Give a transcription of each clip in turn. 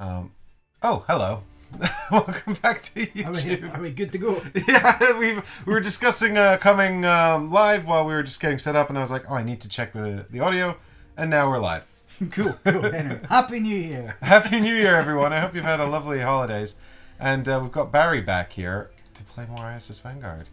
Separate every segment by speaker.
Speaker 1: Oh, hello. Welcome back to YouTube.
Speaker 2: Are we good to go?
Speaker 1: Yeah, we were discussing coming live while we were just getting set up, and I was like, oh, I need to check the audio, and now we're live.
Speaker 2: Cool. Anyway, Happy New Year.
Speaker 1: Happy New Year, everyone. I hope you've had a lovely holidays. And we've got Barry back here to play more ISS Vanguard.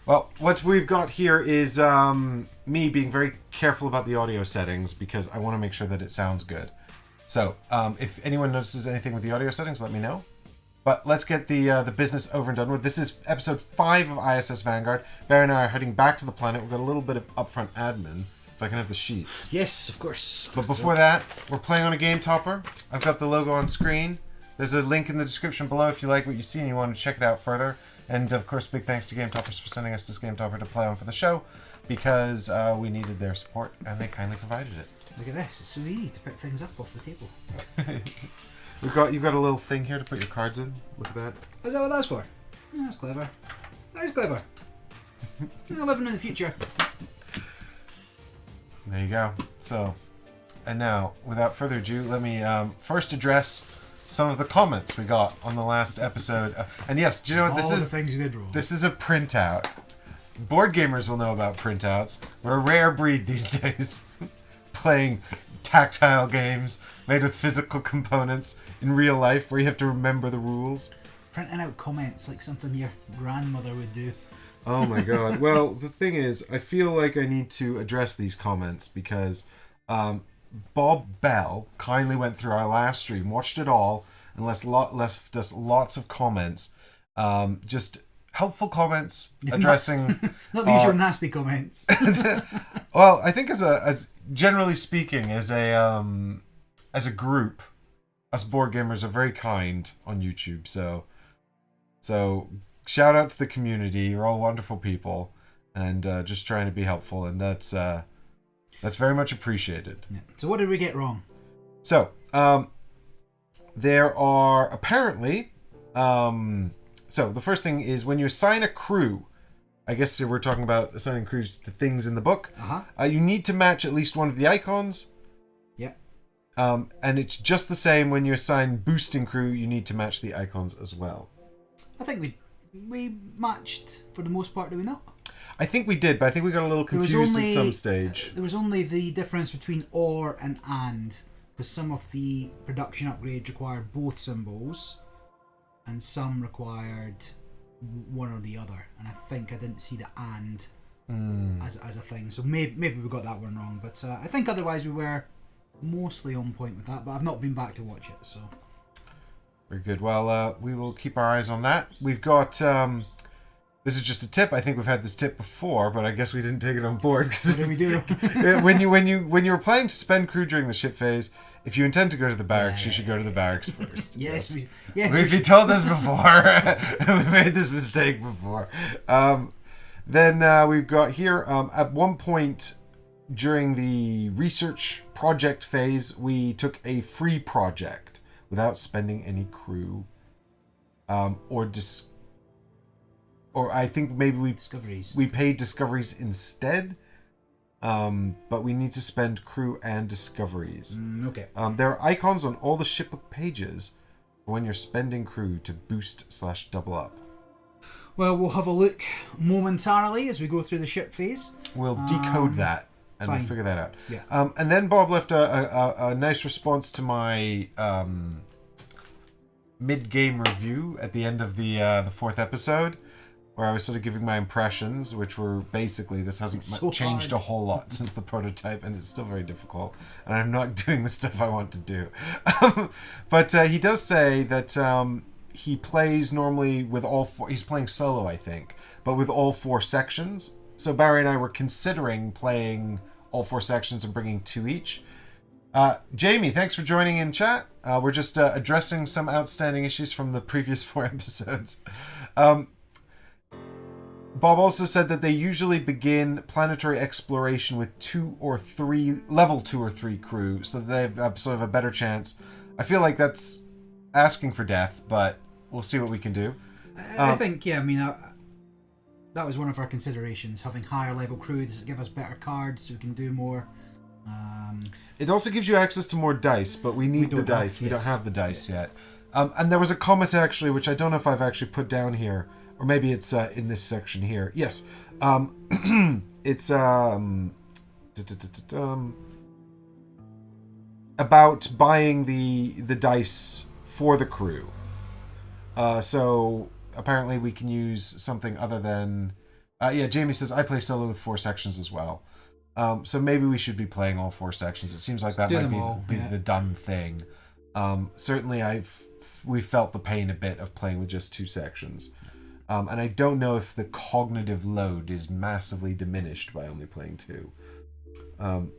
Speaker 1: Well, what we've got here is me being very careful about the audio settings because I want to make sure that it sounds good. So, if anyone notices anything with the audio settings, let me know. But let's get the business over and done with. This is episode 5 of ISS Vanguard. Barry and I are heading back to the planet. We've got a little bit of upfront admin, if I can have the sheets.
Speaker 2: Yes, of course.
Speaker 1: But before that, we're playing on a game topper. I've got the logo on screen. There's a link in the description below if you like what you see and you want to check it out further. And of course, big thanks to Game Toppers for sending us this Game Topper to play on for the show, because we needed their support and they kindly provided it.
Speaker 2: Look at this, it's so easy to pick things up off the table.
Speaker 1: You've got a little thing here to put your cards in. Look at that.
Speaker 2: Is that what that's for? Yeah, that's clever. That is clever. Yeah, living in the future.
Speaker 1: There you go. So, and now, without further ado, let me first address some of the comments we got on the last episode. And yes, do you know what this is?
Speaker 2: The things you did wrong.
Speaker 1: This is a printout. Board gamers will know about printouts. We're a rare breed these days. Playing tactile games made with physical components in real life where you have to remember the rules.
Speaker 2: Printing out comments like something your grandmother would do.
Speaker 1: Oh my god. Well, the thing is, I feel like I need to address these comments because Bob Bell kindly went through our last stream, watched it all, and left us lots of comments. Just helpful comments addressing...
Speaker 2: Not the usual nasty comments.
Speaker 1: Well, I think as generally speaking, as a group, us board gamers are very kind on YouTube. So shout out to the community. You're all wonderful people, and just trying to be helpful, and that's very much appreciated.
Speaker 2: Yeah. So what did we get wrong?
Speaker 1: So there are apparently so the first thing is when you assign a crew. I guess we're talking about assigning crews to things in the book. You need to match at least one of the icons.
Speaker 2: Yeah.
Speaker 1: And it's just the same when you assign boosting crew. You need to match the icons as well.
Speaker 2: I think we matched for the most part, did we not?
Speaker 1: I think we did, but I think we got a little confused at some stage.
Speaker 2: There was only the difference between or and, because some of the production upgrades required both symbols, and some required one or the other. And I think I didn't see the and as a thing, so maybe we got that one wrong. But I think otherwise we were mostly on point with that. But I've not been back to watch it, so.
Speaker 1: Very good. Well, we will keep our eyes on that. We've got. This is just a tip. I think we've had this tip before, but I guess we didn't take it on board.
Speaker 2: What did we do?
Speaker 1: when you were planning to spend crew during the ship phase, if you intend to go to the barracks, you should go to the barracks first.
Speaker 2: Yes.
Speaker 1: We've told this before. We made this mistake before. Then we've got here, at one point during the research project phase, we took a free project without spending any crew. Or I think maybe we paid discoveries instead. But we need to spend crew and discoveries.
Speaker 2: Okay.
Speaker 1: There are icons on all the shipbook pages for when you're spending crew to boost/double up.
Speaker 2: Well, we'll have a look momentarily as we go through the ship phase.
Speaker 1: We'll decode that and we'll figure that out.
Speaker 2: Yeah.
Speaker 1: And then Bob left a nice response to my mid-game review at the end of the 4th episode, where I was sort of giving my impressions, which were basically, this hasn't changed a whole lot since the prototype, and it's still very difficult, and I'm not doing the stuff I want to do. But he does say that he plays normally with all 4, he's playing solo, I think, but with all 4 sections. So Barry and I were considering playing all 4 sections and bringing 2 each. Jamie, thanks for joining in chat. We're just addressing some outstanding issues from the previous 4 episodes. Bob also said that they usually begin planetary exploration with level 2 or 3 crew, so they have sort of a better chance. I feel like that's asking for death, but we'll see what we can do.
Speaker 2: I think, yeah, I mean, that was one of our considerations, having higher level crew. Does it give us better cards so we can do more?
Speaker 1: It also gives you access to more dice, but we need the dice. We don't have the dice yet. And there was a comment, actually, which I don't know if I've actually put down here, or maybe it's in this section here. Yes. It's about buying the dice for the crew. So apparently we can use something other than... Jamie says, I play solo with 4 sections as well. So maybe we should be playing all 4 sections. It seems like that might be the done thing. Certainly we felt the pain a bit of playing with just 2 sections. And I don't know if the cognitive load is massively diminished by only playing 2.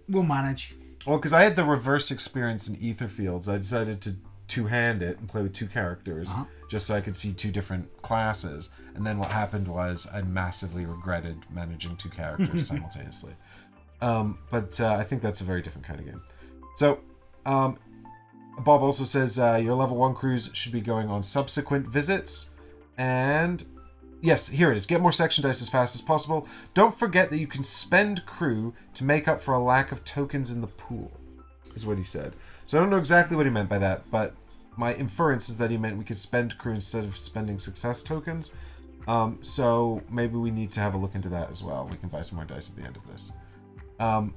Speaker 2: We'll manage.
Speaker 1: Well, because I had the reverse experience in Etherfields. I decided to two-hand it and play with 2 characters, just so I could see 2 different classes. And then what happened was I massively regretted managing 2 characters simultaneously. But I think that's a very different kind of game. So, Bob also says your level 1 crews should be going on subsequent visits. And yes, here it is. Get more section dice as fast as possible. Don't forget that you can spend crew to make up for a lack of tokens in the pool, is what he said. So I don't know exactly what he meant by that, but my inference is that he meant we could spend crew instead of spending success tokens. So maybe we need to have a look into that as well. We can buy some more dice at the end of this. I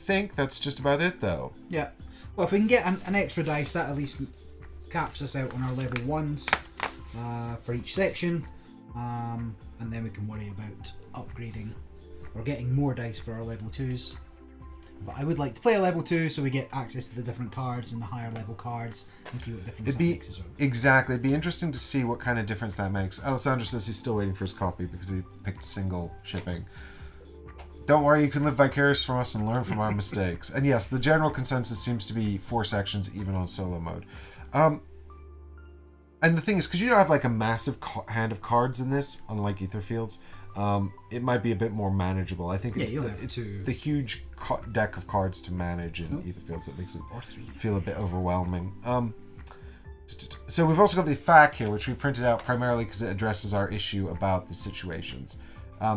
Speaker 1: think that's just about it, though.
Speaker 2: Yeah. Well, if we can get an extra dice, that at least caps us out on our level 1s for each section. And then we can worry about upgrading or getting more dice for our level 2s. But I would like to play a level 2 so we get access to the different cards and the higher level cards and see what difference that makes as well.
Speaker 1: Exactly. It'd be interesting to see what kind of difference that makes. Alessandro says he's still waiting for his copy because he picked single shipping. Don't worry, you can live vicarious from us and learn from our mistakes. And yes, the general consensus seems to be 4 sections even on solo mode. And the thing is, because you don't have like a massive hand of cards in this, unlike Etherfields, it might be a bit more manageable. I think it's the huge deck of cards to manage in Etherfields that makes it feel a bit overwhelming. So we've also got the FAQ here, which we printed out primarily because it addresses our issue about the situations.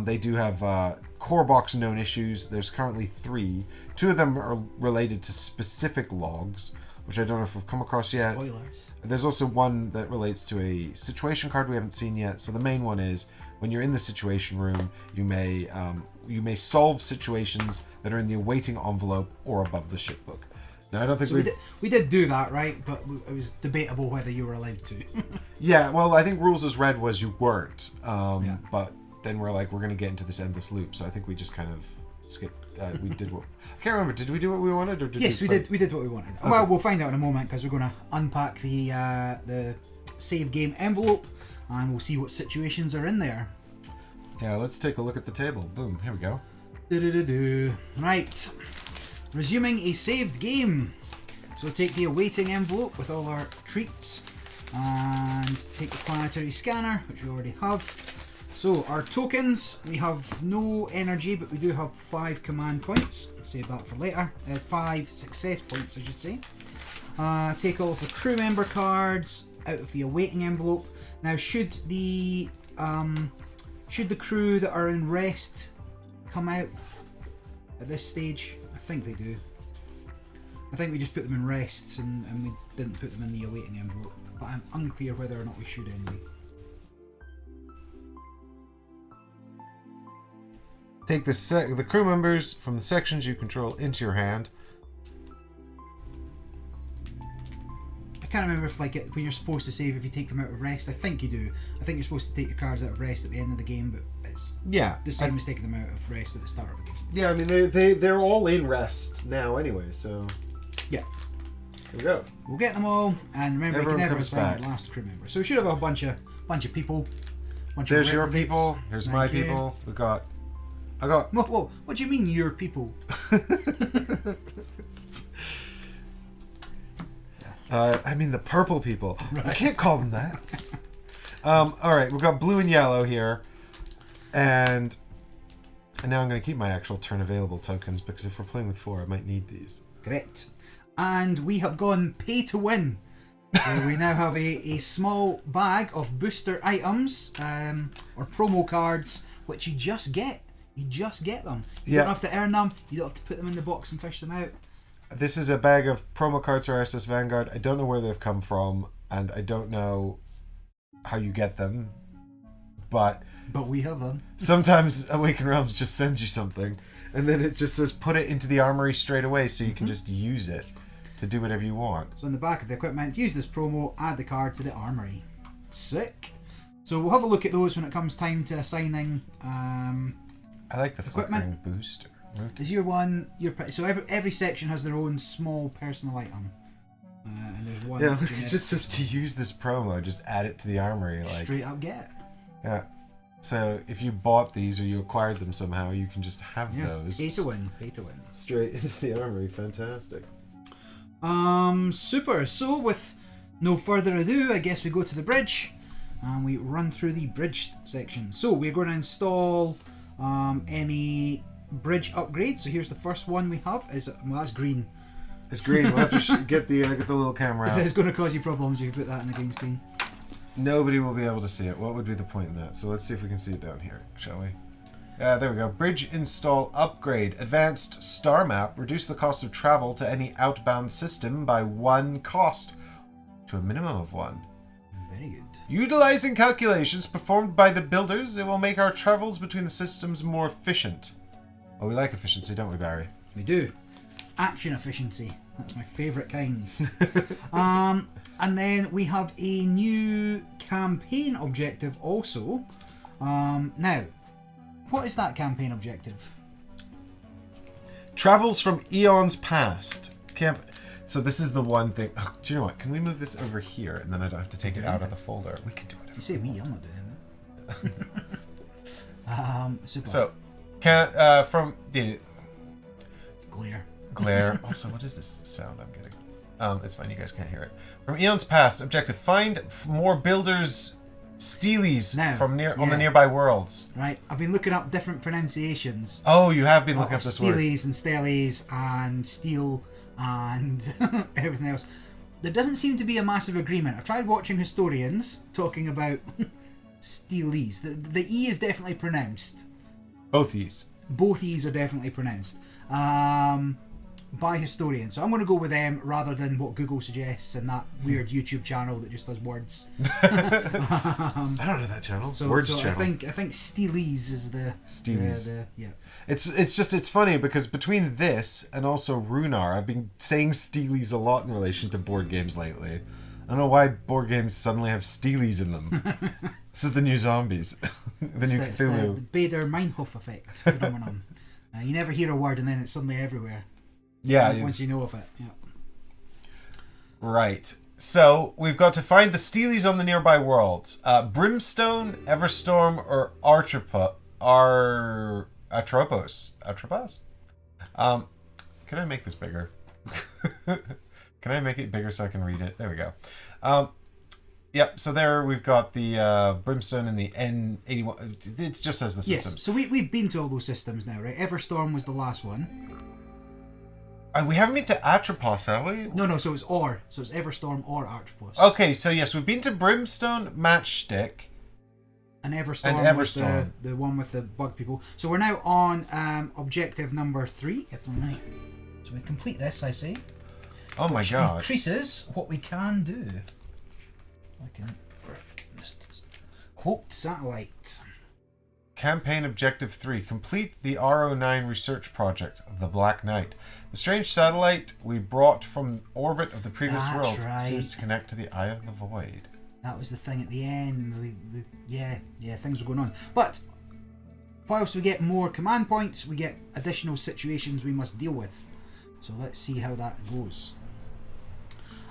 Speaker 1: They do have core box known issues. There's currently 3. 2 of them are related to specific logs, which I don't know if we've come across yet.
Speaker 2: Spoilers.
Speaker 1: There's also one that relates to a situation card we haven't seen yet. So the main one is when you're in the situation room, you may solve situations that are in the awaiting envelope or above the ship book. Now I don't think
Speaker 2: we did do that, right? But it was debatable whether you were allowed to.
Speaker 1: Yeah, well, I think rules as read was you weren't. But then we're like, we're going to get into this endless loop. So I think we just kind of skipped. We did what I can't remember. Did we do what we wanted, or did
Speaker 2: yes, we did. We did what we wanted. Okay. Well, we'll find out in a moment because we're going to unpack the save game envelope and we'll see what situations are in there.
Speaker 1: Yeah, let's take a look at the table. Boom, here we go.
Speaker 2: Right, resuming a saved game. So we'll take the awaiting envelope with all our treats and take the planetary scanner, which we already have. So our tokens, we have no energy, but we do have 5 command points. Save that for later. 5 success points, I should say. Take all of the crew member cards out of the awaiting envelope. Now, should the crew that are in rest come out at this stage? I think they do. I think we just put them in rest and we didn't put them in the awaiting envelope. But I'm unclear whether or not we should anyway.
Speaker 1: Take the crew members from the sections you control into your hand.
Speaker 2: I can't remember if when you're supposed to save if you take them out of rest. I think you do. I think you're supposed to take your cards out of rest at the end of the game, but it's the same as taking them out of rest at the start of the game.
Speaker 1: Yeah, I mean they're all in rest now anyway, so
Speaker 2: yeah.
Speaker 1: Here we go.
Speaker 2: We'll get them all, and remember
Speaker 1: Everyone
Speaker 2: we can never
Speaker 1: comes
Speaker 2: assign
Speaker 1: back.
Speaker 2: the last crew member. So we should have a bunch of people.
Speaker 1: There's your people. Here's my people. I got.
Speaker 2: Whoa! What do you mean, your people?
Speaker 1: I mean the purple people. Right. I can't call them that. All right, we've got blue and yellow here, and now I'm going to keep my actual turn available tokens because if we're playing with 4, I might need these.
Speaker 2: Correct. And we have gone pay to win. So we now have a small bag of booster items or promo cards, which you just get. You just get them. You don't have to earn them. You don't have to put them in the box and fish them out.
Speaker 1: This is a bag of promo cards for ISS Vanguard. I don't know where they've come from, and I don't know how you get them, but
Speaker 2: we have them.
Speaker 1: Sometimes Awakened Realms just sends you something, and then it just says put it into the armory straight away, so you can just use it to do whatever you want.
Speaker 2: So in the back of the equipment, use this promo, add the card to the armory. Sick. So we'll have a look at those when it comes time to assigning.
Speaker 1: I like the flickering booster.
Speaker 2: Is your one so every section has their own small personal item, and there's one.
Speaker 1: Yeah, it just says to use this promo, just add it to the armory, like
Speaker 2: straight up get.
Speaker 1: Yeah. So if you bought these or you acquired them somehow, you can just have those.
Speaker 2: Pay to win. Pay to win.
Speaker 1: Straight into the armory. Fantastic.
Speaker 2: Super. So with no further ado, I guess we go to the bridge and we run through the bridge section. So we're going to install any bridge upgrade. So here's the first one we have. That's green.
Speaker 1: It's green. We'll have to get the little camera out.
Speaker 2: It's going to cause you problems if you put that in the green screen.
Speaker 1: Nobody will be able to see it. What would be the point in that? So let's see if we can see it down here, shall we? There we go. Bridge install upgrade. Advanced star map. Reduce the cost of travel to any outbound system by 1 cost to a minimum of 1.
Speaker 2: Very good.
Speaker 1: Utilizing calculations performed by the builders, it will make our travels between the systems more efficient. Oh, we like efficiency, don't we, Barry?
Speaker 2: We do. Action efficiency. That's my favourite kind. And then we have a new campaign objective also. Now, what is that campaign objective?
Speaker 1: Travels from eons past. So this is the one thing. Oh, do you know what? Can we move this over here and then I don't have to take it out of the folder? We can do it.
Speaker 2: You say we, I'm not doing it. Super.
Speaker 1: So, from the glare. Also, what is this sound I'm getting? It's fine. You guys can't hear it. From eons past, objective: find more builders' steelies on the nearby worlds.
Speaker 2: Right. I've been looking up different pronunciations.
Speaker 1: Oh, you have been looking up this word.
Speaker 2: Steelies and stellies and steel and everything else. There doesn't seem to be a massive agreement. I've tried watching historians talking about steelies. The E is definitely pronounced.
Speaker 1: Both E's.
Speaker 2: Both E's are definitely pronounced. By historians. So I'm going to go with them rather than what Google suggests and that weird YouTube channel that just does words.
Speaker 1: I don't know that channel. Words channel.
Speaker 2: I think Steelies is the...
Speaker 1: Steelies.
Speaker 2: Yeah.
Speaker 1: It's funny because between this and also Runar, I've been saying Steelies a lot in relation to board games lately. I don't know why board games suddenly have Steelies in them. This is the new zombies. the new Cthulhu.
Speaker 2: The Bader Meinhof effect phenomenon. You never hear a word and then it's suddenly everywhere.
Speaker 1: Yeah.
Speaker 2: Once you know of it. Yeah.
Speaker 1: Right. So we've got to find the Steelies on the nearby worlds. Brimstone, Everstorm, or Atropos. Atropos? Can I make this bigger? Can I make it bigger so I can read it? There we go. Yep, so there we've got the Brimstone and the N81. It just says the systems.
Speaker 2: Yes, so we've been to all those systems now, right? Everstorm was the last one.
Speaker 1: We haven't been to Atropos, have we?
Speaker 2: No, so it's or. So it's Everstorm or Atropos.
Speaker 1: Okay, so yes, we've been to Brimstone, Matchstick.
Speaker 2: And Everstorm was the one with the bug people. So we're now on objective number 3, if I'm right. So we complete this, I say.
Speaker 1: Oh my god.
Speaker 2: Increases what we can do. I can just cloaked satellite.
Speaker 1: Campaign Objective 3. Complete the RO9 research project, The Black Knight. The strange satellite we brought from orbit of the previous world seems to connect to the Eye of the Void.
Speaker 2: That was the thing at the end. Yeah, things were going on. But whilst we get more command points, we get additional situations we must deal with. So let's see how that goes.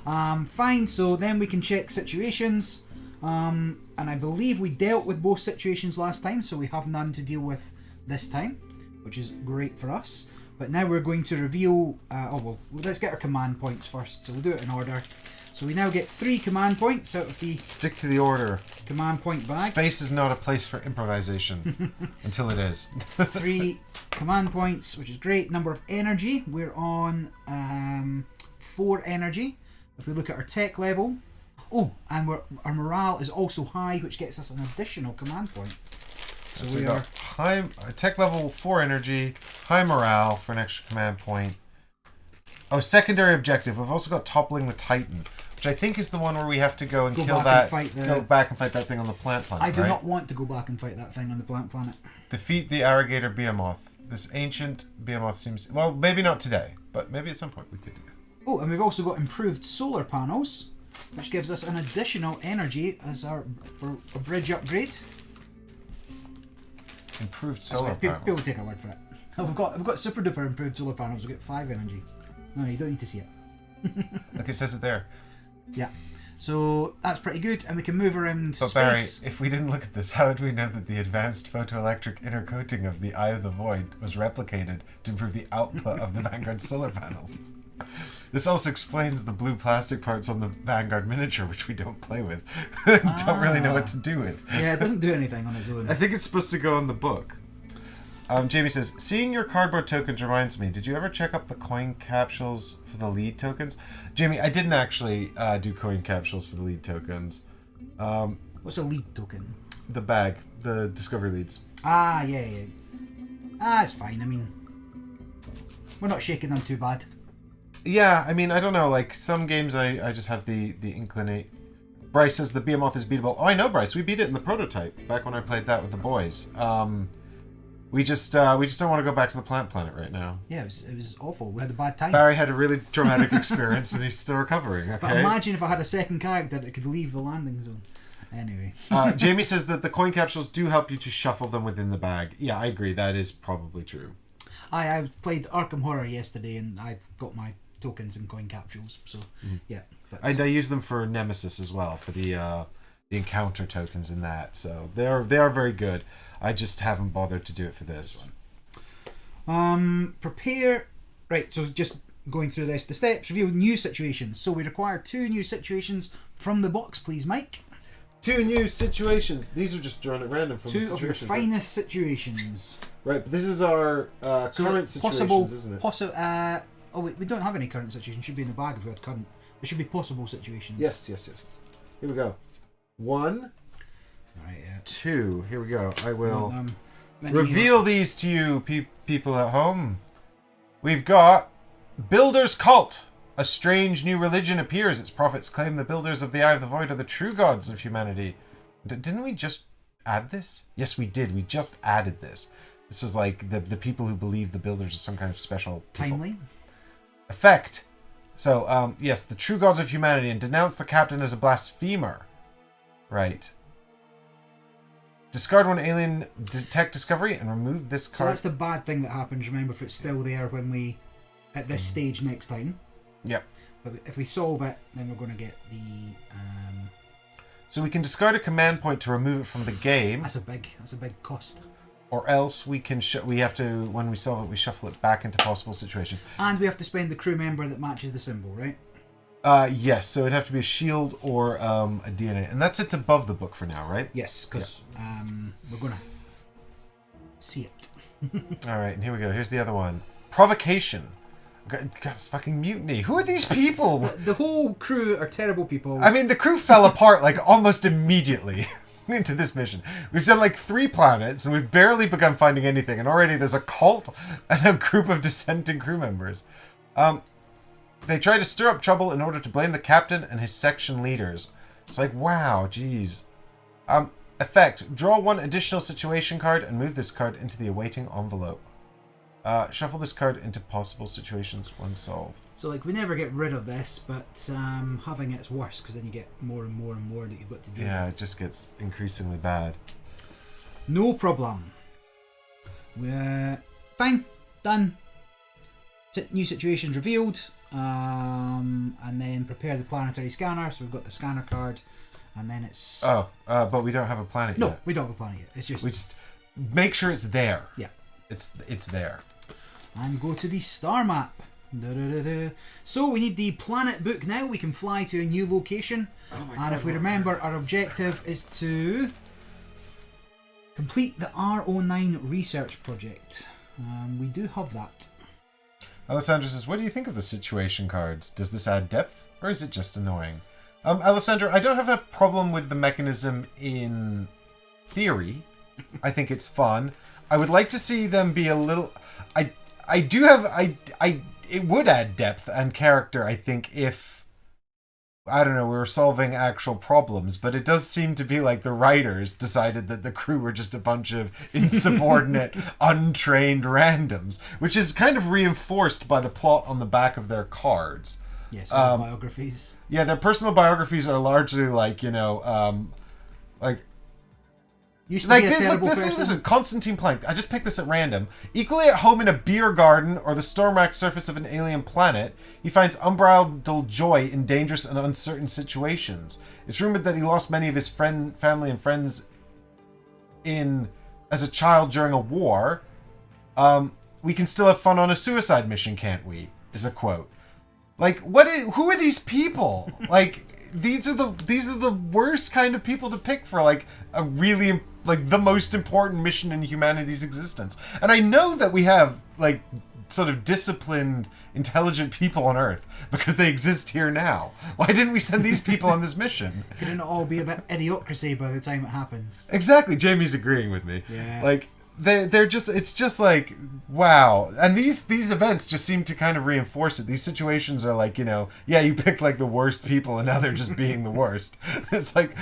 Speaker 2: Fine, so then we can check situations. And I believe we dealt with both situations last time, so we have none to deal with this time, which is great for us. But now we're going to reveal... let's get our command points first, so we'll do it in order. So we now get 3 command points out of the
Speaker 1: Stick to the order.
Speaker 2: command point bag.
Speaker 1: Space is not a place for improvisation. Until it is.
Speaker 2: 3 command points, which is great. Number of energy, we're on 4 energy. If we look at our tech level, and our morale is also high, which gets us an additional command point. So we are
Speaker 1: high tech level 4 energy, high morale for an extra command point. Oh, secondary objective. We've also got toppling the Titan, which I think is the one where we have to go and kill that. Go back and fight that thing on the planet.
Speaker 2: I do not want to go back and fight that thing on the planet.
Speaker 1: Defeat the Arrogator Behemoth. This ancient Behemoth seems... Well, maybe not today, but maybe at some point we could do that.
Speaker 2: Oh, and we've also got improved solar panels, which gives us an additional energy as for a bridge upgrade.
Speaker 1: Improved solar panels.
Speaker 2: People take our word for it. Oh, we've got super duper improved solar panels. We get 5 energy. No, you don't need to see it.
Speaker 1: Look, it says it there.
Speaker 2: Yeah. So that's pretty good, and we can move around
Speaker 1: But
Speaker 2: space.
Speaker 1: Barry, if we didn't look at this, how would we know that the advanced photoelectric inner coating of the Eye of the Void was replicated to improve the output of the Vanguard solar panels? This also explains the blue plastic parts on the Vanguard miniature, which we don't play with. Don't really know what to do with.
Speaker 2: Yeah, it doesn't do anything on its own.
Speaker 1: I think it's supposed to go in the book. Jamie says, seeing your cardboard tokens reminds me, did you ever check up the coin capsules for the lead tokens? Jamie, I didn't actually do coin capsules for the lead tokens.
Speaker 2: What's a lead token?
Speaker 1: The bag, the discovery leads.
Speaker 2: Yeah. It's fine. I mean, we're not shaking them too bad.
Speaker 1: Yeah, I mean, I don't know, like, some games I just have the inclinate. Bryce says the Behemoth is beatable. Oh, I know, Bryce, we beat it in the prototype, back when I played that with the boys. We just don't want to go back to the planet right now.
Speaker 2: Yeah, it was awful. We had a bad time.
Speaker 1: Barry had a really traumatic experience and he's still recovering, okay?
Speaker 2: But imagine if I had a second character that could leave the landing zone. Anyway.
Speaker 1: Jamie says that the coin capsules do help you to shuffle them within the bag. Yeah, I agree. That is probably true.
Speaker 2: I played Arkham Horror yesterday and I've got my tokens and coin capsules, so yeah. But
Speaker 1: I use them for Nemesis as well, for the encounter tokens in that. So they are very good. I just haven't bothered to do it for this.
Speaker 2: Prepare. Right, so just going through the rest of the steps. Reveal new situations. So we require 2 new situations from the box, please, Mike.
Speaker 1: 2 new situations. These are just drawn at random from
Speaker 2: 2
Speaker 1: the
Speaker 2: of your
Speaker 1: situations.
Speaker 2: finest situations.
Speaker 1: Right, but this is our current situations, isn't it?
Speaker 2: Oh wait, we don't have any current situations. Should be in the bag if we had current. There should be possible situations.
Speaker 1: Yes. Here we go. 1,
Speaker 2: Right. Yeah.
Speaker 1: 2. Here we go. I will
Speaker 2: Many
Speaker 1: reveal these to you, people at home. We've got Builder's Cult. A strange new religion appears. Its prophets claim the builders of the Eye of the Void are the true gods of humanity. Didn't we just add this? Yes, we did. We just added this. This was like the people who believe the builders are some kind of special people.
Speaker 2: timely.
Speaker 1: Effect. So, yes, the true gods of humanity, and denounce the captain as a blasphemer. Right. Discard 1 alien detect discovery and remove this
Speaker 2: So
Speaker 1: card.
Speaker 2: that's the bad thing that happens. Remember, if it's still there when we at this stage next time.
Speaker 1: Yep.
Speaker 2: But if we solve it, then we're going to get the.
Speaker 1: So we can discard a command point to remove it from the game,
Speaker 2: That's a big cost.
Speaker 1: or else we can we have to, when we solve it, we shuffle it back into possible situations.
Speaker 2: And we have to spend the crew member that matches the symbol, right?
Speaker 1: Yes. So it'd have to be a shield or a DNA, and that sits above the book for now, right?
Speaker 2: Yes, because we're going to see it.
Speaker 1: All right, and here we go. Here's the other one. Provocation. God, it's fucking mutiny. Who are these people?
Speaker 2: The whole crew are terrible people.
Speaker 1: I mean, the crew fell apart like almost immediately into this mission. We've done like 3 planets and we've barely begun finding anything, and already there's a cult and a group of dissenting crew members. They try to stir up trouble in order to blame the captain and his section leaders. It's like, wow, geez. Effect. Draw 1 additional situation card and move this card into the awaiting envelope. Shuffle this card into possible situations when solved.
Speaker 2: So, like, we never get rid of this, but having it's worse, because then you get more and more and more that you've got to do.
Speaker 1: Yeah, it just gets increasingly bad.
Speaker 2: No problem. We're fine. Done. New situations revealed. And then prepare the planetary scanner. So we've got the scanner card. And then it's...
Speaker 1: but we don't have a planet yet.
Speaker 2: No, we don't have a planet yet. It's just...
Speaker 1: We just make sure it's there.
Speaker 2: Yeah.
Speaker 1: It's there.
Speaker 2: And go to the star map. Da-da-da-da. So we need the planet book now. We can fly to a new location. And if we remember, our objective is to complete the RO9 research project. We do have that.
Speaker 1: Alessandro says, what do you think of the situation cards? Does this add depth, or is it just annoying? Alessandro, I don't have a problem with the mechanism in theory. I think it's fun. I would like to see them be a little... It would add depth and character, I think, if, I don't know, we were solving actual problems, but it does seem to be like the writers decided that the crew were just a bunch of insubordinate, untrained randoms, which is kind of reinforced by the plot on the back of their cards.
Speaker 2: Yes, biographies.
Speaker 1: Yeah, their personal biographies are largely like, like...
Speaker 2: Used to be a terrible person.
Speaker 1: Listen, Constantine Planck. I just picked this at random. Equally at home in a beer garden or the storm-racked surface of an alien planet, he finds unbridled joy in dangerous and uncertain situations. It's rumored that he lost many of his family and friends as a child during a war. We can still have fun on a suicide mission, can't we? Is a quote. Like, who are these people? Like, these are the worst kind of people to pick for like a really like the most important mission in humanity's existence. And I know that we have like sort of disciplined, intelligent people on Earth because they exist here now. Why didn't we send these people on this mission?
Speaker 2: Couldn't it all be about idiocracy by the time it happens?
Speaker 1: Exactly. Jamie's agreeing with me.
Speaker 2: Yeah.
Speaker 1: Like they're just, it's just like, wow. And these events just seem to kind of reinforce it. These situations are like, yeah, you picked like the worst people and now they're just being the worst. It's like,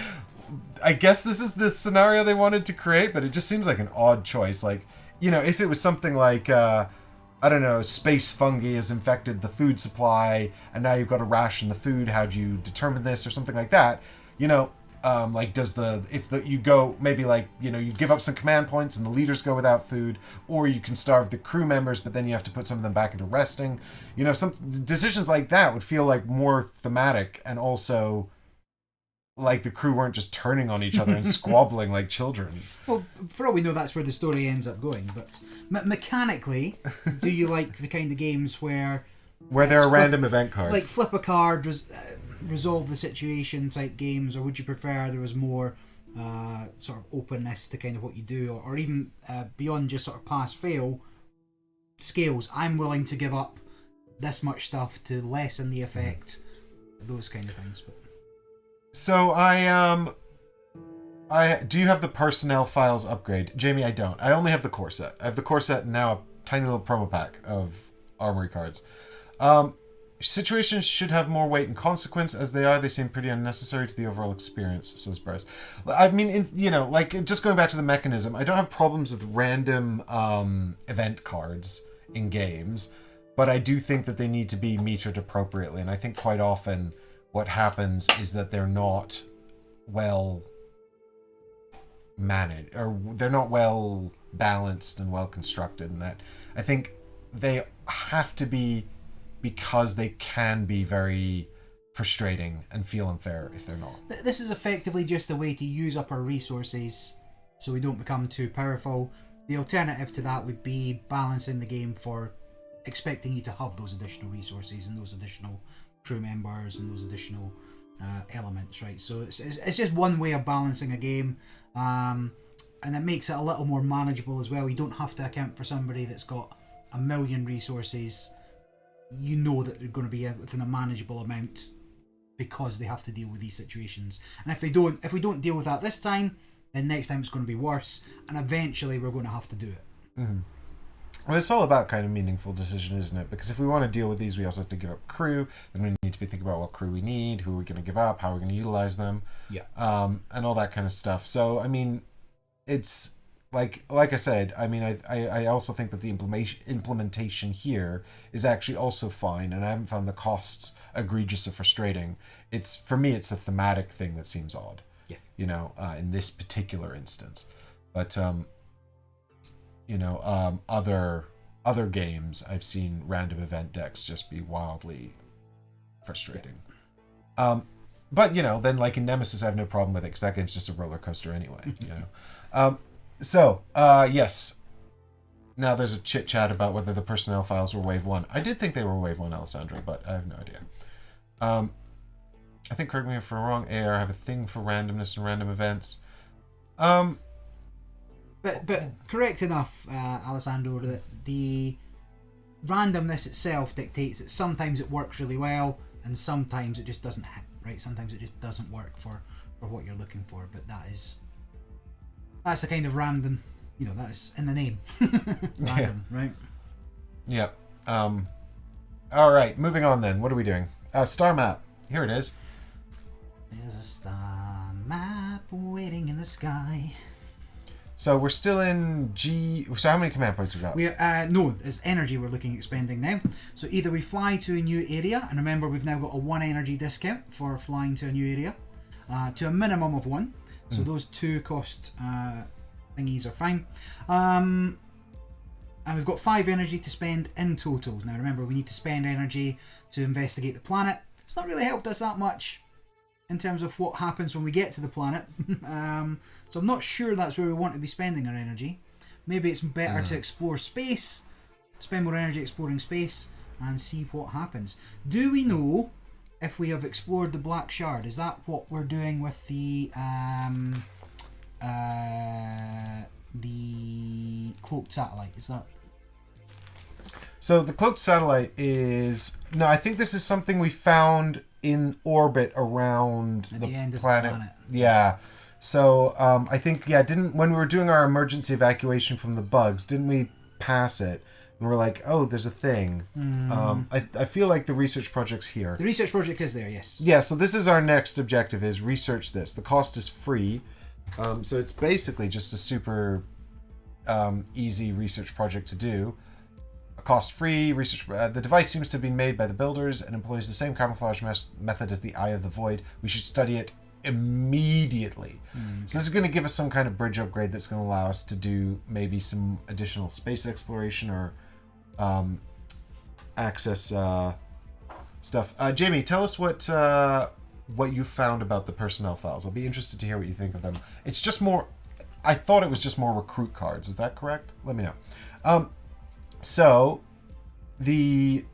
Speaker 1: I guess this is the scenario they wanted to create, but it just seems like an odd choice. Like, if it was something like, I don't know, space fungi has infected the food supply and now you've got to ration the food, how do you determine this or something like that, like you go maybe like you give up some command points and the leaders go without food, or you can starve the crew members but then you have to put some of them back into resting. Some decisions like that would feel like more thematic, and also like the crew weren't just turning on each other and squabbling like children.
Speaker 2: Well, for all we know, that's where the story ends up going. But mechanically, do you like the kind of games where
Speaker 1: there are random event cards,
Speaker 2: like flip a card, resolve the situation type games, or would you prefer there was more sort of openness to kind of what you do, or even beyond just sort of pass fail scales? I'm willing to give up this much stuff to lessen the effect, those kind of things. But
Speaker 1: so do you have the personnel files upgrade? Jamie, I don't. I only have the core set. I have the core set and now a tiny little promo pack of armory cards. Situations should have more weight and consequence. As they seem pretty unnecessary to the overall experience, says Bryce. I mean, like just going back to the mechanism, I don't have problems with random event cards in games, but I do think that they need to be metered appropriately. And I think quite often what happens is that they're not well managed, or they're not well balanced and well constructed, and that I think they have to be, because they can be very frustrating and feel unfair if they're not.
Speaker 2: This is effectively just a way to use up our resources so we don't become too powerful. The alternative to that would be balancing the game for expecting you to have those additional resources and those additional crew members and those additional elements, right? So it's just one way of balancing a game, and it makes it a little more manageable as well. You don't have to account for somebody that's got 1 million resources. You know that they're going to be within a manageable amount because they have to deal with these situations. And if we don't deal with that this time, then next time it's going to be worse, and eventually we're going to have to do it.
Speaker 1: Mm-hmm. Well, it's all about kind of meaningful decision, isn't it? Because if we want to deal with these, we also have to give up crew. Then we need to be thinking about what crew we need, who we're going to give up, how we're going to utilize them, and all that kind of stuff. So, I mean, it's like I said. I mean, I also think that the implementation here is actually also fine, and I haven't found the costs egregious or frustrating. For me, it's a thematic thing that seems odd. Yeah. In this particular instance, but other games I've seen random event decks just be wildly frustrating. But then like in Nemesis, I have no problem with it because that game's just a roller coaster anyway. So yes, now there's a chit chat about whether the personnel files were Wave 1. I did think they were Wave 1, Alessandro, but I have no idea. I think, correct me if I'm wrong, AR have a thing for randomness and random events.
Speaker 2: But correct enough, Alessandro, that the randomness itself dictates that sometimes it works really well and sometimes it just doesn't hit, right? Sometimes it just doesn't work for what you're looking for, but that's the kind of random, that's in the name. Random, right?
Speaker 1: Yeah. All right, moving on then. What are we doing? Star map. Here it is.
Speaker 2: There's a star map waiting in the sky.
Speaker 1: So we're still in G. So how many command points we got?
Speaker 2: No, it's energy we're looking at expending now. So either we fly to a new area, and remember we've now got a 1 energy discount for flying to a new area, to a minimum of 1. So those 2 cost thingies are fine. And we've got 5 energy to spend in total. Now remember, we need to spend energy to investigate the planet. It's not really helped us that much in terms of what happens when we get to the planet. So I'm not sure that's where we want to be spending our energy. Maybe it's better to explore space, spend more energy exploring space, and see what happens. Do we know if we have explored the Black Shard? Is that what we're doing with the cloaked satellite? Is that...
Speaker 1: So the cloaked satellite is... No, I think this is something we found in orbit around
Speaker 2: at
Speaker 1: the
Speaker 2: end of
Speaker 1: planet.
Speaker 2: the planet.
Speaker 1: Yeah. So I think, when we were doing our emergency evacuation from the bugs, didn't we pass it? And we're like, oh, there's a thing. I feel like the research project's here.
Speaker 2: The research project is there, yes.
Speaker 1: Yeah, so this is our next objective, is research this. The cost is free. So it's basically just a super easy research project to do. Cost-free research. The device seems to have been made by the builders and employs the same camouflage method as the Eye of the Void. We should study it immediately. So this is going to give us some kind of bridge upgrade that's going to allow us to do maybe some additional space exploration or access stuff. Jamie, tell us what you found about the personnel files. I'll be interested to hear what you think of them. It's just more... I thought it was just more recruit cards. Is that correct? Let me know. So, the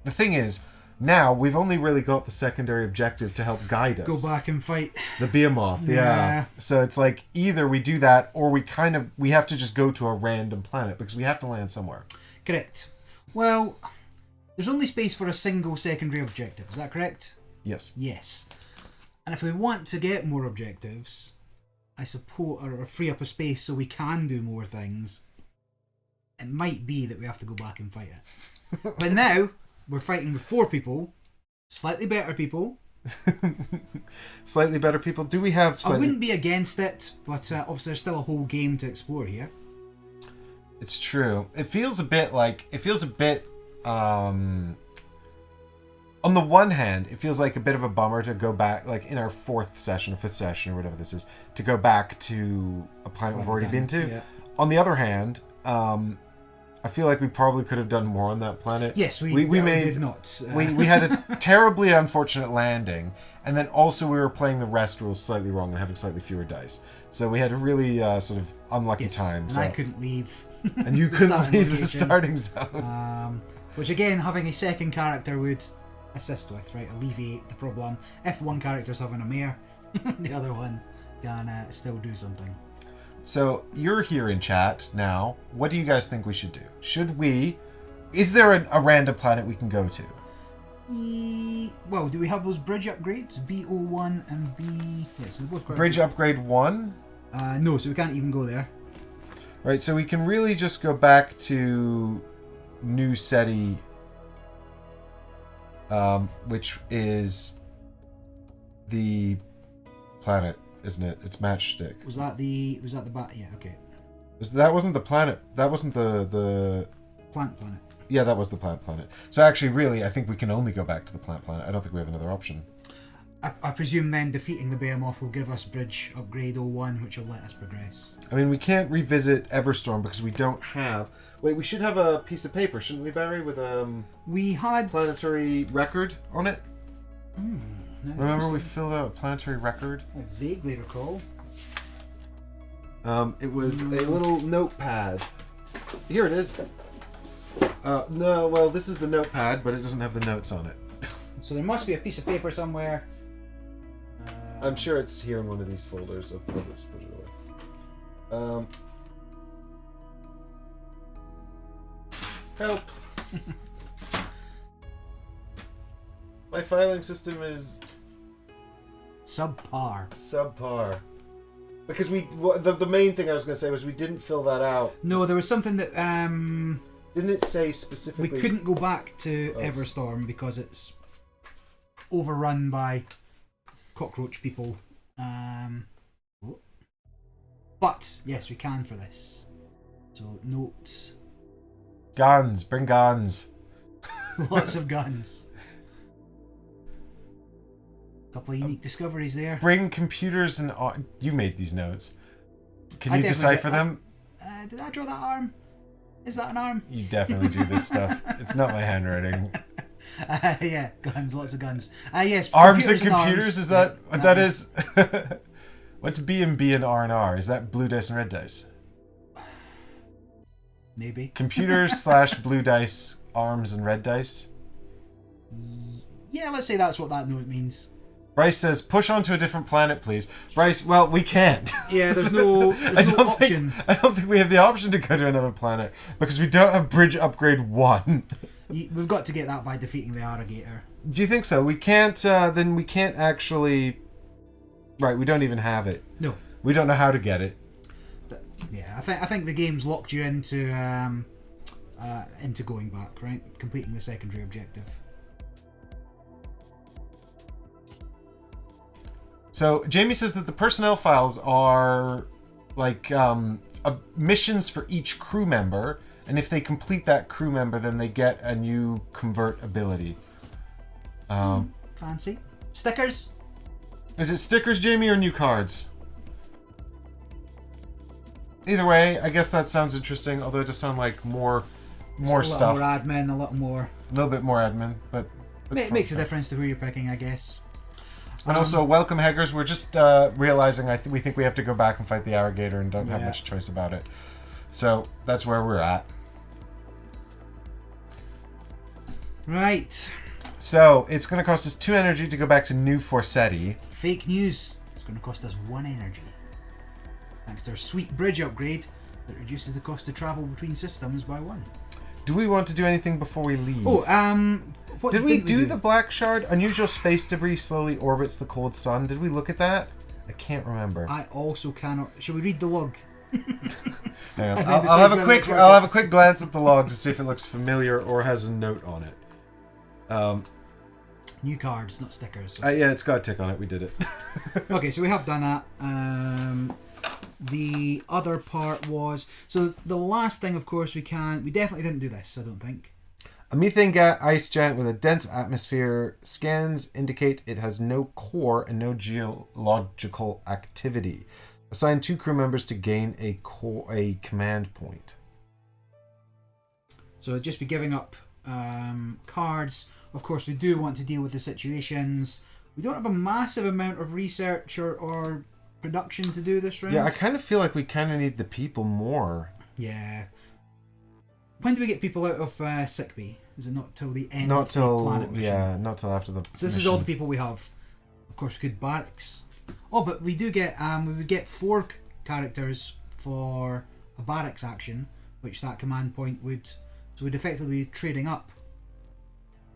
Speaker 1: thing is, now we've only really got the secondary objective to help guide us.
Speaker 2: Go back and fight
Speaker 1: the Behemoth, yeah. So it's like either we do that or we have to just go to a random planet because we have to land somewhere.
Speaker 2: Correct. Well, there's only space for a single secondary objective, is that correct?
Speaker 1: Yes.
Speaker 2: Yes. And if we want to get more objectives, I suppose, or free up a space so we can do more things, it might be that we have to go back and fight it. But now, we're fighting with 4 people, slightly better people.
Speaker 1: Slightly better people? Do we have
Speaker 2: I wouldn't be against it, but obviously there's still a whole game to explore here.
Speaker 1: It's true. It feels a bit... on the one hand, it feels like a bit of a bummer to go back, like in our 4th session or 5th session or whatever this is, to go back to a planet we've already been to.
Speaker 2: Yeah.
Speaker 1: On the other hand... I feel like we probably could have done more on that planet.
Speaker 2: Yes, we did not.
Speaker 1: We had a terribly unfortunate landing, and then also we were playing the rest rules slightly wrong and having slightly fewer dice. So we had a really sort of unlucky time.
Speaker 2: And
Speaker 1: so.
Speaker 2: I couldn't leave.
Speaker 1: And you couldn't leave the starting zone.
Speaker 2: Which again, having a second character would assist with, right? Alleviate the problem. If one character's having a mare, the other one can still do something.
Speaker 1: So, you're here in chat now. What do you guys think we should do? Is there a random planet we can go to?
Speaker 2: Well, do we have those bridge upgrades? B01 and B... Yeah, so they're both
Speaker 1: bridge upgrade 1?
Speaker 2: No, so we can't even go there.
Speaker 1: Right, so we can really just go back to New SETI, which is the planet, isn't it? It's Matchstick.
Speaker 2: Was that the bat? Yeah, okay.
Speaker 1: That wasn't the planet. That wasn't the
Speaker 2: plant planet.
Speaker 1: Yeah, that was the plant planet. So actually, really, I think we can only go back to the plant planet. I don't think we have another option.
Speaker 2: I presume then defeating the Behemoth will give us bridge upgrade 01, which will let us progress.
Speaker 1: I mean, we can't revisit Everstorm because we don't have... Wait, we should have a piece of paper, shouldn't we, Barry, with
Speaker 2: we had
Speaker 1: planetary record on it?
Speaker 2: No,
Speaker 1: Remember we filled out a planetary record?
Speaker 2: I vaguely recall.
Speaker 1: It was a little notepad Here it is. No, well, this is the notepad, but it doesn't have the notes on it.
Speaker 2: So there must be a piece of paper somewhere.
Speaker 1: I'm sure it's here in one of these folders. I'll probably just put it away. Help! My filing system is
Speaker 2: subpar.
Speaker 1: Because the main thing I was going to say was we didn't fill that out.
Speaker 2: No, there was something that
Speaker 1: Didn't it say specifically?
Speaker 2: we couldn't go back to Everstorm because it's overrun by cockroach people. But yes, we can for this. So notes.
Speaker 1: Guns, bring guns.
Speaker 2: Lots of guns. Couple of unique discoveries there.
Speaker 1: Bring computers and you made these notes. Can you decipher them?
Speaker 2: Did I draw that arm? Is that an arm?
Speaker 1: You definitely do this stuff. It's not my handwriting.
Speaker 2: Yeah, guns, lots of guns. Yes,
Speaker 1: Arms and computers.
Speaker 2: Arms.
Speaker 1: Is that what that is? What's B and R and R? Is that blue dice and red dice?
Speaker 2: Maybe.
Speaker 1: Computers / blue dice, arms and red dice.
Speaker 2: Yeah, let's say that's what that note means.
Speaker 1: Bryce says, "Push onto a different planet, please." Bryce, well, we can't.
Speaker 2: Yeah, there's no option.
Speaker 1: I don't think we have the option to go to another planet because we don't have bridge upgrade 1.
Speaker 2: We've got to get that by defeating the alligator.
Speaker 1: Do you think so? We can't. Then we can't actually. Right, we don't even have it.
Speaker 2: No,
Speaker 1: we don't know how to get it.
Speaker 2: Yeah, I think the game's locked you into going back, right? Completing the secondary objective.
Speaker 1: So Jamie says that the personnel files are like missions for each crew member, and if they complete that crew member, then they get a new convert ability.
Speaker 2: Fancy stickers.
Speaker 1: Is it stickers, Jamie, or new cards? Either way, I guess that sounds interesting. Although it does sound like more stuff.
Speaker 2: More admin, a little more.
Speaker 1: A little bit more admin, but
Speaker 2: it makes a difference to who you're picking, I guess.
Speaker 1: And also, welcome, Heggers. We're just realizing we think we have to go back and fight the alligator and don't have much choice about it. So that's where we're at.
Speaker 2: Right.
Speaker 1: So it's going to cost us 2 energy to go back to New Forsetti.
Speaker 2: Fake news. It's going to cost us 1 energy. Thanks to our sweet bridge upgrade that reduces the cost to travel between systems by 1.
Speaker 1: Do we want to do anything before we leave?
Speaker 2: Oh, what
Speaker 1: did we do the black shard? Unusual space debris slowly orbits the cold sun. Did we look at that? I can't remember.
Speaker 2: I also cannot. Shall we read the log?
Speaker 1: Hang on. I'll have a quick glance at the log to see if it looks familiar or has a note on it.
Speaker 2: New cards, not stickers.
Speaker 1: Yeah, it's got a tick on it. We did it.
Speaker 2: Okay, so we have done that. The other part was the last thing, of course, we definitely didn't do this. I don't think.
Speaker 1: A methane ice giant with a dense atmosphere. Scans indicate it has no core and no geological activity. Assign 2 crew members to gain a command point.
Speaker 2: So it'd just be giving up cards. Of course, we do want to deal with the situations. We don't have a massive amount of research or production to do this round.
Speaker 1: Yeah, I kind of feel like we kind of need the people more.
Speaker 2: Yeah. When do we get people out of sick bay? Is it not till the end of the planet mission?
Speaker 1: Yeah, not till after the
Speaker 2: So this is all the people we have. Of course, we could barracks. Oh, but we do get we would get 4 characters for a barracks action, which that command point would. So we'd effectively be trading up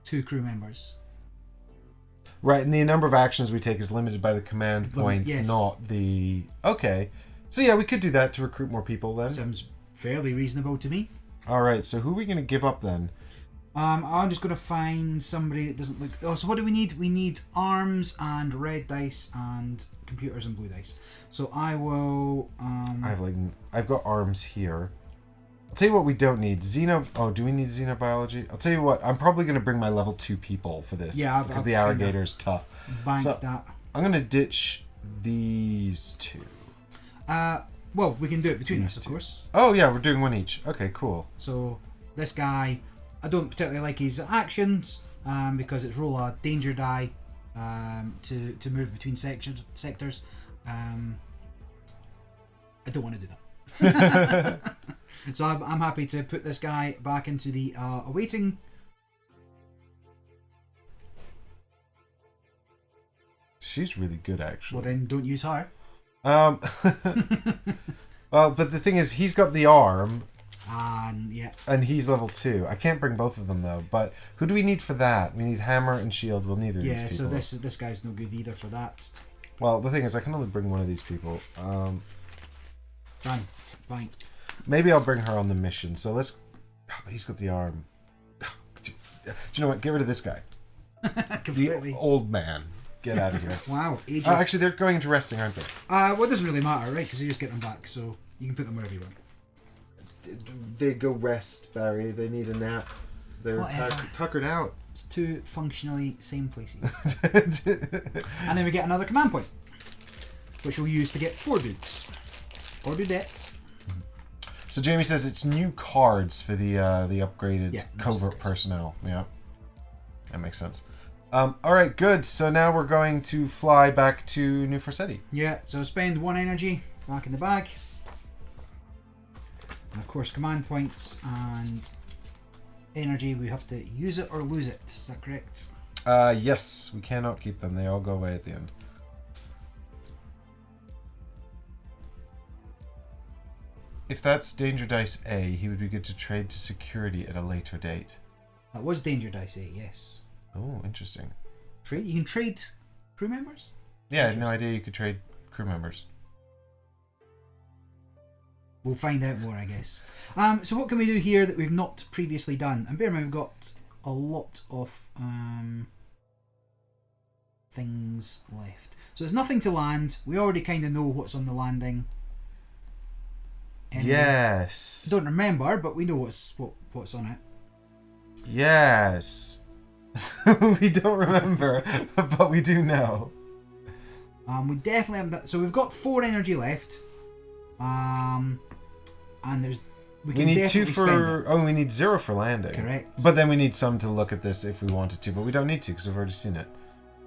Speaker 2: 2 crew members.
Speaker 1: Right, and the number of actions we take is limited by the command points,
Speaker 2: yes.
Speaker 1: not the... Okay. So yeah, we could do that to recruit more people then.
Speaker 2: Sounds fairly reasonable to me.
Speaker 1: Alright, so who are we going to give up then?
Speaker 2: I'm just going to find somebody that doesn't look... Oh, so what do we need? We need arms and red dice and computers and blue dice. So I will...
Speaker 1: I've got arms here. I'll tell you what we don't need. Oh, do we need xenobiology? I'll tell you what, I'm probably going to bring my level 2 people for this.
Speaker 2: Yeah,
Speaker 1: because the alligator's tough.
Speaker 2: Bank that.
Speaker 1: I'm going to ditch these 2.
Speaker 2: Well, we can do it between us, of course.
Speaker 1: Oh, yeah, we're doing 1 each. Okay, cool.
Speaker 2: So, this guy, I don't particularly like his actions, because it's roll a danger die to move between sectors. I don't want to do that. So I'm happy to put this guy back into the awaiting.
Speaker 1: She's really good, actually.
Speaker 2: Well, then don't use her.
Speaker 1: Well, but the thing is, he's got the arm,
Speaker 2: Yeah.
Speaker 1: and he's level 2. I can't bring both of them though. But who do we need for that? We need hammer and shield. Well, neither of these people.
Speaker 2: Yeah. So this guy's no good either for that.
Speaker 1: Well, the thing is, I can only bring one of these people.
Speaker 2: Fine.
Speaker 1: Maybe I'll bring her on the mission. So let's. Oh, but he's got the arm. Do you know what? Get rid of this guy.
Speaker 2: Completely.
Speaker 1: The old man. Get out of here.
Speaker 2: Wow. Ages.
Speaker 1: Actually, they're going into resting, aren't they?
Speaker 2: Well, it doesn't really matter, right? Because you just get them back, so you can put them wherever you want.
Speaker 1: They go rest, Barry. They need a nap. They're tuckered out.
Speaker 2: It's two functionally same places. And then we get another command point, which we'll use to get 4 dudes. Or dudettes.
Speaker 1: So Jamie says it's new cards for the upgraded covert personnel. Yeah, that makes sense. All right, good. So now we're going to fly back to New Forsetti.
Speaker 2: Yeah. So spend 1 energy back in the bag, and of course command points and energy. We have to use it or lose it. Is that correct?
Speaker 1: Yes, we cannot keep them. They all go away at the end. If that's Danger Dice A, he would be good to trade to security at a later date.
Speaker 2: That was Danger Dice A, yes.
Speaker 1: Oh, interesting.
Speaker 2: Trade? You can trade crew members?
Speaker 1: Yeah, I had no idea you could trade crew members.
Speaker 2: We'll find out more, I guess. So what can we do here that we've not previously done? And bear in mind, we've got a lot of things left. So there's nothing to land. We already kind of know what's on the landing. Anyway,
Speaker 1: Yes.
Speaker 2: Don't remember, but we know what's on it.
Speaker 1: Yes. We don't remember, but we do know.
Speaker 2: We definitely haven't done, so we've got 4 energy left. And we
Speaker 1: need 2 for... Oh, we need 0 for landing.
Speaker 2: Correct.
Speaker 1: But then we need some to look at this if we wanted to, but we don't need to because we've already seen it.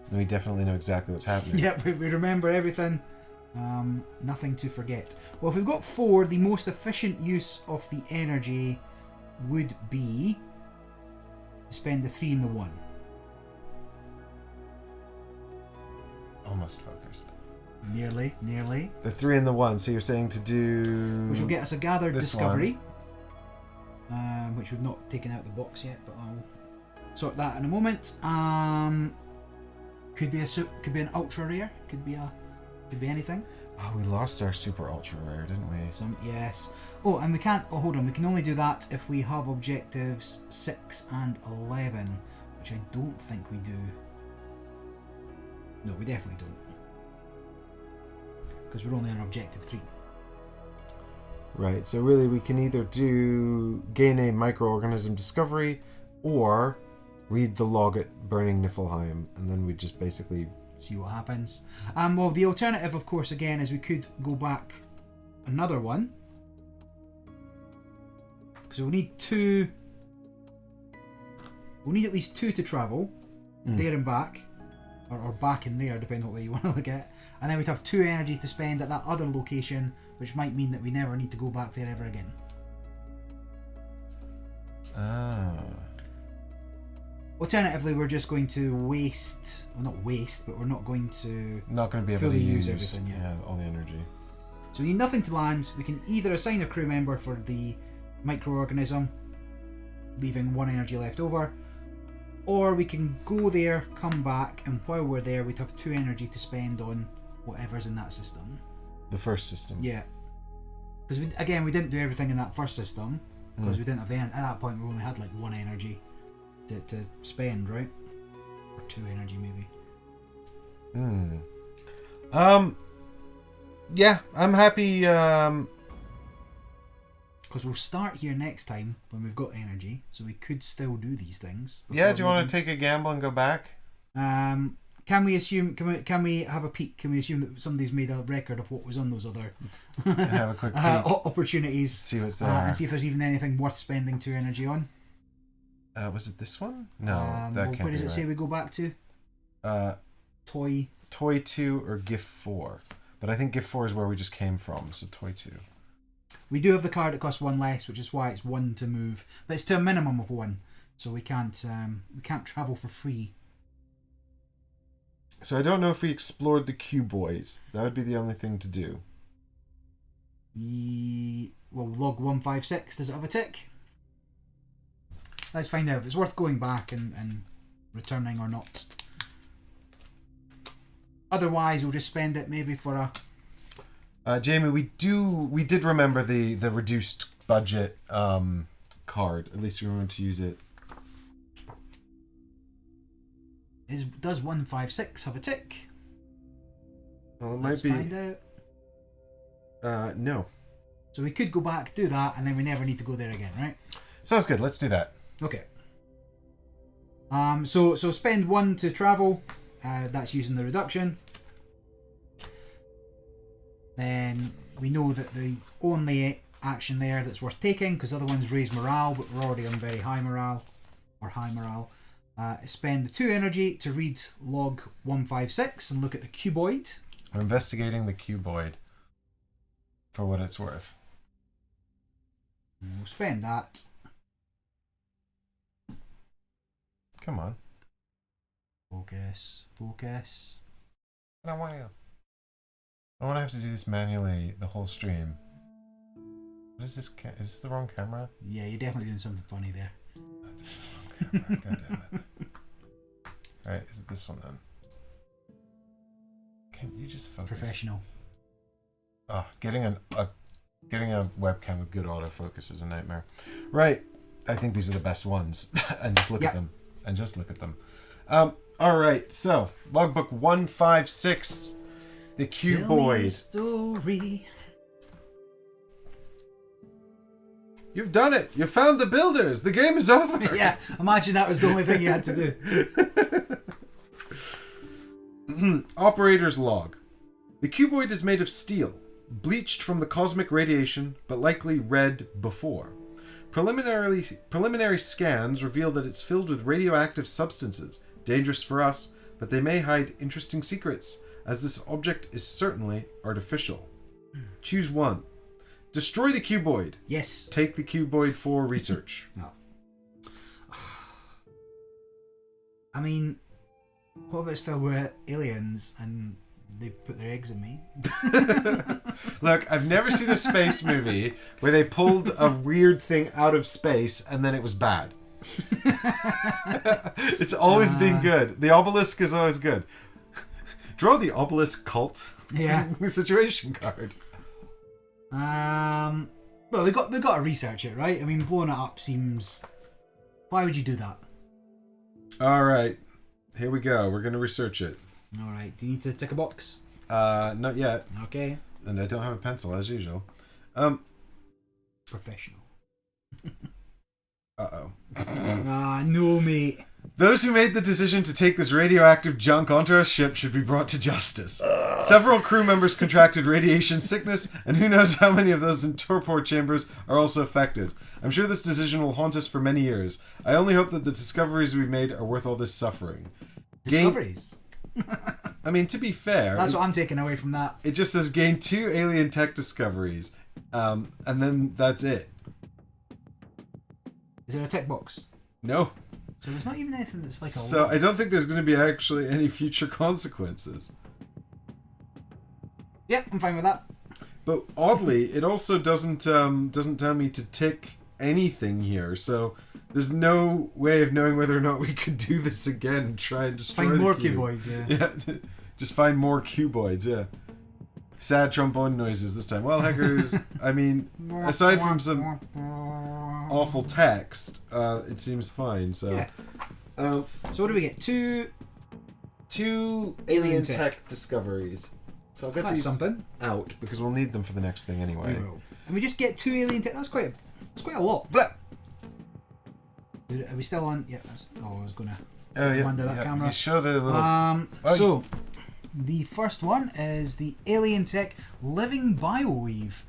Speaker 1: And we definitely know exactly what's happening.
Speaker 2: Yep, we remember everything. Nothing to forget. Well, if we've got 4, the most efficient use of the energy would be to spend the 3 and the 1.
Speaker 1: Almost focused.
Speaker 2: Nearly.
Speaker 1: The 3 and the 1, so you're saying to do...
Speaker 2: Which will get us a gathered discovery.
Speaker 1: One.
Speaker 2: Which we've not taken out the box yet, but I'll sort that in a moment. Could be an ultra rare. Could be anything.
Speaker 1: Oh, we lost our super ultra rare, didn't we?
Speaker 2: Yes. Oh, and we can't. Oh, hold on. We can only do that if we have objectives 6 and 11, which I don't think we do. No, we definitely don't, because we're only on objective 3.
Speaker 1: Right. So really, we can either gain a microorganism discovery, or read the log at Burning Niflheim, and then we just basically
Speaker 2: see what happens. Well, the alternative, of course, again, is we could go back another one. Because we'll need 2. We'll need at least 2 to travel, there and back, or back and there, depending on what way you want to look at. And then we'd have 2 energy to spend at that other location, which might mean that we never need to go back there ever again. Alternatively, we're just going to waste... Well, not waste, but we're not going to...
Speaker 1: Not going to be able
Speaker 2: fully
Speaker 1: to
Speaker 2: use everything yet.
Speaker 1: Yeah, all the energy.
Speaker 2: So we need nothing to land. We can either assign a crew member for the microorganism, leaving 1 energy left over, or we can go there, come back, and while we're there, we'd have 2 energy to spend on whatever's in that system.
Speaker 1: The first system.
Speaker 2: Yeah. Because we didn't do everything in that first system, because we didn't have at that point we only had like 1 energy to spend, right? Or 2 energy maybe.
Speaker 1: Yeah, I'm happy.
Speaker 2: Because we'll start here next time when we've got energy, so we could still do these things.
Speaker 1: Yeah, do you want to take a gamble and go back?
Speaker 2: Can we assume? Can we have a peek? Can we assume that somebody's made a record of what was on those other
Speaker 1: have a quick peek.
Speaker 2: Opportunities?
Speaker 1: See what's there,
Speaker 2: and see if there's even anything worth spending 2 energy on.
Speaker 1: Was it this one? No, that can't be.
Speaker 2: Where does it say we go back to? Toy
Speaker 1: 2 or gift 4, but I think gift 4 is where we just came from. So toy 2.
Speaker 2: We do have the card that costs 1 less, which is why it's 1 to move, but it's to a minimum of 1, so we can't travel for free.
Speaker 1: So I don't know if we explored the cuboid. That would be the only thing to do.
Speaker 2: Well, log 156, does it have a tick? Let's find out if it's worth going back and returning or not. Otherwise, we'll just spend it maybe for a...
Speaker 1: Jamie, we did remember the reduced budget card. At least we remember to use it.
Speaker 2: Does 156 have a tick?
Speaker 1: Well, it
Speaker 2: Let's find out.
Speaker 1: No.
Speaker 2: So we could go back, do that, and then we never need to go there again, right?
Speaker 1: Sounds good. Let's do that.
Speaker 2: Okay. So spend 1 to travel. That's using the reduction. Then we know that the only action there that's worth taking, because other ones raise morale, but we're already on very high morale, or high morale. Spend the 2 energy to read log 156 and look at the cuboid.
Speaker 1: I'm investigating the cuboid for what it's worth.
Speaker 2: And we'll spend that.
Speaker 1: Come on.
Speaker 2: Focus.
Speaker 1: I don't want to have to do this manually the whole stream. What is this? Is this the wrong camera?
Speaker 2: Yeah, you're definitely doing something funny there.
Speaker 1: God damn it. Alright, is it this one then? Can you just focus?
Speaker 2: Professional.
Speaker 1: Oh, getting a webcam with good autofocus is a nightmare. Right. I think these are the best ones. And just look at them. Alright, so logbook 156. The cuboid.
Speaker 2: Tell me a story.
Speaker 1: You've done it! You found the builders! The game is over!
Speaker 2: Yeah, imagine that was the only thing you had to do.
Speaker 1: Operator's log. The cuboid is made of steel, bleached from the cosmic radiation, but likely red before. Preliminary scans reveal that it's filled with radioactive substances, dangerous for us, but they may hide interesting secrets, as this object is certainly artificial. Choose one. Destroy the cuboid.
Speaker 2: Yes.
Speaker 1: Take the cuboid for research.
Speaker 2: No. I mean, what if it's filled with aliens and they put their eggs in me?
Speaker 1: Look, I've never seen a space movie where they pulled a weird thing out of space and then it was bad. It's always been good. The obelisk is always good. Draw the obelisk cult situation card.
Speaker 2: Well, we got to research it, right? I mean, blowing it up seems... Why would you do that?
Speaker 1: Alright. Here we go. We're going to research it.
Speaker 2: Alright. Do you need to tick a box?
Speaker 1: Not yet.
Speaker 2: Okay.
Speaker 1: And I don't have a pencil, as usual.
Speaker 2: Professional.
Speaker 1: Uh-oh.
Speaker 2: No, mate.
Speaker 1: Those who made the decision to take this radioactive junk onto our ship should be brought to justice. Several crew members contracted radiation sickness, and who knows how many of those in torpor chambers are also affected. I'm sure this decision will haunt us for many years. I only hope that the discoveries we've made are worth all this suffering.
Speaker 2: Discoveries?
Speaker 1: I mean, to be fair...
Speaker 2: That's what I'm taking away from that.
Speaker 1: It just says gain 2 alien tech discoveries. And then that's it.
Speaker 2: Is there a tick box?
Speaker 1: No.
Speaker 2: So there's not even anything that's like a...
Speaker 1: So I don't think there's going to be actually any future consequences.
Speaker 2: Yep, I'm fine with that.
Speaker 1: But oddly, it also doesn't tell me to tick anything here. So there's no way of knowing whether or not we could do this again and try and destroy
Speaker 2: Find
Speaker 1: the
Speaker 2: more
Speaker 1: cube.
Speaker 2: cuboids, yeah.
Speaker 1: Yeah, just find more cuboids, yeah. Sad trombone noises this time. Well, heckers, I mean, aside from some awful text, it seems fine. So,
Speaker 2: yeah. So what do we get? Two
Speaker 1: alien tech discoveries. So I'll get
Speaker 2: That's
Speaker 1: these
Speaker 2: something.
Speaker 1: out because we'll need them for the next thing anyway.
Speaker 2: We will. And we just get 2 alien tech. That's quite a lot.
Speaker 1: Blah.
Speaker 2: Are we still on? Yeah. I was gonna.
Speaker 1: Oh yeah.
Speaker 2: Under that camera.
Speaker 1: You show the little.
Speaker 2: So the first one is the alien tech living bioweave.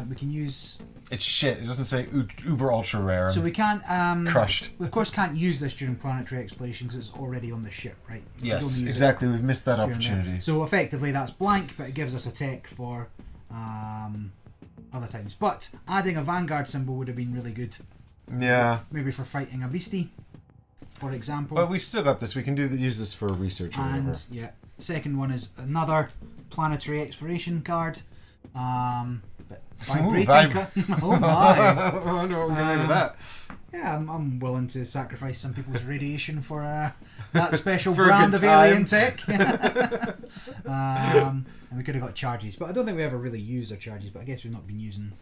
Speaker 2: We can use.
Speaker 1: It's shit. It doesn't say uber ultra rare.
Speaker 2: So we can't.
Speaker 1: Crushed.
Speaker 2: We of course can't use this during planetary exploration because it's already on the ship, right?
Speaker 1: Yes, exactly. We've missed that opportunity.
Speaker 2: So effectively, that's blank, but it gives us a tech for other times. But adding a Vanguard symbol would have been really good.
Speaker 1: Yeah.
Speaker 2: Maybe for fighting a beastie, for example.
Speaker 1: But we've still got this. We can use this for research or whatever.
Speaker 2: And yeah, second one is another planetary exploration card. But vibrating. Oh my!
Speaker 1: I wonder what we're going to do with that.
Speaker 2: Yeah, I'm willing to sacrifice some people's radiation for that special
Speaker 1: For a
Speaker 2: brand
Speaker 1: good
Speaker 2: of
Speaker 1: time.
Speaker 2: alien tech. And we could have got charges, but I don't think we ever really used our charges. But I guess we've not been using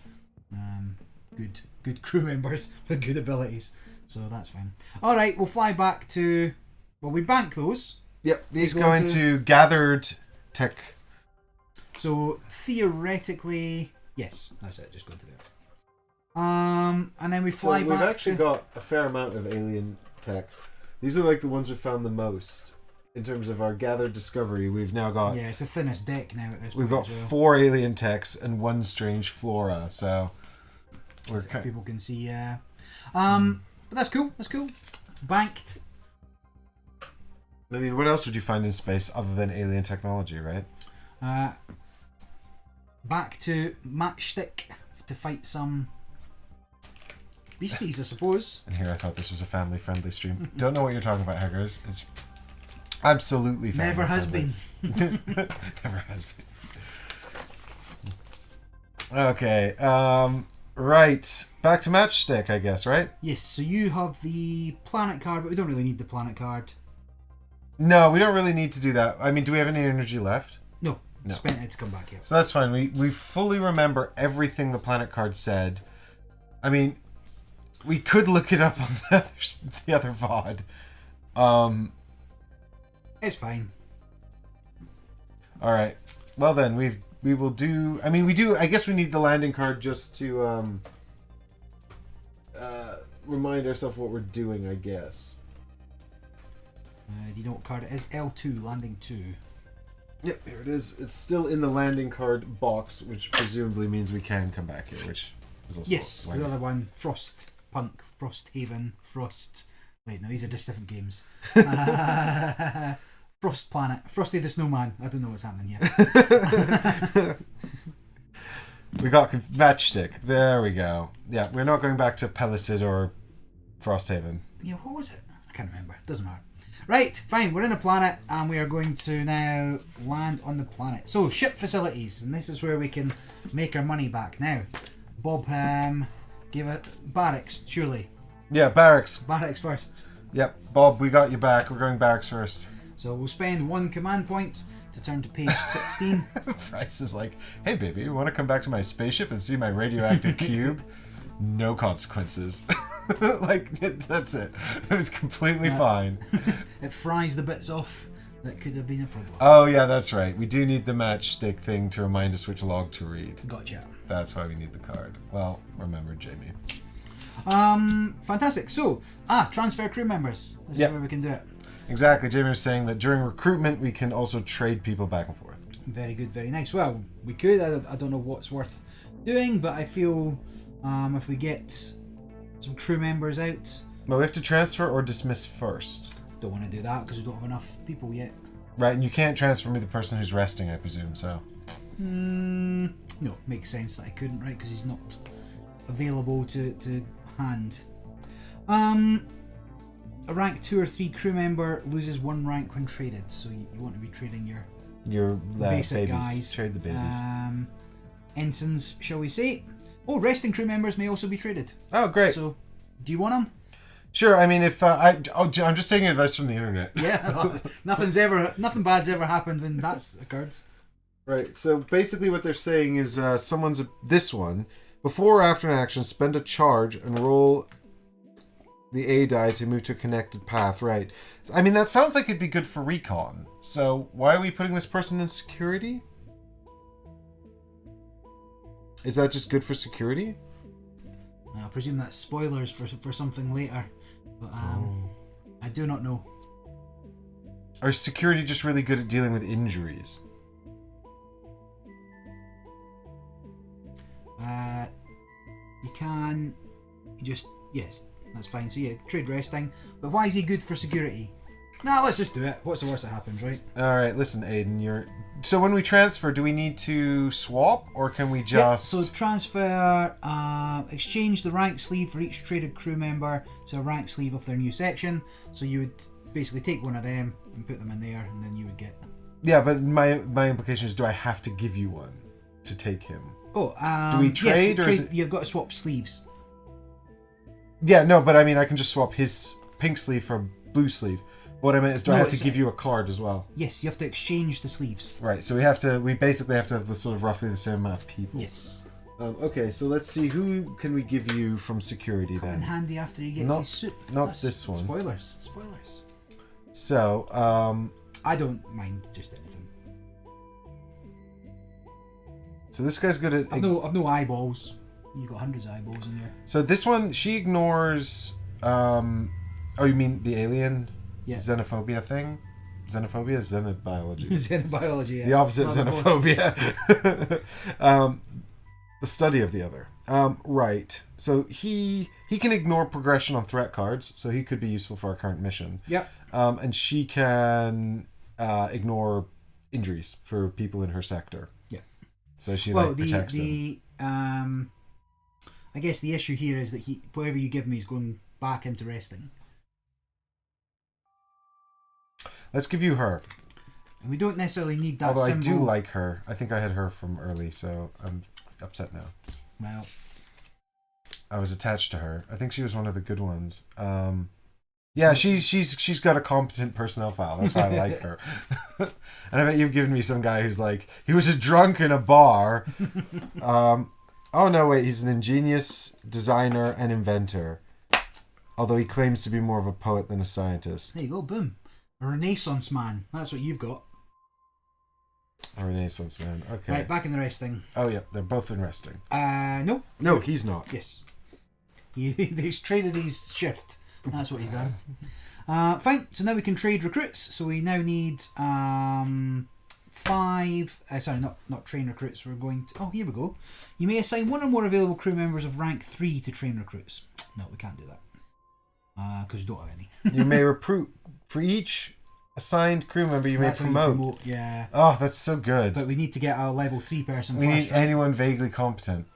Speaker 2: good crew members with good abilities, so that's fine. All right, we'll fly back to. Well, we bank those.
Speaker 1: Yep, these
Speaker 2: Go
Speaker 1: go
Speaker 2: into-
Speaker 1: into gathered tech.
Speaker 2: So theoretically, yes, that's it. Just go to there. And then we fly
Speaker 1: we've
Speaker 2: back
Speaker 1: actually
Speaker 2: to.
Speaker 1: got a fair amount of alien tech. These are like the ones we found the most in terms of our gathered discovery. We've now got
Speaker 2: Yeah, it's the thinnest deck now at this
Speaker 1: we've
Speaker 2: point.
Speaker 1: got
Speaker 2: as well.
Speaker 1: 4 alien techs and 1 strange flora. So we're kind
Speaker 2: People can see. But that's cool. That's cool. Banked.
Speaker 1: I mean, what else would you find in space other than alien technology, right?
Speaker 2: Back to matchstick to fight some beasties, I suppose.
Speaker 1: And here I thought this was a family-friendly stream. Don't know what you're talking about, Hackers. It's absolutely family
Speaker 2: Never has been.
Speaker 1: Never has been. Okay. Right. Back to matchstick, I guess, right?
Speaker 2: Yes, so you have the planet card, but we don't really need the planet card.
Speaker 1: No, we don't really need to do that. I mean, do we have any energy left?
Speaker 2: No.
Speaker 1: No.
Speaker 2: Spent it to come back here.
Speaker 1: So that's fine. We fully remember everything the planet card said. I mean, we could look it up on the other VOD.
Speaker 2: It's fine.
Speaker 1: All right. Well then, we will do. I mean, we do. I guess we need the landing card just to remind ourselves what we're doing. I guess.
Speaker 2: Do you know what card it is? L2, landing 2.
Speaker 1: Yep, here it is. It's still in the landing card box, which presumably means we can come back here. Which is also
Speaker 2: Yes,
Speaker 1: why
Speaker 2: the other one, Frost Punk, Frost Haven, Frost. Wait, no, these are just different games. Frost Planet, Frosty the Snowman. I don't know what's happening here.
Speaker 1: We got matchstick. There we go. Yeah, we're not going back to Pellicid or Frosthaven.
Speaker 2: Yeah, what was it? I can't remember. Doesn't matter. Right, fine. We're in a planet, and we are going to now land on the planet. So, ship facilities, and this is where we can make our money back. Now, Bob gave it barracks, surely.
Speaker 1: Yeah, barracks.
Speaker 2: Barracks first.
Speaker 1: Yep, Bob, we got you back. We're going barracks first.
Speaker 2: So we'll spend 1 command point to turn to page 16.
Speaker 1: Bryce is like, hey baby, you want to come back to my spaceship and see my radioactive cube? No consequences. Like, that's it. It was completely fine.
Speaker 2: It fries the bits off that could have been a problem.
Speaker 1: Oh yeah, that's right. We do need the matchstick thing to remind us which log to read.
Speaker 2: Gotcha.
Speaker 1: That's why we need the card. Well, remember, Jamie.
Speaker 2: Fantastic. So, transfer crew members. This
Speaker 1: Yep.
Speaker 2: is where we can do it.
Speaker 1: Exactly. Jamie was saying that during recruitment we can also trade people back and forth.
Speaker 2: Very good, very nice. Well, we could. I don't know what's worth doing, but I feel if we get some crew members out,
Speaker 1: Well, we have to transfer or dismiss first.
Speaker 2: don't want to do that because we don't have enough people yet.
Speaker 1: Right, and you can't transfer me the person who's resting, I presume, so.
Speaker 2: No, makes sense that I couldn't, right? Because he's not available to hand. A rank 2 or 3 crew member loses 1 rank when traded, so you want to be trading your basic
Speaker 1: babies.
Speaker 2: guys.
Speaker 1: Trade the babies.
Speaker 2: Ensigns, shall we say? Oh, resting crew members may also be traded.
Speaker 1: Oh, great.
Speaker 2: So, do you want them?
Speaker 1: Sure, I mean, if I'm just taking advice from the internet.
Speaker 2: Yeah, nothing bad's ever happened when that's occurred.
Speaker 1: Right, so basically what they're saying is this one, before or after an action, spend a charge and roll the A die to move to a connected path. Right. I mean, that sounds like it'd be good for recon. So why are we putting this person in security? Is that just good for security?
Speaker 2: I presume that's spoilers for something later, but I do not know.
Speaker 1: Or is security just really good at dealing with injuries?
Speaker 2: Yes, that's fine. So yeah, trade resting. But why is he good for security? Nah, let's just do it. What's the worst that happens, right?
Speaker 1: All right, listen, Aiden, you're So when we transfer, do we need to swap, or can we just...
Speaker 2: So transfer, exchange the rank sleeve for each traded crew member to a rank sleeve of their new section. So you would basically take one of them and put them in there, and then you would get...
Speaker 1: Yeah, but my implication is, do I have to give you one to take him?
Speaker 2: Oh,
Speaker 1: do we trade,
Speaker 2: yes,
Speaker 1: or is it...
Speaker 2: You've got to swap sleeves.
Speaker 1: Yeah, no, but I mean, I can just swap his pink sleeve for a blue sleeve. What I meant is, do I have to give you a card as well?
Speaker 2: Yes, you have to exchange the sleeves.
Speaker 1: Right, so we basically have to have the sort of roughly the same amount of people.
Speaker 2: Yes.
Speaker 1: Okay, so let's see, who can we give you from security then?
Speaker 2: In handy after he gets his suit.
Speaker 1: Not this one.
Speaker 2: Spoilers.
Speaker 1: So,
Speaker 2: I don't mind just anything.
Speaker 1: So this guy's good at...
Speaker 2: I've no eyeballs. You got hundreds of eyeballs in there.
Speaker 1: So this one, she ignores... oh, you mean the alien xenophobia thing? Xenophobia is xenobiology.
Speaker 2: Xenobiology, yeah.
Speaker 1: The opposite of xenophobia. The study of the other. Right. So he can ignore progression on threat cards, so he could be useful for our current mission.
Speaker 2: Yep.
Speaker 1: And she can ignore injuries for people in her sector. Yeah. So she protects them.
Speaker 2: I guess the issue here is that whatever you give me is going back into resting.
Speaker 1: Let's give you her.
Speaker 2: And we don't necessarily need that
Speaker 1: Although
Speaker 2: symbol.
Speaker 1: I do like her. I think I had her from early, so I'm upset now.
Speaker 2: Well,
Speaker 1: I was attached to her. I think she was one of the good ones. Yeah, she's got a competent personnel file. That's why I like her. And I bet you've given me some guy who's like, he was a drunk in a bar. Oh no, wait, he's an ingenious designer and inventor. Although he claims to be more of a poet than a scientist.
Speaker 2: There you go, boom. A Renaissance man. That's what you've got.
Speaker 1: A Renaissance man. Okay.
Speaker 2: Right, back in the resting.
Speaker 1: Oh yeah, they're both in resting.
Speaker 2: No.
Speaker 1: No, he's not.
Speaker 2: Yes. He's traded his shift. That's what he's done. Fine. So now we can trade recruits. So we now need 5. Sorry, not train recruits. We're going to. Oh, here we go. You may assign one or more available crew members of rank 3 to train recruits. No, we can't do that because we don't have any.
Speaker 1: You may recruit for each assigned crew member. You may promote.
Speaker 2: Yeah.
Speaker 1: Oh, that's so good.
Speaker 2: But we need to get a level 3 person.
Speaker 1: We
Speaker 2: first,
Speaker 1: need anyone vaguely competent.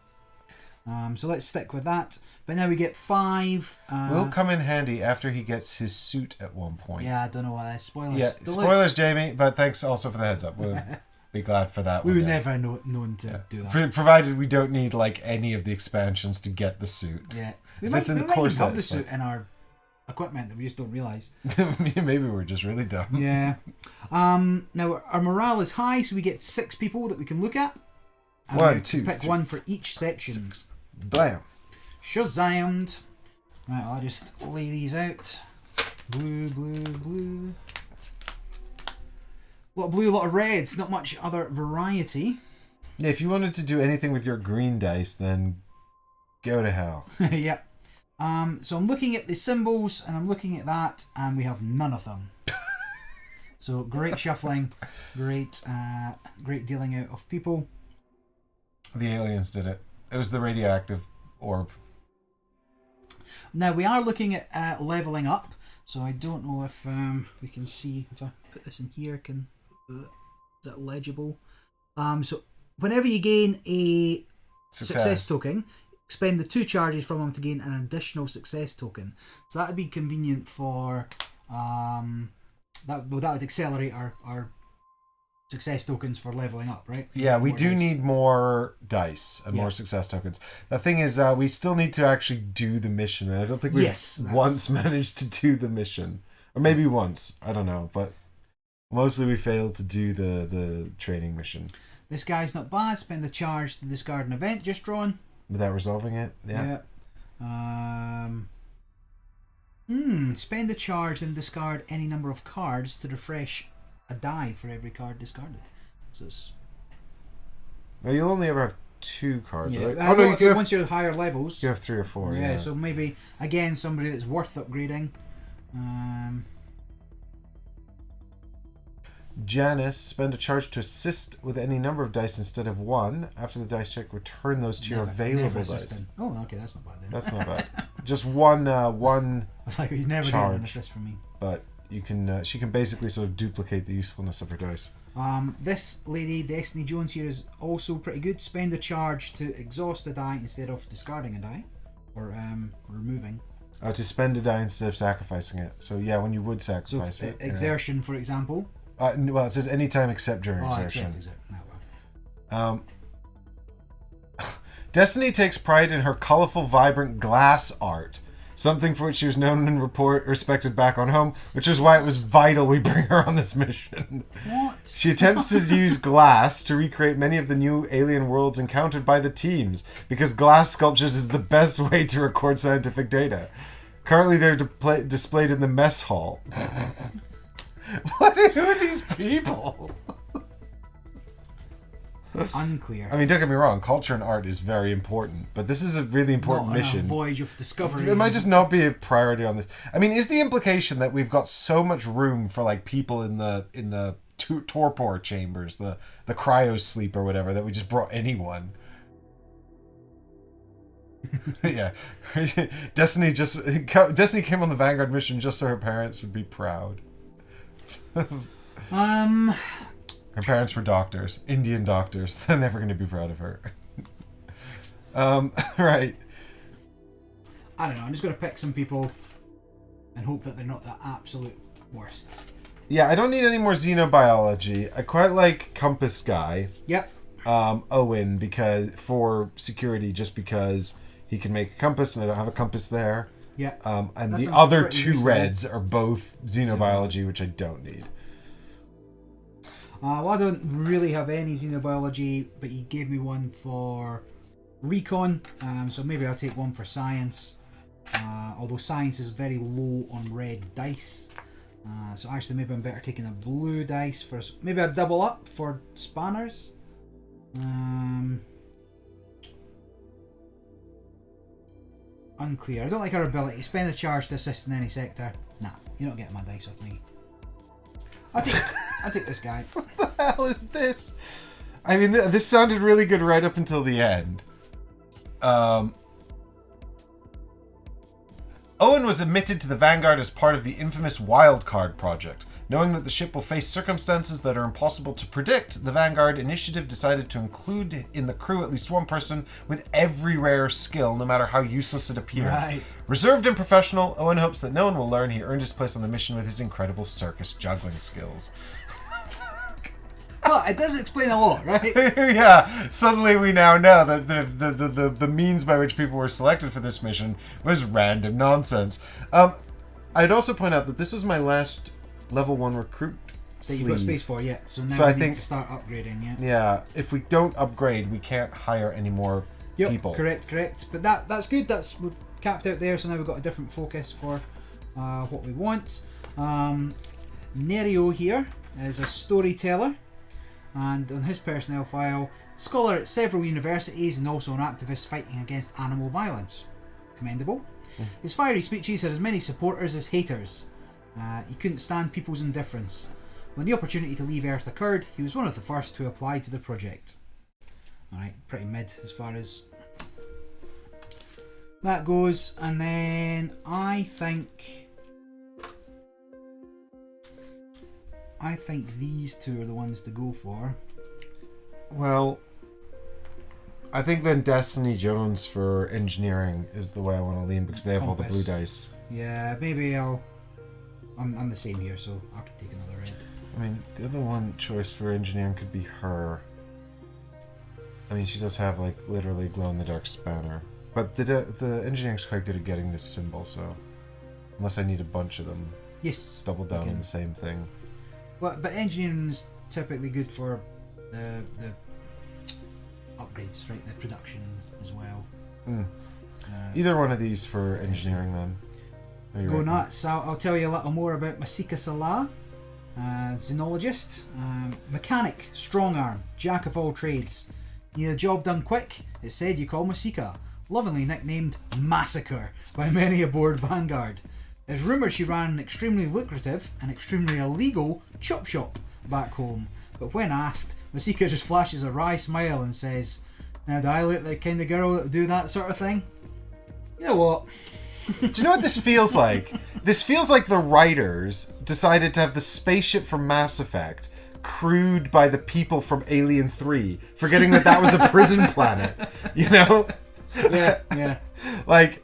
Speaker 2: So let's stick with that. But now we get 5.
Speaker 1: Will come in handy after he gets his suit at one point.
Speaker 2: Yeah, I don't know what that is. Spoilers.
Speaker 1: Yeah, spoilers, Jamie. But thanks also for the heads up. We'll be glad for that.
Speaker 2: We would never known to do that.
Speaker 1: Provided we don't need like any of the expansions to get the suit.
Speaker 2: Yeah, we might even have the suit in our equipment that we just don't realise.
Speaker 1: Maybe we're just really dumb.
Speaker 2: Yeah. Now our morale is high, so we get 6 people that we can look at. And
Speaker 1: 1, 2,
Speaker 2: pick
Speaker 1: 3,
Speaker 2: one for each section.
Speaker 1: 6. Blam.
Speaker 2: Shazammed. Right, I'll just lay these out. Blue, blue, blue. A lot of blue, a lot of reds. Not much other variety.
Speaker 1: Yeah, if you wanted to do anything with your green dice, then go to hell.
Speaker 2: Yep. So I'm looking at the symbols, and I'm looking at that, and we have none of them. So great shuffling, great dealing out of people.
Speaker 1: The aliens did it. It was the radioactive orb.
Speaker 2: Now we are looking at leveling up, so I don't know if we can see if I put this in here. Is that legible? So whenever you gain a success token, spend the 2 charges from them to gain an additional success token. So that would be convenient for that would accelerate our success tokens for leveling up, right?
Speaker 1: Yeah, we do need more dice and more success tokens. The thing is, we still need to actually do the mission, and I don't think we've once managed to do the mission. Or maybe once, I don't know, but mostly we failed to do the training mission.
Speaker 2: This guy's not bad. Spend the charge to discard an event just drawn.
Speaker 1: Without resolving it? Yeah.
Speaker 2: Spend the charge and discard any number of cards to refresh a die for every card discarded. So it's...
Speaker 1: No, you'll only ever have 2 cards, right?
Speaker 2: Once you're at higher levels.
Speaker 1: You have 3 or 4,
Speaker 2: yeah. So maybe, again, somebody that's worth upgrading.
Speaker 1: Janice, spend a charge to assist with any number of dice instead of 1. After the dice check, return those to your available dice.
Speaker 2: Oh, okay, that's not bad then.
Speaker 1: That's not bad. Just one
Speaker 2: I was like, you never get an assist from me.
Speaker 1: But you can she can basically sort of duplicate the usefulness of her dice.
Speaker 2: This lady, Destiny Jones here, is also pretty good. Spend a charge to exhaust a die instead of discarding a die, or removing.
Speaker 1: To spend a die instead of sacrificing it. So yeah, when you would sacrifice it.
Speaker 2: Exertion, for example.
Speaker 1: Well, it says anytime except during exertion.
Speaker 2: Except. No,
Speaker 1: Destiny takes pride in her colorful, vibrant glass art. Something for which she was known and respected back on home, which is why it was vital we bring her on this mission.
Speaker 2: What?
Speaker 1: She attempts to use glass to recreate many of the new alien worlds encountered by the teams, because glass sculptures is the best way to record scientific data. Currently, they're displayed in the mess hall. Who are these people?
Speaker 2: Unclear.
Speaker 1: I mean, don't get me wrong, culture and art is very important, but this is a really important mission.
Speaker 2: A voyage of discovery.
Speaker 1: It might just not be a priority on this. I mean, is the implication that we've got so much room for like people in the torpor chambers, the cryo sleep or whatever, that we just brought anyone? Yeah, Destiny came on the Vanguard mission just so her parents would be proud. Her parents were doctors, Indian doctors. They're never going to be proud of her. Right.
Speaker 2: I don't know. I'm just going to pick some people and hope that they're not the absolute worst.
Speaker 1: Yeah, I don't need any more xenobiology. I quite like Compass Guy.
Speaker 2: Yep.
Speaker 1: Owen, because for security, just because he can make a compass and I don't have a compass there.
Speaker 2: Yeah.
Speaker 1: And the other two reds are both xenobiology, which I don't need.
Speaker 2: Well, I don't really have any xenobiology, but he gave me one for recon, so maybe I'll take one for science. Although science is very low on red dice, so actually maybe I'm better taking a blue dice for. Maybe I'll double up for spanners. Unclear. I don't like her ability. Spend a charge to assist in any sector. Nah, you're not getting my dice off me. I'll take this guy.
Speaker 1: What the hell is this? I mean, this sounded really good right up until the end. Owen was admitted to the Vanguard as part of the infamous Wildcard project. Knowing that the ship will face circumstances that are impossible to predict, the Vanguard initiative decided to include in the crew at least one person with every rare skill, no matter how useless it appeared.
Speaker 2: Right.
Speaker 1: Reserved and professional, Owen hopes that no one will learn he earned his place on the mission with his incredible circus juggling skills.
Speaker 2: Well, it does explain a lot, right?
Speaker 1: Yeah, suddenly we now know that the means by which people were selected for this mission was random nonsense. I'd also point out that this was my last level 1 recruit
Speaker 2: that you've got space for, yeah. So now
Speaker 1: I
Speaker 2: need
Speaker 1: think
Speaker 2: to start upgrading, yeah.
Speaker 1: Yeah, if we don't upgrade, we can't hire any more people.
Speaker 2: Correct. But that's good. We're capped out there, so now we've got a different focus for what we want. Nerio here is a storyteller, and on his personnel file, scholar at several universities and also an activist fighting against animal violence. Commendable. His fiery speeches had as many supporters as haters. He couldn't stand people's indifference. When the opportunity to leave Earth occurred, he was one of the first to apply to the project. Alright, pretty mid as far as that goes. And then I think these two are the ones to go for.
Speaker 1: Well, I think then Destiny Jones for engineering is the way I want to lean, because they have all the blue dice.
Speaker 2: Yeah, maybe I'm the same here, so I can take another red.
Speaker 1: I mean, the other one choice for engineering could be her. I mean, she does have, like, literally glow-in-the-dark spanner. But the engineering's quite good at getting this symbol, so... Unless I need a bunch of them.
Speaker 2: Yes.
Speaker 1: Double down on the same thing.
Speaker 2: Well, but engineering is typically good for the upgrades, right? The production as well.
Speaker 1: Either one of these for engineering, then.
Speaker 2: Go nuts. I'll tell you a little more about Masika Salah, xenologist, mechanic, strong arm, jack of all trades. Need a job done quick? It's said you call Masika, lovingly nicknamed Massacre by many aboard Vanguard. It's rumoured she ran an extremely lucrative and extremely illegal chop shop back home, but when asked, Masika just flashes a wry smile and says, "Now do I look like the kind of girl that would do that sort of thing?" You know what?
Speaker 1: Do you know what this feels like? This feels like the writers decided to have the spaceship from Mass Effect crewed by the people from Alien 3, forgetting that was a prison planet. You know?
Speaker 2: Yeah.
Speaker 1: Like,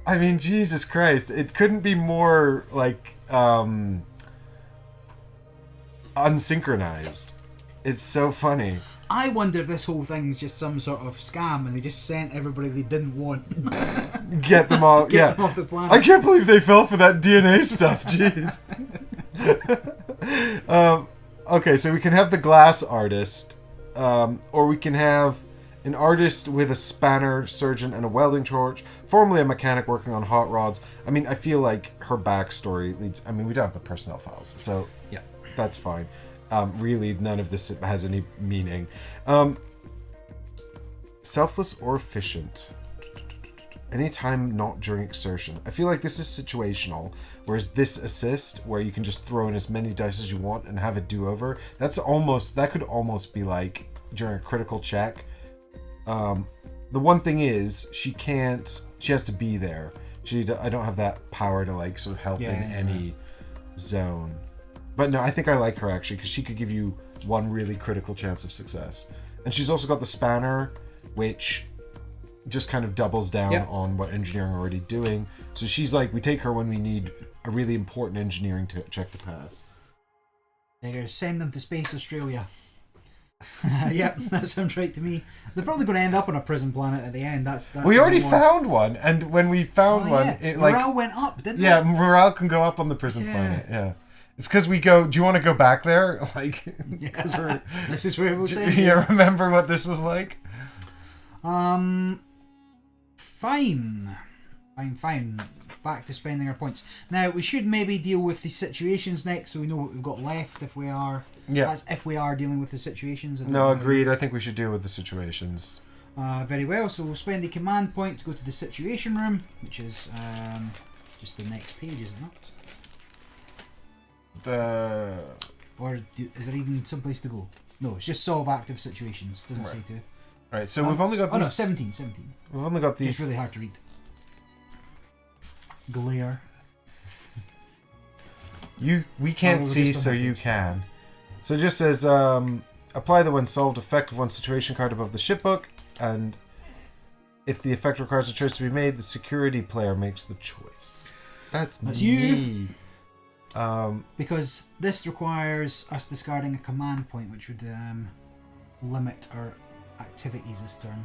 Speaker 1: I mean, Jesus Christ. It couldn't be more, like, unsynchronized. It's so funny.
Speaker 2: I wonder if this whole thing's just some sort of scam and they just sent everybody they didn't want.
Speaker 1: Get them all,
Speaker 2: Get them off the planet.
Speaker 1: I can't believe they fell for that DNA stuff, jeez. Okay, so we can have the glass artist, or we can have an artist with a spanner, surgeon, and a welding torch, formerly a mechanic working on hot rods. I mean, I feel like her backstory leads... I mean, we don't have the personnel files, so
Speaker 2: yeah,
Speaker 1: that's fine. Really, none of this has any meaning. Selfless or efficient? Anytime not during exertion. I feel like this is situational, whereas this assist, where you can just throw in as many dice as you want and have it do over, that could almost be like during a critical check. The one thing is, she has to be there. I don't have that power to like sort of help in any zone. But no, I think I like her actually, because she could give you one really critical chance of success. And she's also got the spanner, which just kind of doubles down on what engineering are already doing. So she's like, we take her when we need a really important engineering check to pass.
Speaker 2: They're going to send them to Space Australia. Yep, that sounds right to me. They're probably going to end up on a prison planet at the end. That's
Speaker 1: we already found one, and when we found one, it
Speaker 2: morale went up, didn't it?
Speaker 1: Yeah, morale can go up on the prison planet. Yeah. It's because we go, do you want to go back there? Like, because
Speaker 2: this is where we'll say.
Speaker 1: Yeah, remember what this was like?
Speaker 2: Fine. Back to spending our points. Now, we should maybe deal with the situations next, so we know what we've got left if we are...
Speaker 1: Yeah.
Speaker 2: As if we are dealing with the situations.
Speaker 1: No, agreed. I think we should deal with the situations.
Speaker 2: Very well. So we'll spend the command point to go to the situation room, which is just the next page, isn't it? Or is there even some place to go? No, it's just solve active situations. Doesn't say to.
Speaker 1: Right, so we've only got these...
Speaker 2: Oh no, 17.
Speaker 1: We've only got these...
Speaker 2: It's really hard to read. Glare.
Speaker 1: We can't see, so you can. So it just says, apply the when solved effect of one situation card above the ship book, and if the effect requires a choice to be made, the security player makes the choice. That's me.
Speaker 2: You. Because this requires us discarding a command point, which would limit our activities this turn.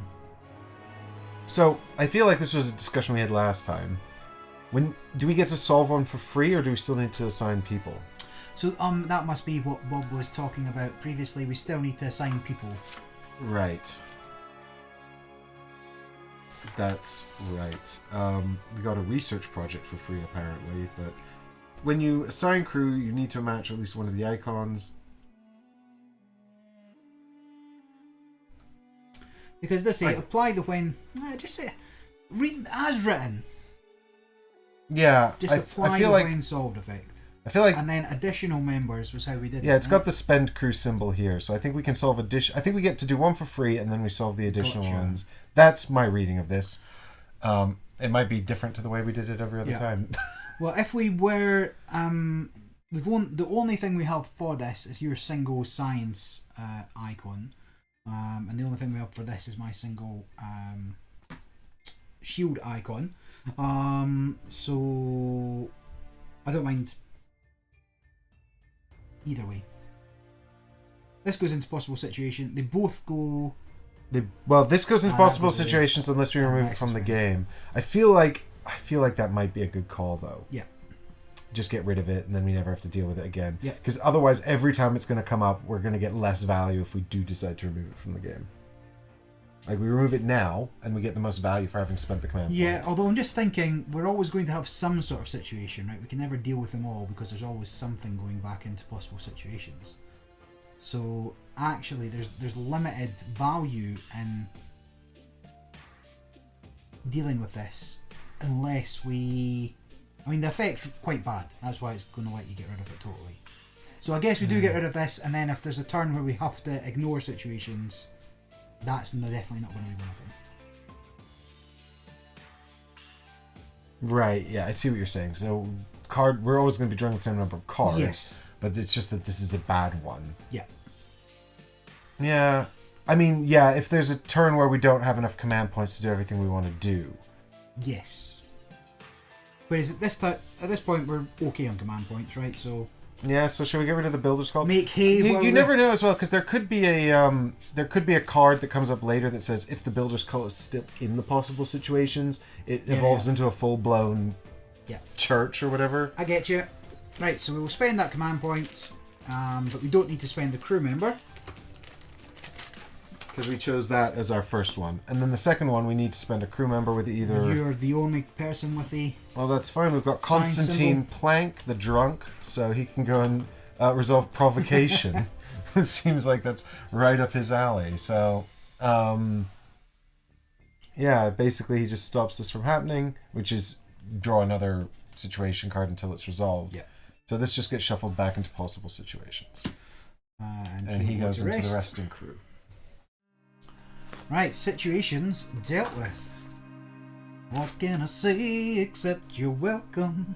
Speaker 1: So I feel like this was a discussion we had last time. Do we get to solve one for free, or do we still need to assign people?
Speaker 2: So that must be what Bob was talking about previously. We still need to assign people.
Speaker 1: Right. That's right. We got a research project for free apparently, but when you assign crew, you need to match at least one of the icons.
Speaker 2: Because this say apply the when. Just say read as written.
Speaker 1: Yeah,
Speaker 2: just apply
Speaker 1: I feel
Speaker 2: the
Speaker 1: like,
Speaker 2: when solved effect.
Speaker 1: I feel like,
Speaker 2: and then additional members was how we did it.
Speaker 1: Yeah, it's got the spend crew symbol here, so I think we can solve I think we get to do one for free, and then we solve the additional ones. That's my reading of this. It might be different to the way we did it every other time.
Speaker 2: Well, if we were, the only thing we have for this is your single science icon, and the only thing we have for this is my single shield icon. So I don't mind either way. This goes into possible situation. They both go.
Speaker 1: This goes into possible situations unless we remove it from the game. I feel like that might be a good call though.
Speaker 2: Yeah.
Speaker 1: Just get rid of it, and then we never have to deal with it again.
Speaker 2: Yeah.
Speaker 1: Because otherwise, every time it's going to come up, we're going to get less value if we do decide to remove it from the game. Like, we remove it now, and we get the most value for having spent the command point.
Speaker 2: Although I'm just thinking, we're always going to have some sort of situation, right? We can never deal with them all, because there's always something going back into possible situations. So, actually, there's limited value in dealing with this, unless we... I mean, the effect's quite bad. That's why it's going to let you get rid of it totally. So I guess we do get rid of this, and then if there's a turn where we have to ignore situations, that's definitely not going to be one
Speaker 1: Right, yeah, I see what you're saying. So, we're always going to be drawing the same number of cards.
Speaker 2: Yes.
Speaker 1: But it's just that this is a bad one.
Speaker 2: Yeah.
Speaker 1: Yeah. I mean, yeah, if there's a turn where we don't have enough command points to do everything we want to do.
Speaker 2: Yes. Whereas at this point, we're okay on command points, right? So.
Speaker 1: Yeah. So shall we get rid of the builder's call?
Speaker 2: Make hay.
Speaker 1: You never know as well, because there could be a card that comes up later that says if the builder's call is still in the possible situations, it evolves into a full blown church or whatever.
Speaker 2: I get you. Right. So we will spend that command point, but we don't need to spend the crew member.
Speaker 1: Because we chose that as our first one. And then the second one, we need to spend a crew member with either...
Speaker 2: You're the only person with the...
Speaker 1: Well, that's fine. We've got Constantine Plank, the drunk, so he can go and resolve provocation. It seems like that's right up his alley. So, yeah, basically he just stops this from happening, which is draw another situation card until it's resolved.
Speaker 2: Yeah.
Speaker 1: So this just gets shuffled back into possible situations. And he goes into the resting crew.
Speaker 2: Right, situations dealt with. What can I say except you're welcome?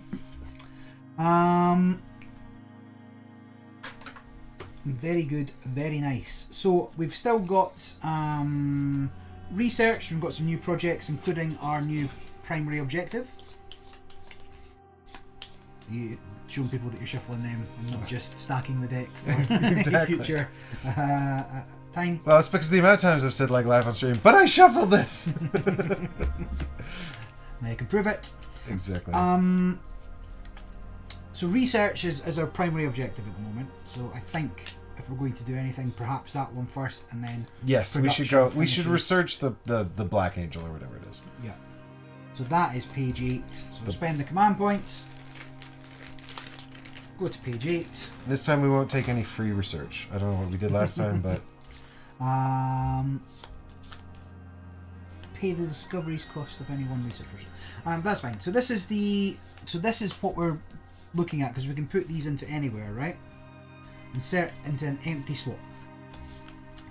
Speaker 2: Very good, very nice. So we've still got research. We've got some new projects, including our new primary objective. You showing people that you're shuffling them and not just stacking the deck for future time.
Speaker 1: Well, it's because the amount of times I've said like live on stream, but I shuffled this.
Speaker 2: Now you can prove it.
Speaker 1: Exactly.
Speaker 2: So research is our primary objective at the moment. So I think if we're going to do anything, perhaps that one first, and then
Speaker 1: yes, we should go. We should research the Black Angel or whatever it is.
Speaker 2: Yeah. So that is page 8. So we'll spend the command point. Go to page 8.
Speaker 1: This time we won't take any free research. I don't know what we did last time, but
Speaker 2: pay the discoveries cost of any one research person. That's fine. So this is what we're looking at, because we can put these into anywhere, right? Insert into an empty slot.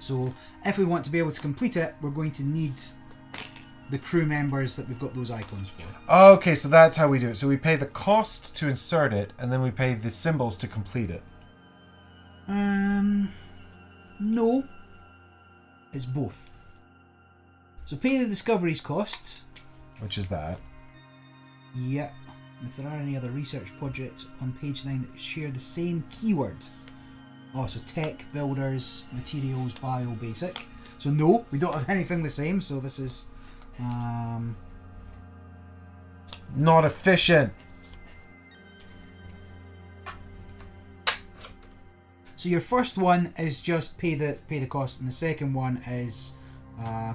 Speaker 2: So if we want to be able to complete it, we're going to need the crew members that we've got those icons for.
Speaker 1: Okay, so that's how we do it. So we pay the cost to insert it, and then we pay the symbols to complete it.
Speaker 2: No. It's both. So pay the discoveries cost.
Speaker 1: Which is that.
Speaker 2: Yep. If there are any other research projects on page 9 that share the same keyword. Oh, so tech, builders, materials, bio, basic. So no, we don't have anything the same, so this is...
Speaker 1: not efficient.
Speaker 2: So your first one is just pay the cost, and the second one is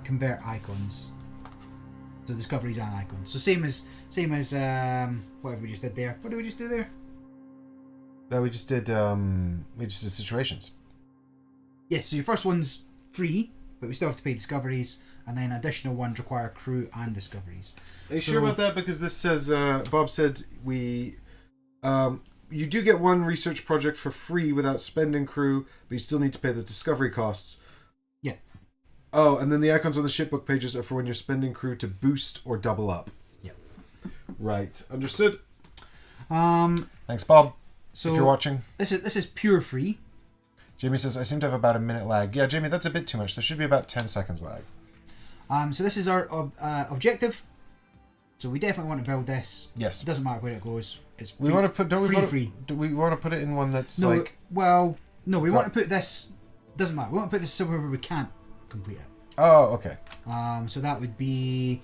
Speaker 2: convert icons. So discoveries and icons. So same as whatever we just did there. What did we just do there?
Speaker 1: No, we just did situations.
Speaker 2: Yes, so your first one's free, but we still have to pay discoveries, and then additional ones require crew and discoveries.
Speaker 1: Are you sure about that? Because this says Bob said you do get one research project for free without spending crew, but you still need to pay the discovery costs.
Speaker 2: Yeah.
Speaker 1: Oh, and then the icons on the shipbook pages are for when you're spending crew to boost or double up.
Speaker 2: Yeah.
Speaker 1: Right. Understood.
Speaker 2: Thanks,
Speaker 1: Bob.
Speaker 2: So
Speaker 1: if you're watching.
Speaker 2: This is pure free.
Speaker 1: Jamie says, I seem to have about a minute lag. Yeah, Jamie, that's a bit too much. There should be about 10 seconds lag.
Speaker 2: So this is our objective. So we definitely want to build this.
Speaker 1: Yes.
Speaker 2: It doesn't matter where it goes. It's free.
Speaker 1: We want to put. Don't we
Speaker 2: free.
Speaker 1: Do we want to put it in one that's
Speaker 2: no,
Speaker 1: like?
Speaker 2: Well, no. We want to put this. Doesn't matter. We want to put this somewhere where we can't complete it.
Speaker 1: Oh, okay.
Speaker 2: So that would be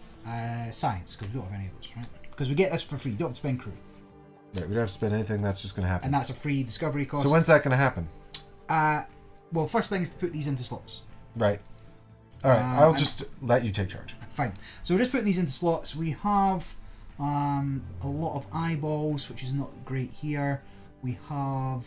Speaker 2: science, because we don't have any of those, right? Because we get this for free. You don't have to spend crew.
Speaker 1: Right, we don't have to spend anything. That's just going to happen.
Speaker 2: And that's a free discovery cost.
Speaker 1: So when's that going to happen?
Speaker 2: Well, first thing is to put these into slots.
Speaker 1: Right. All right. I'll just let you take charge.
Speaker 2: Fine. So we're just putting these into slots. We have a lot of eyeballs, which is not great here. We have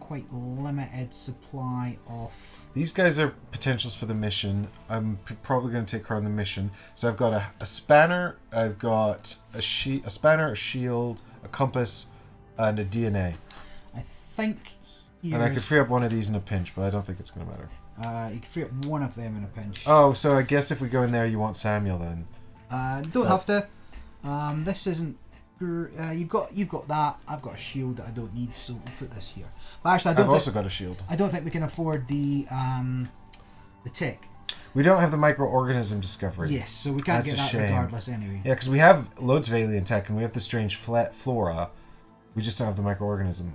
Speaker 2: quite limited supply of...
Speaker 1: These guys are potentials for the mission. I'm probably going to take her on the mission. So I've got a spanner, I've got a spanner, a shield, a compass, and a DNA.
Speaker 2: I think here
Speaker 1: and I could free up one of these in a pinch, but I don't think it's going to matter.
Speaker 2: You can free up one of them in a pinch.
Speaker 1: Oh, so I guess if we go in there, you want Samuel then.
Speaker 2: Don't have to. This isn't. You've got that. I've got a shield that I don't need, so we'll put this here. But actually,
Speaker 1: I've also got a shield.
Speaker 2: I don't think we can afford the tick.
Speaker 1: We don't have the microorganism discovery.
Speaker 2: Yes, so we can't get that regardless anyway.
Speaker 1: Yeah, because we have loads of alien tech and we have the strange flora. We just don't have the microorganism.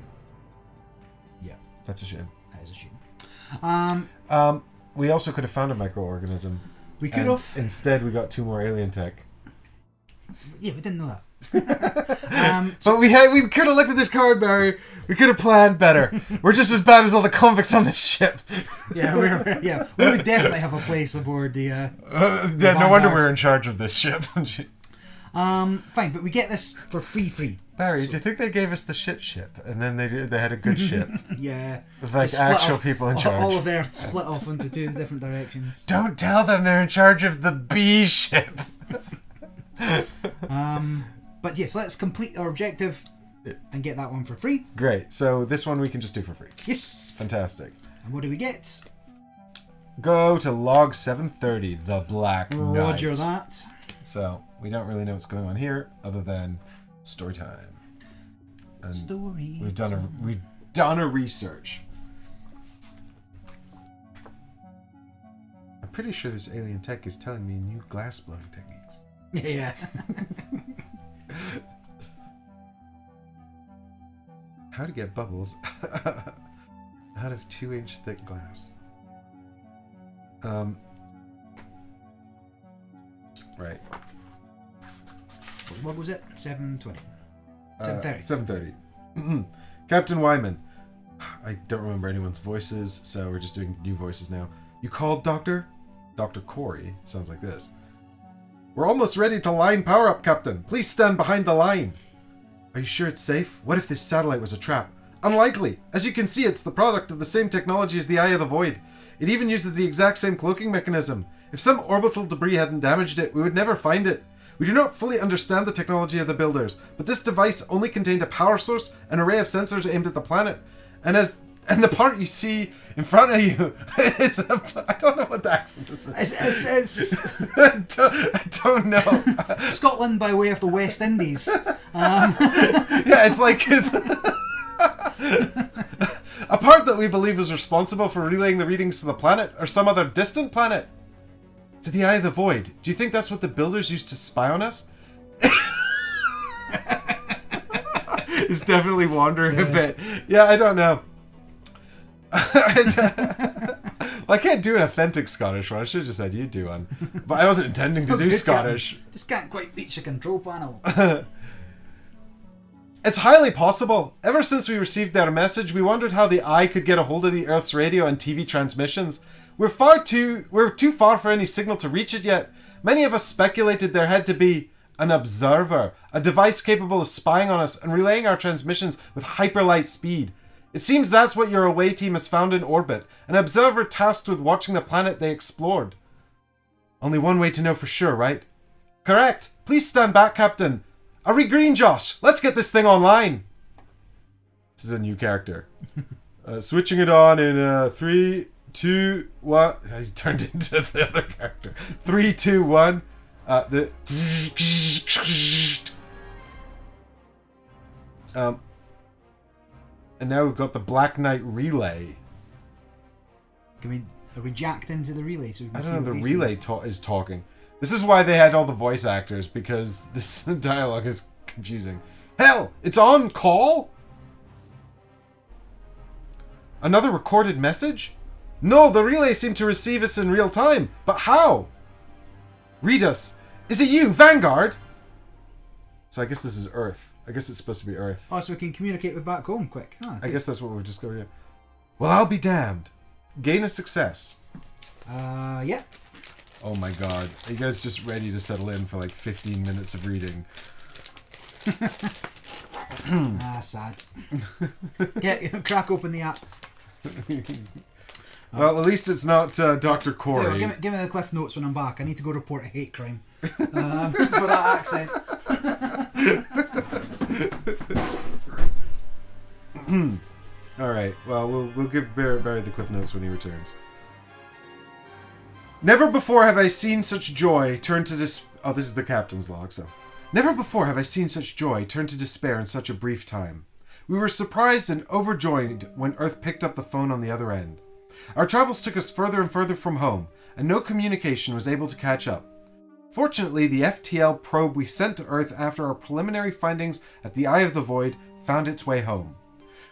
Speaker 2: Yeah,
Speaker 1: that's a shame.
Speaker 2: That is a shame.
Speaker 1: We also could have found a microorganism.
Speaker 2: We could have.
Speaker 1: Instead, we got 2 more alien tech.
Speaker 2: Yeah, we didn't know that.
Speaker 1: But we could have looked at this card, Barry. We could have planned better. We're just as bad as all the convicts on this ship.
Speaker 2: Yeah, we would definitely have a place aboard the.
Speaker 1: No wonder we're in charge of this ship.
Speaker 2: Fine, but we get this for free.
Speaker 1: Barry, do you think they gave us the shit ship, and then they had a good ship?
Speaker 2: Yeah.
Speaker 1: With like actual people in charge.
Speaker 2: All of Earth split off into 2 different directions.
Speaker 1: Don't tell them they're in charge of the B ship.
Speaker 2: But yes, let's complete our objective and get that one for free.
Speaker 1: Great. So this one we can just do for free.
Speaker 2: Yes.
Speaker 1: Fantastic.
Speaker 2: And what do we get?
Speaker 1: Go to log 730, the Black Knight.
Speaker 2: Roger that.
Speaker 1: So we don't really know what's going on here, other than story time. And we've done a research. I'm pretty sure this alien tech is telling me new glass blowing techniques.
Speaker 2: Yeah.
Speaker 1: How to get bubbles out of 2-inch thick glass. Right.
Speaker 2: What was it? 7:20. 7:30.
Speaker 1: 7:30. Captain Wyman. I don't remember anyone's voices, so we're just doing new voices now. You called, Doctor? Dr. Corey. Sounds like this. We're almost ready to line power up, Captain. Please stand behind the line. Are you sure it's safe? What if this satellite was a trap? Unlikely. As you can see, it's the product of the same technology as the Eye of the Void. It even uses the exact same cloaking mechanism. If some orbital debris hadn't damaged it, we would never find it. We do not fully understand the technology of the builders, but this device only contained a power source, an array of sensors aimed at the planet, and the part you see in front of you is I don't know what the accent is.
Speaker 2: It's
Speaker 1: I don't know.
Speaker 2: Scotland by way of the West Indies.
Speaker 1: Yeah, it's like a part that we believe is responsible for relaying the readings to the planet or some other distant planet. To the Eye of the Void. Do you think that's what the builders used to spy on us? It's definitely wandering a bit. Yeah, I don't know. Well, I can't do an authentic Scottish one. I should have just said you do one. But I wasn't intending to do Scottish.
Speaker 2: Just can't quite reach the control panel.
Speaker 1: It's highly possible. Ever since we received their message, we wondered how the Eye could get a hold of the Earth's radio and TV transmissions. We're too far for any signal to reach it yet. Many of us speculated there had to be an observer, a device capable of spying on us and relaying our transmissions with hyperlight speed. It seems that's what your away team has found in orbit, an observer tasked with watching the planet they explored. Only one way to know for sure, right? Correct. Please stand back, Captain. Are we green, Josh? Let's get this thing online. This is a new character. Switching it on in 3, 2, 1. He turned into the other character. 3, 2, 1. And now we've got the Black Knight relay.
Speaker 2: Are we jacked into the relay? So we can
Speaker 1: I don't know. The relay is talking. This is why they had all the voice actors, because this dialogue is confusing. Hell, it's on call? Another recorded message? No, the relay seemed to receive us in real time. But how? Read us. Is it you, Vanguard? So I guess this is Earth. I guess it's supposed to be Earth.
Speaker 2: Oh, so we can communicate with back home quick.
Speaker 1: I guess that's what we've discovered here. Well, I'll be damned. Gain a success.
Speaker 2: Yeah.
Speaker 1: Oh my god. Are you guys just ready to settle in for like 15 minutes of reading?
Speaker 2: Sad. Crack open the app.
Speaker 1: Well, at least it's not Dr. Corey.
Speaker 2: So, give me the cliff notes when I'm back. I need to go report a hate crime for that accent.
Speaker 1: Alright, well, we'll give Barry the cliff notes when he returns. Never before have I seen such joy turn to this... Oh, this is the captain's log, so... Never before have I seen such joy turn to despair in such a brief time. We were surprised and overjoyed when Earth picked up the phone on the other end. Our travels took us further and further from home, and no communication was able to catch up. Fortunately, the FTL probe we sent to Earth after our preliminary findings at the Eye of the Void found its way home.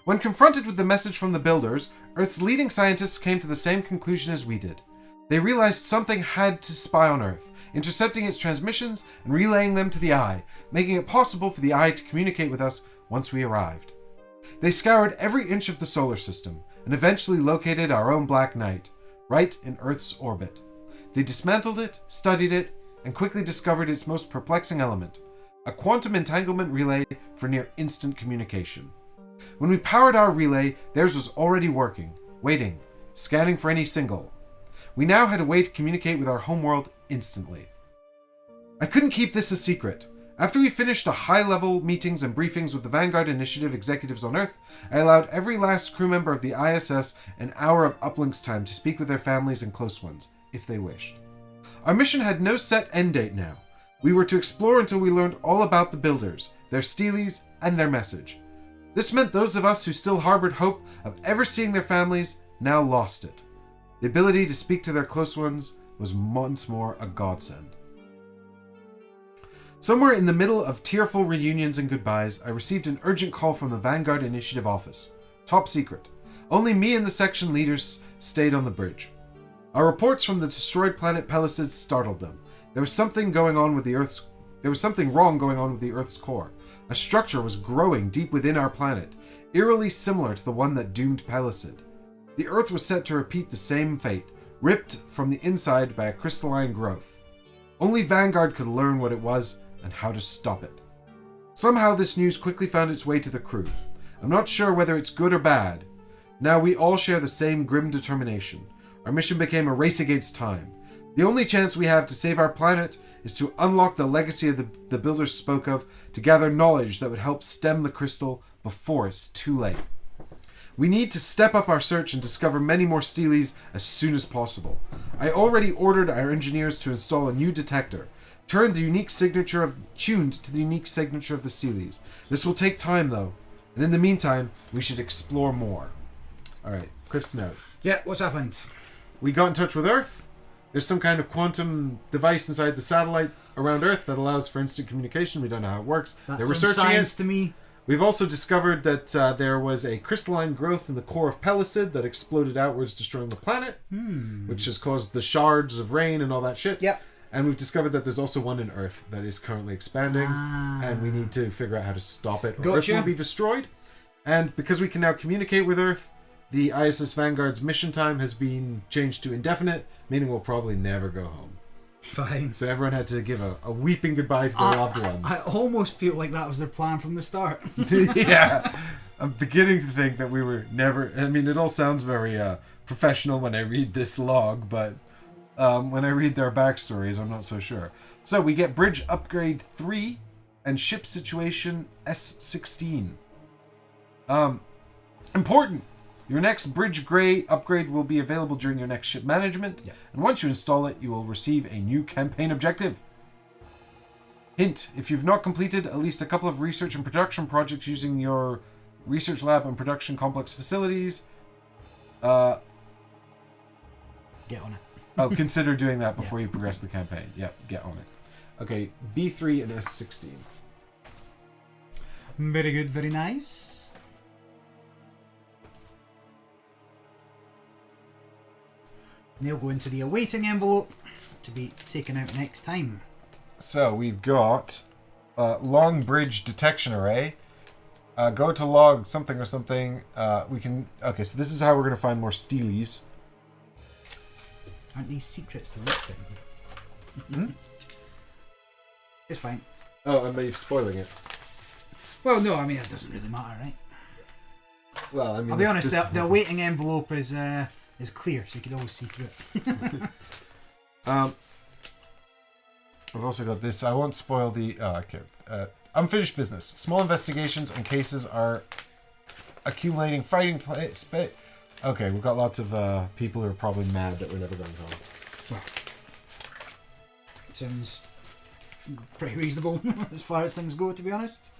Speaker 1: When confronted with the message from the builders, Earth's leading scientists came to the same conclusion as we did. They realized something had to spy on Earth, intercepting its transmissions and relaying them to the Eye, making it possible for the Eye to communicate with us once we arrived. They scoured every inch of the solar system and eventually located our own Black Knight, right in Earth's orbit. They dismantled it, studied it, and quickly discovered its most perplexing element, a quantum entanglement relay for near instant communication. When we powered our relay, theirs was already working, waiting, scanning for any signal. We now had a way to communicate with our homeworld instantly. I couldn't keep this a secret. After we finished the high-level meetings and briefings with the Vanguard Initiative executives on Earth, I allowed every last crew member of the ISS an hour of uplinks time to speak with their families and close ones, if they wished. Our mission had no set end date now. We were to explore until we learned all about the builders, their steelies, and their message. This meant those of us who still harbored hope of ever seeing their families now lost it. The ability to speak to their close ones was once more a godsend. Somewhere in the middle of tearful reunions and goodbyes, I received an urgent call from the Vanguard Initiative office. Top secret. Only me and the section leaders stayed on the bridge. Our reports from the destroyed planet Pelisid startled them. There was something wrong going on with the Earth's core. A structure was growing deep within our planet, eerily similar to the one that doomed Pelisid. The Earth was set to repeat the same fate, ripped from the inside by a crystalline growth. Only Vanguard could learn what it was and how to stop it. Somehow this news quickly found its way to the crew. I'm not sure whether it's good or bad. Now we all share the same grim determination. Our mission became a race against time. The only chance we have to save our planet is to unlock the legacy of the builders spoke of, to gather knowledge that would help stem the crystal before it's too late. We need to step up our search and discover many more steelies as soon as possible. I already ordered our engineers to install a new detector, tuned to the unique signature of the steelies. This will take time though, and in the meantime, we should explore more. Alright, Cliff's note.
Speaker 2: Yeah, what's happened?
Speaker 1: We got in touch with Earth. There's some kind of quantum device inside the satellite around Earth that allows for instant communication. We don't know how it works. They're researching
Speaker 2: science
Speaker 1: it.
Speaker 2: To me.
Speaker 1: We've also discovered that there was a crystalline growth in the core of Pelisid that exploded outwards, destroying the planet, which has caused the shards of rain and all that shit.
Speaker 2: Yep.
Speaker 1: And we've discovered that there's also one in Earth that is currently expanding, and we need to figure out how to stop it. Or Earth will be destroyed. And because we can now communicate with Earth, the ISS Vanguard's mission time has been changed to indefinite, meaning we'll probably never go home.
Speaker 2: Fine.
Speaker 1: So everyone had to give a weeping goodbye to their loved ones.
Speaker 2: I almost feel like that was their plan from the start.
Speaker 1: Yeah. I'm beginning to think that we were never... I mean, it all sounds very professional when I read this log, but when I read their backstories, I'm not so sure. So we get Bridge Upgrade 3 and Ship Situation S16. Important! Your next bridge upgrade will be available during your next ship management, and once you install it, you will receive a new campaign objective. Hint, if you've not completed at least a couple of research and production projects using your research lab and production complex facilities,
Speaker 2: get on it.
Speaker 1: Consider doing that before you progress the campaign. Yep, get on it. Okay, B3 and S16.
Speaker 2: Very good, very nice. They'll go into the awaiting envelope to be taken out next time.
Speaker 1: So we've got long bridge detection array. Go to log something or something. We can. Okay, so this is how we're going to find more steelies.
Speaker 2: Aren't these secrets to next time? It's fine.
Speaker 1: Oh, I'm spoiling it.
Speaker 2: Well, no, I mean it doesn't really matter, right?
Speaker 1: Well, I mean,
Speaker 2: I'll be honest. The awaiting envelope is clear, so you can always see through it.
Speaker 1: I've also got this. I won't spoil the... Oh, I can't. Unfinished business. Small investigations and cases are accumulating fighting place. Okay, we've got lots of people who are probably mad that we're never going home.
Speaker 2: Well, sounds pretty reasonable as far as things go, to be honest.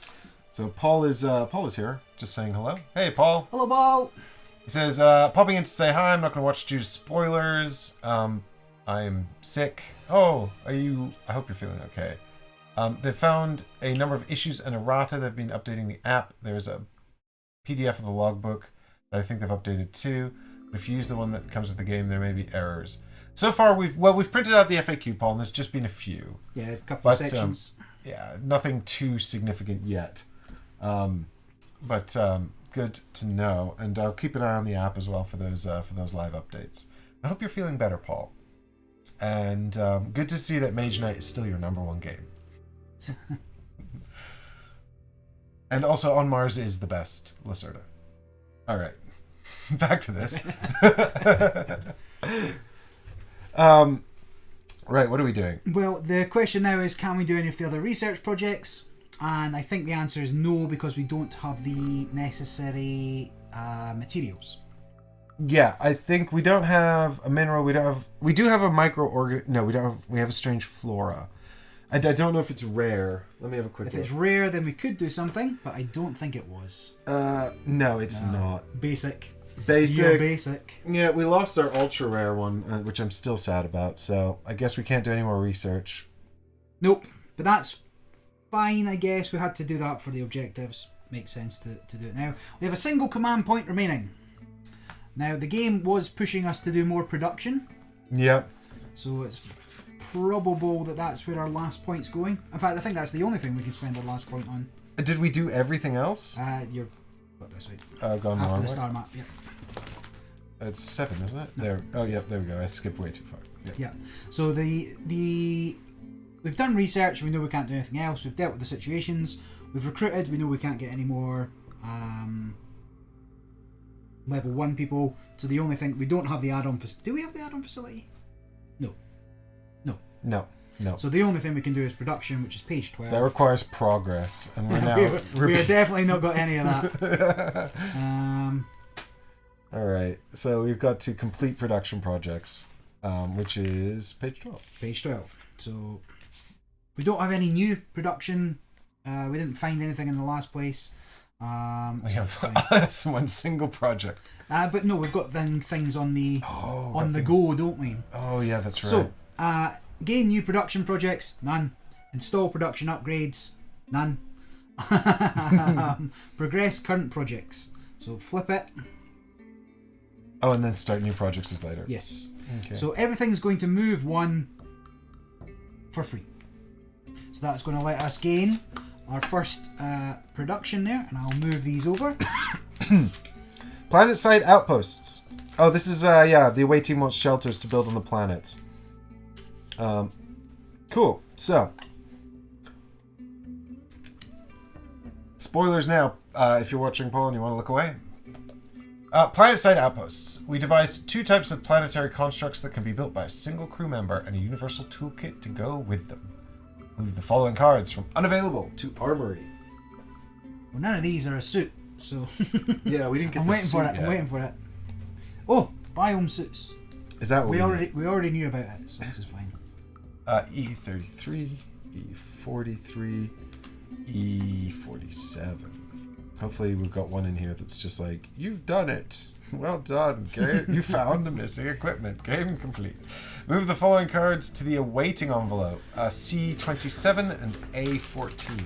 Speaker 1: So Paul is here, just saying hello. Hey, Paul.
Speaker 2: Hello, Paul.
Speaker 1: He says, popping in to say hi. I'm not going to watch due to spoilers. I'm sick. Oh, I hope you're feeling okay. They found a number of issues and errata. They've been updating the app. There's a PDF of the logbook that I think they've updated too. But if you use the one that comes with the game, there may be errors. So far, we've printed out the FAQ, Paul, and there's just been a few.
Speaker 2: Yeah, a couple of sections.
Speaker 1: Yeah, nothing too significant yet. But good to know, and I'll keep an eye on the app as well for those live updates. I hope you're feeling better, Paul. And good to see that Mage Knight is still your #1 game. And also, On Mars is the best, Lacerda. All right, back to this. Right, what are we doing?
Speaker 2: Well, the question now is, can we do any of the other research projects? And I think the answer is no, because we don't have the necessary materials.
Speaker 1: Yeah, I think we don't have a mineral. We do have a microorganism. No, we don't have. We have a strange flora. I don't know if it's rare. Let me have a quick look.
Speaker 2: If it's rare, then we could do something, but I don't think it was.
Speaker 1: No, it's not.
Speaker 2: Basic.
Speaker 1: Basic.
Speaker 2: Basic.
Speaker 1: Yeah, we lost our ultra rare one, which I'm still sad about. So I guess we can't do any more research.
Speaker 2: Nope. But that's fine, I guess. We had to do that for the objectives. Makes sense to do it now. We have a single command point remaining. Now, the game was pushing us to do more production.
Speaker 1: Yep.
Speaker 2: So it's probable that that's where our last point's going. In fact, I think that's the only thing we can spend our last point on.
Speaker 1: Did we do everything else?
Speaker 2: You're got this way.
Speaker 1: Gone
Speaker 2: After
Speaker 1: wrong
Speaker 2: the
Speaker 1: way?
Speaker 2: star map, yeah.
Speaker 1: It's 7, isn't it? There. Oh, yeah. There we go. I skipped way too far. Yep.
Speaker 2: Yeah. So we've done research. We know we can't do anything else. We've dealt with the situations. We've recruited. We know we can't get any more level 1 people. So the only thing we don't have the add-on. Do we have the add-on facility? No.
Speaker 1: No.
Speaker 2: So the only thing we can do is production, which is page 12.
Speaker 1: That requires progress, and we're now.
Speaker 2: we have definitely not got any of that.
Speaker 1: All right. So we've got to complete production projects, which is page 12.
Speaker 2: Page 12. So we don't have any new production. We didn't find anything in the last place.
Speaker 1: We have one single project.
Speaker 2: But no, we've got then things on the go, don't we?
Speaker 1: Oh yeah, that's right.
Speaker 2: So gain new production projects, none. Install production upgrades, none. Progress current projects. So flip it.
Speaker 1: Oh, and then start new projects is later.
Speaker 2: Yes.
Speaker 1: Okay.
Speaker 2: So everything's going to move 1 for free. So that's going to let us gain our first production there, and I'll move these over.
Speaker 1: Planet side outposts. Oh, this is the away team wants shelters to build on the planets. Cool. So, spoilers now. If you're watching, Paul, and you want to look away. Planet side outposts. We devised 2 types of planetary constructs that can be built by a single crew member and a universal toolkit to go with them. Move the following cards from unavailable to armory.
Speaker 2: Well, none of these are a suit, so
Speaker 1: Yeah, we didn't get.
Speaker 2: I'm waiting for it. I'm waiting for it. Oh, biome suits.
Speaker 1: Is that what
Speaker 2: we already knew about it, so this is fine.
Speaker 1: E33, E43, E47. Hopefully we've got one in here that's just like, you've done it. Well done, game. You found the missing equipment. Game complete. Move the following cards to the awaiting envelope. C27 and A14.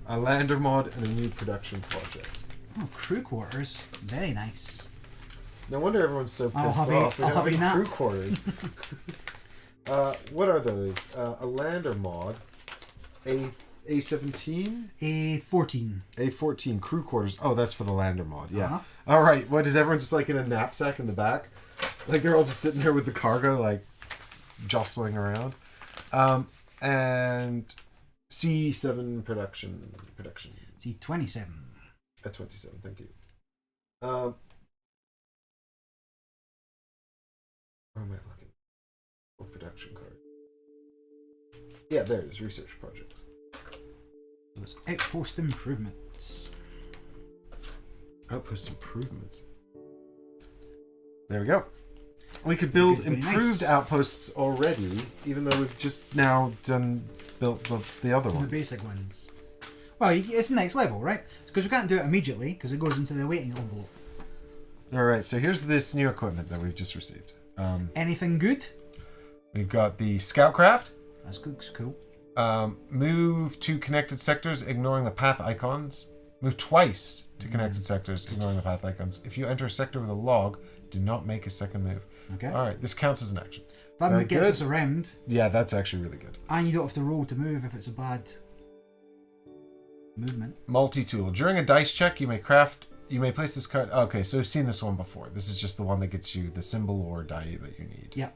Speaker 1: A lander mod and a new production project.
Speaker 2: Oh, crew quarters. Very nice.
Speaker 1: No wonder everyone's so pissed off.
Speaker 2: I'll have
Speaker 1: having
Speaker 2: a
Speaker 1: crew quarters. What are those? A lander mod. A17?
Speaker 2: A14.
Speaker 1: A14 crew quarters. Oh, that's for the lander mod. Yeah.
Speaker 2: Uh-huh.
Speaker 1: All right. What is everyone just like in a knapsack in the back? Like they're all just sitting there with the cargo, like jostling around. And C7 production.
Speaker 2: C27.
Speaker 1: At 27. Thank you. Where am I looking? For production card. Yeah, there it is. Research projects.
Speaker 2: So it's outpost improvements.
Speaker 1: Outpost improvements. There we go. We could build
Speaker 2: Very
Speaker 1: improved
Speaker 2: nice.
Speaker 1: outposts already, even though we've just now built the other
Speaker 2: The
Speaker 1: ones.
Speaker 2: basic ones. Well, it's the next level, right? Because we can't do it immediately because it goes into the waiting envelope.
Speaker 1: All right, so here's this new equipment that we've just received.
Speaker 2: Anything good?
Speaker 1: We've got the Scoutcraft.
Speaker 2: That's good. It's cool.
Speaker 1: Move to connected sectors, ignoring the path icons. Move twice to connected sectors, ignoring the path icons. If you enter a sector with a log, do not make a second move.
Speaker 2: Okay.
Speaker 1: All right, this counts as an action.
Speaker 2: That
Speaker 1: Very
Speaker 2: gets
Speaker 1: good.
Speaker 2: us around,
Speaker 1: Yeah, that's actually really good.
Speaker 2: and you don't have to roll to move if it's a bad movement.
Speaker 1: Multi-tool. During a dice check, you may place this card. Okay, so we've seen this one before. This is just the one that gets you the symbol or die that you need.
Speaker 2: Yeah.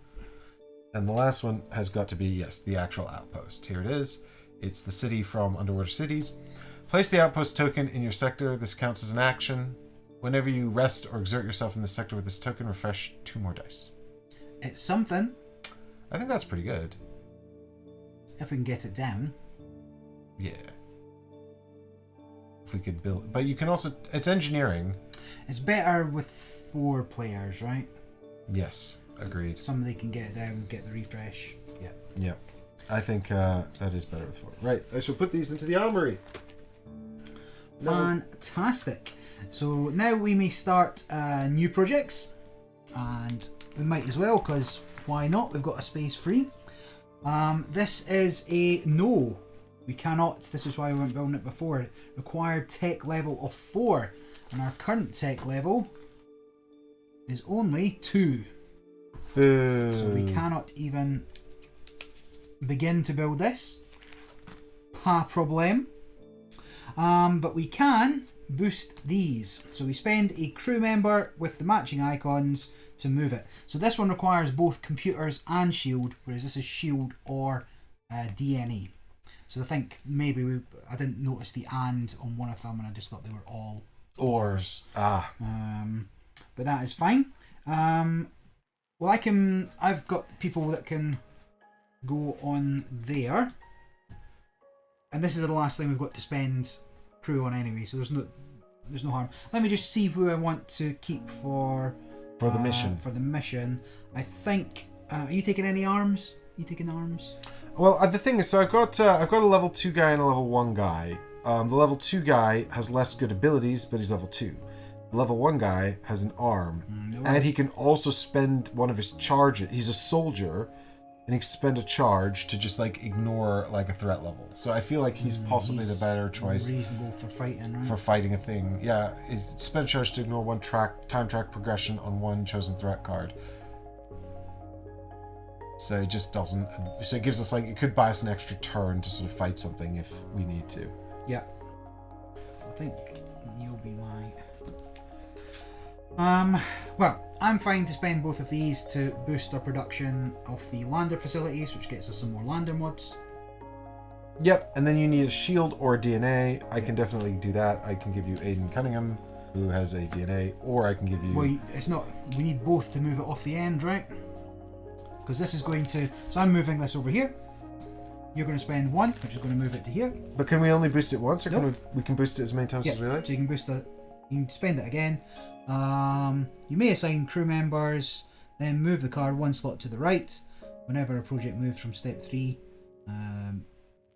Speaker 1: And the last one has got to be, yes, the actual outpost. Here it is. It's the city from Underwater Cities. Place the outpost token in your sector. This counts as an action. Whenever you rest or exert yourself in the sector with this token, refresh 2 more dice.
Speaker 2: It's something
Speaker 1: I think that's pretty good.
Speaker 2: if we can get it down.
Speaker 1: Yeah. If we could build... But you can also... It's engineering.
Speaker 2: It's better with 4 players, right?
Speaker 1: Yes, agreed.
Speaker 2: Somebody can get it down, get the refresh. Yeah.
Speaker 1: Yeah. I think that is better with 4. Right, I shall put these into the armory.
Speaker 2: Fantastic. So now we may start new projects, and we might as well, because why not? We've got a space free. This is a no. We cannot. This is why we weren't building it before. Required tech level of 4, and our current tech level is only 2. So we cannot even begin to build this. Pas problem. But we can boost these. So we spend a crew member with the matching icons to move it. So this one requires both computers and shield, whereas this is shield or DNA. So I think maybe I didn't notice the and on one of them, and I just thought they were all
Speaker 1: Ors.
Speaker 2: but that is fine. Well, I've got people that can go on there, and this is the last thing we've got to spend crew on anyway. So there's no harm. Let me just see who I want to keep for
Speaker 1: the mission.
Speaker 2: For the mission, I think. Are you taking any arms? You taking arms?
Speaker 1: Well, the thing is, so I've got a level 2 guy and a level 1 guy. The level 2 guy has less good abilities, but he's level 2. The level 1 guy has an arm, and he can also spend one of his charges. He's a soldier, and he can spend a charge to just like ignore like a threat level. So I feel like he's possibly the better choice.
Speaker 2: Reasonable for fighting, right?
Speaker 1: For fighting a thing. Yeah, is spend a charge to ignore one time track progression on one chosen threat card. So it just doesn't. So it gives us like, it could buy us an extra turn to sort of fight something if we need to.
Speaker 2: Yeah. I think you'll be my. Well, I'm fine to spend both of these to boost our production of the lander facilities, which gets us some more lander mods.
Speaker 1: Yep, and then you need a shield or a DNA. I can definitely do that. I can give you Aiden Cunningham, who has a DNA, or I can give you...
Speaker 2: Well, it's not... We need both to move it off the end, right? Because this is going to... So I'm moving this over here. You're going to spend 1, which is going to move it to here.
Speaker 1: But can we only boost it once, or
Speaker 2: Nope.
Speaker 1: we can boost it as many times as we like?
Speaker 2: So you can boost it... You can spend it again. You may assign crew members, then move the card 1 slot to the right. Whenever a project moves from step 3,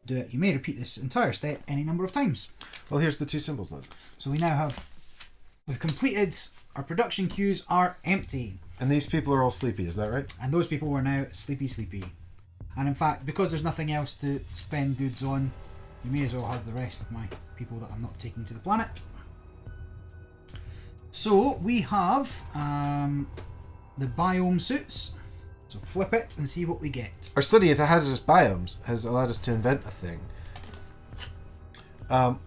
Speaker 2: do it. You may repeat this entire step any number of times.
Speaker 1: Well, here's the 2 symbols then.
Speaker 2: So we now have... We've completed... Our production queues are empty.
Speaker 1: And these people are all sleepy, is that right?
Speaker 2: And those people are now sleepy. And in fact, because there's nothing else to spend goods on, you may as well have the rest of my people that I'm not taking to the planet. So we have the biome suits. So flip it and see what we get.
Speaker 1: Our study at hazardous biomes has allowed us to invent a thing.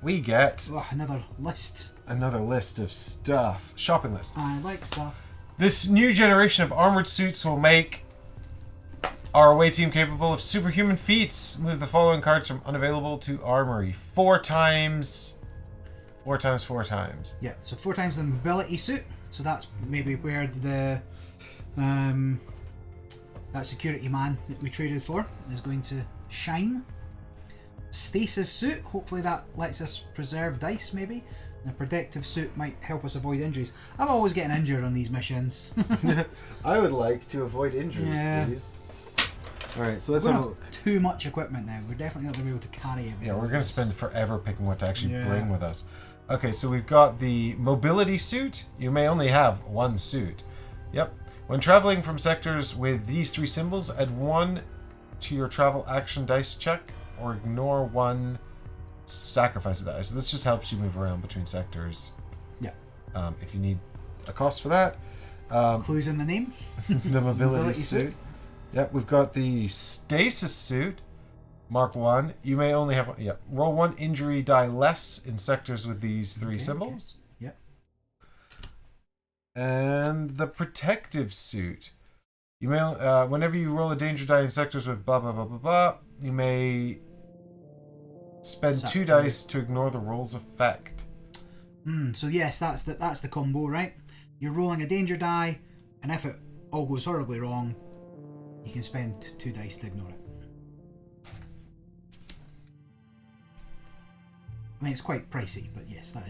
Speaker 1: We get
Speaker 2: Oh, another list.
Speaker 1: another list of stuff. Shopping list.
Speaker 2: I like stuff.
Speaker 1: This new generation of armored suits will make our away team capable of superhuman feats. Move the following cards from unavailable to armory. 4 times. 4 times 4 times.
Speaker 2: Yeah, so 4 times the mobility suit. So that's maybe where the that security man that we traded for is going to shine. Stasis suit, hopefully that lets us preserve dice maybe. The protective suit might help us avoid injuries. I'm always getting injured on these missions.
Speaker 1: I would like to avoid injuries, please. Alright, so let's have a look.
Speaker 2: Too much equipment now. We're definitely not going to be able to carry everything.
Speaker 1: Yeah, we're going to spend forever picking what to actually bring with us. Okay, so we've got the mobility suit. You may only have one suit. Yep. When traveling from sectors with these 3 symbols, add 1 to your travel action dice check, or ignore 1 sacrifice a die. So this just helps you move around between sectors.
Speaker 2: Yeah.
Speaker 1: If you need a cost for that.
Speaker 2: Clues in the name.
Speaker 1: The mobility suit. Yep, we've got the stasis suit. Mark 1. You may only have... Yeah. Roll 1 injury die less in sectors with these 3 symbols.
Speaker 2: Okay. Yep.
Speaker 1: And the protective suit. You may... whenever you roll a danger die in sectors with blah, blah, blah, blah, blah, you may spend 2 dice to ignore the roll's effect.
Speaker 2: So yes, that's the combo, right? You're rolling a danger die, and if it all goes horribly wrong, you can spend 2 dice to ignore it. I mean, it's quite pricey, but yes, that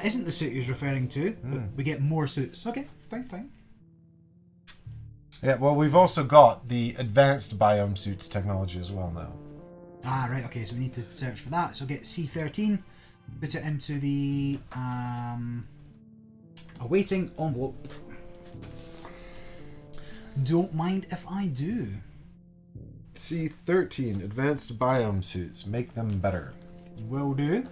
Speaker 2: isn't the suit he was referring to. But we get more suits. Okay, fine.
Speaker 1: Yeah, well, we've also got the advanced biome suits technology as well now.
Speaker 2: Ah, right. Okay, so we need to search for that. So get C13, put it into the awaiting envelope. Don't mind if I do.
Speaker 1: C13, advanced biome suits. Make them better.
Speaker 2: Will do.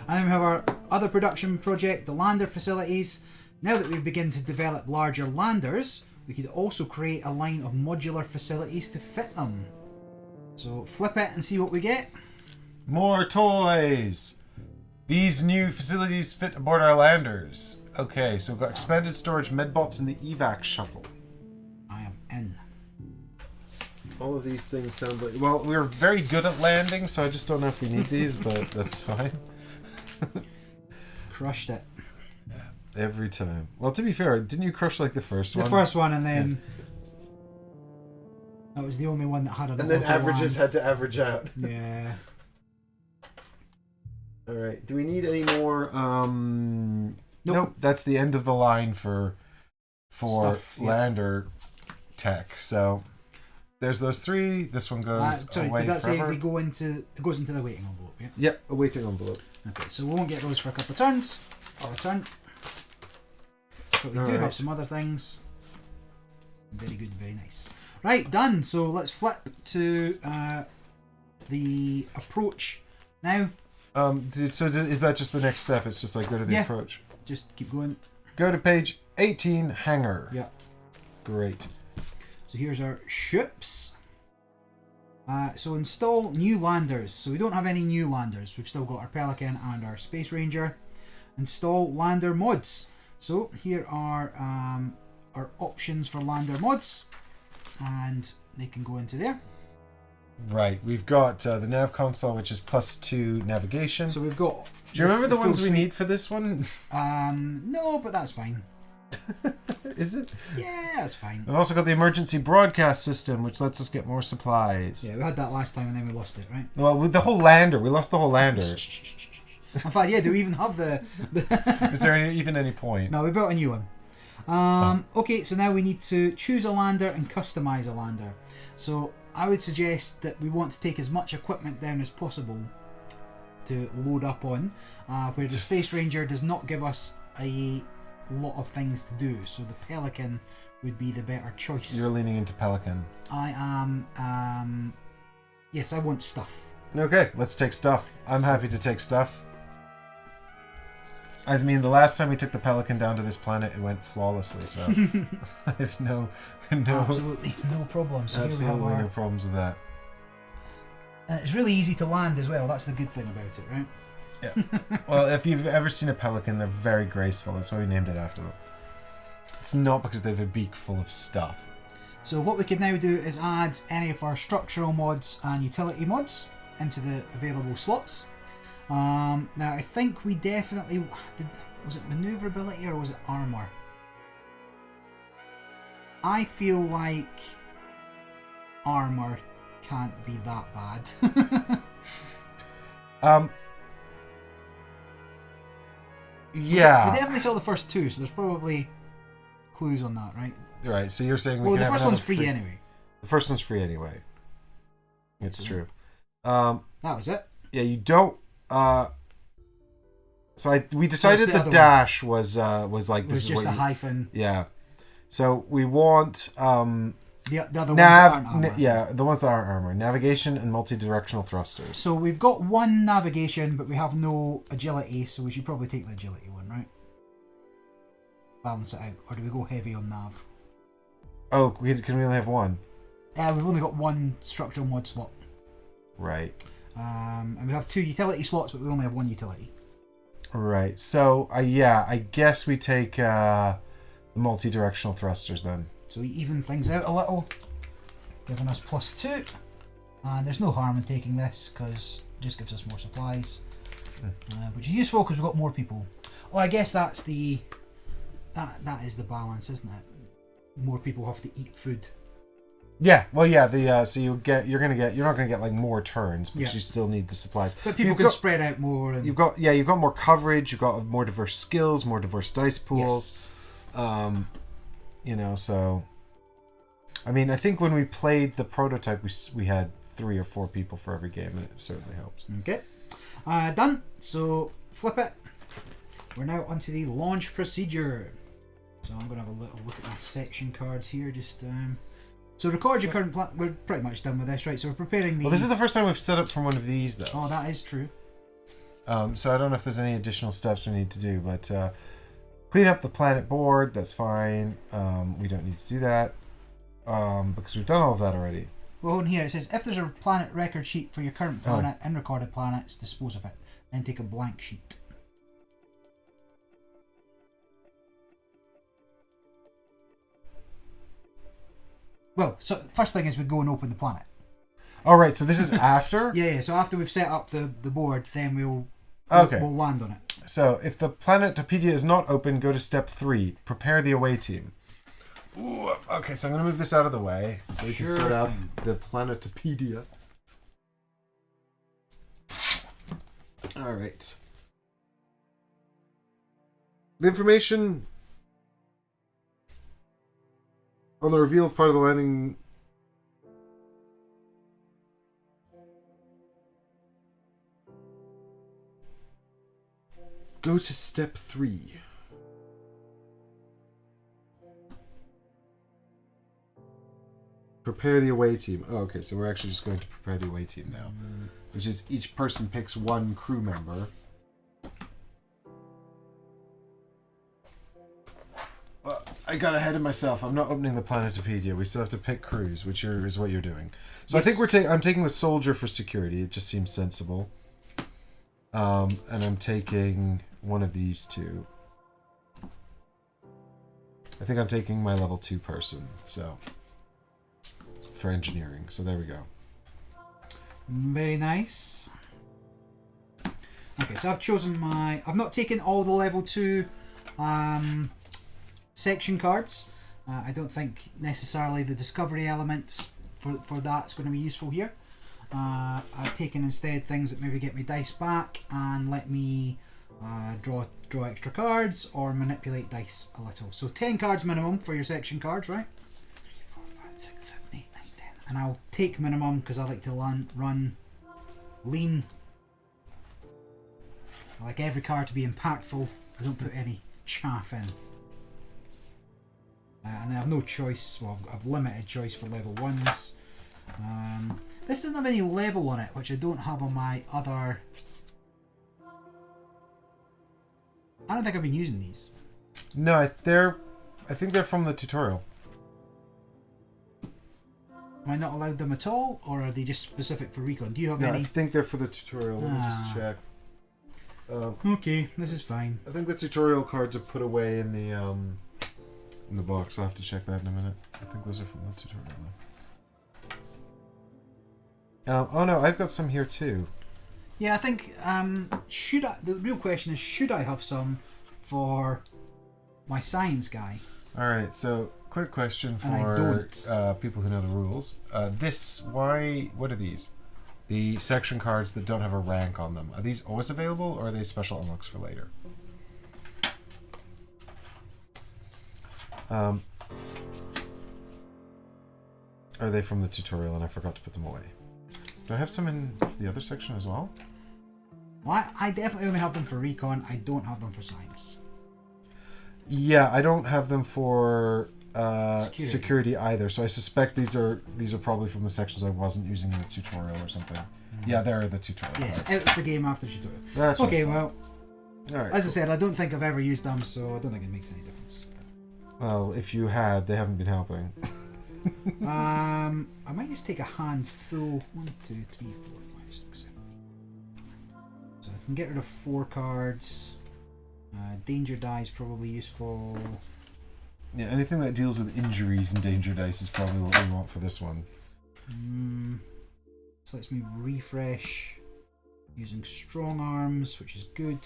Speaker 2: And then we have our other production project, the lander facilities. Now that we begin to develop larger landers, we could also create a line of modular facilities to fit them. So flip it and see what we get.
Speaker 1: More toys! These new facilities fit aboard our landers. Okay, so we've got expanded storage medbots in the evac shuttle.
Speaker 2: I am in.
Speaker 1: All of these things sound like... Well, we're very good at landing, so I just don't know if we need these, but that's fine.
Speaker 2: Crushed it.
Speaker 1: Every time. Well, to be fair, didn't you crush like the first one?
Speaker 2: The first one, and then... That was the only one that had an
Speaker 1: And then averages had to average out.
Speaker 2: Yeah.
Speaker 1: Alright, do we need any more...
Speaker 2: Nope.
Speaker 1: That's the end of the line for
Speaker 2: Stuff,
Speaker 1: lander tech, so... There's those 3. This one goes away
Speaker 2: did that
Speaker 1: forever.
Speaker 2: say it goes into the waiting envelope, yeah?
Speaker 1: Yep, a waiting envelope.
Speaker 2: Okay, so we won't get those for a couple of turns. Or a turn. But we do have some other things. Very good, very nice. Right, done. So let's flip to the approach now.
Speaker 1: So is that just the next step? It's just like go to the approach?
Speaker 2: Just keep going.
Speaker 1: Go to page 18, hangar.
Speaker 2: Yeah.
Speaker 1: Great.
Speaker 2: So here's our ships. So install new landers. So we don't have any new landers. We've still got our Pelican and our Space Ranger. Install lander mods. So here are our options for lander mods. And they can go into there.
Speaker 1: Right. We've got the nav console, which is +2 navigation.
Speaker 2: So we've got...
Speaker 1: Do you remember the ones we need for this one?
Speaker 2: No, but that's fine.
Speaker 1: Is it?
Speaker 2: Yeah, that's fine.
Speaker 1: We've also got the emergency broadcast system, which lets us get more supplies.
Speaker 2: Yeah, we had that last time and then we lost it, right?
Speaker 1: Well, with the whole lander, we lost the whole lander.
Speaker 2: In fact, yeah, do we even have the...
Speaker 1: Is there even any point?
Speaker 2: No, we built a new one. Okay, so now we need to choose a lander and customize a lander. So I would suggest that we want to take as much equipment down as possible to load up on, where the Space Ranger does not give us a lot of things to do. So the Pelican would be the better choice.
Speaker 1: You're leaning into Pelican.
Speaker 2: I am... yes, I want stuff.
Speaker 1: Okay, let's take stuff. I'm happy to take stuff. I mean, the last time we took the Pelican down to this planet, it went flawlessly, so I have no
Speaker 2: absolutely no problems. So
Speaker 1: absolutely no problems with that.
Speaker 2: It's really easy to land as well. That's the good thing about it, right?
Speaker 1: Yeah. Well, if you've ever seen a pelican, they're very graceful. That's why we named it after them. It's not because they have a beak full of stuff.
Speaker 2: So what we can now do is add any of our structural mods and utility mods into the available slots. Now I think we definitely did. Was it maneuverability or was it armor? I feel like armor can't be that bad.
Speaker 1: Yeah.
Speaker 2: We definitely saw the first two, so there's probably clues on that, right?
Speaker 1: Right. So you're saying
Speaker 2: Well,
Speaker 1: can
Speaker 2: the
Speaker 1: have
Speaker 2: first
Speaker 1: another
Speaker 2: one's free anyway.
Speaker 1: The first one's free anyway. It's true.
Speaker 2: That was it.
Speaker 1: Yeah, you don't. So we decided
Speaker 2: the
Speaker 1: the
Speaker 2: other
Speaker 1: dash was like
Speaker 2: It was
Speaker 1: this is
Speaker 2: just
Speaker 1: what
Speaker 2: a
Speaker 1: you,
Speaker 2: hyphen.
Speaker 1: yeah. So we want
Speaker 2: The other ones that aren't armor.
Speaker 1: yeah, the ones that aren't armor, navigation and multi-directional thrusters.
Speaker 2: So we've got one navigation, but we have no agility, so we should probably take the agility one, right? Balance it out, or do we go heavy on nav?
Speaker 1: Oh, can we only have one?
Speaker 2: We've only got one structural mod slot.
Speaker 1: Right.
Speaker 2: And we have 2 utility slots, but we only have 1 utility.
Speaker 1: Right. So yeah, I guess we take the multi-directional thrusters then.
Speaker 2: So we even things out a little, giving us +2. And there's no harm in taking this because it just gives us more supplies, which is useful because we've got more people. Oh, I guess that's the that is the balance, isn't it? More people have to eat food.
Speaker 1: Yeah, well, yeah. So you're not gonna get like more turns, but
Speaker 2: Yeah.
Speaker 1: you still need the supplies.
Speaker 2: But people can spread out more. And
Speaker 1: You've got more coverage. You've got more diverse skills, more diverse dice pools.
Speaker 2: yes.
Speaker 1: So I mean, I think when we played the prototype, we had 3 or 4 people for every game, and it certainly helps.
Speaker 2: Okay, done. So flip it. We're now onto the launch procedure. So I'm going to have a little look at my section cards here. Just so record your current plan. We're pretty much done with this, right? So we're preparing the.
Speaker 1: Well, this is the first time we've set up from one of these, though.
Speaker 2: Oh, that is true.
Speaker 1: So I don't know if there's any additional steps we need to do, but clean up the planet board. That's fine. We don't need to do that because we've done all of that already.
Speaker 2: Well, on here it says if there's a planet record sheet for your current planet and recorded planets, dispose of it. Then take a blank sheet. Well, so first thing is we go and open the planet.
Speaker 1: All right, so this is after?
Speaker 2: Yeah. So after we've set up the board, then we'll land on it.
Speaker 1: So if the Planetopedia is not open, go to step 3. Prepare the away team. Ooh, okay, so I'm going to move this out of the way so we can set up the Planetopedia. All right. The information on the revealed part of the landing. Go to step 3. Prepare the away team. Oh, okay, so we're actually just going to prepare the away team now. Which is each person picks 1 crew member. I got ahead of myself. I'm not opening the Planetopedia. We still have to pick crews, which is what you're doing. So yes. I think I'm taking the soldier for security. It just seems sensible. And I'm taking one of these 2. I think I'm taking my level 2 person. So for engineering. So there we go.
Speaker 2: Very nice. Okay, so I've chosen I've not taken all the level 2 section cards. I don't think necessarily the discovery elements for that's going to be useful here. I've taken instead things that maybe get me dice back and let me draw extra cards or manipulate dice a little. So 10 cards minimum for your section cards, right? 3, 4, 5, 6, 7, 8, 9, 10. And I'll take minimum because I like to run lean. I like every card to be impactful. I don't put any chaff in. And I have no choice. Well, I've limited choice for level 1s. This doesn't have any level on it, which I don't have on my other. I don't think I've been using these.
Speaker 1: No, I think they're from the tutorial.
Speaker 2: Am I not allowed them at all, or are they just specific for recon? Do you have any?
Speaker 1: I think they're for the tutorial. Let me just check.
Speaker 2: Okay, this is fine.
Speaker 1: I think the tutorial cards are put away in the box. I'll have to check that in a minute. I think those are from the tutorial. Oh no, I've got some here too.
Speaker 2: Yeah, I think should I? The real question is, should I have some for my science guy?
Speaker 1: All right, so quick question
Speaker 2: And I
Speaker 1: for
Speaker 2: don't.
Speaker 1: people who know the rules. What are these? The section cards that don't have a rank on them. Are these always available, or are they special unlocks for later? Are they from the tutorial and I forgot to put them away? Do I have some in the other section as well?
Speaker 2: Well, I definitely only have them for recon. I don't have them for science.
Speaker 1: Yeah, I don't have them for security either. So I suspect these are probably from the sections I wasn't using in the tutorial or something. Yeah, they're the tutorial.
Speaker 2: Yes,
Speaker 1: parts.
Speaker 2: out of the game after the tutorial.
Speaker 1: That's
Speaker 2: okay.
Speaker 1: All right,
Speaker 2: as I said, I don't think I've ever used them, so I don't think it makes any difference.
Speaker 1: Well, if you had, they haven't been helping.
Speaker 2: I might just take a handful. 1, 2, 3, 4, 5, 6, 7. So I can get rid of 4 cards. Danger die is probably useful.
Speaker 1: Yeah, anything that deals with injuries and danger dice is probably what we want for this one.
Speaker 2: So lets me refresh using strong arms, which is good.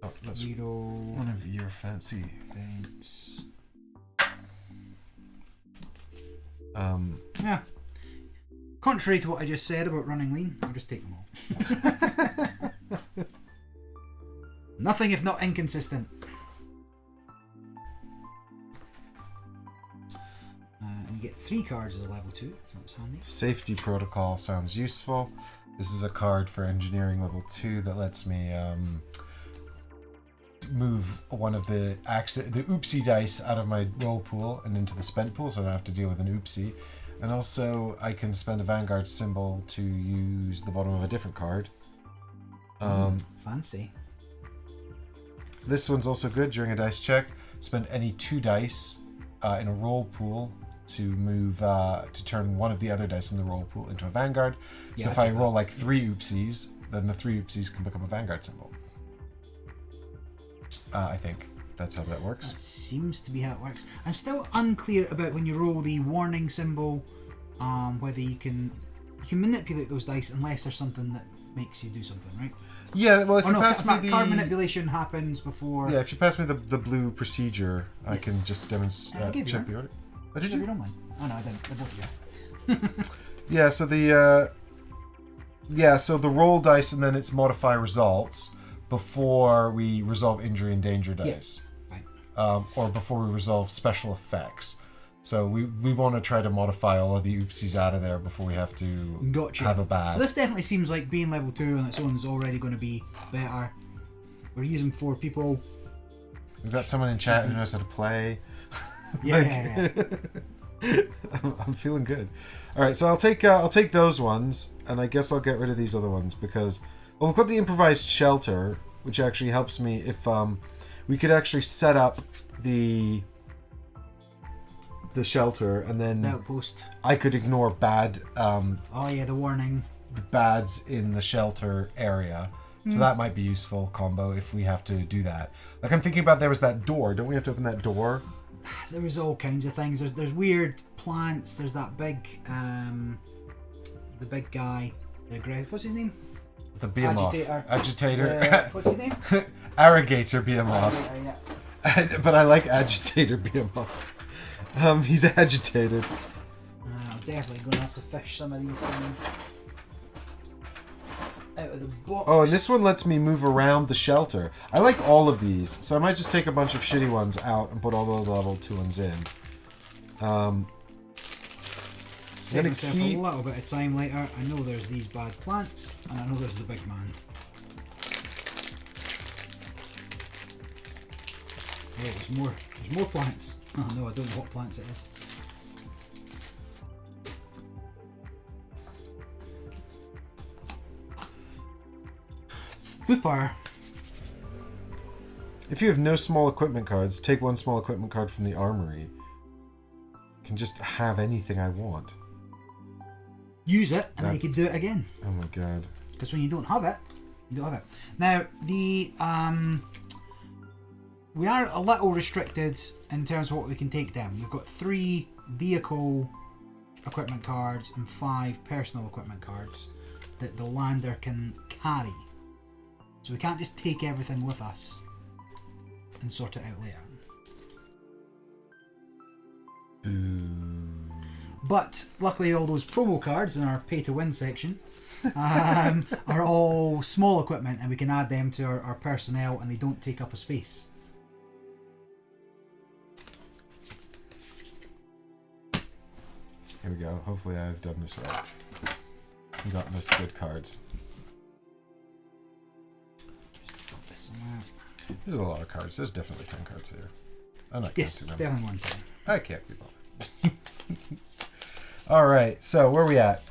Speaker 1: Oh, that's
Speaker 2: Reroll.
Speaker 1: one of your fancy
Speaker 2: Events. Yeah. Contrary to what I just said about running lean, I'll just take them all. Nothing if not inconsistent. And you get 3 cards as a level 2, so that's handy.
Speaker 1: Safety protocol sounds useful. This is a card for engineering level 2 that lets me move one of the oopsie dice out of my roll pool and into the spent pool, so I don't have to deal with an oopsie. And also, I can spend a Vanguard symbol to use the bottom of a different card.
Speaker 2: Fancy.
Speaker 1: This one's also good during a dice check. Spend any 2 dice in a roll pool to move to turn one of the other dice in the roll pool into a Vanguard.
Speaker 2: Yeah,
Speaker 1: So if I roll like 3 oopsies, then the 3 oopsies can become a Vanguard symbol. I think that's how that works.
Speaker 2: That seems to be how it works. I'm still unclear about when you roll the warning symbol, whether you can manipulate those dice unless there's something that makes you do something, right?
Speaker 1: Yeah, well, if you pass me the
Speaker 2: card manipulation happens before.
Speaker 1: Yeah, if you pass me the blue procedure, I
Speaker 2: Yes.
Speaker 1: can just demonstrate. Check the order. Oh, did
Speaker 2: You
Speaker 1: you?
Speaker 2: don't mind? Oh no, I didn't. They're both here.
Speaker 1: Yeah. So the roll dice and then it's modify results before we resolve injury and danger dice,
Speaker 2: Fine.
Speaker 1: or before we resolve special effects. So we want to try to modify all of the oopsies out of there before we have to
Speaker 2: Gotcha.
Speaker 1: have a bad.
Speaker 2: So this definitely seems like being level 2 on its own is already going to be better. We're using 4 people.
Speaker 1: We've got someone in chat who knows how to play.
Speaker 2: Yeah.
Speaker 1: I'm feeling good. All right, so I'll take those ones, and I guess I'll get rid of these other ones because we've got the improvised shelter, which actually helps me if we could actually set up the shelter, and then
Speaker 2: The outpost.
Speaker 1: I could ignore bad
Speaker 2: Oh yeah, the warning.
Speaker 1: bads in the shelter area. So that might be useful combo if we have to do that. Like I'm thinking about there was that door. Don't we have to open that door?
Speaker 2: There was all kinds of things. There's weird plants. There's that big the big guy. What's his name?
Speaker 1: The Behemoth. Agitator.
Speaker 2: What's his name?
Speaker 1: Arrogator Behemoth.
Speaker 2: Yeah.
Speaker 1: But I like Agitator Behemoth. He's agitated.
Speaker 2: I'm definitely going to have to fish some of these things out of the box.
Speaker 1: Oh, and this one lets me move around the shelter. I like all of these, so I might just take a bunch of shitty ones out and put all the level 2 ones in.
Speaker 2: Save myself a little bit of time later. I know there's these bad plants, and I know there's the big man. Oh, there's more. There's more plants. Oh no, I don't know what plants it is. Super.
Speaker 1: If you have no small equipment cards, take one small equipment card from the armory. I can just have anything I want.
Speaker 2: Use it, and then you can do it again.
Speaker 1: Oh my god.
Speaker 2: Because when you don't have it, you don't have it. Now, the we are a little restricted in terms of what we can take down. We've got 3 vehicle equipment cards and 5 personal equipment cards that the lander can carry. So we can't just take everything with us and sort it out later. But luckily all those promo cards in our pay to win section are all small equipment, and we can add them to our personnel and they don't take up a space.
Speaker 1: Here we go. Hopefully I've done this right. I've gotten us good cards. There's a lot of cards. There's definitely 10 cards here. I'm not
Speaker 2: yes,
Speaker 1: counting them.
Speaker 2: definitely one thing.
Speaker 1: I can't be bothered. All right, so where are we at?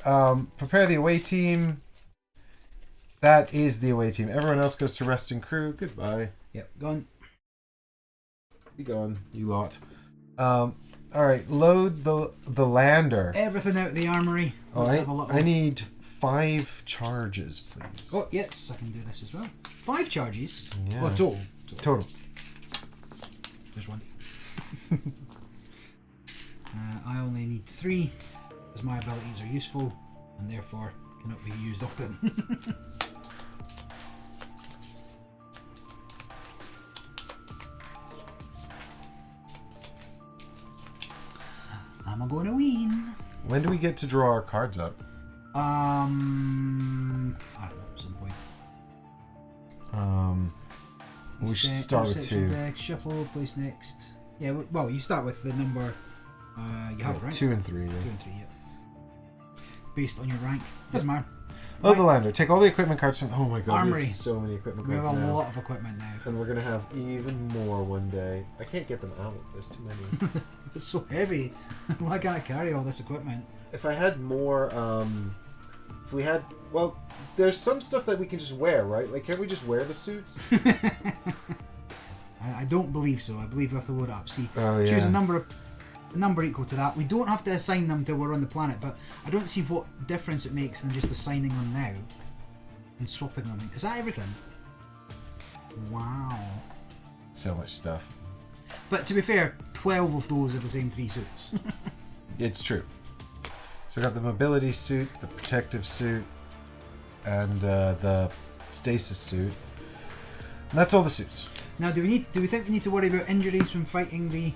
Speaker 1: Prepare the away team. That is the away team. Everyone else goes to rest and crew. Goodbye.
Speaker 2: Yep, gone.
Speaker 1: Be gone, you lot. All right, load the lander.
Speaker 2: Everything out of the armory. Let's have a look.
Speaker 1: I need 5 charges, please.
Speaker 2: Oh, yes, I can do this as well. 5 charges?
Speaker 1: Yeah.
Speaker 2: Well, total. There's one. I only need 3, as my abilities are useful, and therefore cannot be used often. I'm going to win.
Speaker 1: When do we get to draw our cards up?
Speaker 2: I don't know, at some point.
Speaker 1: We should start with 2.
Speaker 2: Deck, shuffle, place next. Yeah, well, you start with the number you have, right?
Speaker 1: 2 and 3. Yeah.
Speaker 2: 2 and 3, yeah. Based on your rank. Doesn't matter.
Speaker 1: Load the lander. Take all the equipment cards from... Oh my god,
Speaker 2: Armory.
Speaker 1: we have so many equipment
Speaker 2: We
Speaker 1: cards
Speaker 2: have a
Speaker 1: now.
Speaker 2: lot of equipment now.
Speaker 1: And we're going to have even more one day. I can't get them out. There's too many.
Speaker 2: It's so heavy. Why can't I carry all this equipment?
Speaker 1: If I had more... if we had... Well, there's some stuff that we can just wear, right? Like, can't we just wear the suits?
Speaker 2: I don't believe so. I believe we have to load up. See,
Speaker 1: Oh,
Speaker 2: choose
Speaker 1: yeah.
Speaker 2: a number equal to that. We don't have to assign them till we're on the planet, but I don't see what difference it makes than just assigning them now and swapping them. Is that everything? Wow.
Speaker 1: So much stuff.
Speaker 2: But to be fair, 12 of those are the same 3 suits.
Speaker 1: It's true. So I got the mobility suit, the protective suit, and the stasis suit. And that's all the suits.
Speaker 2: Now, do we think we need to worry about injuries when fighting the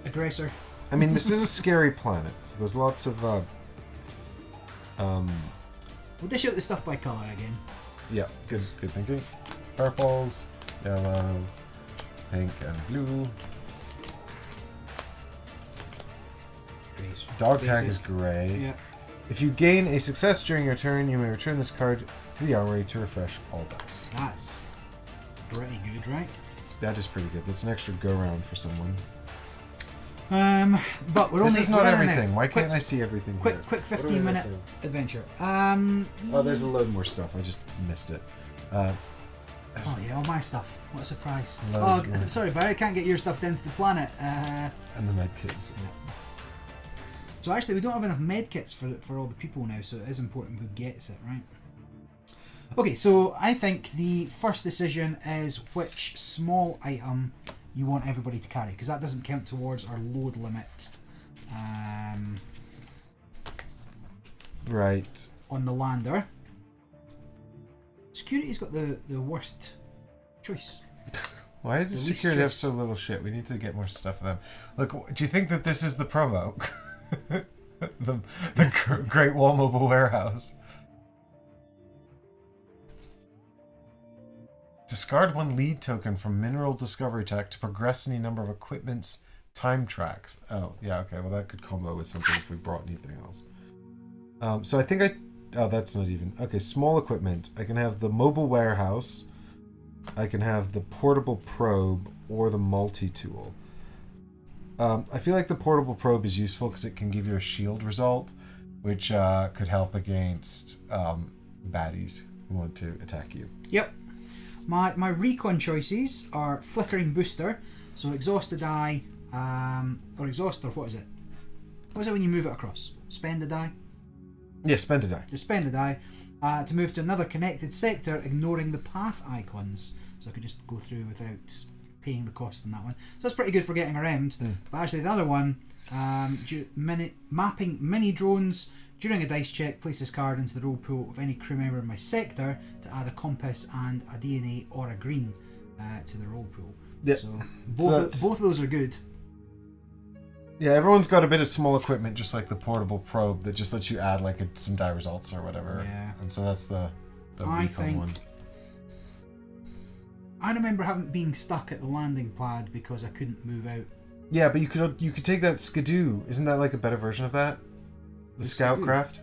Speaker 2: aggressor?
Speaker 1: I mean, this is a scary planet, so there's lots of
Speaker 2: We'll dish out the stuff by colour again.
Speaker 1: yeah, good thinking. Purples, yellow, pink, and blue. Dog tag is grey.
Speaker 2: Yeah.
Speaker 1: If you gain a success during your turn, you may return this card to the armory to refresh all dice.
Speaker 2: That's pretty good, right?
Speaker 1: That is pretty good. That's an extra go-round for someone.
Speaker 2: But we're
Speaker 1: This
Speaker 2: only...
Speaker 1: is not
Speaker 2: we're in
Speaker 1: everything.
Speaker 2: there.
Speaker 1: Why can't I see everything here?
Speaker 2: Quick
Speaker 1: What are we
Speaker 2: 15-minute
Speaker 1: missing?
Speaker 2: adventure.
Speaker 1: Oh, there's a load more stuff. I just missed it.
Speaker 2: Oh yeah, all my stuff. What a surprise.
Speaker 1: Loads
Speaker 2: Oh,
Speaker 1: more.
Speaker 2: sorry, Barry, I can't get your stuff down to the planet.
Speaker 1: And the med kits.
Speaker 2: So actually, we don't have enough med kits for all the people now, so it is important who gets it, right? Okay, so I think the first decision is which small item you want everybody to carry, because that doesn't count towards our load limit
Speaker 1: Right.
Speaker 2: on the lander. Security's got the worst choice.
Speaker 1: Why does
Speaker 2: The least
Speaker 1: security have
Speaker 2: choice.
Speaker 1: so little shit? We need to get more stuff for them. Look, do you think that this is the promo? the Great Wall Mobile Warehouse. Discard 1 lead token from Mineral Discovery Tech to progress any number of equipment's time tracks. Oh, yeah, okay. Well, that could combo with something if we brought anything else. So I think oh, that's not even... Okay, small equipment. I can have the mobile warehouse. I can have the portable probe or the multi-tool. I feel like the portable probe is useful because it can give you a shield result, which could help against baddies who want to attack you.
Speaker 2: Yep. My recon choices are Flickering Booster, so exhaust a die, or exhaust, or what is it? What is it when you move it across? Spend a die?
Speaker 1: Yeah, spend a die.
Speaker 2: Just spend a die to move to another connected sector, ignoring the path icons. So I could just go through without paying the cost on that one. So that's pretty good for getting around. But actually the other one, mapping mini drones. During a dice check, place this card into the roll pool of any crew member in my sector to add a compass and a DNA or a green to the roll pool.
Speaker 1: Yeah.
Speaker 2: So both of those are good.
Speaker 1: Yeah, everyone's got a bit of small equipment, just like the portable probe, that just lets you add like some die results or whatever.
Speaker 2: Yeah.
Speaker 1: And so that's the
Speaker 2: I
Speaker 1: recon
Speaker 2: think
Speaker 1: one.
Speaker 2: I remember being stuck at the landing pad because I couldn't move out.
Speaker 1: Yeah, but you could take that skidoo. Isn't that like a better version of that? The Scoutcraft.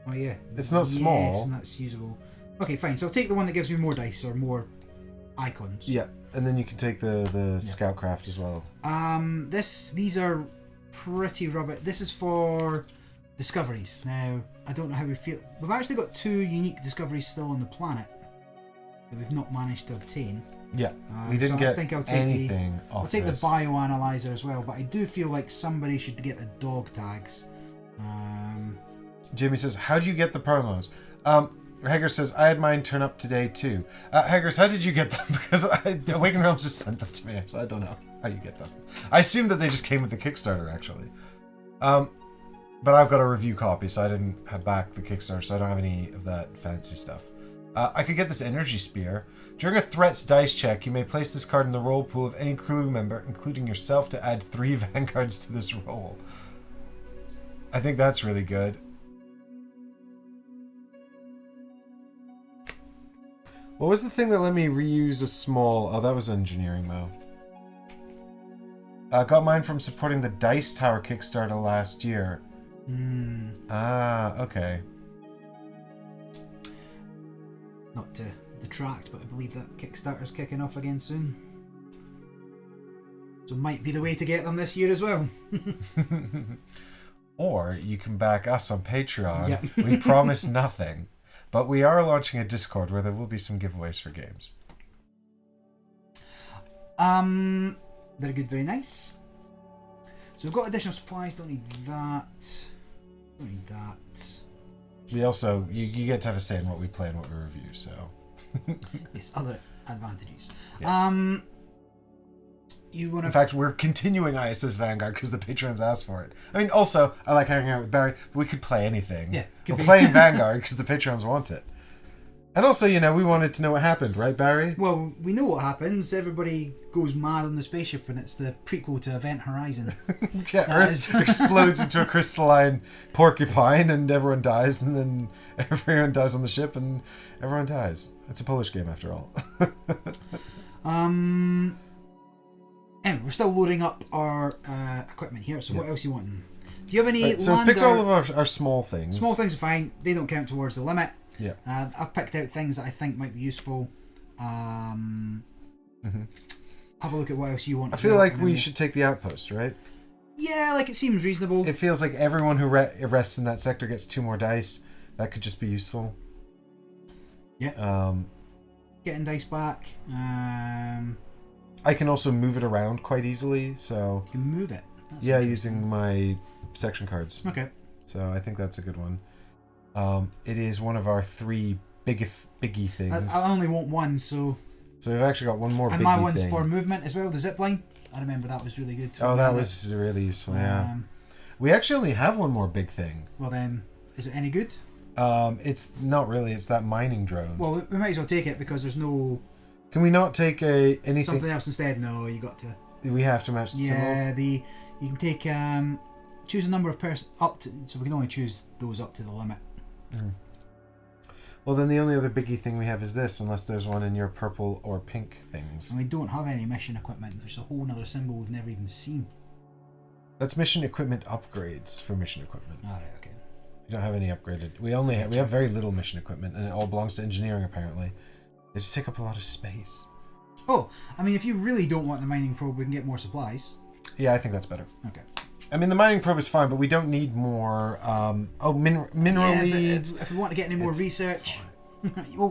Speaker 2: Oh yeah.
Speaker 1: It's not small.
Speaker 2: Yes, and that's usable. Okay, fine. So I'll take the one that gives me more dice or more icons.
Speaker 1: Yeah, and then you can take the Scoutcraft as well.
Speaker 2: These are pretty rubbish. This is for discoveries. Now, I don't know how we feel. We've actually got 2 unique discoveries still on the planet that we've not managed to obtain.
Speaker 1: Yeah, we didn't get anything off
Speaker 2: I'll take
Speaker 1: this.
Speaker 2: the bioanalyzer as well, but I do feel like somebody should get the dog tags.
Speaker 1: Jamie says, how do you get the promos? Haggers says, I had mine turn up today too. Haggers, how did you get them? Because Awakened Realms just sent them to me, so I don't know how you get them. I assume that they just came with the Kickstarter, actually. But I've got a review copy, so I didn't have back the Kickstarter, so I don't have any of that fancy stuff. I could get this energy spear. During a threat's dice check, you may place this card in the roll pool of any crew member, including yourself, to add 3 vanguards to this roll. I think that's really good. What was the thing that let me reuse a small... Oh, that was engineering, though. Got mine from supporting the Dice Tower Kickstarter last year. Ah, okay.
Speaker 2: Not to detract, but I believe that Kickstarter's kicking off again soon. So might be the way to get them this year as well.
Speaker 1: Or you can back us on Patreon.
Speaker 2: Yeah.
Speaker 1: We promise nothing. But we are launching a Discord where there will be some giveaways for games.
Speaker 2: Very good, very nice. So we've got additional supplies, don't need that. Don't need that.
Speaker 1: We also, you get to have a say in what we play and what we review, so.
Speaker 2: Yes, other advantages.
Speaker 1: Yes.
Speaker 2: You want to...
Speaker 1: In fact, we're continuing ISS Vanguard because the patrons asked for it. I mean, also, I like hanging out with Barry, but we could play anything.
Speaker 2: Yeah,
Speaker 1: we're playing Vanguard because the patrons want it. And also, you know, we wanted to know what happened, right, Barry?
Speaker 2: Well, we know what happens. Everybody goes mad on the spaceship, and it's the prequel to Event Horizon.
Speaker 1: Yeah, Earth explodes into a crystalline porcupine, and everyone dies, and then everyone dies on the ship, and everyone dies. It's a Polish game, after all.
Speaker 2: Anyway, we're still loading up our equipment here, so what else you want? Do you have any
Speaker 1: right, so we picked all of our small things.
Speaker 2: Small things are fine. They don't count towards the limit.
Speaker 1: Yeah.
Speaker 2: I've picked out things that I think might be useful. Have a look at what else you want.
Speaker 1: I feel like we should take the outpost, right?
Speaker 2: Yeah, like it seems reasonable.
Speaker 1: It feels like everyone who rests in that sector gets 2 more dice. That could just be useful.
Speaker 2: Yeah. Getting dice back.
Speaker 1: I can also move it around quite easily, so...
Speaker 2: You can move it. That's
Speaker 1: using my section cards.
Speaker 2: Okay.
Speaker 1: So I think that's a good one. It is one of our 3 biggie things.
Speaker 2: I only want one, so...
Speaker 1: So we've actually got one more biggie thing.
Speaker 2: And my one's for movement as well, the zip line. I remember that was really good.
Speaker 1: Oh, that was really useful, yeah. We actually only have one more big thing.
Speaker 2: Well then, is it any good?
Speaker 1: It's not really, it's that mining drone.
Speaker 2: Well, we might as well take it because there's no...
Speaker 1: Can we not take anything?
Speaker 2: Something else instead? No, you got to...
Speaker 1: We have to match the symbols?
Speaker 2: Yeah, you can take... choose a number of person up to... So we can only choose those up to the limit.
Speaker 1: Well, then the only other biggie thing we have is this, unless there's one in your purple or pink things.
Speaker 2: And we don't have any mission equipment. There's a whole other symbol we've never even seen.
Speaker 1: That's mission equipment upgrades for mission equipment.
Speaker 2: Alright, okay.
Speaker 1: We don't have any upgraded. We have very little mission equipment, and it all belongs to engineering apparently. They just take up a lot of space.
Speaker 2: Oh, I mean, if you really don't want the mining probe, we can get more supplies.
Speaker 1: Yeah, I think that's better.
Speaker 2: Okay.
Speaker 1: I mean, the mining probe is fine, but we don't need more. Mineral leads.
Speaker 2: If we want to get any more research, we'll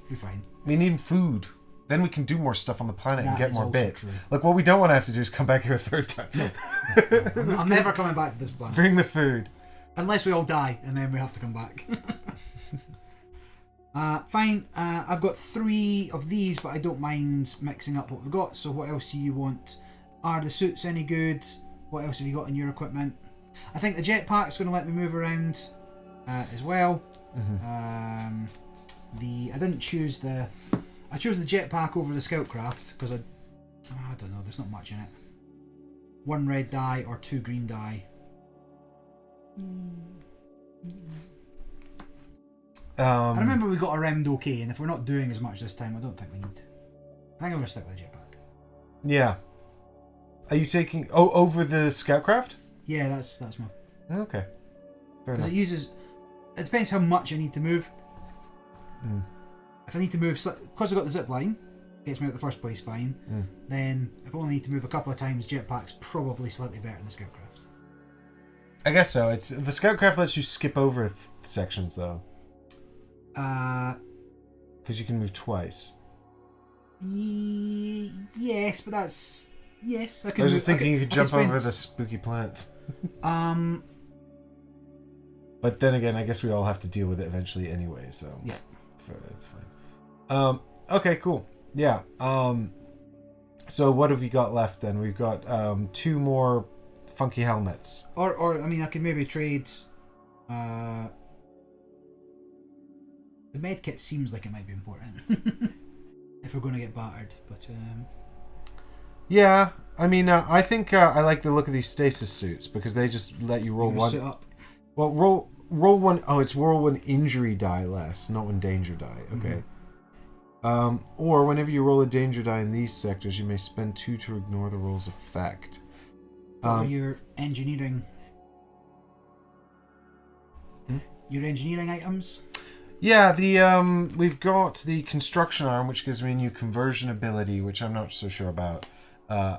Speaker 2: be fine.
Speaker 1: We need food. Then we can do more stuff on the planet and get more bits.
Speaker 2: True.
Speaker 1: Look, what we don't want to have to do is come back here a 3rd time.
Speaker 2: No. I'm never coming back to this planet.
Speaker 1: Bring the food.
Speaker 2: Unless we all die, and then we have to come back. Fine. I've got 3 of these, but I don't mind mixing up what we've got. So what else do you want? Are the suits any good? What else have you got in your equipment? I think the jetpack's going to let me move around as well. I didn't choose the... I chose the jetpack over the scoutcraft because I don't know, there's not much in it. 1 red die or 2 green die. I remember we got around okay, and if we're not doing as much this time, I don't think we need. I think I'm going to stick with the jetpack.
Speaker 1: Yeah. Are you taking over the scoutcraft?
Speaker 2: Yeah, that's my.
Speaker 1: Okay.
Speaker 2: Because it uses... It depends how much I need to move. If I need to move... Because I've got the zip line, gets me out the first place fine. Then if I only need to move a couple of times, jetpack's probably slightly better than the Scoutcraft.
Speaker 1: I guess so. The Scoutcraft lets you skip over sections, though. Because you can move twice.
Speaker 2: Yes, but that's... Yes, I can.
Speaker 1: I was just thinking you could jump over the spooky plants. But then again, I guess we all have to deal with it eventually anyway, so...
Speaker 2: Yeah.
Speaker 1: That's fine. Okay, cool. Yeah. So what have we got left then? We've got 2 more funky helmets.
Speaker 2: Or I mean, I could maybe trade... The medkit seems like it might be important. If we're going to get battered, but...
Speaker 1: Yeah, I mean, I think I like the look of these stasis suits because they just let you roll one.
Speaker 2: Suit up.
Speaker 1: Well, roll one. Oh, it's roll one injury die less, not one danger die. Okay. Or whenever you roll a danger die in these sectors, you may spend 2 to ignore the roll's effect.
Speaker 2: Your engineering. Your engineering items.
Speaker 1: Yeah, we've got the construction arm, which gives me a new conversion ability, which I'm not so sure about.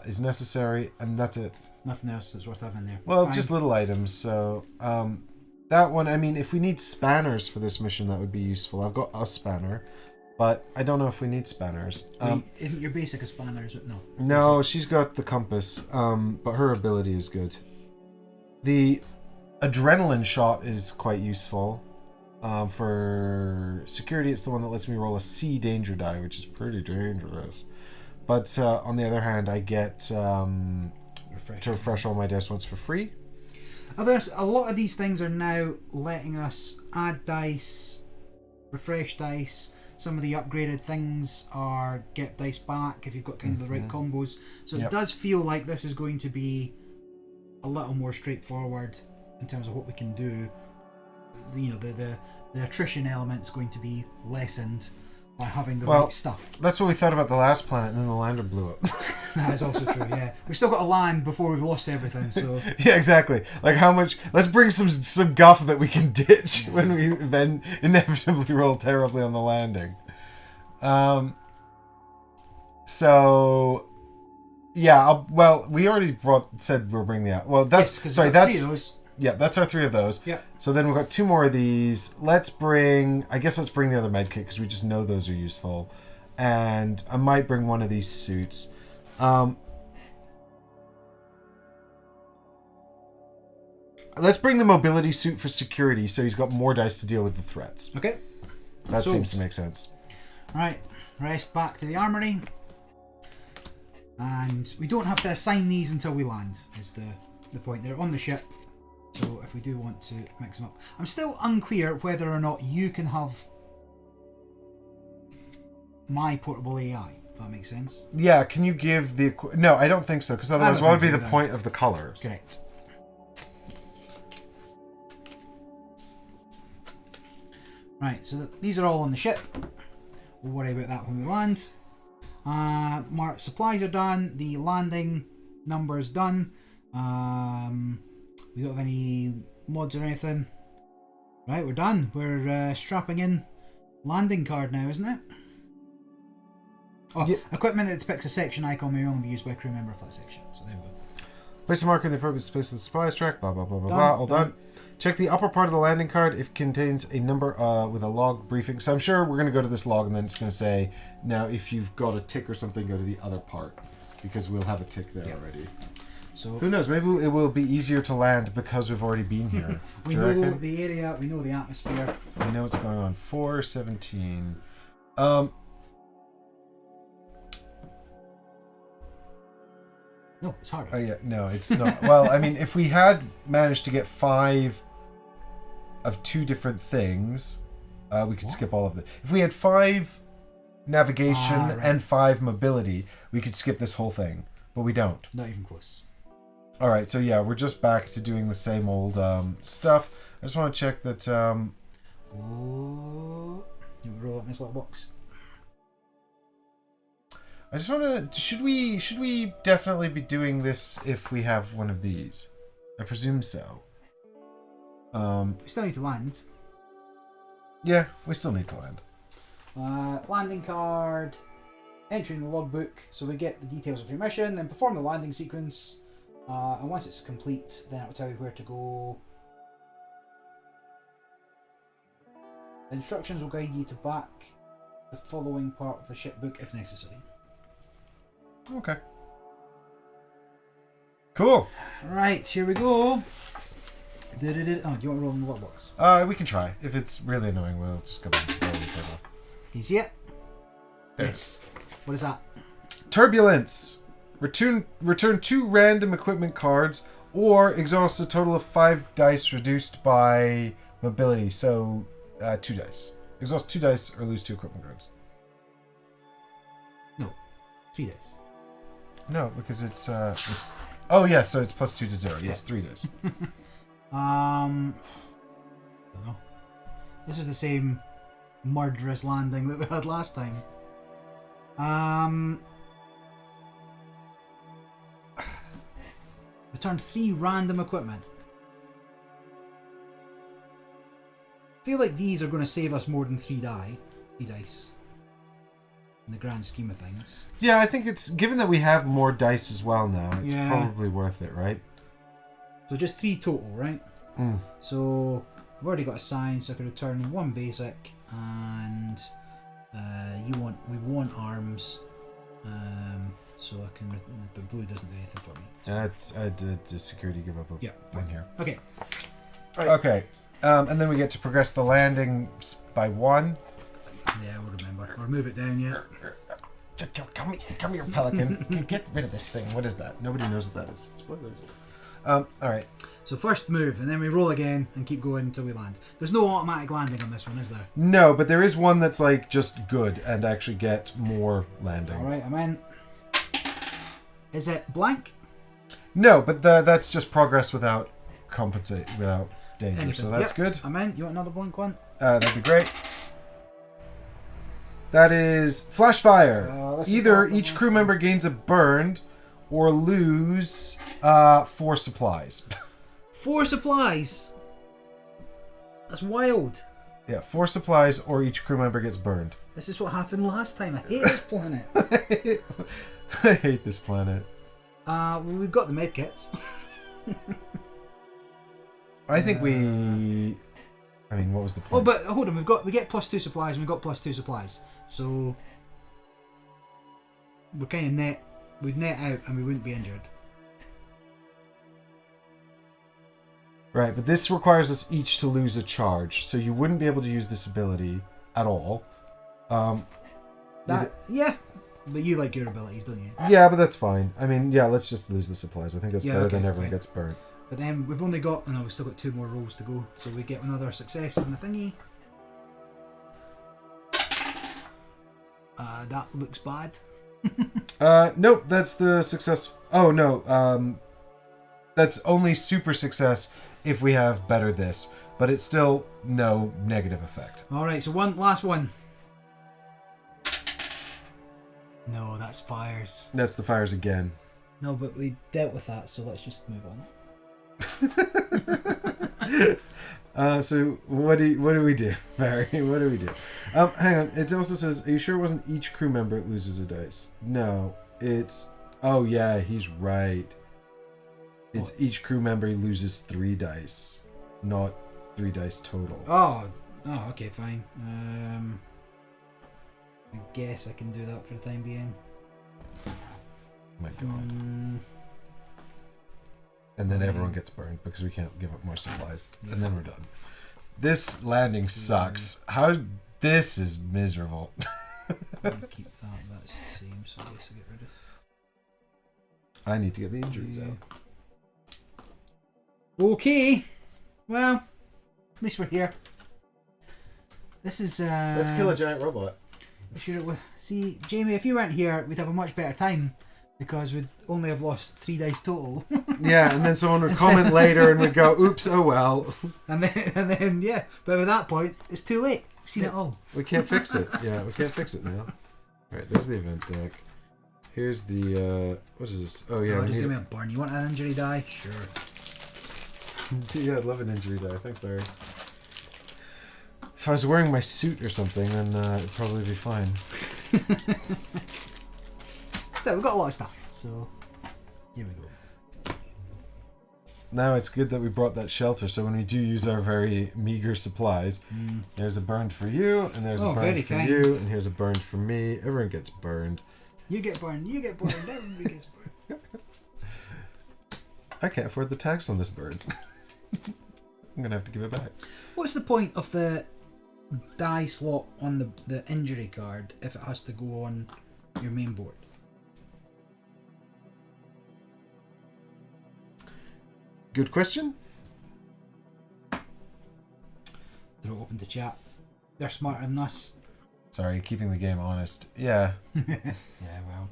Speaker 1: Is necessary, and that's it.
Speaker 2: Nothing else that's worth having there.
Speaker 1: Well, just little items. So that one, I mean, if we need spanners for this mission, that would be useful. I've got a spanner, but I don't know if we need spanners.
Speaker 2: Isn't your basic a spanner? Is it? No.
Speaker 1: No,
Speaker 2: basic.
Speaker 1: she's got the compass, but her ability is good. The adrenaline shot is quite useful. For security, it's the one that lets me roll a C danger die, which is pretty dangerous. But on the other hand, I get to refresh all my dice once for free.
Speaker 2: A lot of these things are now letting us add dice, refresh dice. Some of the upgraded things are get dice back if you've got kind of the right combos. So it does feel like this is going to be a little more straightforward in terms of what we can do. You know, the attrition element's going to be lessened by having the right stuff.
Speaker 1: That's what we thought about the last planet, and then the lander blew up.
Speaker 2: That is also true, yeah. We've still got to land before we've lost everything, so...
Speaker 1: Yeah, exactly. Like, how much... Let's bring some guff that we can ditch when we then inevitably roll terribly on the landing. So... Yeah, we already said we're bringing the... Well, that's...
Speaker 2: Yes,
Speaker 1: sorry, that's...
Speaker 2: 3 of those.
Speaker 1: Yeah, that's our 3 of those.
Speaker 2: Yeah.
Speaker 1: So then we've got 2 more of these. Let's bring the other med kit because we just know those are useful. And I might bring one of these suits. Let's bring the mobility suit for security so he's got more dice to deal with the threats.
Speaker 2: Okay.
Speaker 1: That seems to make sense.
Speaker 2: Right, rest back to the armory. And we don't have to assign these until we land, is the point. They're on the ship. So if we do want to mix them up. I'm still unclear whether or not you can have my portable AI, if that makes sense.
Speaker 1: Yeah, can you give the... No, I don't think so, because otherwise what would be the point of the colors?
Speaker 2: Correct. Right, so these are all on the ship. We'll worry about that when we land. Mark supplies are done. The landing number is done. We don't have any mods or anything. Right, we're done. We're strapping in landing card now, isn't it? Oh, yeah. Equipment that depicts a section icon may only be used by a crew member of that section. So there we go.
Speaker 1: Place a marker in the appropriate space of the supplies track. Blah, blah, blah, blah, blah. All done. Check the upper part of the landing card if it contains a number with a log briefing. So I'm sure we're going to go to this log and then it's going to say, now if you've got a tick or something, go to the other part. Because we'll have a tick there already. So who knows? Maybe it will be easier to land because we've already been here.
Speaker 2: We know the area. We know the atmosphere.
Speaker 1: We know what's going on. 417.
Speaker 2: No, it's harder.
Speaker 1: Oh yeah, no, it's not. Well, I mean, if we had managed to get 5 of 2 different things, we could skip all of them. If we had 5 navigation and 5 mobility, we could skip this whole thing. But we don't.
Speaker 2: Not even close.
Speaker 1: All right, so yeah, we're just back to doing the same old stuff. I just want to check that...
Speaker 2: You roll it in this little box.
Speaker 1: I just want to... Should we definitely be doing this if we have one of these? I presume so.
Speaker 2: We still need to land.
Speaker 1: Yeah, we still need to land.
Speaker 2: Landing card. Entry in the logbook, so we get the details of your mission, then perform the landing sequence, and once it's complete, then it will tell you where to go. The instructions will guide you to back the following part of the ship book if necessary.
Speaker 1: Okay. Cool.
Speaker 2: Right, here we go. Oh, do you want to roll in the logbox?
Speaker 1: We can try. If it's really annoying, we'll just go back to the table.
Speaker 2: Can you see it?
Speaker 1: There.
Speaker 2: Yes. What is that?
Speaker 1: Turbulence. Return 2 random equipment cards or exhaust a total of 5 dice reduced by mobility. So 2 dice. Exhaust 2 dice or lose 2 equipment cards.
Speaker 2: No. 3 dice.
Speaker 1: No, because it's this. Oh yeah, so it's +2 to 0. Yes, 3 dice.
Speaker 2: I don't know. This is the same murderous landing that we had last time. Return 3 random equipment. I feel like these are going to save us more than 3 dice. In the grand scheme of things.
Speaker 1: Yeah, I think it's given that we have more dice as well now. It's probably worth it, right?
Speaker 2: So just 3 total, right?
Speaker 1: Mm.
Speaker 2: So I've already got a sign, so I can return 1 basic, and we want arms. So I can. But blue doesn't do anything for me.
Speaker 1: I did the security give up one here.
Speaker 2: Okay.
Speaker 1: Right. Okay. And then we get to progress the landing by 1.
Speaker 2: Yeah, we'll remember. Or move it down, yeah.
Speaker 1: Come here, Pelican. Get rid of this thing. What is that? Nobody knows what that is. Spoilers. All right.
Speaker 2: So first move, and then we roll again and keep going until we land. There's no automatic landing on this one, is there?
Speaker 1: No, but there is one that's like just good and actually get more landing.
Speaker 2: All right, I'm in. Is it blank?
Speaker 1: No, but that's just progress without without danger.
Speaker 2: Anything.
Speaker 1: So that's good.
Speaker 2: I'm in. You want another blank one?
Speaker 1: That'd be great. That is flash fire. Either each crew member gains a burned or lose 4 supplies.
Speaker 2: 4 supplies. That's wild.
Speaker 1: Yeah, 4 supplies or each crew member gets burned.
Speaker 2: This is what happened last time. I hate this planet.
Speaker 1: I hate this planet.
Speaker 2: Well, we've got the medkits.
Speaker 1: I think I mean, what was the plan?
Speaker 2: Oh, but hold on. We get +2 supplies and we got +2 supplies. So we're kind of net. We'd net out and we wouldn't be injured.
Speaker 1: Right, but this requires us each to lose a charge, so you wouldn't be able to use this ability at all.
Speaker 2: Yeah, but you like your abilities, don't you?
Speaker 1: Yeah, but that's fine. I mean, yeah, let's just lose the supplies. I think that's better than everyone gets burnt.
Speaker 2: But then we've only got, we've still got 2 more rolls to go, so we get another success on the thingy. That looks bad.
Speaker 1: Nope, that's the success. Oh no, that's only super success if we have better this, but it's still no negative effect.
Speaker 2: All right, so last one. No, that's fires.
Speaker 1: That's the fires again.
Speaker 2: No, but we dealt with that, so let's just move on.
Speaker 1: So what do we do, Barry? What do we do? Hang on. It also says, are you sure it wasn't each crew member that loses a dice? No, it's. Oh yeah, he's right. It's each crew member loses 3 dice, not 3 dice total.
Speaker 2: Oh, okay, fine. I guess I can do that for the time being.
Speaker 1: My God. And then everyone gets burned because we can't give up more supplies. Yeah. And then we're done. This landing sucks. This is miserable.
Speaker 2: I'll keep that same, so I guess I'll get rid of.
Speaker 1: I need to get the injuries out.
Speaker 2: Okay. Well, at least we're here. This is
Speaker 1: Let's kill a giant robot.
Speaker 2: See, Jamie, if you weren't here, we'd have a much better time. Because we'd only have lost 3 dice total.
Speaker 1: Yeah, and then someone would comment later and would go, oops, oh well.
Speaker 2: And then, yeah. But at that point, it's too late. We've seen it all.
Speaker 1: We can't fix it. Yeah, we can't fix it now. Alright, there's the event deck. Here's the, what is this? Oh yeah,
Speaker 2: just give me a burn. You want an injury die? Sure.
Speaker 1: Yeah, I'd love an injury die. Thanks, Barry. If I was wearing my suit or something, then it'd probably be fine.
Speaker 2: Still, we've got a lot of stuff, so here we go.
Speaker 1: Now it's good that we brought that shelter, so when we do use our very meager supplies, there's a burned for you, and there's a burned for you, and here's a burned for me. Everyone gets burned.
Speaker 2: You get burned, everybody gets burned.
Speaker 1: I can't afford the tax on this bird. I'm going to have to give it back.
Speaker 2: What's the point of the die slot on the injury card if it has to go on your main board?
Speaker 1: Good question.
Speaker 2: Throw it open to chat. They're smarter than us.
Speaker 1: Sorry, keeping the game honest. Yeah.
Speaker 2: Yeah, well.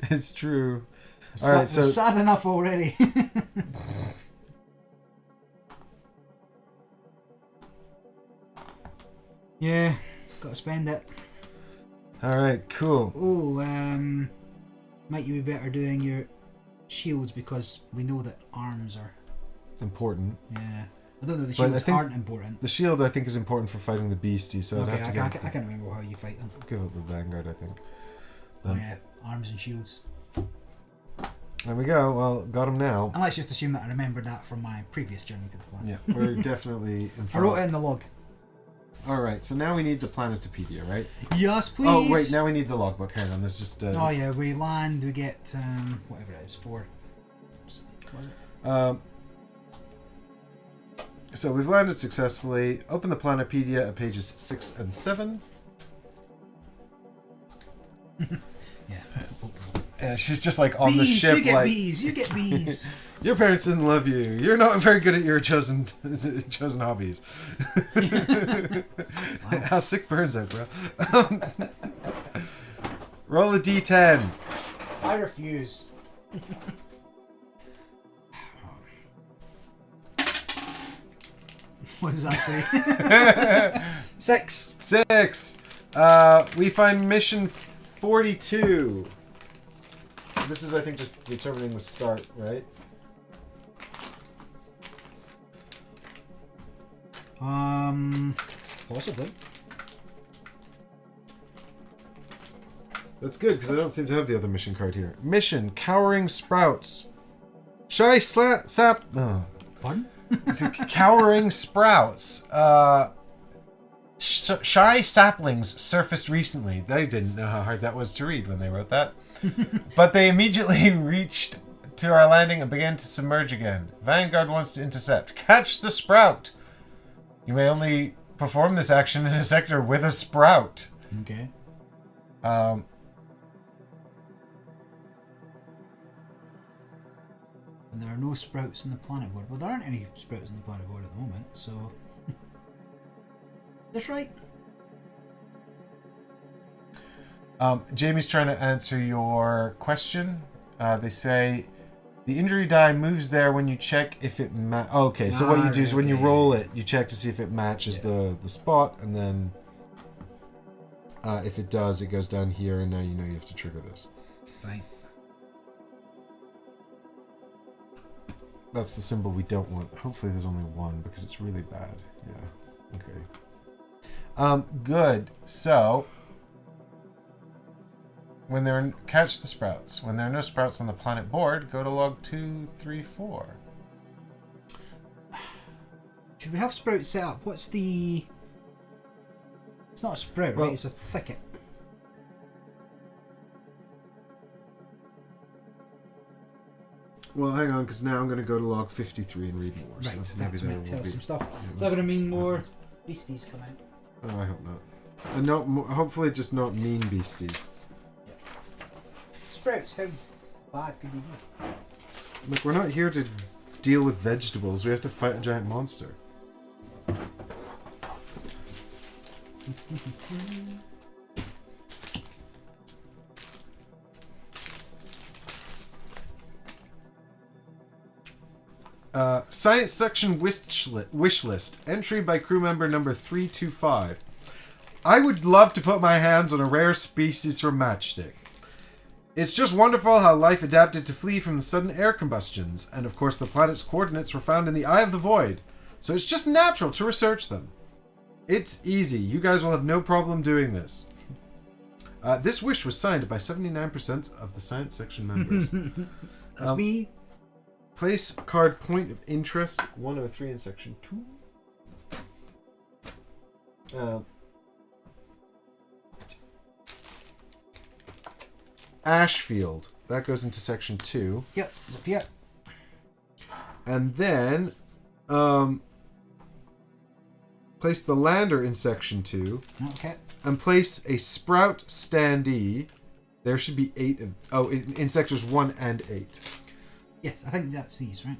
Speaker 1: It's true. Alright, so...
Speaker 2: sad enough already. Yeah, gotta spend it.
Speaker 1: Alright, cool.
Speaker 2: Oh, might you be better doing your shields because we know that arms are
Speaker 1: important.
Speaker 2: Yeah. I don't know the shields aren't important.
Speaker 1: The shield, I think, is important for fighting the beastie, so
Speaker 2: okay,
Speaker 1: I'd have to
Speaker 2: I can't remember how you fight them.
Speaker 1: Give it the Vanguard, I think.
Speaker 2: Yeah, arms and shields.
Speaker 1: There we go. Well, got him now.
Speaker 2: And let's just assume that I remembered that from my previous journey to the planet.
Speaker 1: Yeah, we're definitely in
Speaker 2: I wrote it in the log.
Speaker 1: Alright, so now we need the Planetopedia, right?
Speaker 2: Yes, please.
Speaker 1: Oh, wait, now we need the logbook. Hang on, there's just...
Speaker 2: Oh, yeah, we land, we get, whatever it is, 4.
Speaker 1: So we've landed successfully. Open the Planetopedia at pages 6 and 7. Yeah, she's just like on the ship.
Speaker 2: You get
Speaker 1: like,
Speaker 2: bees. You get bees.
Speaker 1: Your parents didn't love you. You're not very good at your chosen hobbies. Wow. How sick burns out, bro. Roll a d10.
Speaker 2: I refuse. What does that say? 6.
Speaker 1: 6. We find mission 42. This is, I think, just determining the start, right?
Speaker 2: Possibly.
Speaker 1: That's good, because I don't seem to have the other mission card here. Mission, Cowering Sprouts. Shy sap... Oh.
Speaker 2: Pardon?
Speaker 1: Cowering Sprouts. Shy saplings surfaced recently. They didn't know how hard that was to read when they wrote that. But they immediately reached to our landing and began to submerge again. Vanguard wants to intercept. Catch the sprout. You may only perform this action in a sector with a sprout.
Speaker 2: Okay.
Speaker 1: And
Speaker 2: there are no sprouts in the planet board. Well, there aren't any sprouts in the planet board at the moment, so... That's right.
Speaker 1: Jamie's trying to answer your question. They say the injury die moves there when you check if it okay, so what you do is when you roll it, you check to see if it matches the spot, and then if it does, it goes down here, and now you know you have to trigger this.
Speaker 2: Fine.
Speaker 1: That's the symbol we don't want. Hopefully there's only one, because it's really bad. Yeah. Okay. Good. So... When there are, catch the sprouts. When there are no sprouts on the planet board, go to log 234.
Speaker 2: Should we have sprouts set up? What's the... It's not a sprout, right? It's a thicket.
Speaker 1: Well, hang on, because now I'm going to go to log 53 and read more.
Speaker 2: Right,
Speaker 1: so
Speaker 2: that's meant to tell us some stuff. Is that going to mean more beasties come out?
Speaker 1: Oh, I hope not. And not more, hopefully just not mean beasties.
Speaker 2: Sprouts, how bad could they be?
Speaker 1: Look, we're not here to deal with vegetables. We have to fight a giant monster. Science section wish list. Entry by crew member number 325. I would love to put my hands on a rare species from Matchstick. It's just wonderful how life adapted to flee from the sudden air combustions, and of course the planet's coordinates were found in the eye of the void, so it's just natural to research them. It's easy. You guys will have no problem doing this. This wish was signed by 79% of the science section members.
Speaker 2: That's me.
Speaker 1: Place card point of interest 103 in section 2. Ashfield. That goes into section 2.
Speaker 2: Yep, it's up here.
Speaker 1: And then place the lander in section 2.
Speaker 2: Okay.
Speaker 1: And place a sprout standee. There should be 8 in sectors 1 and 8.
Speaker 2: Yes, I think that's these, right?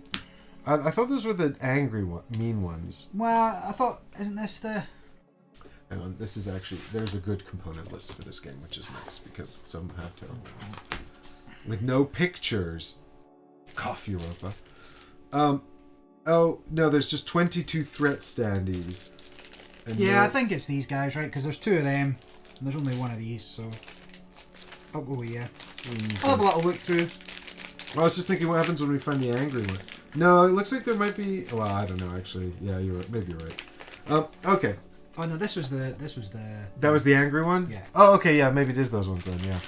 Speaker 1: I thought those were the angry mean ones.
Speaker 2: Well, I thought, isn't this the...
Speaker 1: Hang on, this is actually... There's a good component list for this game, which is nice, because some have terrible ones. With no pictures. Cough, Europa. Oh, no, there's just 22 threat standees. And
Speaker 2: yeah, I think it's these guys, right? Because there's 2 of them, and there's only 1 of these, so... I'll go with yeah. I'll have a little look through.
Speaker 1: I was just thinking what happens when we find the angry one. No, it looks like there might be... Well, I don't know, actually. Yeah, you're right. Maybe you're right. Okay.
Speaker 2: Oh, no, this was the...
Speaker 1: That was the angry one?
Speaker 2: Yeah.
Speaker 1: Oh, okay, yeah, maybe it is those ones then, yeah.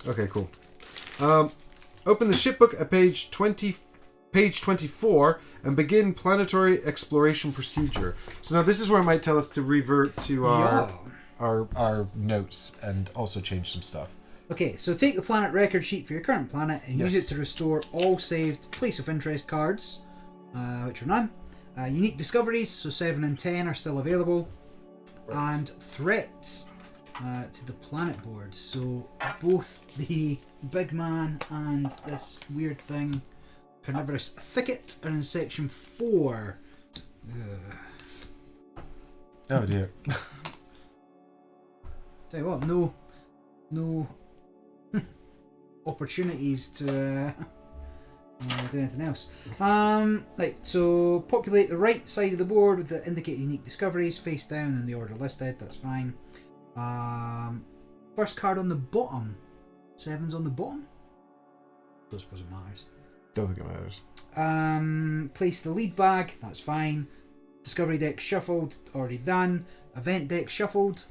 Speaker 1: Okay, cool. Open the shipbook at page 24 and begin planetary exploration procedure. So now this is where it might tell us to revert to our notes and also change some stuff.
Speaker 2: Okay, so take the planet record sheet for your current planet and use it to restore all saved place of interest cards, which are none. Unique discoveries, so 7 and 10 are still available. Right. And threats to the planet board. So both the big man and this weird thing, carnivorous thicket, are in section 4.
Speaker 1: Oh dear.
Speaker 2: Tell you what, no opportunities to do anything else. Right, so populate the right side of the board with the indicate unique discoveries face down in the order listed. That's fine. First card on the bottom. 7's on the bottom. Don't suppose it matters.
Speaker 1: Don't think it matters.
Speaker 2: Place the lead bag. That's fine. Discovery deck shuffled. Already done. Event deck shuffled.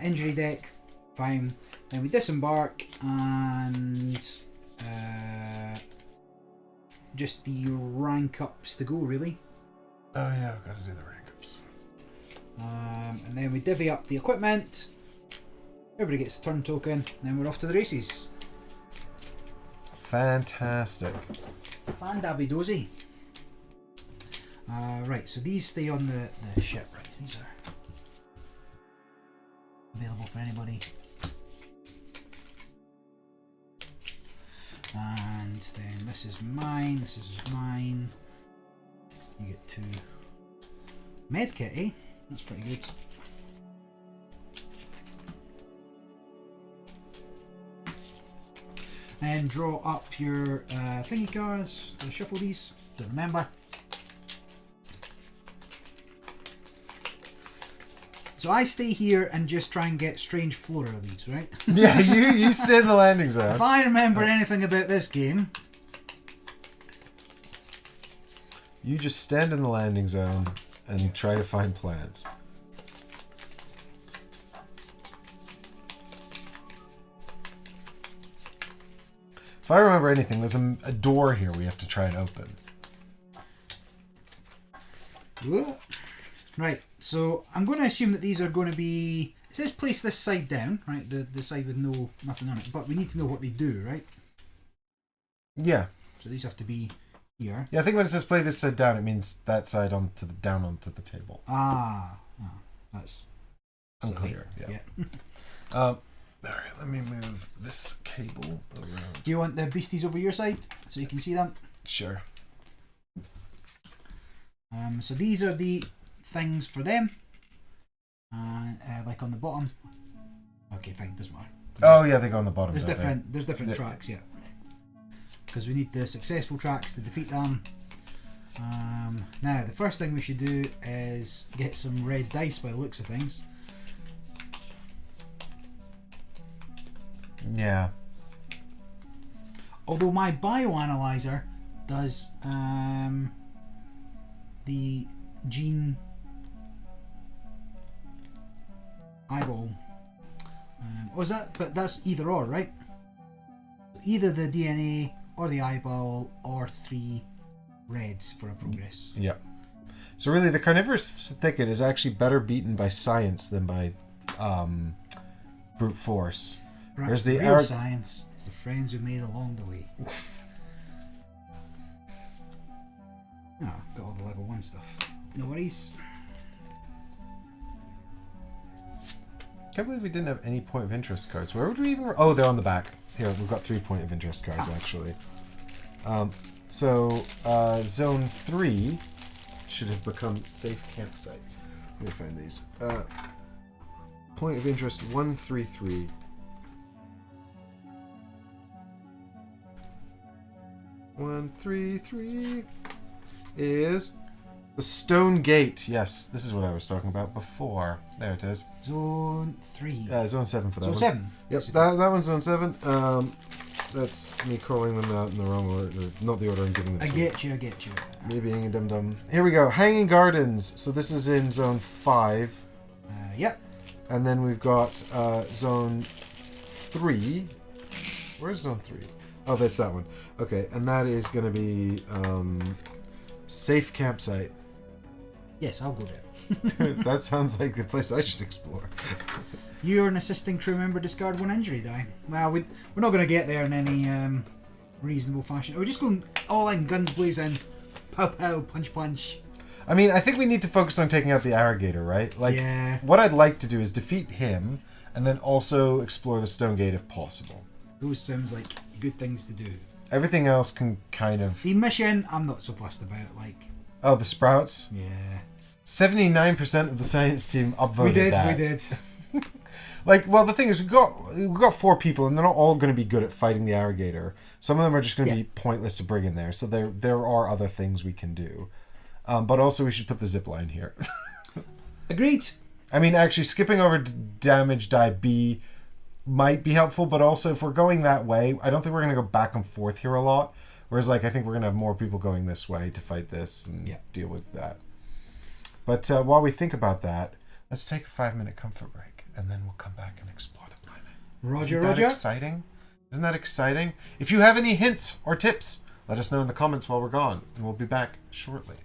Speaker 2: Injury deck. Fine. Then we disembark and just the rank ups to go, really.
Speaker 1: Oh yeah, I've got to do the rank ups.
Speaker 2: And then we divvy up the equipment. Everybody gets a turn token. And then we're off to the races.
Speaker 1: Fantastic.
Speaker 2: Fan-dabby dozy. Right, so these stay on the ship, right? These are available for anybody. And then this is mine, this is mine. You get 2 medkit, eh? That's pretty good. And draw up your thingy cards. Shuffle these. Don't remember. So I stay here and just try and get strange flora leads, right?
Speaker 1: Yeah, you stay in the landing zone.
Speaker 2: If I remember anything about this game,
Speaker 1: you just stand in the landing zone and try to find plants. If I remember anything, there's a door here we have to try and open.
Speaker 2: Whoa. Right, so I'm going to assume that these are going to be... It says place this side down, right? The side with nothing on it. But we need to know what they do, right?
Speaker 1: Yeah.
Speaker 2: So these have to be here.
Speaker 1: Yeah, I think when it says play this side down, it means that side down onto the table.
Speaker 2: That's
Speaker 1: unclear.
Speaker 2: Yeah.
Speaker 1: All right, let me move this cable around.
Speaker 2: Do you want the beasties over your side so you can see them?
Speaker 1: Sure.
Speaker 2: So these are the things for them. Like on the bottom. Okay, fine, doesn't matter.
Speaker 1: Oh yeah, they go on the bottom.
Speaker 2: There's different tracks, yeah. Because we need the successful tracks to defeat them. Now, the first thing we should do is get some red dice by the looks of things.
Speaker 1: Yeah.
Speaker 2: Although my bioanalyzer does the gene eyeball. Is that? But that's either or, right? Either the DNA or the eyeball or 3 reds for a progress.
Speaker 1: Yep. So really, the carnivorous thicket is actually better beaten by science than by brute force.
Speaker 2: Perhaps the real science is the friends we made along the way. Got all the level 1 stuff. No worries.
Speaker 1: Can't believe we didn't have any point of interest cards. Where would we even... Oh, they're on the back. Here, we've got 3 point of interest cards, actually. Zone 3 should have become safe campsite. Let me find these. Point of interest 133. 133 is the Stone Gate. Yes, this is what I was talking about before. There it is.
Speaker 2: Zone 3.
Speaker 1: Zone 7 for that
Speaker 2: Zone
Speaker 1: one.
Speaker 2: 7.
Speaker 1: Yep, that one's Zone 7. That's me calling them out in the wrong order. Not the order I'm giving them to.
Speaker 2: I get you.
Speaker 1: Me being a dum-dum. Here we go. Hanging Gardens. So this is in Zone 5.
Speaker 2: Yep.
Speaker 1: And then we've got Zone 3. Where's Zone 3? Oh, that's that one. Okay, and that is going to be safe campsite.
Speaker 2: Yes, I'll go there.
Speaker 1: That sounds like the place I should explore.
Speaker 2: You're an assisting crew member, discard 1 injury die. Well, we're not going to get there in any reasonable fashion. We're just going all in, guns blazing, pow pow, punch punch.
Speaker 1: I mean, I think we need to focus on taking out the Arrogator, right? Like,
Speaker 2: yeah.
Speaker 1: What I'd like to do is defeat him, and then also explore the Stone Gate if possible.
Speaker 2: Those sounds like good things to do.
Speaker 1: Everything else can kind of...
Speaker 2: The mission, I'm not so fussed about, like...
Speaker 1: Oh, the Sprouts?
Speaker 2: Yeah.
Speaker 1: 79% of the science team upvoted that.
Speaker 2: We did.
Speaker 1: Like, well, the thing is, we've got 4 people, and they're not all going to be good at fighting the Arrogator. Some of them are just going to be pointless to bring in there, so there are other things we can do. But also, we should put the zip line here.
Speaker 2: Agreed.
Speaker 1: I mean, actually, skipping over damage die B might be helpful, but also if we're going that way, I don't think we're going to go back and forth here a lot. Whereas, like, I think we're going to have more people going this way to fight this and deal with that. But while we think about that, let's take a 5-minute comfort break, and then we'll come back and explore the planet.
Speaker 2: Roger.
Speaker 1: Isn't that exciting? Isn't that exciting? If you have any hints or tips, let us know in the comments while we're gone, and we'll be back shortly.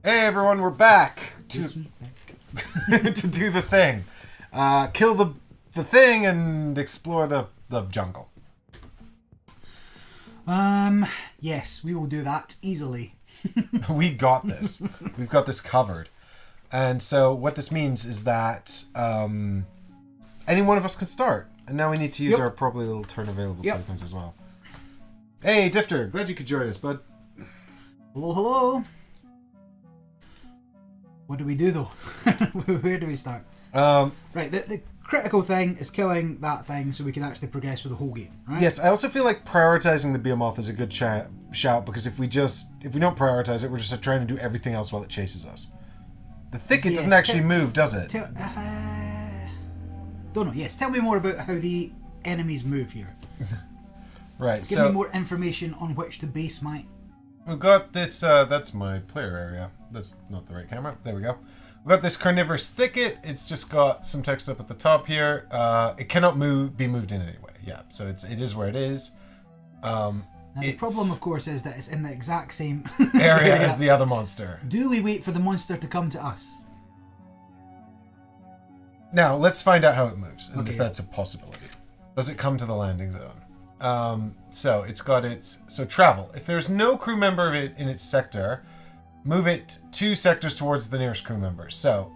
Speaker 1: Hey everyone, we're back to to do the thing. Kill the thing and explore the jungle.
Speaker 2: Yes, we will do that easily.
Speaker 1: We got this. We've got this covered. And so what this means is that any one of us can start. And now we need to use our probably little turn available tokens as well. Hey, Difter, glad you could join us, bud.
Speaker 2: Hello, hello. What do we do though? Where do we start? Right, the critical thing is killing that thing so we can actually progress with the whole game, right?
Speaker 1: Yes, I also feel like prioritizing the behemoth is a good shout because if we don't prioritize it, we're just trying to do everything else while it chases us. The thicket doesn't actually move, does it?
Speaker 2: Don't know. Yes, tell me more about how the enemies move here.
Speaker 1: Right,
Speaker 2: Give me more information on which to base my...
Speaker 1: We've got this, that's my player area. That's not the right camera. There we go. We've got this carnivorous thicket. It's just got some text up at the top here. It cannot be moved in any way. Yeah, so it is where it is.
Speaker 2: Now the problem, of course, is that it's in the exact same
Speaker 1: area as the other monster.
Speaker 2: Do we wait for the monster to come to us?
Speaker 1: Now, let's find out how it moves and if that's a possibility. Does it come to the landing zone? So it's got so travel. If there's no crew member in its sector, move it 2 sectors towards the nearest crew member. So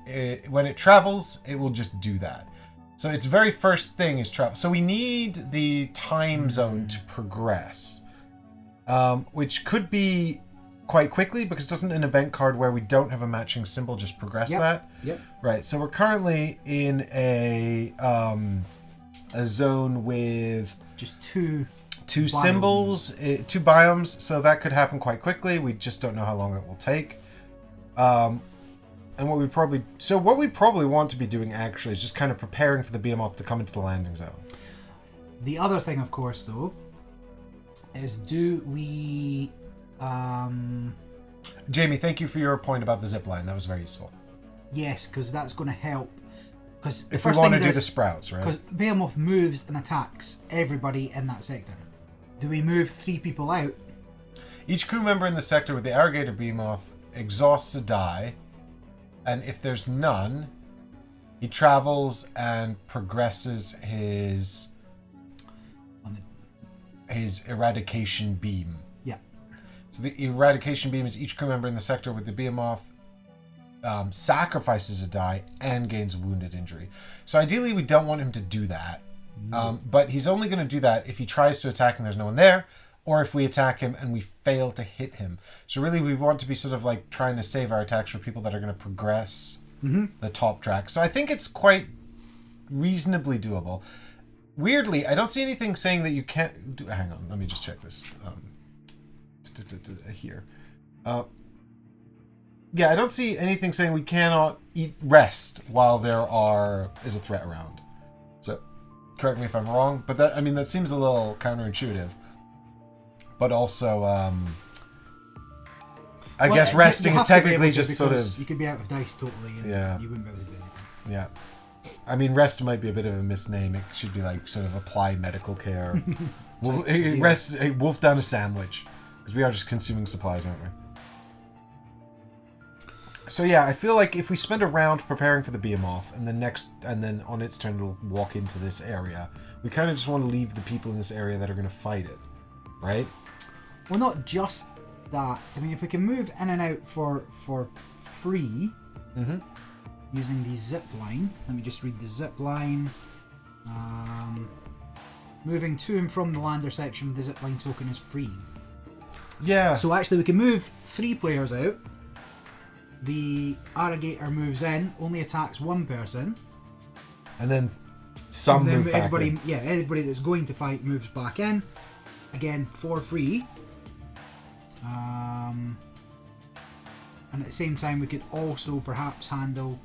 Speaker 1: when it travels, it will just do that. So its very first thing is travel. So we need the time zone to progress, which could be quite quickly because doesn't an event card where we don't have a matching symbol just progress that?
Speaker 2: Yep.
Speaker 1: Right. So we're currently in a zone with
Speaker 2: just two
Speaker 1: symbols, 2 biomes, so that could happen quite quickly. We just don't know how long it will take. And what we probably want to be doing actually is just kind of preparing for the behemoth to come into the landing zone.
Speaker 2: The other thing, of course, though, is do we...
Speaker 1: Jamie, thank you for your point about the zip line. That was very useful.
Speaker 2: Yes, because that's going to help. Because
Speaker 1: if we want to do the sprouts, right?
Speaker 2: Because behemoth moves and attacks everybody in that sector. Do we move 3 people out?
Speaker 1: Each crew member in the sector with the arrogator behemoth exhausts a die, and if there's none, he travels and progresses his eradication beam.
Speaker 2: Yeah.
Speaker 1: So the eradication beam is each crew member in the sector with the behemoth sacrifices a die and gains a wounded injury. So ideally we don't want him to do that. But he's only going to do that if he tries to attack and there's no one there, or if we attack him and we fail to hit him. So really we want to be sort of like trying to save our attacks for people that are going to progress the top track. So I think it's quite reasonably doable. Weirdly, I don't see anything saying that you can't... Hang on, let me just check this. Here. Yeah, I don't see anything saying we cannot rest while there is a threat around. So, correct me if I'm wrong, but that seems a little counterintuitive. But also, I guess resting is technically just sort of...
Speaker 2: You could be out of dice totally and you wouldn't be able to do anything.
Speaker 1: Yeah. I mean, rest might be a bit of a misname. It should be like sort of apply medical care. Wolf down a sandwich. Because we are just consuming supplies, aren't we? So yeah, I feel like if we spend a round preparing for the behemoth, and then on its turn it'll walk into this area, we kind of just want to leave the people in this area that are going to fight it, right?
Speaker 2: Well, not just that. I mean, if we can move in and out for free, using the zip line. Let me just read the zip line. Moving to and from the lander section with the zip line token is free.
Speaker 1: Yeah.
Speaker 2: So actually, we can move 3 players out. The arrogator moves in, only attacks 1 person.
Speaker 1: And then move back in.
Speaker 2: Yeah, everybody that's going to fight moves back in. Again, for free. And at the same time, we could also perhaps handle...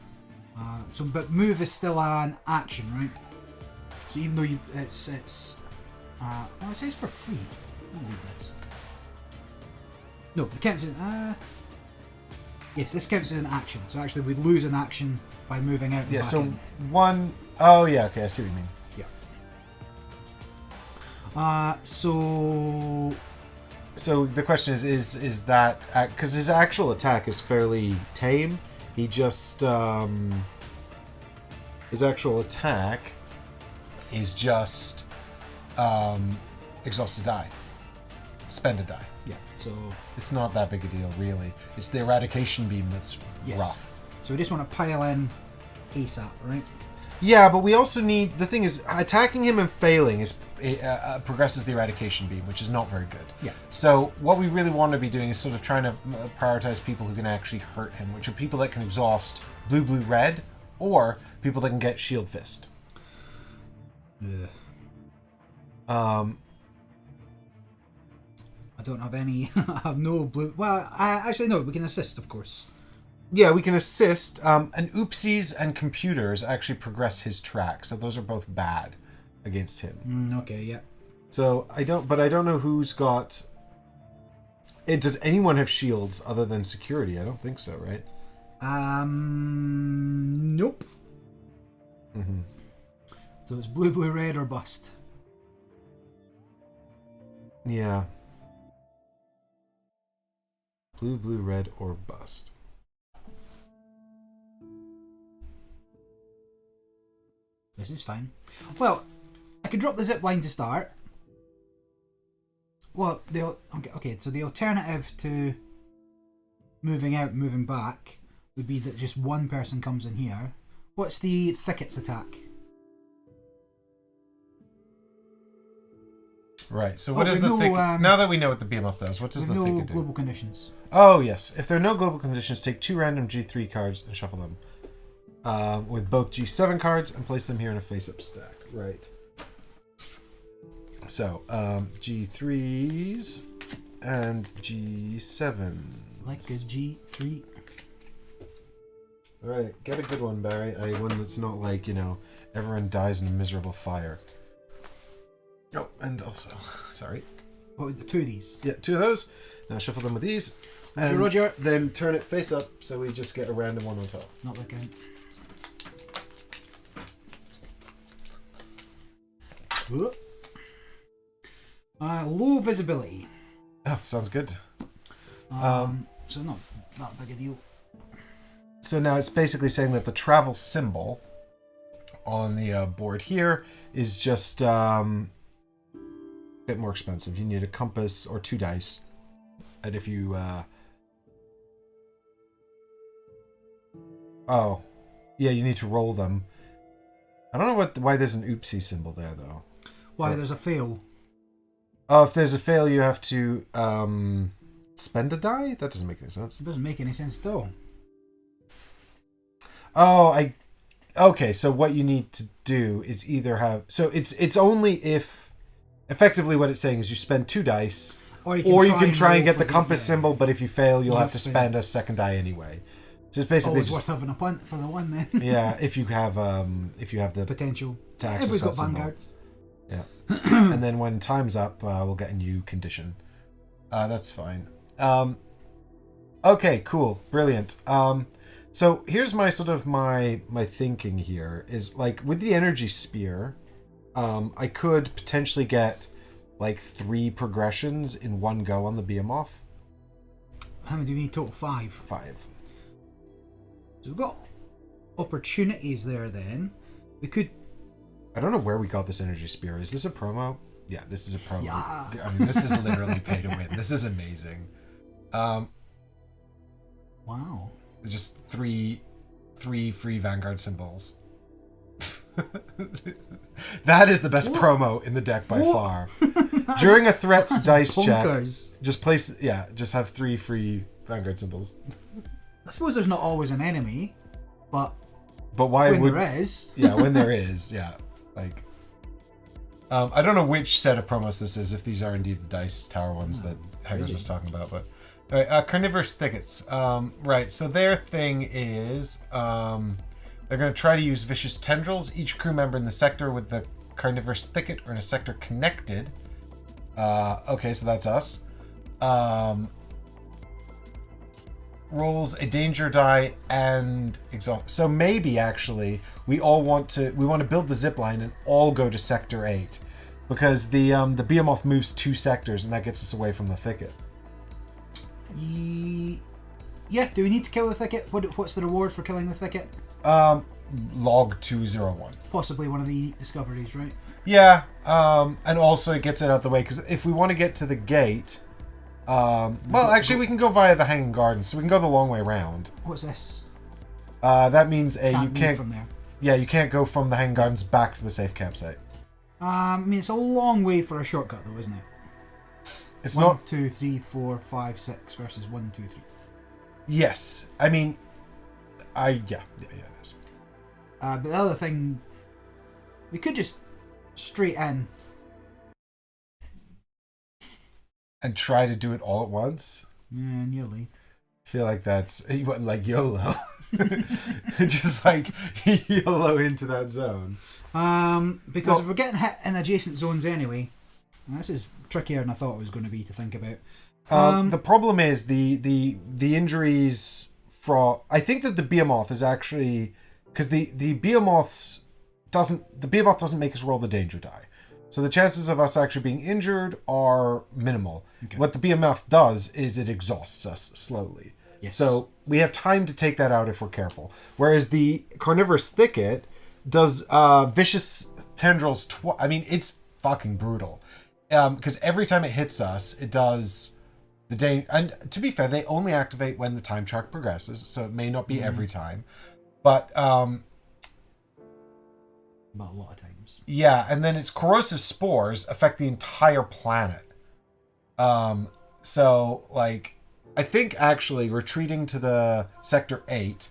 Speaker 2: but move is still an action, right? So even though it says for free. Let me read this. No, it counts as... yes, this counts as an action. So actually we lose an action by moving out and back
Speaker 1: so
Speaker 2: in.
Speaker 1: one... Oh, yeah, okay, I see what you mean.
Speaker 2: Yeah. So...
Speaker 1: So the question is that because his actual attack is fairly tame. He just his actual attack is just exhaust a die, spend a die.
Speaker 2: Yeah. So
Speaker 1: It's not that big a deal, really. It's the eradication beam that's rough.
Speaker 2: So we just want to pile in ASAP, right?
Speaker 1: Yeah, but we also need... The thing is, attacking him and failing progresses the eradication beam, which is not very good.
Speaker 2: Yeah.
Speaker 1: So what we really want to be doing is sort of trying to prioritize people who can actually hurt him, which are people that can exhaust blue, blue, red, or people that can get shield fist.
Speaker 2: Yeah.
Speaker 1: Um,
Speaker 2: I don't have any. I have no blue. Well, actually no. We can assist, of course.
Speaker 1: yeah, we can assist. And oopsies and computers actually progress his track, so those are both bad against him.
Speaker 2: Okay. Yeah.
Speaker 1: So I don't know who's got. Does anyone have shields other than security? I don't think so, right?
Speaker 2: Nope.
Speaker 1: Mm-hmm.
Speaker 2: So it's blue, blue, red, or bust.
Speaker 1: Yeah. Blue, blue, red, or bust.
Speaker 2: This is fine. Well, I could drop the zip line to start. Well, okay. So the alternative to moving out, moving back, would be that just one person comes in here. What's the thickets attack?
Speaker 1: Right. So what is the thicket? Now that we know what the behemoth does, what does the thicket do?
Speaker 2: Global conditions.
Speaker 1: Oh yes. If there are no global conditions, take 2 random G3 cards and shuffle them with both G7 cards and place them here in a face-up stack. Right. So G3s and G7s.
Speaker 2: Like a G3.
Speaker 1: All right, get a good one, Barry. One that's not like, everyone dies in a miserable fire. Oh, and also, sorry.
Speaker 2: What, 2 of these?
Speaker 1: Yeah, 2 of those. Now shuffle them with these. And
Speaker 2: Roger.
Speaker 1: then turn it face up so we just get a random one on top.
Speaker 2: Not that count. Low visibility.
Speaker 1: Oh, sounds good.
Speaker 2: So not that big a deal.
Speaker 1: So now it's basically saying that the travel symbol on the board here is just a bit more expensive. You need a compass or 2 dice. And if you... Oh. Yeah, you need to roll them. I don't know why there's an oopsie symbol there, though.
Speaker 2: Why, there's a fail.
Speaker 1: Oh, if there's a fail, you have to spend a die? That doesn't make any sense.
Speaker 2: It doesn't make any sense at all.
Speaker 1: Oh, okay, so what you need to do is either have... So it's only if... Effectively what it's saying is you spend 2 dice, or you can try and get the compass symbol, but if you fail, you'll have to spend a second die anyway. So it's basically
Speaker 2: it's worth having a punt for the one then.
Speaker 1: Yeah, if you have the
Speaker 2: potential
Speaker 1: to access
Speaker 2: Everybody's got
Speaker 1: that symbol.
Speaker 2: Vanguards.
Speaker 1: Yeah. And then when time's up, we'll get a new condition. That's fine. Okay, cool. Brilliant. So here's my sort of my thinking here is like with the energy spear, I could potentially get like 3 progressions in one go on the behemoth.
Speaker 2: How many do we need total? 5.
Speaker 1: 5.
Speaker 2: So we've got opportunities there then. We could...
Speaker 1: I don't know where we got this energy spear. Is this a promo? Yeah, this is a promo.
Speaker 2: Yeah.
Speaker 1: I mean, this is literally pay to win. This is amazing.
Speaker 2: Wow.
Speaker 1: Just three free Vanguard symbols. That is the best promo in the deck by far. During a threats dice check, just have 3 free Vanguard symbols.
Speaker 2: I suppose there's not always an enemy, but
Speaker 1: why
Speaker 2: when
Speaker 1: would
Speaker 2: there is?
Speaker 1: Yeah, when there is, yeah. Like I don't know which set of promos this is, if these are indeed the dice tower ones that Haggers was talking about, but carnivorous thickets. Right, so their thing is they're going to try to use vicious tendrils. Each crew member in the sector with the carnivorous thicket or in a sector connected. Okay, so that's us. Rolls a danger die and exhaust. So maybe actually we want to build the zip line and all go to sector 8. Because the behemoth moves 2 sectors, and that gets us away from the thicket.
Speaker 2: Yeah, do we need to kill the thicket? What's the reward for killing the thicket?
Speaker 1: Log 201.
Speaker 2: Possibly one of the unique discoveries, right?
Speaker 1: Yeah, and also it gets it out the way, because if we want to get to the gate... well, actually, we can go via the Hanging Gardens, so we can go the long way around.
Speaker 2: What's this?
Speaker 1: That means you
Speaker 2: Move
Speaker 1: can't...
Speaker 2: from there.
Speaker 1: Yeah, you can't go from the Hanging Gardens back to the safe campsite.
Speaker 2: I mean, it's a long way for a shortcut, though, isn't it?
Speaker 1: It's
Speaker 2: 1,
Speaker 1: not...
Speaker 2: 2, 3, 4, 5, 6 versus 1, 2, 3.
Speaker 1: Yes. I mean... Yeah, it is.
Speaker 2: But the other thing... We could just straight in.
Speaker 1: And try to do it all at once?
Speaker 2: Yeah, nearly.
Speaker 1: I feel like that's... What, like YOLO? Just like YOLO into that zone.
Speaker 2: Because if we're getting hit in adjacent zones anyway, this is trickier than I thought it was going to be to think about.
Speaker 1: The problem is the injuries from... I think that the behemoth is actually... Because the behemoth doesn't make us roll the danger die. So the chances of us actually being injured are minimal. Okay. What the behemoth does is it exhausts us slowly.
Speaker 2: Yes.
Speaker 1: So we have time to take that out if we're careful. Whereas the carnivorous thicket does vicious tendrils. I mean, it's fucking brutal. Because every time it hits us, it does the danger. And to be fair, they only activate when the time track progresses, so it may not be every time. But a
Speaker 2: lot of times.
Speaker 1: Yeah, and then its corrosive spores affect the entire planet. So like, I think actually retreating to the Sector 8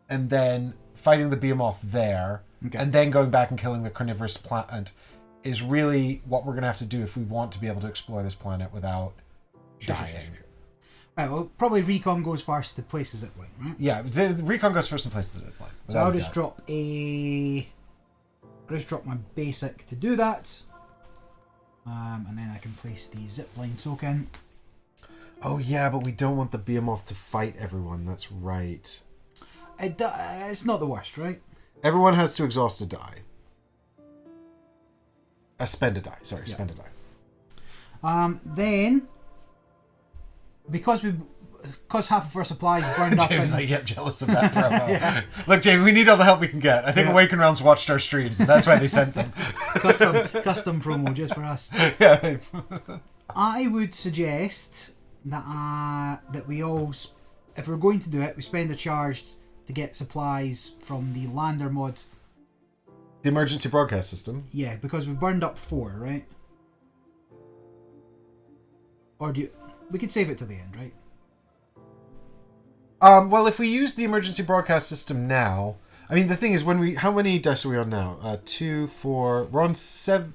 Speaker 1: and then fighting the behemoth there, and then going back and killing the carnivorous plant is really what we're going to have to do if we want to be able to explore this planet without dying.
Speaker 2: Sure. Right, well, probably recon goes first to place the zipline, right?
Speaker 1: Yeah, recon goes first and places the zipline.
Speaker 2: So I'll just drop my basic to do that. And then I can place the zipline token.
Speaker 1: Oh yeah, but we don't want the behemoth to fight everyone. That's right.
Speaker 2: It's not the worst, right?
Speaker 1: Everyone has to exhaust a die. Spend a die. Sorry,
Speaker 2: yeah.
Speaker 1: Spend a die.
Speaker 2: Then, because half of our supplies burned up.
Speaker 1: Jamie's like, yep, jealous of that promo. Yeah. Look, Jamie, we need all the help we can get. I think Awaken Realms watched our streams, and that's why they sent them.
Speaker 2: custom promo just for us.
Speaker 1: Yeah.
Speaker 2: I would suggest that we all, if we're going to do it, we spend a charge to get supplies from the lander mod.
Speaker 1: The emergency broadcast system.
Speaker 2: Yeah, because we've burned up 4, right? Or we could save it to the end, right?
Speaker 1: Well, if we use the emergency broadcast system now, I mean, the thing is, how many dice are we on now? 2, 4. We're on 7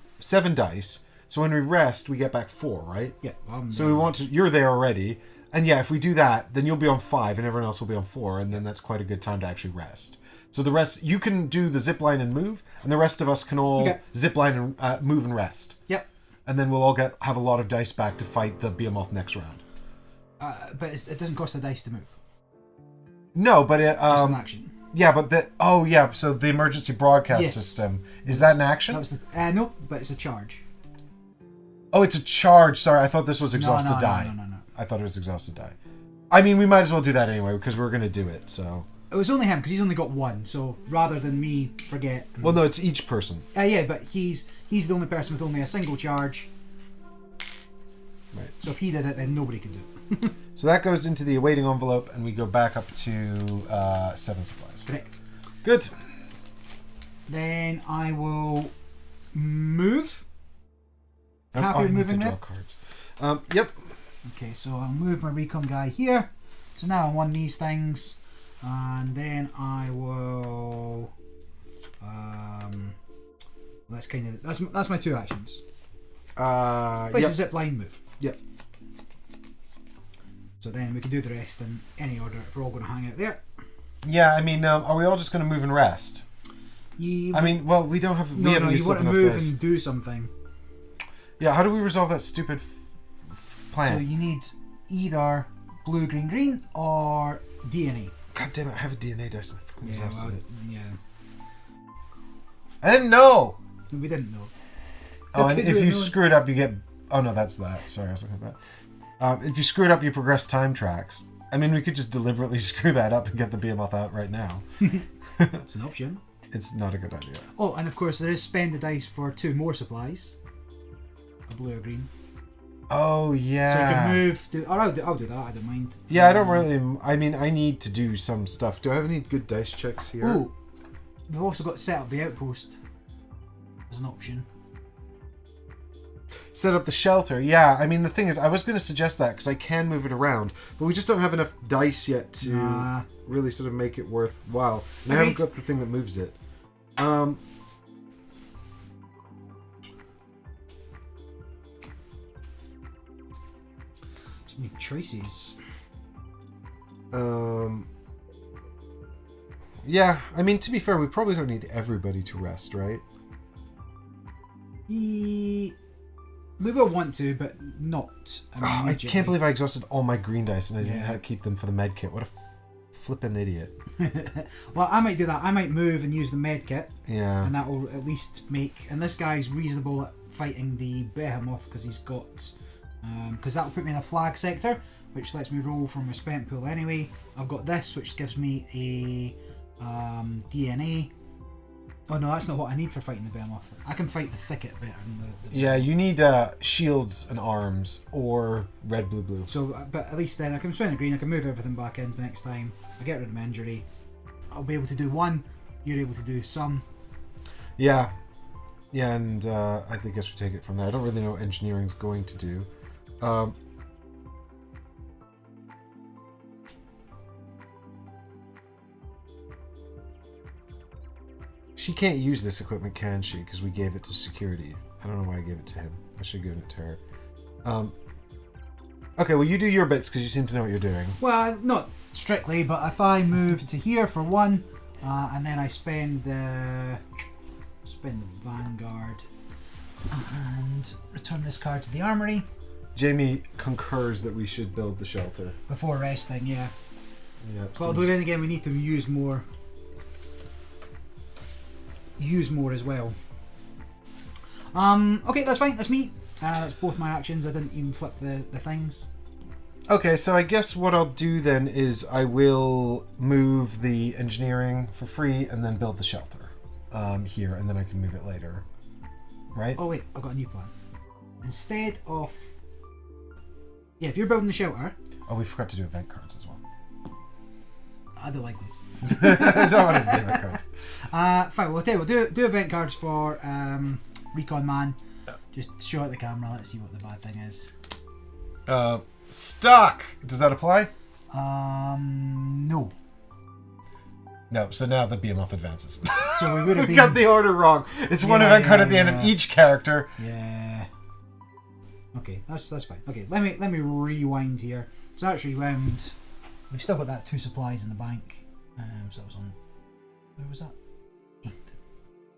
Speaker 1: dice. So when we rest, we get back 4, right?
Speaker 2: Yeah.
Speaker 1: So we want to. You're there already, and yeah, if we do that, then you'll be on 5, and everyone else will be on 4, and then that's quite a good time to actually rest. So the rest, you can do the zip line and move, and the rest of us can all zip line and move and rest.
Speaker 2: Yep.
Speaker 1: And then we'll all have a lot of dice back to fight the behemoth next round.
Speaker 2: But it doesn't cost a dice to move.
Speaker 1: No, but it
Speaker 2: just an action.
Speaker 1: Yeah, but so the emergency broadcast system is that an action?
Speaker 2: No, but it's a charge.
Speaker 1: Oh, it's a charge. Sorry, I thought this was exhausted die.
Speaker 2: No.
Speaker 1: I thought it was exhausted die. I mean, we might as well do that anyway because we're going to do it. So
Speaker 2: it was only him because he's only got 1. So rather than me forget.
Speaker 1: Well, no, it's each person.
Speaker 2: Yeah, but he's the only person with only a single charge.
Speaker 1: Right.
Speaker 2: So if he did it, then nobody could do it.
Speaker 1: So that goes into the awaiting envelope, and we go back up to 7 supplies.
Speaker 2: Correct.
Speaker 1: Good.
Speaker 2: Then I will move. Happy
Speaker 1: I
Speaker 2: with
Speaker 1: need
Speaker 2: moving
Speaker 1: to draw
Speaker 2: there?
Speaker 1: cards. Yep.
Speaker 2: Okay, so I'll move my recon guy here. So now I'm on these things, and then I will. That's my 2 actions. Place a zip line move.
Speaker 1: Yep.
Speaker 2: So then we can do the rest in any order if we're all going to hang out there.
Speaker 1: Yeah, I mean, are we all just going to move and rest? We don't have. We haven't
Speaker 2: you
Speaker 1: used
Speaker 2: want to
Speaker 1: enough
Speaker 2: move
Speaker 1: dice.
Speaker 2: and do something.
Speaker 1: Yeah, how do we resolve that stupid plan?
Speaker 2: So you need either blue, green, green, or DNA.
Speaker 1: God damn it! I have a DNA dice. I fucking exhausted it.
Speaker 2: Yeah.
Speaker 1: I didn't know.
Speaker 2: We didn't know.
Speaker 1: Oh, and
Speaker 2: Okay,
Speaker 1: if
Speaker 2: wait,
Speaker 1: you
Speaker 2: no.
Speaker 1: screw it up, you get... Oh, no, that's that. Sorry, I was looking at that. If you screw it up, you progress time tracks. I mean, we could just deliberately screw that up and get the behemoth out right now.
Speaker 2: That's an option.
Speaker 1: It's not a good idea.
Speaker 2: Oh, and of course there is spend the dice for 2 more supplies. A blue or green.
Speaker 1: Oh, yeah.
Speaker 2: So you can move to... Or I'll do that, I don't mind.
Speaker 1: Yeah, I don't really... I mean, I need to do some stuff. Do I have any good dice checks here?
Speaker 2: Oh, we've also got set up the outpost as an option.
Speaker 1: Set up the shelter. Yeah, I mean, the thing is, I was going to suggest that because I can move it around, but we just don't have enough dice yet to really sort of make it worthwhile. And I haven't got the thing that moves it. So
Speaker 2: many choices.
Speaker 1: Yeah, I mean, to be fair, we probably don't need everybody to rest, right?
Speaker 2: We will want to, but not.
Speaker 1: I can't believe I exhausted all my green dice and I didn't
Speaker 2: Yeah.
Speaker 1: keep them for the med kit. What a flippin' idiot.
Speaker 2: Well, I might do that. I might move and use the med kit,
Speaker 1: Yeah.
Speaker 2: and that will at least make... And this guy's reasonable at fighting the behemoth because he's got... Because that'll put me in a flag sector, which lets me roll from a spent pool anyway. I've got this, which gives me a DNA. Oh no, that's not what I need for fighting the behemoth. I can fight the thicket better than the
Speaker 1: Yeah, you need shields and arms or red, blue, blue.
Speaker 2: So, but at least then I can spend a green, I can move everything back in next time. I get rid of my injury. I'll be able to do one, you're able to do some.
Speaker 1: Yeah. Yeah, and I guess we take it from there. I don't really know what engineering's going to do. She can't use this equipment, can she? Because we gave it to security. I don't know why I gave it to him. I should have given it to her. Okay, well, you do your bits because you seem to know what you're doing.
Speaker 2: Well, not strictly, but if I move to here for one, and then I spend the Vanguard and return this card to the armory.
Speaker 1: Jamie concurs that we should build the shelter.
Speaker 2: Before resting, yeah.
Speaker 1: Yeah.
Speaker 2: But then again, we need to use more. As well. Okay, that's fine. That's me. That's both my actions. I didn't even flip the things.
Speaker 1: Okay, so I guess what I'll do then is I will move the engineering for free and then build the shelter here, and then I can move it later. Right?
Speaker 2: Oh wait, I've got a new plan. Instead of... Yeah, if you're building the shelter...
Speaker 1: Oh, we forgot to do event cards as well.
Speaker 2: I don't like these.
Speaker 1: I don't want to do event cards.
Speaker 2: Fine, we'll tell you, we'll do event cards for Recon Man. Just show it the camera, let's see what the bad thing is.
Speaker 1: Stuck! Does that apply?
Speaker 2: No.
Speaker 1: No, so now the behemoth advances.
Speaker 2: So we would have
Speaker 1: We
Speaker 2: been...
Speaker 1: got the order wrong. It's one event card at the end of each character.
Speaker 2: Yeah. Okay, that's fine. Okay, let me rewind here. So actually round... We've still got that 2 supplies in the bank. So that was on... Where was that? 8.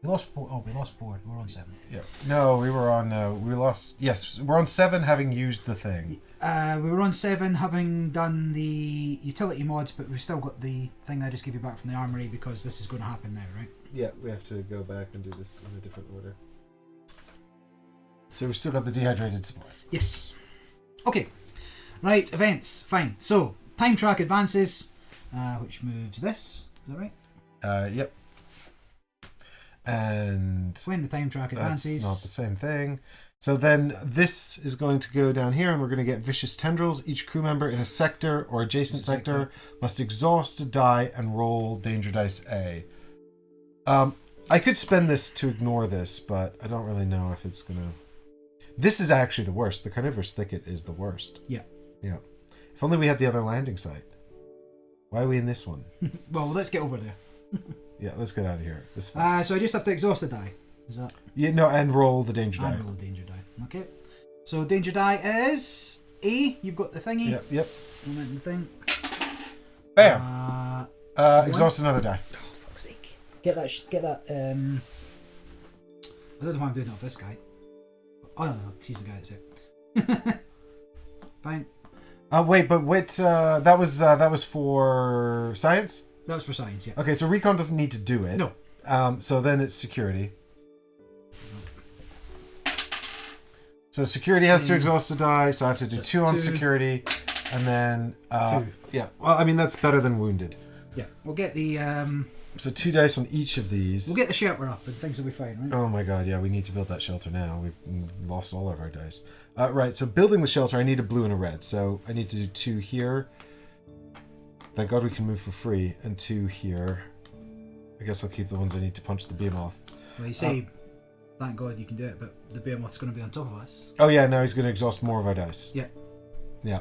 Speaker 2: We lost 4. Oh, we lost 4. We were on 7.
Speaker 1: Yeah. No, we were on... we lost... Yes, we're on 7 having used the thing.
Speaker 2: We were on 7 having done the utility mod, but we've still got the thing I just gave you back from the armory because this is going to happen now, right?
Speaker 1: Yeah, we have to go back and do this in a different order. So we've still got the dehydrated supplies.
Speaker 2: Yes. Okay. Right, events. Fine. So, time track advances, which moves this. Is that right?
Speaker 1: Yep. And...
Speaker 2: When the time track advances...
Speaker 1: That's not the same thing. So then this is going to go down here and we're going to get vicious tendrils. Each crew member in a sector or adjacent sector must exhaust a die and roll danger dice A. I could spend this to ignore this, but I don't really know if it's going to... This is actually the worst. The carnivorous thicket is the worst.
Speaker 2: Yeah.
Speaker 1: Yeah. If only we had the other landing site. Why are we in this one?
Speaker 2: Well, let's get over there.
Speaker 1: Yeah, let's get out of here. This
Speaker 2: So I just have to exhaust the die. Is that...
Speaker 1: Yeah, no, and roll the danger die.
Speaker 2: And roll the danger die. Okay. So danger die is A. You've got the thingy.
Speaker 1: Yep.
Speaker 2: Momentum the thing.
Speaker 1: Bam! Exhaust another die.
Speaker 2: Oh, fuck's sake. Get that... I don't know why I'm doing it off this guy. Oh, no, he's the guy that's it. Fine.
Speaker 1: Wait, but that was for science?
Speaker 2: That was for science, yeah.
Speaker 1: Okay, so recon doesn't need to do it.
Speaker 2: No.
Speaker 1: So then it's security. So security has to exhaust a die, so I have to do 2 on
Speaker 2: two.
Speaker 1: security, and then
Speaker 2: 2.
Speaker 1: yeah. Well, I mean that's better than wounded.
Speaker 2: Yeah, we'll get the
Speaker 1: So 2 dice on each of these.
Speaker 2: we'll get the shelter up and things will be fine, right?
Speaker 1: Oh my god, yeah, we need to build that shelter now. We've lost all of our dice. Right, so building the shelter, I need a blue and a red. So I need to do 2 here. Thank god we can move for free, and 2 here. I guess I'll keep the ones I need to punch the behemoth.
Speaker 2: Well, you say, thank God you can do it, but the behemoth's going to be on top of us.
Speaker 1: Oh yeah, now he's going to exhaust more of our dice.
Speaker 2: Yeah.
Speaker 1: Yeah.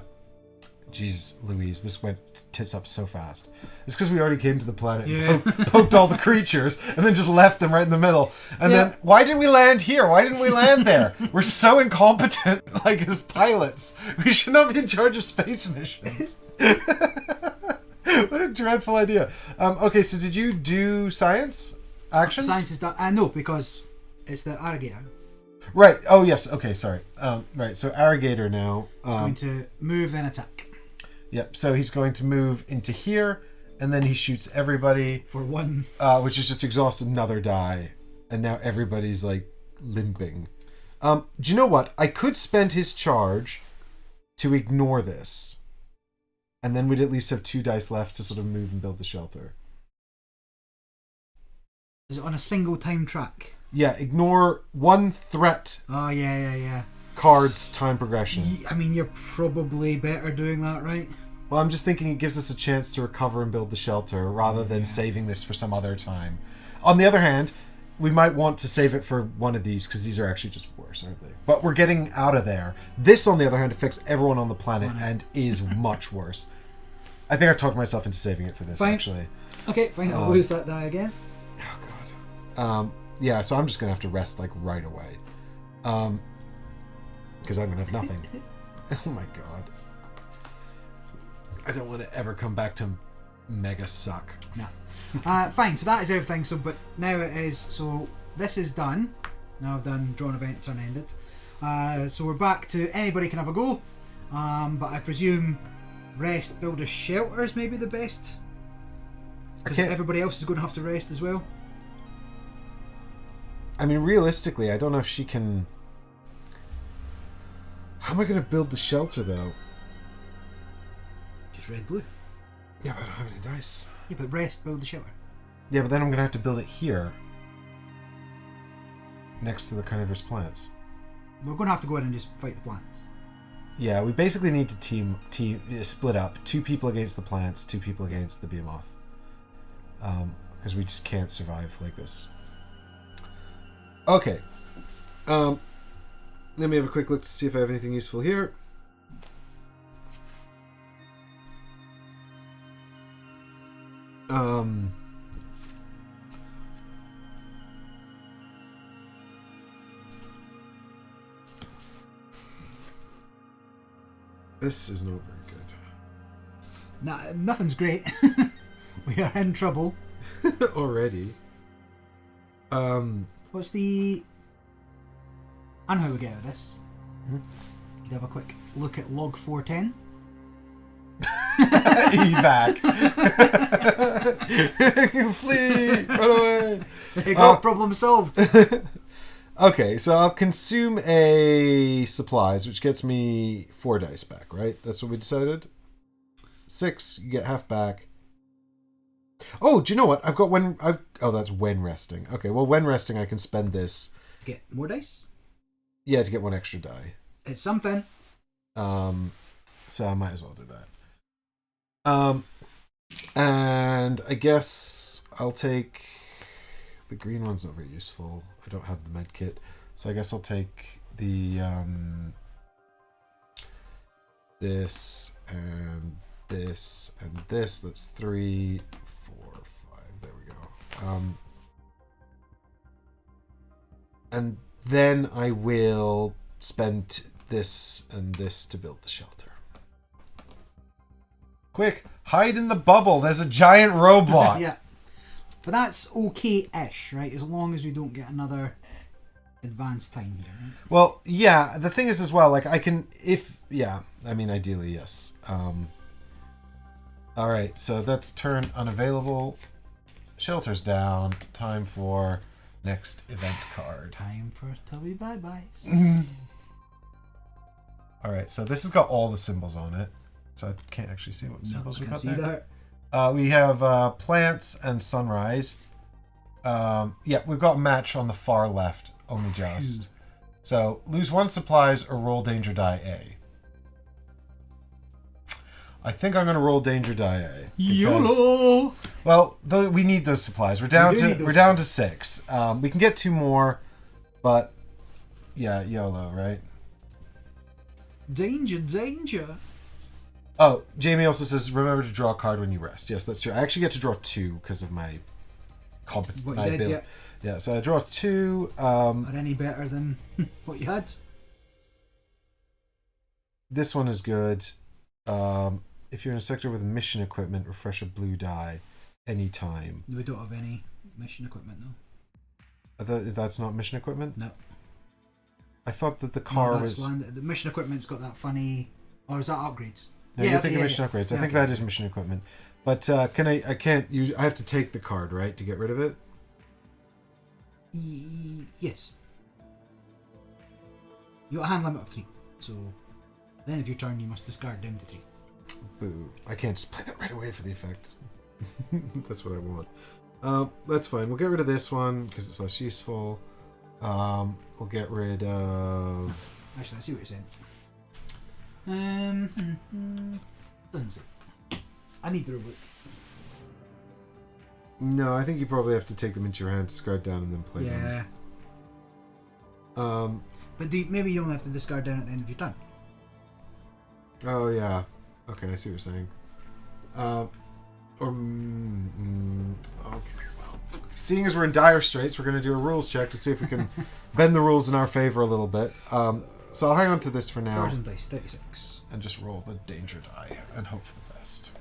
Speaker 1: Jeez Louise, this went tits up so fast. It's because we already came to the planet and poked all the creatures and then just left them right in the middle. And then, why did we land here? Why didn't we land there? We're so incompetent, like, as pilots. We should not be in charge of space missions. What a dreadful idea. Okay, so did you do science? Actions?
Speaker 2: Science is done. No, because it's the Arrogator.
Speaker 1: Right. Oh, yes. Okay, sorry. Right, so Arrogator now.
Speaker 2: It's going to move then attack.
Speaker 1: Yep, so he's going to move into here, and then he shoots everybody.
Speaker 2: For 1.
Speaker 1: Which is just exhaust another die. And now everybody's, like, limping. Do you know what? I could spend his charge to ignore this. And then we'd at least have 2 dice left to sort of move and build the shelter.
Speaker 2: Is it on a single time track?
Speaker 1: Yeah, ignore 1 threat
Speaker 2: Oh, yeah.
Speaker 1: card's time progression.
Speaker 2: I mean, you're probably better doing that, right?
Speaker 1: Well, I'm just thinking it gives us a chance to recover and build the shelter rather than saving this for some other time. On the other hand, we might want to save it for one of these because these are actually just worse, aren't they? But we're getting out of there. This, on the other hand, affects everyone on the planet and is much worse. I think I've talked myself into saving it for this, actually.
Speaker 2: Okay, fine. I'll lose that die again.
Speaker 1: Oh, God. Yeah, so I'm just going to have to rest, like, right away. Because I'm going to have nothing. Oh, my God. I don't want to ever come back to mega suck.
Speaker 2: No. Fine, so that is everything. So, but now it is. So this is done. Now I've done drawn events unended. So we're back to anybody can have a go. But I presume rest, build a shelter is maybe the best. Because everybody else is going to have to rest as well.
Speaker 1: I mean, realistically, I don't know if she can. How am I going to build the shelter, though?
Speaker 2: Just red, blue.
Speaker 1: Yeah, but I don't have any dice.
Speaker 2: Yeah, but rest, build the shelter.
Speaker 1: Yeah, but then I'm going to have to build it here. Next to the carnivorous plants.
Speaker 2: We're going to have to go in and just fight the plants.
Speaker 1: Yeah, we basically need to split up. 2 people against the plants, 2 people against the behemoth. Because we just can't survive like this. Okay. Let me have a quick look to see if I have anything useful here. This is not very good.
Speaker 2: Nah, nothing's great. We are in trouble.
Speaker 1: Already.
Speaker 2: What's the... And how we get out of this?
Speaker 1: Mm-hmm.
Speaker 2: Could have a quick look at log 410.
Speaker 1: Evac. Flee! Run away!
Speaker 2: There you go, problem solved.
Speaker 1: Okay, so I'll consume a supplies, which gets me 4 dice back, right? That's what we decided? 6, you get half back. Oh, do you know what? I've got when... Oh, that's when resting. Okay, well, when resting, I can spend this...
Speaker 2: Get more dice?
Speaker 1: Yeah, to get 1 extra die.
Speaker 2: It's something.
Speaker 1: So I might as well do that. And I guess I'll take... The green one's not very useful. I don't have the med kit. So I guess I'll take the... this and this and this. That's 3, 4, 5. There we go. And then I will spend this and this to build the shelter. Quick, hide in the bubble. There's a giant robot.
Speaker 2: Yeah. But that's okay-ish, right? As long as we don't get another advanced time here, right?
Speaker 1: Well, yeah. The thing is as well, like I can, yeah. I mean, ideally, yes. All right, so that's turn unavailable. Shelter's down. Time for next event card.
Speaker 2: Time for tubby bye-byes.
Speaker 1: All right, so this has got all the symbols on it. So I can't actually see what symbols we got there. We have plants and sunrise. Yeah, we've got match on the far left, only just. So lose 1 supplies or roll danger die A. I think I'm going to roll danger die A.
Speaker 2: YOLO!
Speaker 1: Well, we need those supplies. We're down to 6. We can get 2 more, but yeah, YOLO, right?
Speaker 2: Danger, danger.
Speaker 1: Oh, Jamie also says, remember to draw a card when you rest. Yes, that's true. I actually get to draw 2 because of my ability. Yeah, so I draw 2.
Speaker 2: Are any better than what you had?
Speaker 1: This one is good. If you're in a sector with mission equipment, refresh a blue die anytime.
Speaker 2: We don't have any mission equipment, though.
Speaker 1: That's not mission equipment?
Speaker 2: No.
Speaker 1: I thought that the car was...
Speaker 2: The mission equipment's got that funny... Or is that upgrades?
Speaker 1: No, you're thinking mission upgrades. I think that is mission equipment. But I can't use... I have to take the card, right, to get rid of it?
Speaker 2: Yes. You got a hand limit of 3. So then if your turn, you must discard down to 3.
Speaker 1: Boo. I can't just play that right away for the effect. That's what I want. That's fine. We'll get rid of this one because it's less useful. We'll get rid of...
Speaker 2: Actually, I see what you're saying. Doesn't say. I need the rulebook.
Speaker 1: No, I think you probably have to take them into your hand, discard down, and then play them.
Speaker 2: Yeah. But maybe you only have to discard down at the end of your turn.
Speaker 1: Oh, yeah. Okay, I see what you're saying. Okay, well. Seeing as we're in dire straits, we're going to do a rules check to see if we can bend the rules in our favor a little bit. So I'll hang on to this for now.
Speaker 2: Cards and dice, 36.
Speaker 1: And just roll the danger die and hope for the best.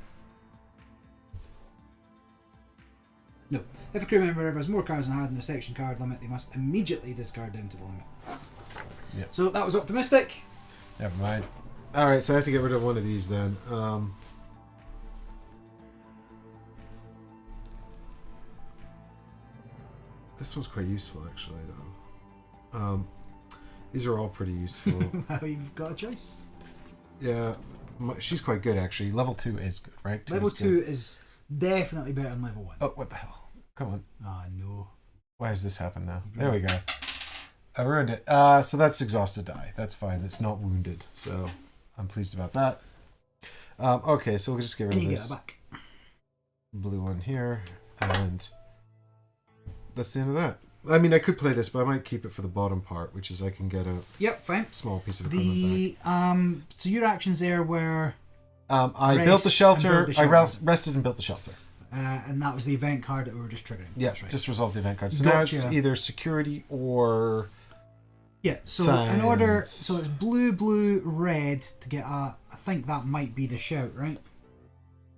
Speaker 2: No. If a crew member has more cards than their section card limit, they must immediately discard down to the limit.
Speaker 1: Yep.
Speaker 2: So that was optimistic.
Speaker 1: Never mind. Alright, so I have to get rid of one of these then. This one's quite useful actually though. These are all pretty useful.
Speaker 2: Well, you've got a choice.
Speaker 1: Yeah, she's quite good actually. Level 2 is good, right?
Speaker 2: Level 2 is definitely better than level 1.
Speaker 1: Oh, what the hell? Come on.
Speaker 2: Ah, no.
Speaker 1: Why has this happened now? There we go. I ruined it. So that's exhausted die. That's fine. It's not wounded. So I'm pleased about that. Okay, so we'll just get rid of this.
Speaker 2: And you get it back.
Speaker 1: Blue one here. And that's the end of that. I mean, I could play this, but I might keep it for the bottom part, which is I can get a
Speaker 2: fine.
Speaker 1: small piece of equipment back.
Speaker 2: So your actions there were...
Speaker 1: I built the shelter. I rested and built the shelter.
Speaker 2: And that was the event card that we were just triggering.
Speaker 1: Yeah, right. Just resolve the event card. So now it's either security or...
Speaker 2: Yeah, so
Speaker 1: science.
Speaker 2: In order... So it's blue, blue, red to get a... I think that might be the shout, right?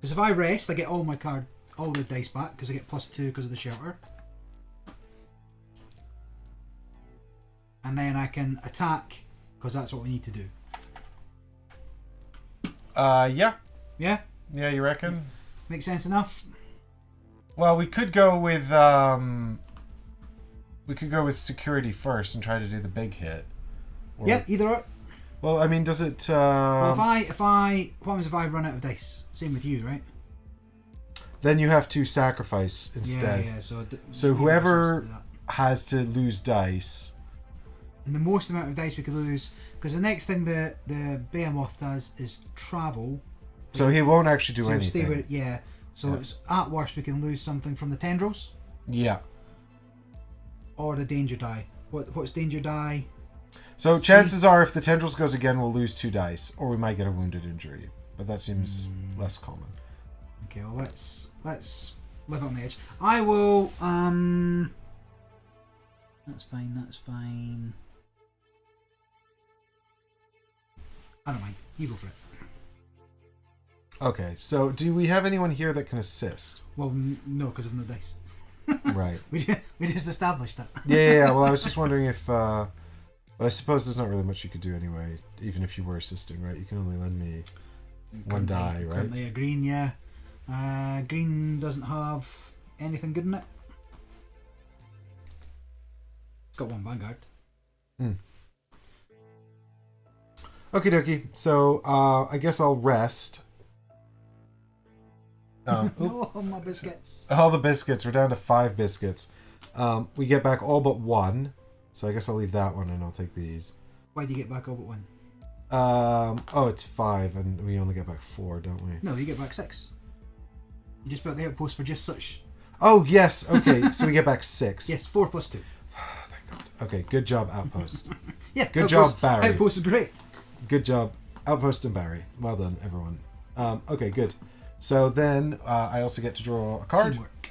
Speaker 2: Because if I rest, I get all the dice back, because I get +2 because of the shelter. And then I can attack, because that's what we need to do.
Speaker 1: Yeah.
Speaker 2: Yeah?
Speaker 1: Yeah, you reckon?
Speaker 2: Makes sense enough?
Speaker 1: Well, we could go with security first and try to do the big hit.
Speaker 2: Yeah, either or.
Speaker 1: Well, I mean, does it?
Speaker 2: Well, if I, what happens if I run out of dice? Same with you, right?
Speaker 1: Then you have to sacrifice instead.
Speaker 2: Yeah.
Speaker 1: So whoever has to lose dice.
Speaker 2: And the most amount of dice we could lose, because the next thing the behemoth does is travel.
Speaker 1: So he won't actually do anything.
Speaker 2: So it's at worst we can lose something from the tendrils.
Speaker 1: Yeah.
Speaker 2: Or the danger die. What's danger die?
Speaker 1: So chances are, if the tendrils goes again, we'll lose 2 dice, or we might get a wounded injury. But that seems less common.
Speaker 2: Okay, well let's live on the edge. I will. That's fine. I don't mind. You go for it.
Speaker 1: Okay, so do we have anyone here that can assist?
Speaker 2: Well, no, because of no dice.
Speaker 1: Right.
Speaker 2: We just established that.
Speaker 1: Yeah. Well, I was just wondering if... but I suppose there's not really much you could do anyway, even if you were assisting, right? You can only lend me one die, right?
Speaker 2: Currently a green, yeah. Green doesn't have anything good in it. It's got 1 Vanguard.
Speaker 1: Okie dokie. So I guess I'll rest.
Speaker 2: Oh, my biscuits.
Speaker 1: All the biscuits. We're down to 5 biscuits. We get back all but 1. So I guess I'll leave that one and I'll take these.
Speaker 2: Why do you get back all but 1?
Speaker 1: Oh, it's 5 and we only get back 4, don't we?
Speaker 2: No, you get back 6. You just built the outpost for just such.
Speaker 1: Oh, yes. Okay, so we get back 6.
Speaker 2: Yes, 4 plus 2.
Speaker 1: Thank God. Okay, good job, Outpost.
Speaker 2: Yeah,
Speaker 1: Good job, Barry.
Speaker 2: Outpost is great.
Speaker 1: Good job, Outpost and Barry. Well done, everyone. Okay, good. So then I also get to draw a card.
Speaker 2: Teamwork.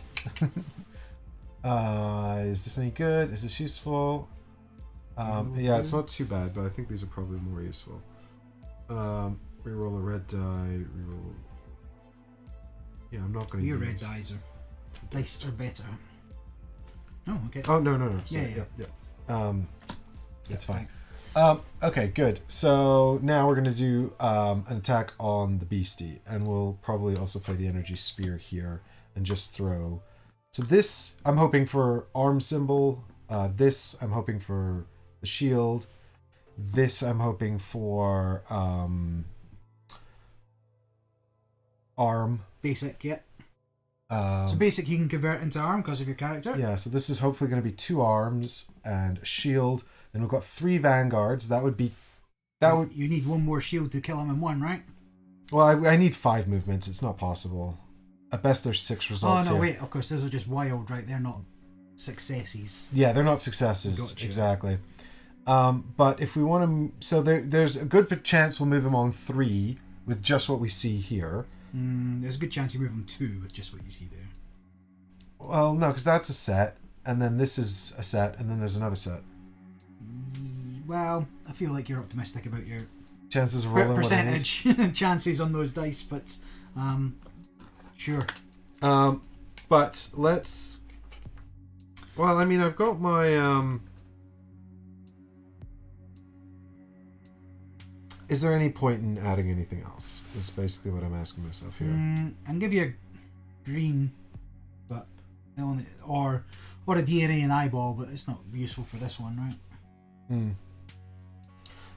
Speaker 1: Is this any good? Is this useful? Yeah, it's not too bad, but I think these are probably more useful. Reroll a red die. Reroll. Yeah, I'm not going to
Speaker 2: Your
Speaker 1: use...
Speaker 2: red dice are better. Oh, okay.
Speaker 1: Oh, no. Sorry.
Speaker 2: Yeah.
Speaker 1: It's fine. Okay, good. So now we're going to do an attack on the beastie, and we'll probably also play the energy spear here and just throw. So this, I'm hoping for arm symbol. This, I'm hoping for the shield. This, I'm hoping for arm.
Speaker 2: Basic, yeah. So basic you can convert into arm because of your character.
Speaker 1: Yeah, so this is hopefully going to be 2 arms and a shield. Then we've got 3 vanguards. That would be...
Speaker 2: You need 1 more shield to kill him in 1, right?
Speaker 1: Well, I need 5 movements. It's not possible. At best, there's 6 results.
Speaker 2: Oh, no,
Speaker 1: here.
Speaker 2: wait. Of course, those are just wild, right? They're not successes.
Speaker 1: Yeah, they're not successes.
Speaker 2: Gotcha.
Speaker 1: Exactly. But if we want to... So there's a good chance we'll move him on 3 with just what we see here.
Speaker 2: There's a good chance you move them 2 with just what you see there.
Speaker 1: Well, no, because that's a set. And then this is a set. And then there's another set.
Speaker 2: Well, I feel like you're optimistic about your
Speaker 1: Chances of rolling
Speaker 2: percentage chances on those dice, but sure.
Speaker 1: But let's... Well, I mean, I've got my... Is there any point in adding anything else? Is basically what I'm asking myself here.
Speaker 2: I'll give you a green, but or a DNA and eyeball, but it's not useful for this one, right?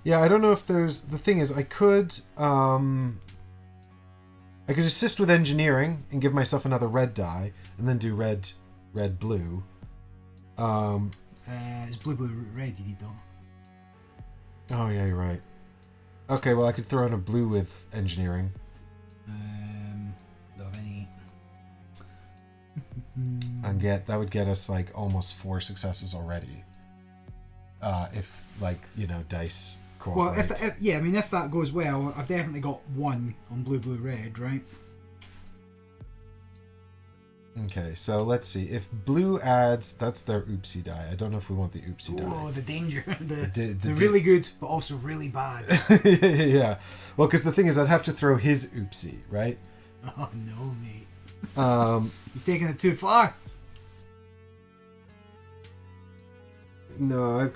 Speaker 1: Yeah, I don't know if there's... The thing is, I could assist with engineering and give myself another red die, and then do red, blue.
Speaker 2: It's blue, red you need though.
Speaker 1: Oh yeah, you're right. Okay, well I could throw in a blue with engineering.
Speaker 2: Don't have any.
Speaker 1: And that would get us like almost 4 successes already. If dice cooperate.
Speaker 2: Well, if that goes well, I've definitely got 1 on blue, red, right?
Speaker 1: Okay, so let's see. If blue adds, that's their oopsie die. I don't know if we want the oopsie die.
Speaker 2: Oh, the danger. The really good, but also really bad.
Speaker 1: Yeah. Well, because the thing is, I'd have to throw his oopsie, right?
Speaker 2: Oh, no, mate. You're taking it too far.
Speaker 1: No, I've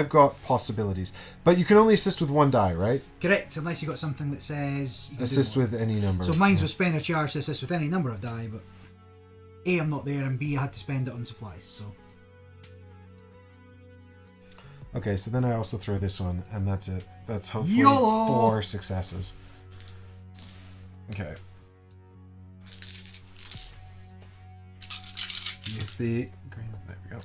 Speaker 1: got possibilities. But you can only assist with 1 die, right?
Speaker 2: Correct, unless you got something that says you can
Speaker 1: Assist with any number.
Speaker 2: So mine was spend a charge to assist with any number of die, but A, I'm not there, and B, I had to spend it on supplies, so...
Speaker 1: Okay, so then I also throw this one, and that's it. That's hopefully
Speaker 2: YOLO!
Speaker 1: 4 successes. Okay. Use the green. There we go.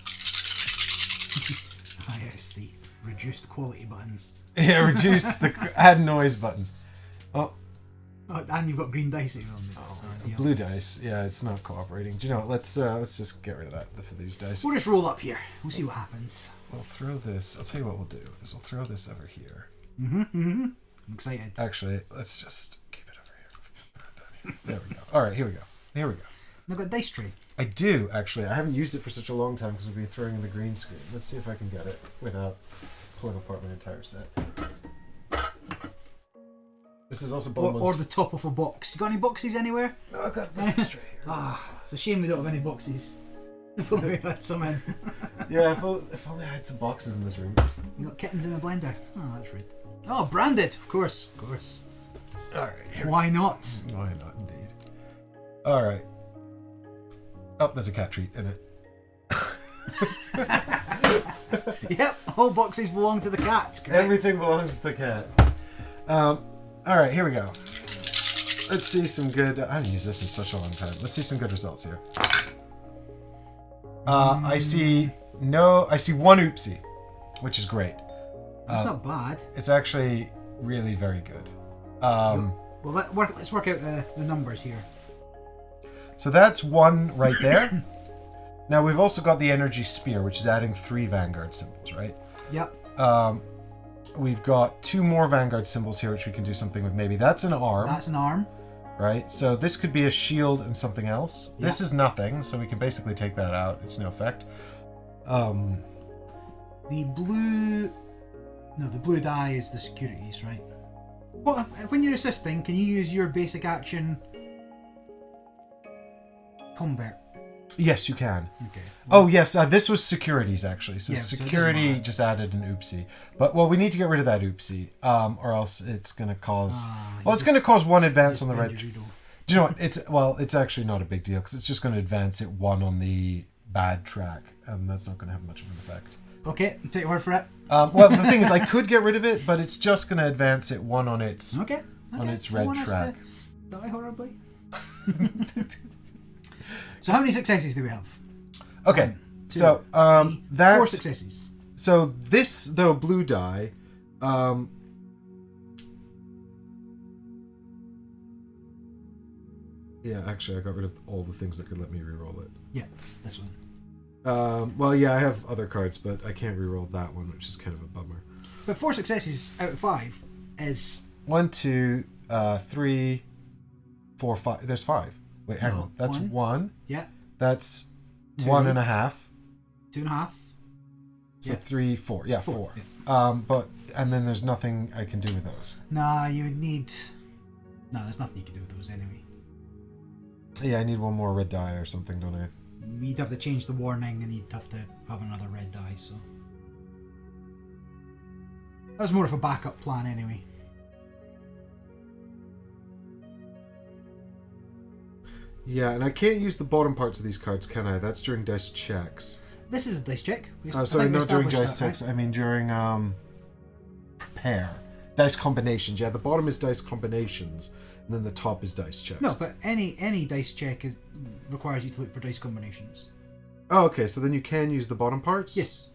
Speaker 2: Yes, the reduced quality button.
Speaker 1: Yeah, reduce the add noise button. Oh,
Speaker 2: and you've got green dice here on me.
Speaker 1: blue dice. Yeah, it's not cooperating. Do you know what? Let's just get rid of that for these dice.
Speaker 2: We'll just roll up here. We'll see what happens.
Speaker 1: We'll throw this. I'll tell you what we'll do is we'll throw this over here.
Speaker 2: I'm excited.
Speaker 1: Actually, let's just keep it over here. There we go. All right, here we go. Here we go.
Speaker 2: I've got a dice tray.
Speaker 1: I do, actually. I haven't used it for such a long time because we've been throwing in the green screen. Let's see if I can get it without pulling apart my entire set. This is also
Speaker 2: or the top of a box. You got any boxes anywhere?
Speaker 1: No, I've got the dice tray here.
Speaker 2: It's a shame we don't have any boxes. If only we had some in.
Speaker 1: Yeah, if only I had some boxes in this room.
Speaker 2: You got kittens in a blender. Oh, that's rude. Oh, branded! Of course.
Speaker 1: Alright,
Speaker 2: Why not?
Speaker 1: Why not, indeed. Alright. Oh, there's a cat treat in it.
Speaker 2: Yep, all boxes belong to the cat. Correct?
Speaker 1: Everything belongs to the cat. All right, here we go. Let's see some good... I haven't used this in such a long time. Let's see some good results here. I see one oopsie, which is great.
Speaker 2: That's not bad.
Speaker 1: It's actually really very good.
Speaker 2: Well, let's work out the numbers here.
Speaker 1: So that's one right there. Now we've also got the energy spear, which is adding 3 Vanguard symbols, right?
Speaker 2: Yep.
Speaker 1: We've got 2 more Vanguard symbols here, which we can do something with. Maybe that's an arm.
Speaker 2: That's an arm.
Speaker 1: Right? So this could be a shield and something else.
Speaker 2: Yeah.
Speaker 1: This is nothing, so we can basically take that out. It's no effect.
Speaker 2: The blue die is the securities, right? Well, when you're assisting, can you use your basic action convert?
Speaker 1: Yes, you can.
Speaker 2: Okay.
Speaker 1: Oh, yes. This was securities, actually. So
Speaker 2: Yeah, so it doesn't
Speaker 1: security
Speaker 2: matter.
Speaker 1: just added an oopsie. But, well, we need to get rid of that oopsie, or else it's going to cause... it's going to cause 1 advance on the red... Do you know what? It's actually not a big deal, because it's just going to advance it 1 on the bad track, and that's not going to have much of an effect.
Speaker 2: Okay, take your word for it.
Speaker 1: Well, the thing is, I could get rid of it, but it's just going to advance it 1 on its...
Speaker 2: Okay.
Speaker 1: On its
Speaker 2: You
Speaker 1: red
Speaker 2: want us
Speaker 1: track.
Speaker 2: to die horribly. So how many successes do we have?
Speaker 1: Okay,
Speaker 2: 1, 2,
Speaker 1: so
Speaker 2: 3,
Speaker 1: that's
Speaker 2: 4 successes.
Speaker 1: So this though blue die, yeah, actually I got rid of all the things that could let me reroll it.
Speaker 2: Yeah, this one.
Speaker 1: Well, yeah, I have other cards, but I can't reroll that one, which is kind of a bummer.
Speaker 2: But 4 successes out of 5 is
Speaker 1: 1, 2, 3, 4, 5. There's 5. Wait, hang
Speaker 2: No,
Speaker 1: on. That's
Speaker 2: 1.
Speaker 1: 1.
Speaker 2: Yeah.
Speaker 1: That's
Speaker 2: 2.
Speaker 1: 1.5.
Speaker 2: 2.5.
Speaker 1: So
Speaker 2: Yeah.
Speaker 1: 3, 4. Yeah, 4.
Speaker 2: Yeah.
Speaker 1: And then there's nothing I can do with those.
Speaker 2: Nah, you would need. No, there's nothing you can do with those anyway.
Speaker 1: Yeah, I need 1 more red die or something, don't I?
Speaker 2: You'd have to change the warning, and you'd have to have another red die. So that was more of a backup plan anyway.
Speaker 1: Yeah, and I can't use the bottom parts of these cards, can I? That's during dice checks.
Speaker 2: This is a dice check.
Speaker 1: Sorry, not during dice
Speaker 2: that,
Speaker 1: checks. I mean during prepare. Dice combinations. Yeah, the bottom is dice combinations, and then the top is dice checks.
Speaker 2: No, but any dice check requires you to look for dice combinations.
Speaker 1: Oh, okay. So then you can use the bottom parts?
Speaker 2: Yes.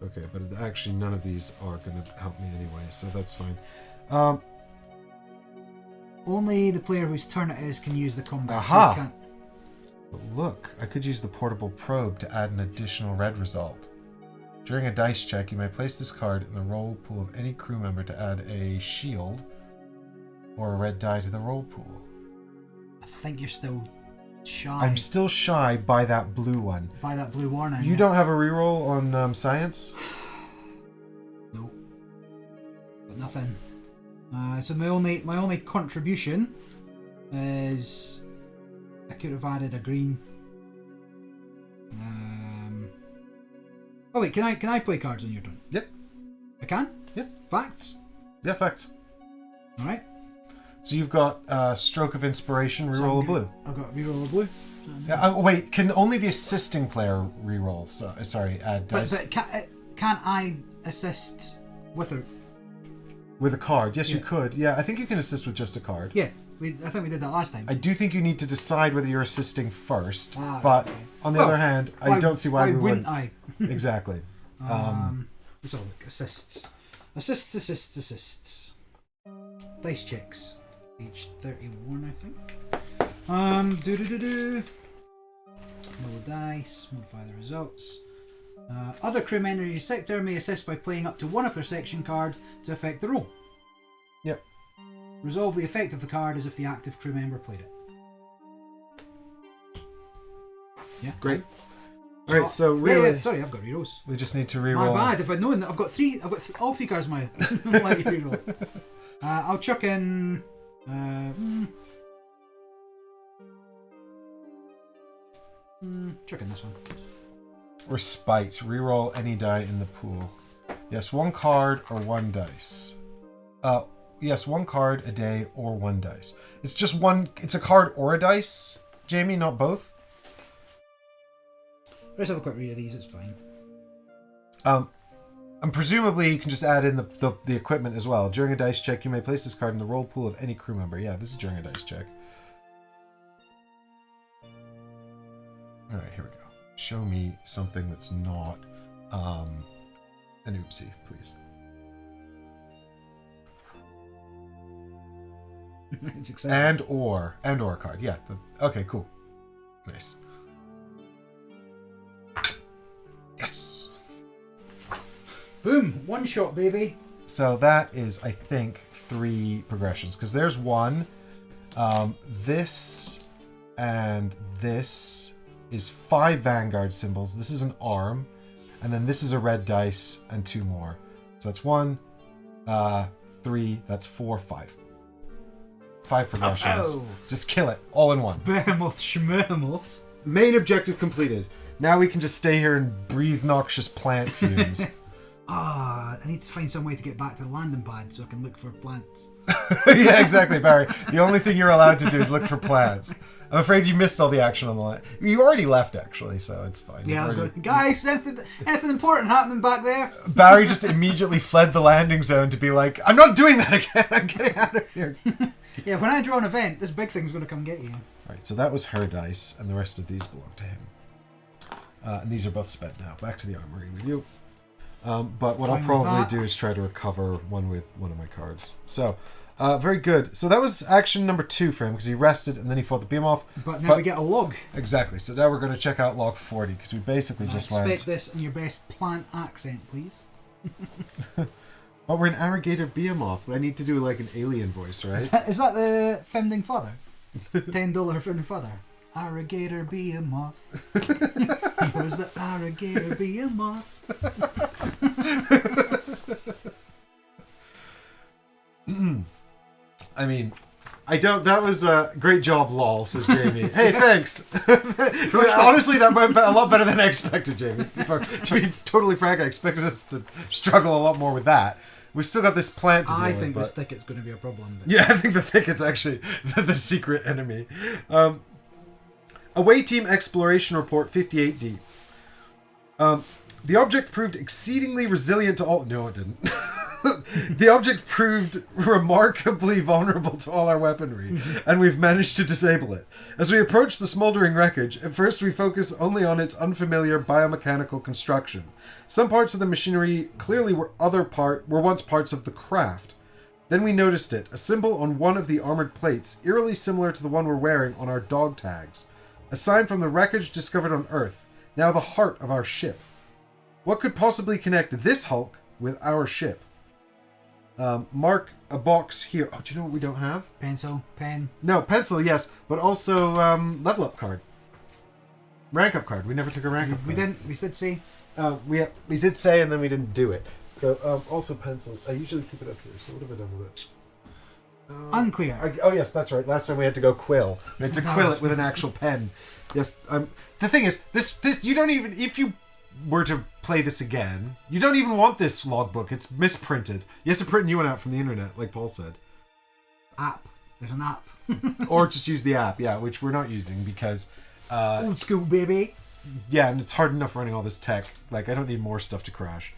Speaker 1: Okay, but actually none of these are going to help me anyway, so that's fine.
Speaker 2: Only the player whose turn it is can use the combat.
Speaker 1: Aha!
Speaker 2: So you can't...
Speaker 1: But look, I could use the portable probe to add an additional red result. During a dice check, you may place this card in the roll pool of any crew member to add a shield or a red die to the roll pool.
Speaker 2: I think you're still shy.
Speaker 1: I'm still shy by that blue one.
Speaker 2: By that blue warning.
Speaker 1: You don't have a reroll on science?
Speaker 2: No. Got nothing. So my only contribution is I could have added a green. Oh wait, can I play cards on your turn?
Speaker 1: Yep.
Speaker 2: I can?
Speaker 1: Yep.
Speaker 2: Facts?
Speaker 1: Yeah, facts.
Speaker 2: Alright.
Speaker 1: So you've got Stroke of Inspiration,
Speaker 2: So
Speaker 1: reroll a blue.
Speaker 2: I've got reroll a blue.
Speaker 1: Yeah, wait, can only the assisting player reroll? So, sorry, add dice.
Speaker 2: But can't I assist with her?
Speaker 1: With a card. Yes, you
Speaker 2: Yeah.
Speaker 1: could. Yeah, I think you can assist with just a card.
Speaker 2: Yeah, I think we did that last time.
Speaker 1: I do think you need to decide whether you're assisting first.
Speaker 2: Ah,
Speaker 1: but
Speaker 2: okay.
Speaker 1: on the
Speaker 2: Well,
Speaker 1: other hand, I don't see why we
Speaker 2: wouldn't
Speaker 1: wouldn't.
Speaker 2: I?
Speaker 1: Exactly.
Speaker 2: Let's have a look. Assists. Assists. Dice checks. Page 31, I think. Roll dice. Modify the results. Other crewmen in your sector may assist by playing up to one of their section cards to affect the roll.
Speaker 1: Yep.
Speaker 2: Resolve the effect of the card as if the active crew member played it. Yeah.
Speaker 1: Great. Alright, so really,
Speaker 2: Yeah, sorry, I've got rerolls.
Speaker 1: we just need to
Speaker 2: My
Speaker 1: reroll.
Speaker 2: bad. If I'd known that, I've got all three cards. My let you reroll. I'll chuck in. Chuck in this one.
Speaker 1: Respite. Reroll any die in the pool. Yes, 1 card or 1 dice. Yes, 1 card a day or 1 dice. It's just one. It's a card or a dice, Jamie, not both.
Speaker 2: Let's have a quick read of these. It's fine.
Speaker 1: And presumably you can just add in the equipment as well. During a dice check, you may place this card in the roll pool of any crew member. Yeah, this is during a dice check. All right, here we go. Show me something that's not an oopsie, please.
Speaker 2: It's exciting.
Speaker 1: And or card. Yeah. Okay, cool. Nice. Yes.
Speaker 2: Boom! One shot, baby.
Speaker 1: So that is, I think, 3 progressions. Because there's one. This and this is 5 Vanguard symbols. This is an arm. And then this is a red dice and 2 more. So that's 1, 3, that's 4, 5. 5 progressions.
Speaker 2: Oh.
Speaker 1: Just kill it. All in one.
Speaker 2: Behemoth Schmermoth.
Speaker 1: Main objective completed. Now we can just stay here and breathe noxious plant fumes.
Speaker 2: I need to find some way to get back to the landing pad so I can look for plants.
Speaker 1: Yeah, exactly, Barry. The only thing you're allowed to do is look for plants. I'm afraid you missed all the action on the line. You already left, actually, so it's fine.
Speaker 2: Yeah, I was going, guys, anything important happening back there?
Speaker 1: Barry just immediately fled the landing zone to be like, I'm not doing that again. I'm getting out of here.
Speaker 2: Yeah, when I draw an event, this big thing's going to come get you.
Speaker 1: Alright, so that was her dice, and the rest of these belong to him. And these are both spent now. Back to the armory with you. But what I'll probably do is try to recover one with one of my cards. So, very good. So that was action number 2 for him, because he rested and then he fought the Behemoth.
Speaker 2: But now we get a log.
Speaker 1: Exactly. So now we're going to check out log 40, because we basically just went...
Speaker 2: Expect this in your best plant accent, please.
Speaker 1: But we're an Arrogator Behemoth. I need to do like an alien voice, right?
Speaker 2: Is that the founding father? $10 founding father. Arrogator Behemoth. He was the Arrogator Behemoth.
Speaker 1: I mean, I don't... That was a great job, lol, says Jamie. Hey, thanks. Honestly, that went a lot better than I expected, Jamie. To be totally frank, I expected us to struggle a lot more with that. We've still got this plant to deal with.
Speaker 2: I think this thicket's going to be a problem. But...
Speaker 1: Yeah, I think the thicket's actually the secret enemy. Away Team Exploration Report 58D. The object proved exceedingly resilient to all... No, it didn't. The object proved remarkably vulnerable to all our weaponry, and we've managed to disable it. As we approach the smoldering wreckage, at first we focus only on its unfamiliar biomechanical construction. Some parts of the machinery clearly were once parts of the craft. Then we noticed it, a symbol on one of the armored plates, eerily similar to the one we're wearing on our dog tags. A sign from the wreckage discovered on Earth, now the heart of our ship. What could possibly connect this Hulk with our ship? Mark a box here. Oh, do you know what we don't have?
Speaker 2: Pencil, pen.
Speaker 1: No, pencil, yes, but also level up card. Rank up card. We never took a rank up card.
Speaker 2: We didn't. We did say.
Speaker 1: We did say, and then we didn't do it. So also pencil. I usually keep it up here. So what have I done with it?
Speaker 2: Unclear.
Speaker 1: Oh yes, that's right. Last time we had to go quill. We had to quill it with an actual pen. Yes. The thing is, this you don't even, if you were to play this again, you don't even want this logbook. It's misprinted. You have to print a new one out from the internet, like Paul said.
Speaker 2: App. There's an app.
Speaker 1: Or just use the app, yeah, which we're not using because...
Speaker 2: Old school, baby.
Speaker 1: Yeah, and it's hard enough running all this tech. Like, I don't need more stuff to crash.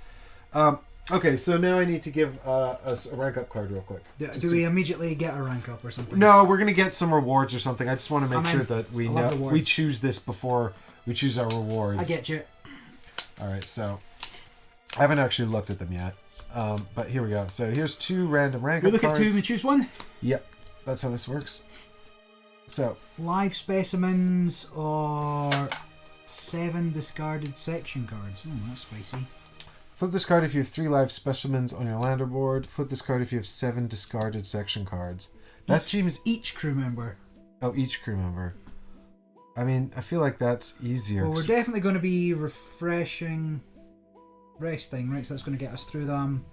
Speaker 1: Okay, so now I need to give us a rank up card real quick.
Speaker 2: Do we immediately get a rank up or something?
Speaker 1: No, we're going to get some rewards or something. I just want to make sure that we choose this before we choose our rewards.
Speaker 2: I get you.
Speaker 1: Alright, so I haven't actually looked at them yet. But here we go. So here's 2 random rank up cards.
Speaker 2: We look at 2 and we choose one?
Speaker 1: Yep, that's how this works. So
Speaker 2: live specimens or 7 discarded section cards. Oh, that's spicy.
Speaker 1: Flip this card if you have 3 live specimens on your lander board. Flip this card if you have 7 discarded section cards. That seems...
Speaker 2: Each crew member.
Speaker 1: Oh, each crew member. I mean, I feel like that's easier.
Speaker 2: Well, we're definitely going to be resting, right? So that's going to get us through them.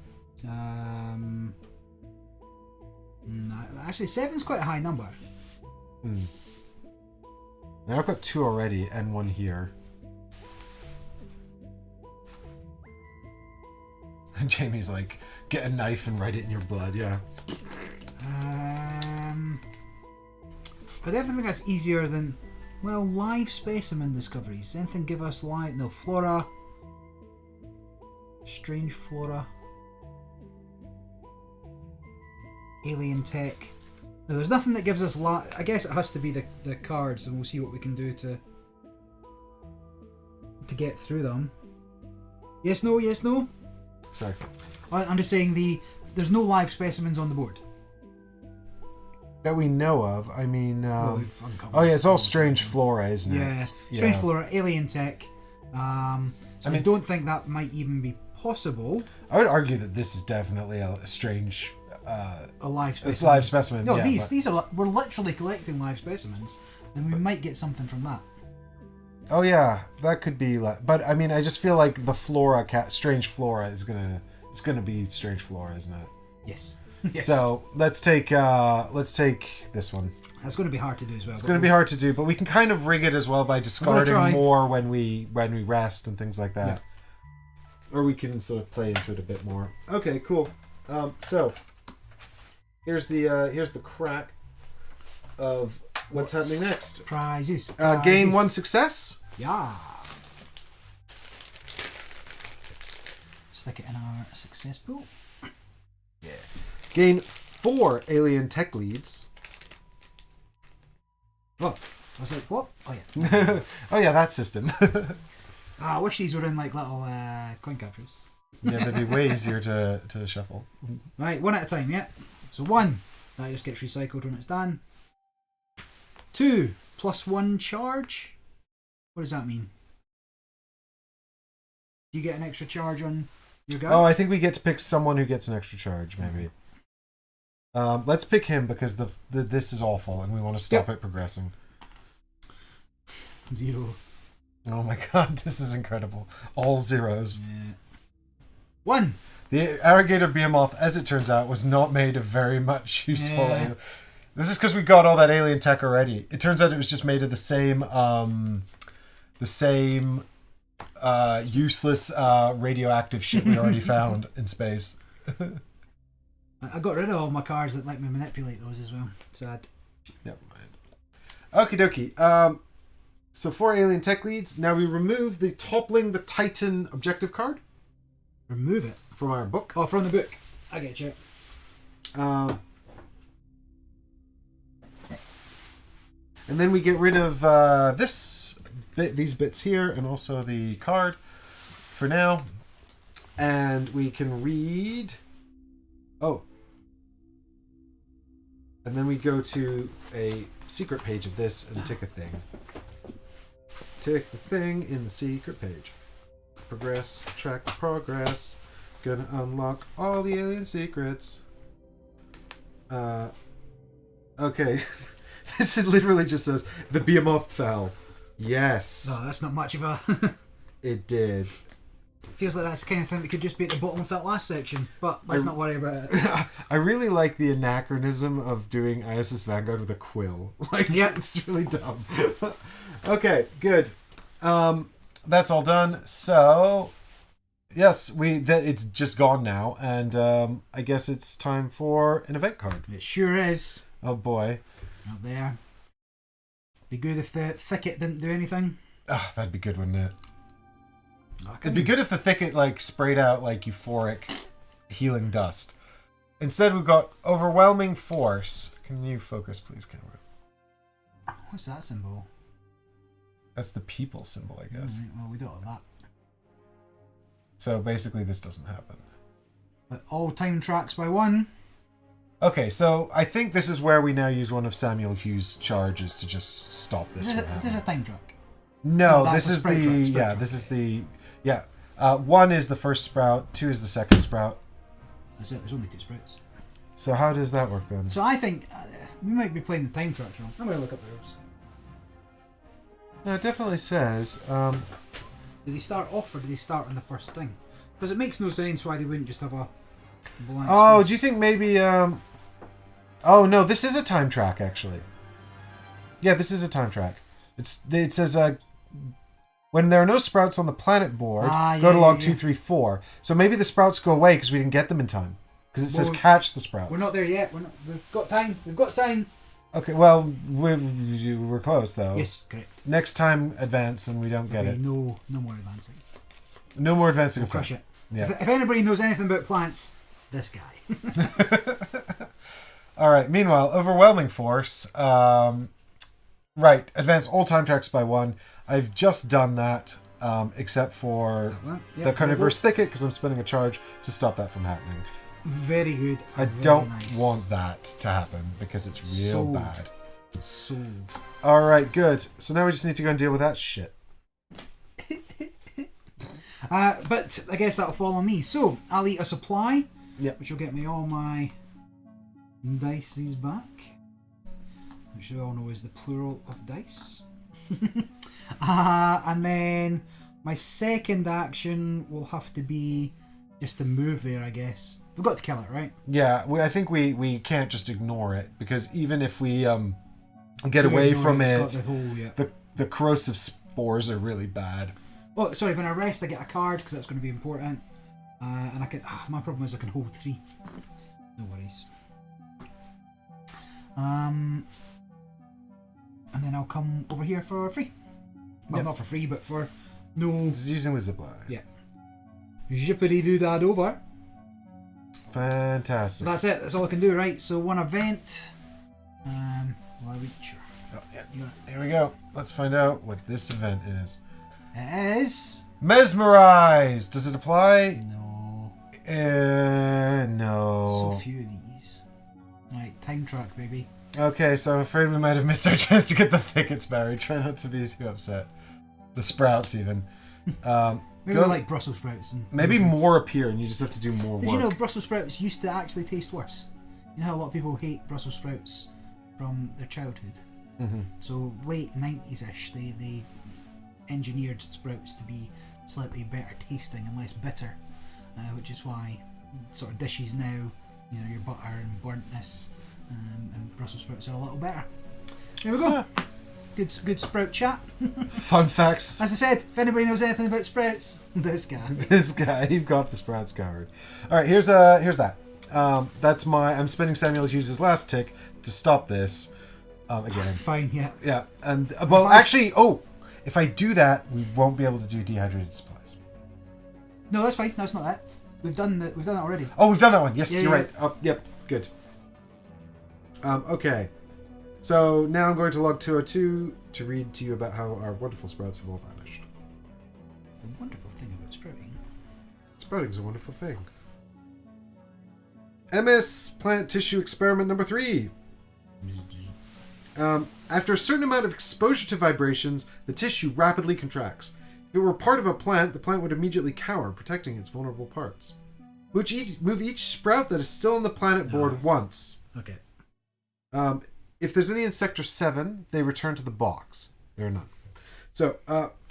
Speaker 2: Actually, 7's quite a high number.
Speaker 1: Now I've got 2 already and 1 here. Jamie's like, get a knife and write it in your blood, yeah.
Speaker 2: I definitely think that's easier than... Well, live specimen discoveries. Anything give us live? No, flora. Strange flora. Alien tech. No, there's nothing that gives us I guess it has to be the cards, and we'll see what we can do to get through them. Yes, no, yes, no?
Speaker 1: Sorry.
Speaker 2: I'm just saying there's no live specimens on the board.
Speaker 1: That we know of. I mean...
Speaker 2: we've uncovered
Speaker 1: oh yeah, it's all strange flora, isn't it?
Speaker 2: Yeah, strange flora, alien tech. So I don't think that might even be possible.
Speaker 1: I would argue that this is definitely a strange...
Speaker 2: a live specimen.
Speaker 1: It's a live specimen.
Speaker 2: No,
Speaker 1: yeah,
Speaker 2: these are... We're literally collecting live specimens, and we might get something from that.
Speaker 1: Oh yeah, that could be... But I mean, I just feel like the flora... strange flora is gonna... It's gonna be strange flora, isn't it?
Speaker 2: Yes. Yes.
Speaker 1: So let's take this one.
Speaker 2: That's going to be hard to do as well.
Speaker 1: It's going to be hard to do, but we can kind of rig it as well by discarding more when we rest and things like that. Yeah. Or we can sort of play into it a bit more. Okay, cool. So here's the crack of what's happening next.
Speaker 2: Prizes.
Speaker 1: Gain 1 success.
Speaker 2: Yeah. Stick it in our success pool.
Speaker 1: Yeah. Gain 4 alien tech leads.
Speaker 2: Oh, I was like, what? Oh yeah.
Speaker 1: Oh yeah, that system.
Speaker 2: I wish these were in like little coin captures.
Speaker 1: Yeah, they'd be way easier to shuffle.
Speaker 2: Right, one at a time, yeah. So 1, that just gets recycled when it's done. 2, +1 charge. What does that mean? You get an extra charge on your guy?
Speaker 1: Oh, I think we get to pick someone who gets an extra charge, maybe. Let's pick him because this is awful and we want to stop it progressing.
Speaker 2: 0.
Speaker 1: Oh my god, this is incredible. All zeros.
Speaker 2: Yeah. 1.
Speaker 1: The Arrogator Behemoth, as it turns out, was not made of very much useful alien. This is because we got all that alien tech already. It turns out it was just made of the same useless radioactive shit we already found in space.
Speaker 2: I got rid of all my cards that let me manipulate those as well. Sad.
Speaker 1: Never mind. Okie dokie. So 4 alien tech leads. Now we remove the Toppling the Titan objective card.
Speaker 2: Remove it?
Speaker 1: From our book.
Speaker 2: Oh, from the book. I get you.
Speaker 1: And then we get rid of these bits here, and also the card for now. And we can read... Oh. And then we go to a secret page of this and tick a thing. Tick the thing in the secret page. Progress, track the progress. Gonna unlock all the alien secrets. Okay. This literally just says, the behemoth fell. Yes.
Speaker 2: No, that's not much of a...
Speaker 1: It did.
Speaker 2: Feels like that's the kind of thing that could just be at the bottom of that last section, but let's not worry about it.
Speaker 1: I really like the anachronism of doing ISS Vanguard with a quill. It's really dumb. Okay, good. That's all done. So, yes, it's just gone now, and I guess it's time for an event card.
Speaker 2: It sure is.
Speaker 1: Oh boy.
Speaker 2: Out there. Be good if the thicket didn't do anything.
Speaker 1: Oh, that'd be good, wouldn't it?
Speaker 2: Okay.
Speaker 1: It'd be good if the thicket sprayed out euphoric healing dust. Instead, we've got overwhelming force. Can you focus, please, camera?
Speaker 2: What's that symbol?
Speaker 1: That's the people symbol, I guess.
Speaker 2: Right, well, we don't have that.
Speaker 1: So basically, this doesn't happen.
Speaker 2: But all time tracks by 1.
Speaker 1: Okay, so I think this is where we now use one of Samuel Hughes' charges to just stop this.
Speaker 2: Is this a time track?
Speaker 1: No,
Speaker 2: No,
Speaker 1: this is
Speaker 2: track.
Speaker 1: this is the 1 is the first sprout, 2 is the second sprout.
Speaker 2: That's it. There's only 2 sprouts.
Speaker 1: So how does that work then?
Speaker 2: So I think we might be playing the time track wrong. I'm gonna look up the rules.
Speaker 1: No, it definitely says.
Speaker 2: Do they start off or do they start on the first thing? Because it makes no sense why they wouldn't just have a blank
Speaker 1: Oh,
Speaker 2: space.
Speaker 1: do you think maybe? Oh no, this is a time track actually. Yeah, this is a time track. It says when there are no sprouts on the planet board, go to log 234. So maybe the sprouts go away because we didn't get them in time. Because it says catch the sprouts.
Speaker 2: We're not there yet. We've got time. We've got time.
Speaker 1: Okay, well, we're close, though.
Speaker 2: Yes, correct.
Speaker 1: Next time, advance, and we don't get it.
Speaker 2: No more advancing.
Speaker 1: No more advancing.
Speaker 2: We'll crush it.
Speaker 1: Yeah.
Speaker 2: If anybody knows anything about plants, this guy.
Speaker 1: All right. Meanwhile, overwhelming force. Right. Advance all time tracks by 1. I've just done that, except for the carnivorous thicket, because I'm spending a charge to stop that from happening.
Speaker 2: Very good.
Speaker 1: I don't want that to happen because it's real bad.
Speaker 2: Sold.
Speaker 1: All right. Good. So now we just need to go and deal with that shit.
Speaker 2: But I guess that'll fall on me. So I'll eat a supply, which will get me all my dices back, which we all know is the plural of dice. And then my second action will have to be just to move there, I guess. We've got to kill it, right?
Speaker 1: Yeah, I think we can't just ignore it, because even if we get away from it, the corrosive spores are really bad.
Speaker 2: Oh, sorry, when I rest I get a card, because that's going to be important. And I can. My problem is I can hold 3. No worries. And then I'll come over here for free. Well, not for free, but for no...
Speaker 1: It's using the zipline.
Speaker 2: Yeah. Jippity-doo that over.
Speaker 1: Fantastic.
Speaker 2: That's it. That's all I can do, right? So one event. Will I reach?
Speaker 1: Oh, yeah. Here we go. Let's find out what this event is.
Speaker 2: It is...
Speaker 1: Mesmerize! Does it apply?
Speaker 2: No.
Speaker 1: No.
Speaker 2: So few of these. Right, time track, baby.
Speaker 1: Okay, so I'm afraid we might have missed our chance to get the thickets buried. Try not to be too upset. The sprouts, even.
Speaker 2: Maybe like Brussels sprouts. And
Speaker 1: maybe more appear, and you just have to do more work.
Speaker 2: Did you know Brussels sprouts used to actually taste worse? You know how a lot of people hate Brussels sprouts from their childhood?
Speaker 1: Mm-hmm.
Speaker 2: So late 90s-ish, they engineered sprouts to be slightly better tasting and less bitter, which is why sort of dishes now, you know, your butter and burntness and Brussels sprouts are a little better. There we go. Yeah. Good sprout chat.
Speaker 1: Fun facts.
Speaker 2: As I said, if anybody knows anything about sprouts, this guy.
Speaker 1: You've got the sprouts covered. All right, here's that. That's I'm spending Samuel Hughes' last tick to stop this. Again.
Speaker 2: Fine, yeah.
Speaker 1: Yeah, and if I do that, we won't be able to do dehydrated supplies.
Speaker 2: No, that's fine. That's not that. We've done that already.
Speaker 1: Oh, we've done that one. Yes,
Speaker 2: yeah,
Speaker 1: you're right. Oh, yep, good. Okay. So now I'm going to log 202 to read to you about how our wonderful sprouts have all vanished.
Speaker 2: The wonderful thing about sprouting.
Speaker 1: Sprouting is a wonderful thing. MS plant tissue experiment number 3. After a certain amount of exposure to vibrations, the tissue rapidly contracts. If it were part of a plant, the plant would immediately cower, protecting its vulnerable parts. Move each sprout that is still on the planet board once.
Speaker 2: Okay.
Speaker 1: If there's any in Sector 7, they return to the box. There are none. So,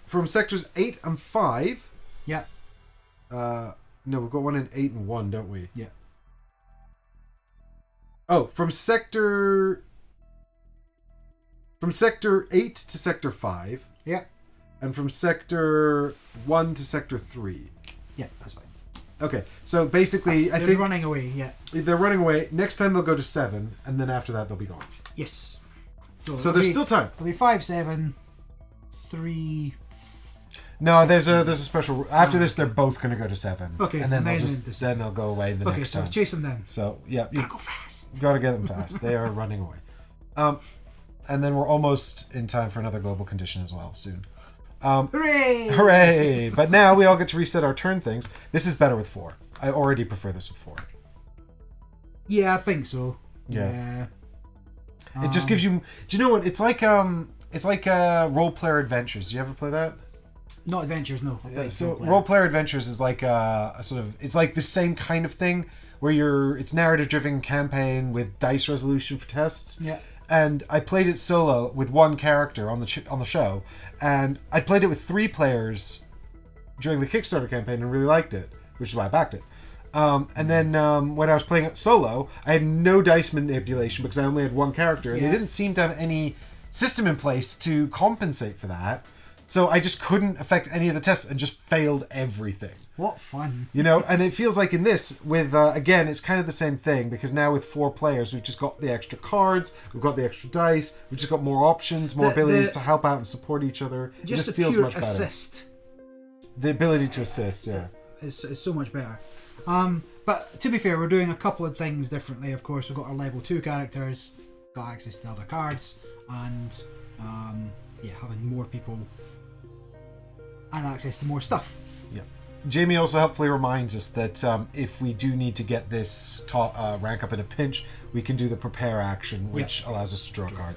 Speaker 1: from Sectors 8 and 5...
Speaker 2: Yeah.
Speaker 1: No, we've got one in 8 and 1, don't we?
Speaker 2: Yeah.
Speaker 1: Oh, from Sector 8 to Sector 5.
Speaker 2: Yeah.
Speaker 1: And from Sector 1 to Sector 3.
Speaker 2: Yeah, that's fine.
Speaker 1: Okay, so basically...
Speaker 2: They're running away, yeah.
Speaker 1: They're running away. Next time they'll go to 7, and then after that they'll be gone.
Speaker 2: Yes.
Speaker 1: So there's still time.
Speaker 2: There'll be 5, 7, 3...
Speaker 1: No, there's a special... After this, they're both going to go to 7.
Speaker 2: Okay,
Speaker 1: and then they'll go away the next time.
Speaker 2: Okay, so chase them down.
Speaker 1: So, yeah. You
Speaker 2: gotta go fast.
Speaker 1: Gotta get them fast. They are running away. And then we're almost in time for another global condition as well, soon.
Speaker 2: Hooray!
Speaker 1: Hooray! But now we all get to reset our turn things. This is better with 4. I already prefer this with 4.
Speaker 2: Yeah, I think so.
Speaker 1: Yeah. It just gives you... Do you know what? It's like Role Player Adventures. Do you ever play that?
Speaker 2: Not Adventures, no.
Speaker 1: So Role Player Adventures is like a sort of... It's like the same kind of thing where it's narrative-driven campaign with dice resolution for tests.
Speaker 2: Yeah.
Speaker 1: And I played it solo with one character on the show, and I played it with 3 players during the Kickstarter campaign and really liked it, which is why I backed it. And then when I was playing it solo, I had no dice manipulation because I only had one character, and they didn't seem to have any system in place to compensate for that. So I just couldn't affect any of the tests and just failed everything.
Speaker 2: What fun.
Speaker 1: You know, and it feels like in this, with, again, it's kind of the same thing, because now with 4 players, we've just got the extra cards, we've got the extra dice, we've just got more options, more abilities to help out and support each other. It just feels much better.
Speaker 2: Assist.
Speaker 1: The ability to assist, yeah.
Speaker 2: Is so much better. But to be fair, we're doing a couple of things differently, of course. We've got our level 2 characters, got access to other cards, and having more people and access to more stuff.
Speaker 1: Yeah. Jamie also helpfully reminds us that if we do need to get this rank up in a pinch, we can do the prepare action, which allows us to draw a card.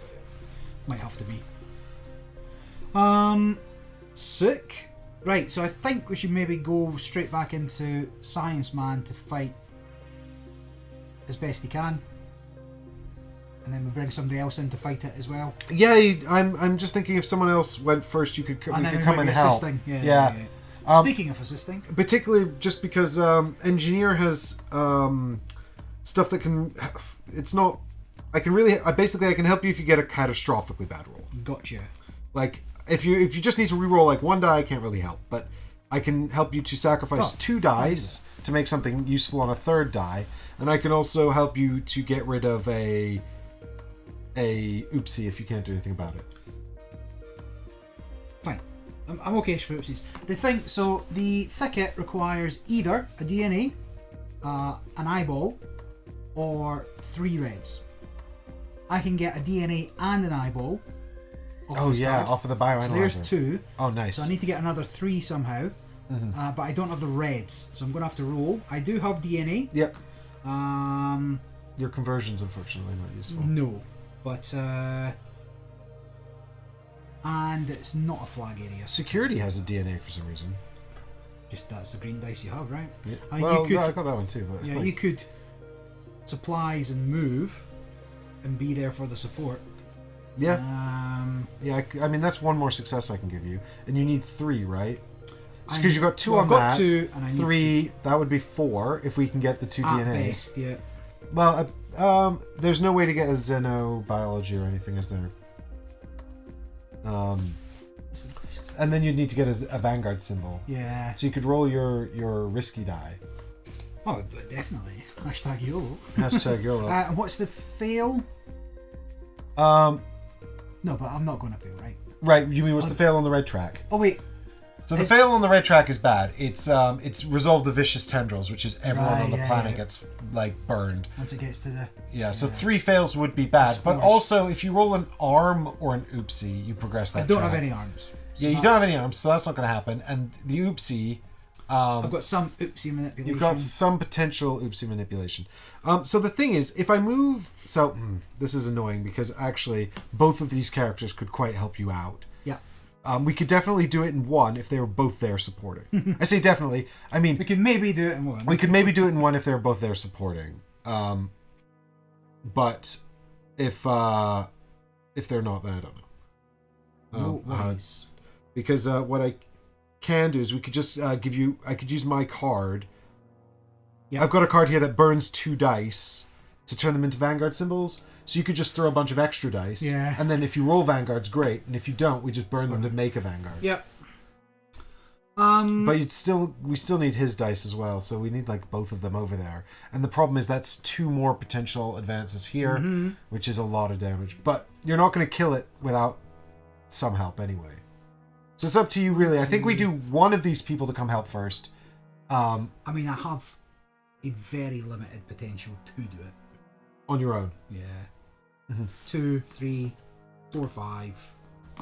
Speaker 2: Might have to be. Sick. Right, so I think we should maybe go straight back into Science Man to fight as best he can. And then we bring somebody else in to fight it as well.
Speaker 1: Yeah, I'm just thinking if someone else went first, we could come and help.
Speaker 2: Assisting.
Speaker 1: Yeah.
Speaker 2: Speaking of assisting,
Speaker 1: particularly just because Engineer has stuff that can. It's not. I can help you if you get a catastrophically bad roll.
Speaker 2: Gotcha.
Speaker 1: Like if you just need to reroll like 1 die, I can't really help, but I can help you to sacrifice 2 dice to make something useful on a 3rd die, and I can also help you to get rid of a oopsie if you can't do anything about it.
Speaker 2: Fine. I'm okay for oopsies. The thicket requires either a DNA, an eyeball, or 3 reds. I can get a DNA and an eyeball.
Speaker 1: Off of the bioanalyzer.
Speaker 2: So there's 2.
Speaker 1: Oh, nice.
Speaker 2: So I need to get another 3 somehow. But I don't have the reds, so I'm going to have to roll. I do have DNA.
Speaker 1: Yep. Your conversion's unfortunately not useful.
Speaker 2: No, but and it's not a flag area.
Speaker 1: Security has a DNA for some reason.
Speaker 2: Just that's the green dice you have, right?
Speaker 1: Yeah. I got that one too. But
Speaker 2: yeah, you could supplies and move, and be there for the support.
Speaker 1: Yeah. I mean that's one more success I can give you, and you need 3, right? Because you've got 2 on that.
Speaker 2: 2, and I need
Speaker 1: 3. That would be 4 if we can get the 2 DNA.
Speaker 2: Best, yeah.
Speaker 1: Well, there's no way to get a xenobiology or anything, is there? And then you'd need to get a Vanguard symbol.
Speaker 2: Yeah.
Speaker 1: So you could roll your risky die.
Speaker 2: Oh, definitely. Hashtag YOLO.
Speaker 1: Hashtag YOLO.
Speaker 2: What's the fail? No, but I'm not going to fail, right?
Speaker 1: Right. You mean what's the fail on the red track?
Speaker 2: Oh wait.
Speaker 1: So the fail on the red track is bad. It's resolve the vicious tendrils, which is everyone on the planet gets like burned.
Speaker 2: Once it gets to the
Speaker 1: so 3 fails would be bad. But also if you roll an arm or an oopsie, you progress that.
Speaker 2: I don't have any arms.
Speaker 1: So you don't have any arms, so that's not going to happen. And the oopsie.
Speaker 2: I've got some oopsie manipulation.
Speaker 1: You've got some potential oopsie manipulation. So the thing is, if I move, this is annoying because actually both of these characters could quite help you out.
Speaker 2: Yeah.
Speaker 1: We could definitely do it in 1 if they were both there supporting. I say definitely. I mean,
Speaker 2: we could maybe do it in 1.
Speaker 1: We could maybe do it in 1 if they were both there supporting. But if they're not, then I don't know.
Speaker 2: No worries.
Speaker 1: Because what I can do is we could just I could use my card. Yep. I've got a card here that burns 2 dice to turn them into Vanguard symbols. So you could just throw a bunch of extra dice.
Speaker 2: Yeah.
Speaker 1: And then if you roll Vanguards, great. And if you don't, we just burn them to make a Vanguard.
Speaker 2: Yep.
Speaker 1: But we still need his dice as well, so we need like both of them over there. And the problem is that's 2 more potential advances here, which is a lot of damage. But you're not going to kill it without some help anyway. So it's up to you, really. I think we do one of these people to come help first.
Speaker 2: I mean, I have a very limited potential to do it.
Speaker 1: On your own?
Speaker 2: Yeah. 2, 3, 4, 5.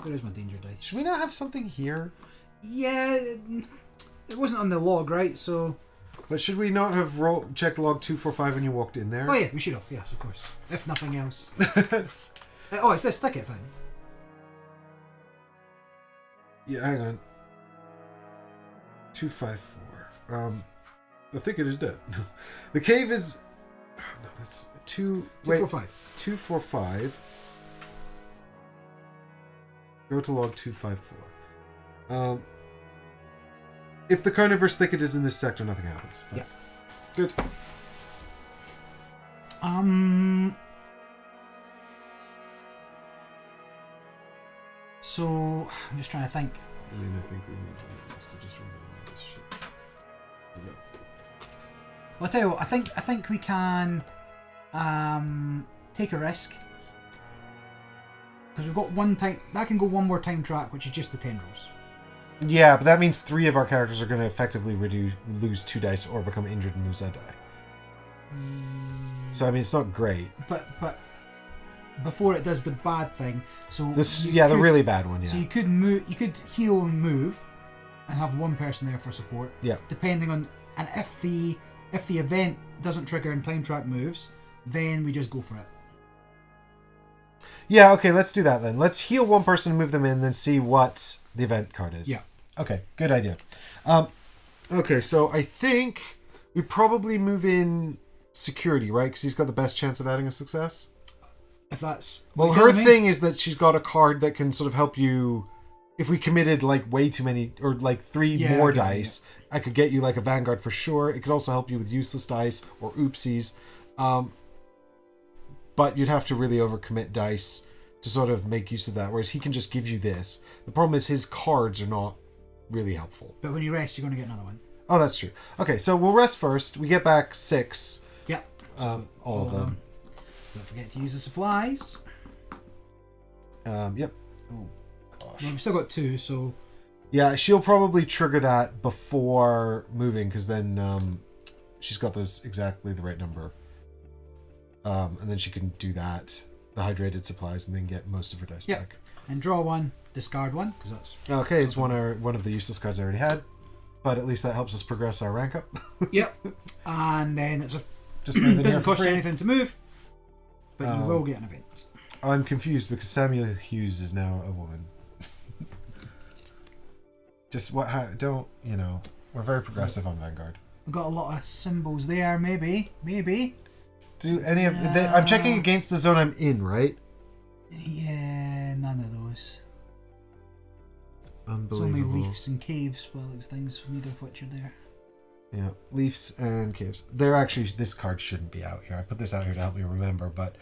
Speaker 2: Where's my danger dice?
Speaker 1: Should we not have something here?
Speaker 2: Yeah, it wasn't on the log, right? So.
Speaker 1: But should we not have checked log 245 when you walked in there?
Speaker 2: Oh yeah, we should have. Yes, of course. If nothing else. It's this ticket thing.
Speaker 1: Yeah, hang on. 254. I think it is dead. The cave is. Oh, no, that's
Speaker 2: 245.
Speaker 1: 245. Go to log 254. If the carnivorous thicket is in this sector, nothing happens.
Speaker 2: Yeah.
Speaker 1: Good.
Speaker 2: So I'm just trying to think.
Speaker 1: I mean, I think we need to just remember this shit. There we go.
Speaker 2: Well, I'll tell you what, I think we can take a risk. Because we've got one time... That can go one more time track, which is just the tendrils.
Speaker 1: Yeah, but that means 3 of our characters are going to effectively lose 2 dice or become injured and lose a die. So, I mean, it's not great.
Speaker 2: But before it does the bad thing, so...
Speaker 1: The really bad one, yeah.
Speaker 2: So you could heal and move, and have one person there for support.
Speaker 1: Yeah.
Speaker 2: Depending on... And if the event doesn't trigger and time track moves, then we just go for it.
Speaker 1: Yeah, okay, let's do that then. Let's heal one person and move them in, then see what the event card is.
Speaker 2: Yeah.
Speaker 1: Okay, good idea. Okay, so I think we probably move in security, right? Because he's got the best chance of adding a success.
Speaker 2: If that's...
Speaker 1: Well, her thing is that she's got a card that can sort of help you... If we committed, like, way too many... Or, like, 3 more dice, I could get you, like, a Vanguard for sure. It could also help you with useless dice or oopsies. But you'd have to really overcommit dice to sort of make use of that, whereas he can just give you this. The problem is his cards are not really helpful.
Speaker 2: But when you rest, you're going to get another one.
Speaker 1: Oh, that's true. Okay, so we'll rest first. We get back 6.
Speaker 2: Yeah. So
Speaker 1: all of them.
Speaker 2: Don't forget to use the supplies.
Speaker 1: Yep. Oh, gosh.
Speaker 2: Well, we've still got 2, so...
Speaker 1: Yeah, she'll probably trigger that before moving, because then she's got those exactly the right number. And then she can do that, the hydrated supplies, and then get most of her dice back.
Speaker 2: And draw 1, discard 1, because that's...
Speaker 1: Okay, it's one of the useless cards I already had, but at least that helps us progress our rank up.
Speaker 2: Yep. And then it's
Speaker 1: just move
Speaker 2: it doesn't cost you anything to move, but you will get an event.
Speaker 1: I'm confused because Samuel Hughes is now a woman. Just what? How, don't you know? We're very progressive on Vanguard.
Speaker 2: We've got a lot of symbols there. Maybe.
Speaker 1: Do any of I'm checking against the zone I'm in, right?
Speaker 2: Yeah, none of those.
Speaker 1: Unbelievable.
Speaker 2: It's only leaves and caves, well, those things, neither of which are there.
Speaker 1: Yeah, leaves and caves. They're actually, this card shouldn't be out here. I put this out here to help me remember, but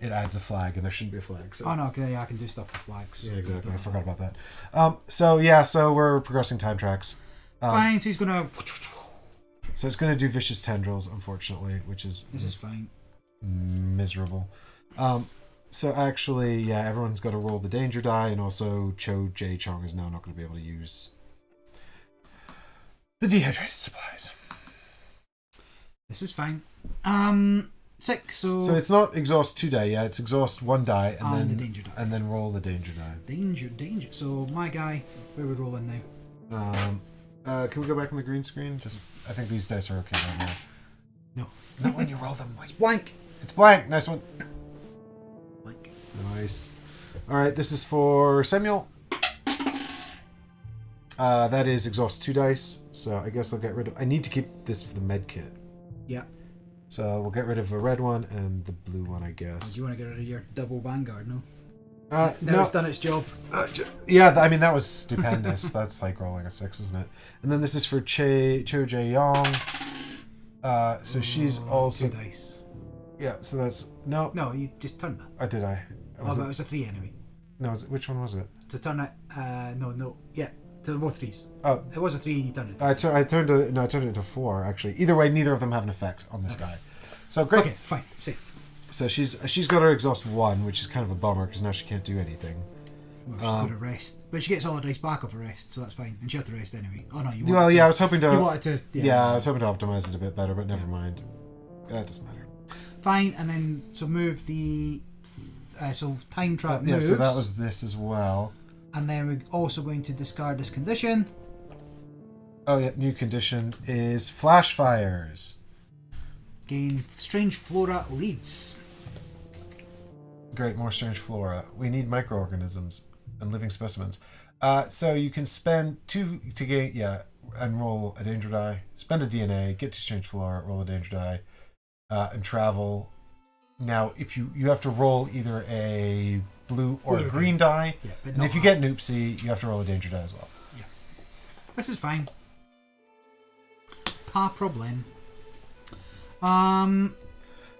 Speaker 1: it adds a flag, and there shouldn't be a flag. So.
Speaker 2: Oh no, okay, yeah, I can do stuff with flags.
Speaker 1: Yeah, exactly. I forgot about that. So we're progressing time tracks.
Speaker 2: Fine, so he's gonna...
Speaker 1: So it's going to do vicious tendrils, unfortunately, which is...
Speaker 2: This is fine.
Speaker 1: Miserable. So actually, yeah, everyone's got to roll the danger die, and also Cho Jae Chong is now not going to be able to use the dehydrated supplies.
Speaker 2: This is fine. 6, so...
Speaker 1: So it's not exhaust 2 die, yeah, it's exhaust 1 die, and then
Speaker 2: the danger die.
Speaker 1: And then roll the danger die.
Speaker 2: Danger. So my guy, where are we rolling now?
Speaker 1: Can we go back on the green screen? I think these dice are okay right now.
Speaker 2: No.
Speaker 1: Not when you roll them.
Speaker 2: It's blank.
Speaker 1: It's blank. Nice one.
Speaker 2: Blank.
Speaker 1: Nice. All right, this is for Samuel. That is exhaust 2 dice. So I guess I'll get rid of... I need to keep this for the med kit.
Speaker 2: Yeah.
Speaker 1: So we'll get rid of a red one and the blue one, I guess.
Speaker 2: Do you want to get rid of your double Vanguard, no?
Speaker 1: No,
Speaker 2: it's done its job.
Speaker 1: Yeah, I mean, that was stupendous. That's like rolling a 6, isn't it? And then this is for Cho Jae Yong. So she's also...
Speaker 2: 2 dice.
Speaker 1: Yeah, so that's... No.
Speaker 2: No, you just turned that.
Speaker 1: Oh, did I?
Speaker 2: But it was a 3 anyway.
Speaker 1: No, which one was it?
Speaker 2: To turn it... No. Yeah, to both 3s.
Speaker 1: Oh.
Speaker 2: It was a 3 and you turned it.
Speaker 1: I turned it into 4, actually. Either way, neither of them have an effect on this guy. So, great.
Speaker 2: Okay, fine. Safe.
Speaker 1: So she's got her exhaust 1, which is kind of a bummer because now she can't do anything.
Speaker 2: Well, she's got to rest, but she gets all her dice back off her rest, so that's fine. And she had to rest anyway. Oh no, you.
Speaker 1: Well, yeah, I was hoping to.
Speaker 2: You wanted to.
Speaker 1: Yeah, I was hoping to optimize it a bit better, but never mind. That doesn't matter.
Speaker 2: Fine, and then so move the. So time trap moves.
Speaker 1: Yeah, so that was this as well.
Speaker 2: And then we're also going to discard this condition.
Speaker 1: Oh yeah, new condition is flash fires.
Speaker 2: Gain strange flora leads.
Speaker 1: Great, more strange flora. We need microorganisms and living specimens. So you can spend 2 to gain, and roll a danger die. Spend a DNA, get 2 strange flora, roll a danger die, and travel. Now, if you have to roll either a blue or a green die, and if you get an oopsie, you have to roll a danger die as well.
Speaker 2: Yeah, this is fine. Pas problem.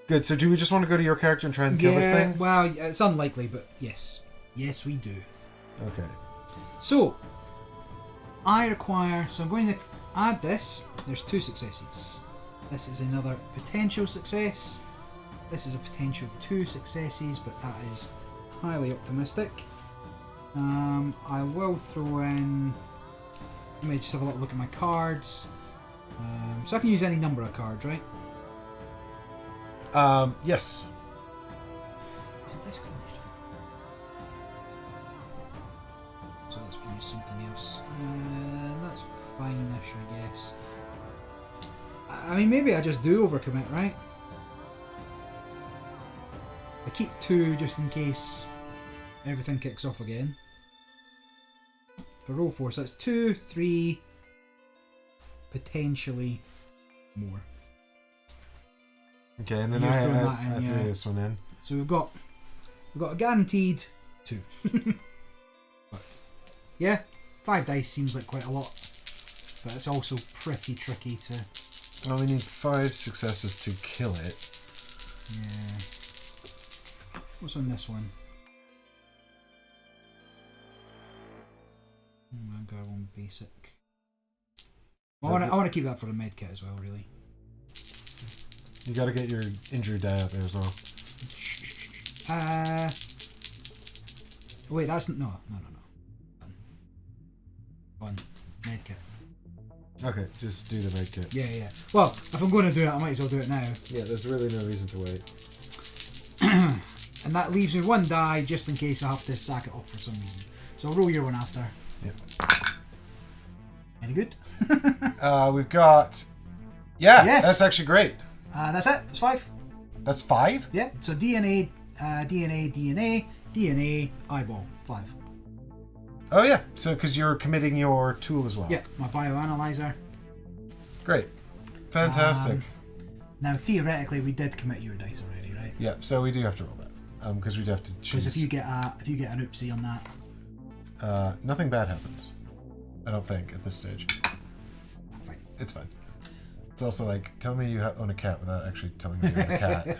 Speaker 1: Good, so do we just want to go to your character and try and kill this thing?
Speaker 2: Well, it's unlikely, but yes. Yes, we do.
Speaker 1: Okay.
Speaker 2: So, I require, so I'm going to add this. There's 2 successes. This is another potential success. This is a potential 2 successes, but that is highly optimistic. I will throw in, let me just have a little look at my cards. So I can use any number of cards, right?
Speaker 1: Yes.
Speaker 2: Is it dice combination? So let's use something else. That's fine-ish, I guess. I mean, maybe I just do overcommit, right? I keep 2 just in case everything kicks off again. For roll 4, so that's 2, 3, potentially more.
Speaker 1: Okay, and then
Speaker 2: You've
Speaker 1: I
Speaker 2: thrown that in,
Speaker 1: threw
Speaker 2: yeah.
Speaker 1: this one in.
Speaker 2: So we've got a guaranteed 2. But yeah, 5 dice seems like quite a lot, but it's also pretty tricky to.
Speaker 1: Well, we need 5 successes to kill it.
Speaker 2: Yeah. What's on this one? I'm going on basic. I want to keep that for the med kit as well, really.
Speaker 1: You got to get your injury die out there as well.
Speaker 2: Wait, that's no. One med kit.
Speaker 1: Okay, just do the med kit.
Speaker 2: Yeah. Well, if I'm going to do it, I might as well do it now.
Speaker 1: Yeah, there's really no reason to wait.
Speaker 2: And that leaves me 1 die just in case I have to sack it off for some reason. So I'll roll your one after.
Speaker 1: Yeah.
Speaker 2: Any good?
Speaker 1: We've got. Yeah,
Speaker 2: Yes.
Speaker 1: that's actually great.
Speaker 2: That's it. It's 5.
Speaker 1: That's 5?
Speaker 2: Yeah. So DNA, eyeball. 5.
Speaker 1: Oh yeah, so because you're committing your tool as well.
Speaker 2: Yeah. My bioanalyzer.
Speaker 1: Great. Fantastic.
Speaker 2: Now theoretically, we did commit your dice already, right?
Speaker 1: Yeah, so we do have to roll that. Because we'd have to choose.
Speaker 2: Because if you get an oopsie on that,
Speaker 1: nothing bad happens. I don't think at this stage.
Speaker 2: fine.
Speaker 1: It's fine. It's also like, tell me you own a cat without actually telling me you own a cat.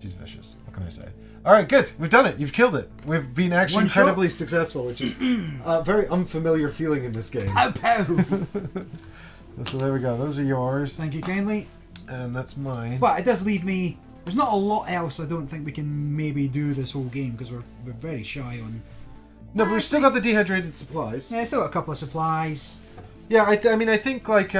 Speaker 1: She's vicious. What can I say? All right, good. We've done it. You've killed it. We've been actually
Speaker 2: One
Speaker 1: incredibly successful, which is a very unfamiliar feeling in this game.
Speaker 2: Pow pow.
Speaker 1: So there we go. Those are yours,
Speaker 2: Thank you kindly.
Speaker 1: and that's mine.
Speaker 2: But it does leave me. There's not a lot else I don't think we can maybe do this whole game because we're very shy on.
Speaker 1: No, but we've still got the dehydrated supplies.
Speaker 2: Yeah, still got a couple of supplies.
Speaker 1: Yeah, I mean, I think like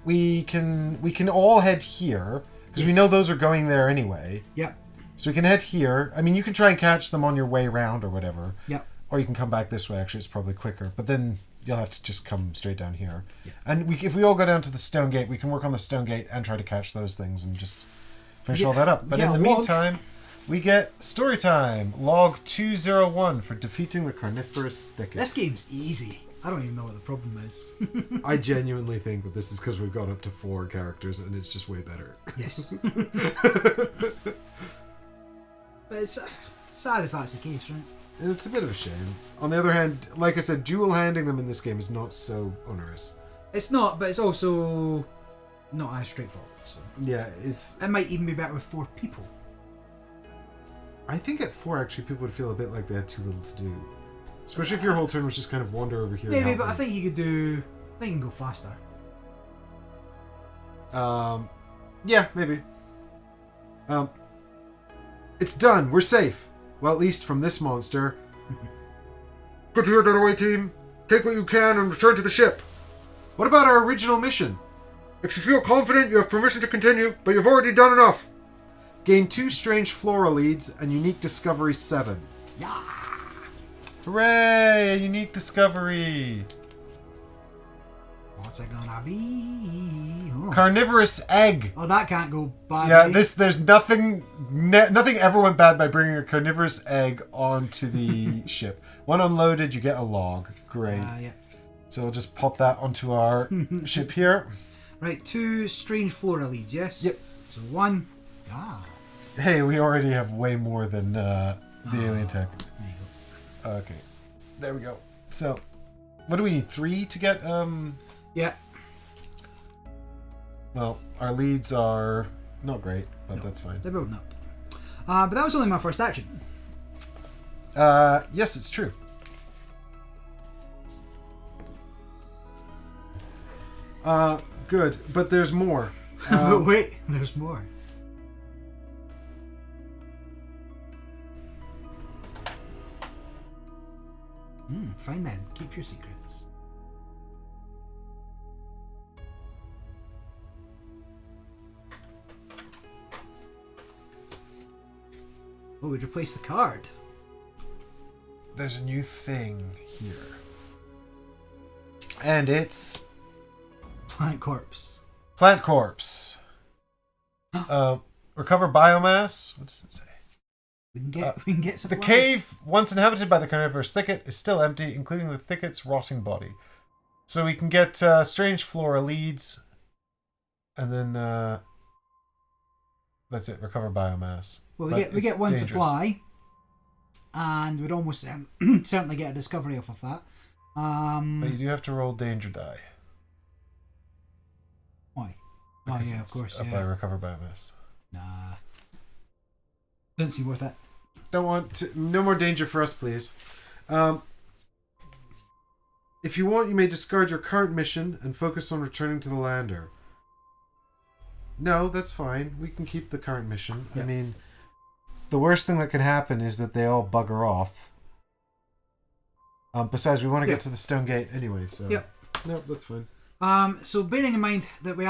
Speaker 1: we can all head here because we
Speaker 2: Yes.
Speaker 1: know those are going there anyway.
Speaker 2: Yep.
Speaker 1: So we can head here. I mean, you can try and catch them on your way round or whatever.
Speaker 2: Yep.
Speaker 1: Or you can come back this way. Actually, it's probably quicker. But then you'll have to just come straight down here.
Speaker 2: Yeah.
Speaker 1: And if we all go down to the stone gate, we can work on the stone gate and try to catch those things and just finish all that up. But in the meantime, we get story time. Log 201 for defeating the carnivorous thicket.
Speaker 2: This game's easy. I don't even know what the problem is.
Speaker 1: I genuinely think that this is because we've gone up to 4 characters and it's just way better.
Speaker 2: Yes. But it's sad if that's the case, right?
Speaker 1: It's a bit of a shame. On the other hand, like I said, dual handing them in this game is not so onerous.
Speaker 2: It's not, but it's also not as straightforward. So
Speaker 1: Yeah, it's.
Speaker 2: it might even be better with 4 people.
Speaker 1: I think at 4 actually people would feel a bit like they had too little to do. Especially if your whole turn was just kind of wander over here.
Speaker 2: Maybe,
Speaker 1: and
Speaker 2: but I
Speaker 1: help
Speaker 2: think you could do. I think you can go faster.
Speaker 1: me. Yeah, maybe. It's done. We're safe. Well, at least from this monster. Good to hear that, away team. Take what you can and return to the ship. What about our original mission? If you feel confident, you have permission to continue, but you've already done enough. Gain 2 strange flora leads and unique discovery 7.
Speaker 2: Yeah.
Speaker 1: Hooray! A unique discovery.
Speaker 2: What's it gonna be? Oh.
Speaker 1: Carnivorous egg.
Speaker 2: Oh, that can't go badly.
Speaker 1: Yeah, there's nothing ever went bad by bringing a carnivorous egg onto the ship. When unloaded, you get a log. Great.
Speaker 2: Yeah.
Speaker 1: So we'll just pop that onto our ship here.
Speaker 2: Right, 2 strange flora leads, yes?
Speaker 1: Yep.
Speaker 2: So 1. Ah.
Speaker 1: Hey, we already have way more than the alien tech.
Speaker 2: There you go.
Speaker 1: Okay. There we go. So, what do we need? 3 to get,
Speaker 2: Yeah.
Speaker 1: Well, our leads are not great, but that's fine.
Speaker 2: They're building up. But that was only my first action.
Speaker 1: Yes, it's true. Good, but there's more.
Speaker 2: But wait, there's more. Fine then. Keep your secrets. Oh, we'd replace the card.
Speaker 1: There's a new thing here. And it's...
Speaker 2: Plant corpse.
Speaker 1: Plant corpse. Recover biomass. What does it say?
Speaker 2: We can get supplies.
Speaker 1: The cave, once inhabited by the carnivorous thicket, is still empty, including the thicket's rotting body. So we can get strange flora leads, and then that's it. Recover biomass.
Speaker 2: Well,
Speaker 1: But
Speaker 2: we get
Speaker 1: it's
Speaker 2: one
Speaker 1: dangerous.
Speaker 2: supply, and we'd almost certainly get a discovery off of that.
Speaker 1: But you do have to roll danger die.
Speaker 2: Why?
Speaker 1: Because
Speaker 2: Oh yeah, of
Speaker 1: it's
Speaker 2: course.
Speaker 1: up by recover biomass.
Speaker 2: Nah, doesn't seem worth it.
Speaker 1: Don't want to, no more danger for us, please. If you want, you may discard your current mission and focus on returning to the lander. No, that's fine. We can keep the current mission.
Speaker 2: Yeah.
Speaker 1: I mean, the worst thing that could happen is that they all bugger off. Besides, we want to get to the stone gate anyway, so...
Speaker 2: Yep.
Speaker 1: No, that's fine.
Speaker 2: So bearing in mind that we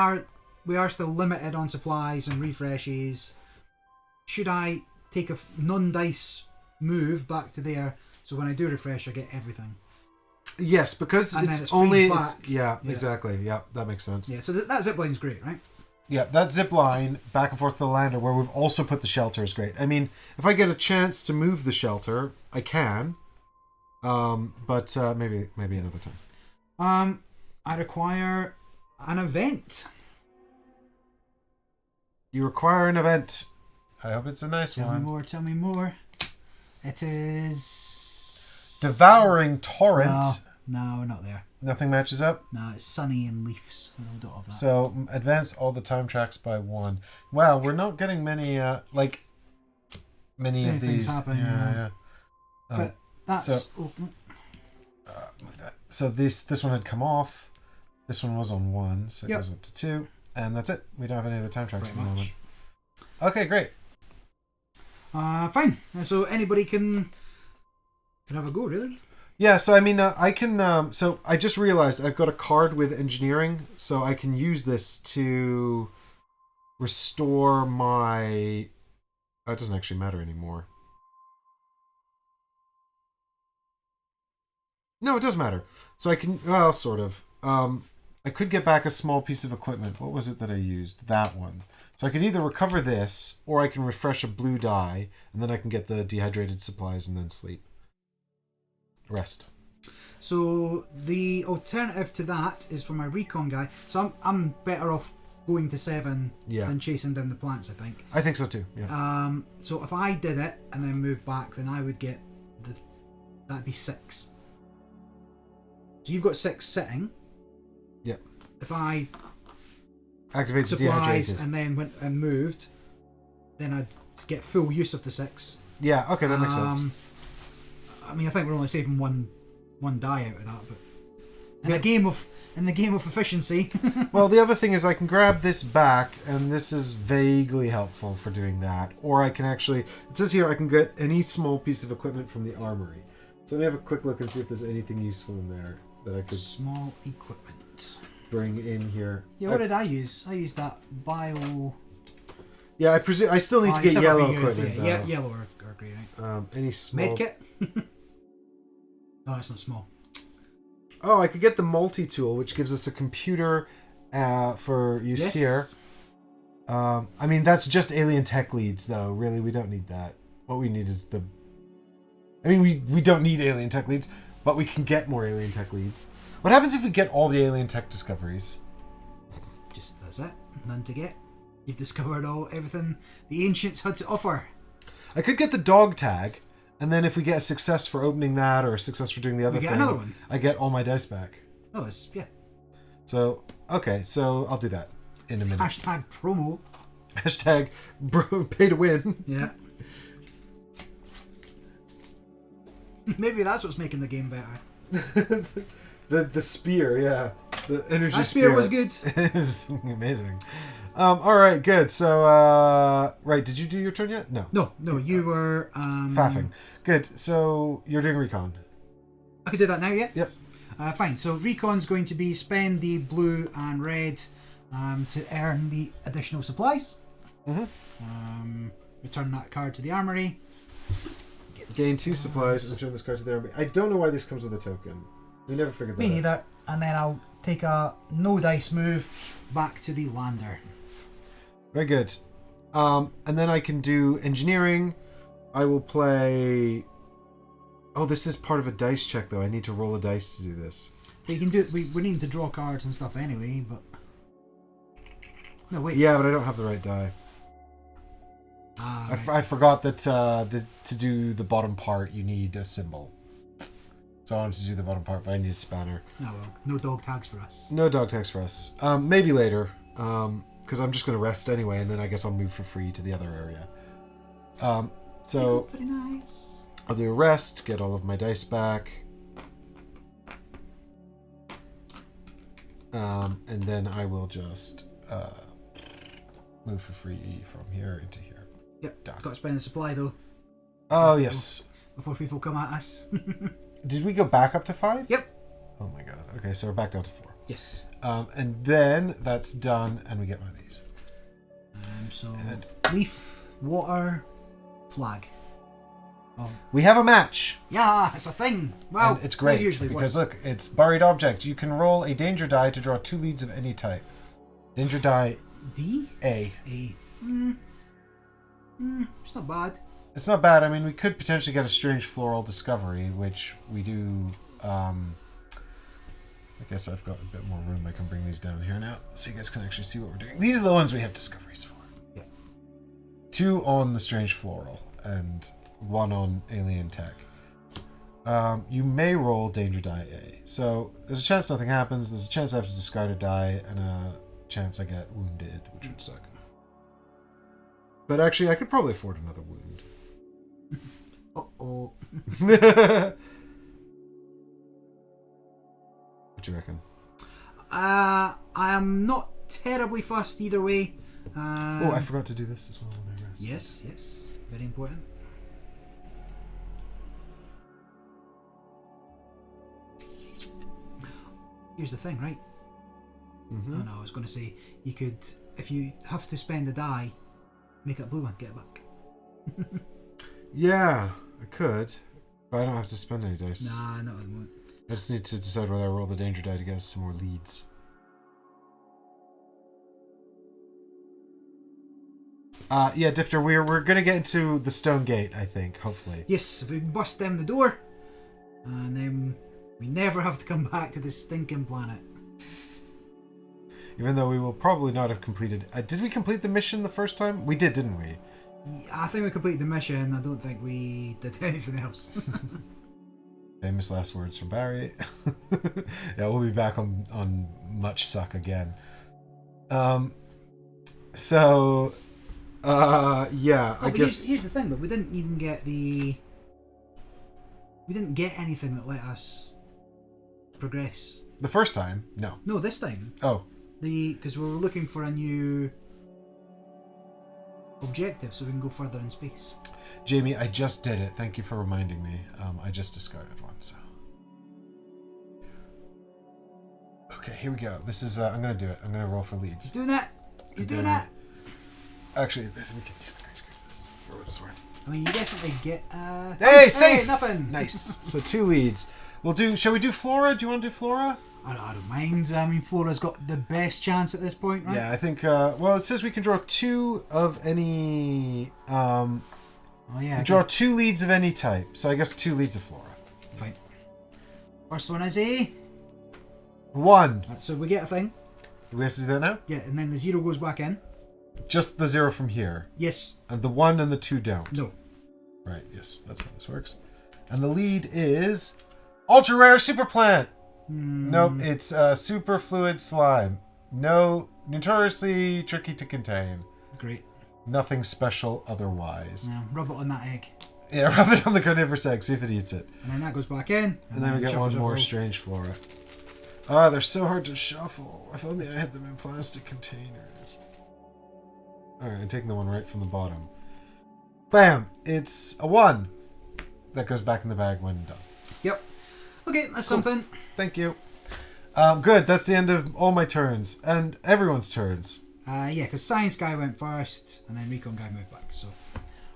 Speaker 2: are still limited on supplies and refreshes, should I take a non-dice move back to there so when I do refresh I get everything?
Speaker 1: Yes, because
Speaker 2: And
Speaker 1: it's
Speaker 2: then it's
Speaker 1: only...
Speaker 2: feedback.
Speaker 1: yeah,
Speaker 2: Yeah.
Speaker 1: exactly. Yeah, that makes sense.
Speaker 2: Yeah, so that zipline's great, right?
Speaker 1: Yeah, that zip line back and forth to the lander where we've also put the shelter is great. I mean, if I get a chance to move the shelter, I can. But maybe another time.
Speaker 2: I require an event.
Speaker 1: You require an event. I hope it's a nice
Speaker 2: Tell
Speaker 1: one.
Speaker 2: me more, tell me more. It is...
Speaker 1: Devouring torrent.
Speaker 2: No, we're not there.
Speaker 1: Nothing matches up.
Speaker 2: No, it's sunny and leaves. We don't have that.
Speaker 1: So advance all the time tracks by 1. Wow, we're not getting many many of
Speaker 2: Things
Speaker 1: these.
Speaker 2: happen,
Speaker 1: Yeah.
Speaker 2: But that's
Speaker 1: so-
Speaker 2: open.
Speaker 1: Move that. So this one had come off. This one was on 1, so it
Speaker 2: Yep.
Speaker 1: goes up to 2, and that's it. We don't have any other time tracks
Speaker 2: Pretty
Speaker 1: at the
Speaker 2: much.
Speaker 1: moment. Okay, great.
Speaker 2: Fine. And so anybody can have a go, really.
Speaker 1: Yeah, so I mean, I can. So I just realized I've got a card with engineering, so I can use this to restore my. Oh, it doesn't actually matter anymore. No, it does matter. So I can. Well, sort of. I could get back a small piece of equipment. What was it that I used? That one. So I can either recover this, or I can refresh a blue die, and then I can get the dehydrated supplies and then sleep. Rest.
Speaker 2: So the alternative to that is for my recon guy. So I'm better off going to 7
Speaker 1: Yeah.
Speaker 2: than chasing down the plants, I think.
Speaker 1: I think so too. Yeah.
Speaker 2: So if I did it and then moved back, then I would get that'd be 6. So you've got 6 sitting.
Speaker 1: Yep.
Speaker 2: If I
Speaker 1: Activate the
Speaker 2: supplies
Speaker 1: dehydrated.
Speaker 2: and then went and moved, then I'd get full use of the 6.
Speaker 1: Yeah. Okay, that makes sense.
Speaker 2: I mean, I think we're only saving one die out of that, but in
Speaker 1: Yeah.
Speaker 2: the game of efficiency.
Speaker 1: Well, the other thing is I can grab this back, and this is vaguely helpful for doing that. Or I can actually, it says here I can get any small piece of equipment from the armory. So let me have a quick look and see if there's anything useful in there that I could
Speaker 2: Small equipment.
Speaker 1: bring in here.
Speaker 2: Yeah, what did I use? I used that bio.
Speaker 1: Yeah, I presume I still need to
Speaker 2: it's
Speaker 1: get
Speaker 2: still
Speaker 1: yellow
Speaker 2: gotta be used,
Speaker 1: equipment.
Speaker 2: Yeah,
Speaker 1: though.
Speaker 2: yellow or grey, right?
Speaker 1: Any small.
Speaker 2: Medkit? No, it's not small.
Speaker 1: Oh, I could get the multi-tool, which gives us a computer for use
Speaker 2: Yes.
Speaker 1: here. I mean, that's just alien tech leads, though. Really, we don't need that. What we need is the... I mean, we don't need alien tech leads, but we can get more alien tech leads. What happens if we get all the alien tech discoveries?
Speaker 2: Just that's it. None to get. You've discovered everything the ancients had to offer.
Speaker 1: I could get the dog tag, and then if we get a success for opening that or a success for doing the other
Speaker 2: get
Speaker 1: thing,
Speaker 2: another one.
Speaker 1: I get all my dice back.
Speaker 2: Oh, it's yeah.
Speaker 1: So, okay, so I'll do that in a minute.
Speaker 2: Hashtag promo.
Speaker 1: Hashtag bro, pay to win.
Speaker 2: Yeah. Maybe that's what's making the game better.
Speaker 1: The spear, yeah. The energy
Speaker 2: That
Speaker 1: spear
Speaker 2: spear was good.
Speaker 1: It was fucking amazing. All right, good. So, right, did you do your turn yet? No.
Speaker 2: No, you were...
Speaker 1: Faffing. Good. So, you're doing recon.
Speaker 2: I could do that now, yeah?
Speaker 1: Yep.
Speaker 2: Fine. So recon's going to be spend the blue and red to earn the additional supplies. Return that card to the armory.
Speaker 1: Gain 2 supplies and return this card to the army. I don't know why this comes with a token. We never figured that out.
Speaker 2: Me neither. And then I'll take a no dice move back to the lander.
Speaker 1: Very good. And then I can do engineering. I will play... Oh, this is part of a dice check, though. I need to roll a dice to do this.
Speaker 2: But you can do it. We need to draw cards and stuff anyway, but... No, wait.
Speaker 1: Yeah, but I don't have the right die.
Speaker 2: Right.
Speaker 1: I forgot that to do the bottom part, you need a symbol. So I wanted to do the bottom part, but I need a spanner.
Speaker 2: Oh, well. No dog tags for us.
Speaker 1: No dog tags for us. Maybe later. Because I'm just going to rest anyway, and then I guess I'll move for free to the other area. So...
Speaker 2: Very nice.
Speaker 1: I'll do a rest, get all of my dice back. And then I will just move for free from here into here.
Speaker 2: Yep.
Speaker 1: Done.
Speaker 2: Got to spend the supply though.
Speaker 1: Oh, yes.
Speaker 2: Before people come at us.
Speaker 1: Did we go back up to 5?
Speaker 2: Yep.
Speaker 1: Oh my god. Okay, so we're back down to 4.
Speaker 2: Yes.
Speaker 1: And then that's done, and we get one of these.
Speaker 2: So leaf, water, flag. Oh.
Speaker 1: We have a match.
Speaker 2: Yeah, it's a thing. Well,
Speaker 1: and it's great
Speaker 2: usually
Speaker 1: because
Speaker 2: works.
Speaker 1: look, it's buried object. You can roll a danger die to draw 2 leads of any type. Danger die
Speaker 2: D?
Speaker 1: A.
Speaker 2: A. It's not bad.
Speaker 1: It's not bad. I mean, we could potentially get a strange floral discovery, which we do. I guess I've got a bit more room. I can bring these down here now, so you guys can actually see what we're doing. These are the ones we have discoveries for.
Speaker 2: Yeah.
Speaker 1: 2 on the strange floral and 1 on alien tech. You may roll danger die A. So there's a chance nothing happens. There's a chance I have to discard a die, and a chance I get wounded, which would suck. But actually, I could probably afford another wound.
Speaker 2: Uh-oh.
Speaker 1: What do you reckon?
Speaker 2: I am not terribly fussed either way.
Speaker 1: Oh, I forgot to do this as well when I rest.
Speaker 2: Yes. Very important. Here's the thing, right?
Speaker 1: Mm-hmm.
Speaker 2: Oh no, I was going to say, you could, if you have to spend a die, make it a blue one, get it back.
Speaker 1: Yeah, I could. But I don't have to spend any dice.
Speaker 2: Nah, not at the moment.
Speaker 1: I just need to decide whether I roll the danger die to get us some more leads. Yeah, Difter, we're going to get into the stone gate, I think, hopefully.
Speaker 2: Yes, if we can bust down the door, and then we never have to come back to this stinking planet.
Speaker 1: Even though we will probably not have completed... did we complete the mission the first time? We did, didn't we?
Speaker 2: I think we completed the mission. I don't think we did anything else.
Speaker 1: Famous last words from Barry. Yeah, we'll be back on Much Suck again. Yeah, I guess...
Speaker 2: Here's the thing, though. We didn't even get the... We didn't get anything that let us progress.
Speaker 1: The first time? No.
Speaker 2: No, this time.
Speaker 1: Oh.
Speaker 2: Because we were looking for a new objective so we can go further in space.
Speaker 1: Jamie, I just did it. Thank you for reminding me. I just discarded one, so... Okay, here we go. This is... I'm going to do it. I'm going to roll for leads.
Speaker 2: He's doing that. He's doing that.
Speaker 1: Actually, we can use the grace card for this, for what it's worth.
Speaker 2: I mean, you definitely get...
Speaker 1: Hey, safe!
Speaker 2: Nothing!
Speaker 1: Nice. So 2 leads. Shall we do Flora? Do you want to do Flora?
Speaker 2: I don't mind. I mean, Flora's got the best chance at this point, right?
Speaker 1: Yeah, I think... well, it says we can draw 2 of any...
Speaker 2: Oh, yeah.
Speaker 1: Draw 2 leads of any type. So I guess 2 leads of Flora.
Speaker 2: Fine. First one is A.
Speaker 1: 1.
Speaker 2: So we get a thing.
Speaker 1: Do we have to do that now?
Speaker 2: Yeah, and then the 0 goes back in.
Speaker 1: Just the 0 from here.
Speaker 2: Yes.
Speaker 1: And the 1 and the 2 don't.
Speaker 2: No.
Speaker 1: Right, yes, that's how this works. And the lead is... Ultra Rare Super Plant! Nope, it's Super Fluid Slime. No, notoriously tricky to contain.
Speaker 2: Great.
Speaker 1: Nothing special otherwise.
Speaker 2: Yeah, rub it on that egg.
Speaker 1: Yeah, rub it on the carnivorous egg, see if it eats it.
Speaker 2: And then that goes back in.
Speaker 1: And then we get one more
Speaker 2: shuffle.
Speaker 1: strange flora. Ah, they're so hard to shuffle. If only I had them in plastic containers. Alright, I'm taking the one right from the bottom. Bam! It's a 1. That goes back in the bag when done.
Speaker 2: Yep. Okay, that's something.
Speaker 1: Thank you. Good, that's the end of all my turns. And everyone's turns.
Speaker 2: Yeah, because Science Guy went first, and then Recon Guy moved back, so...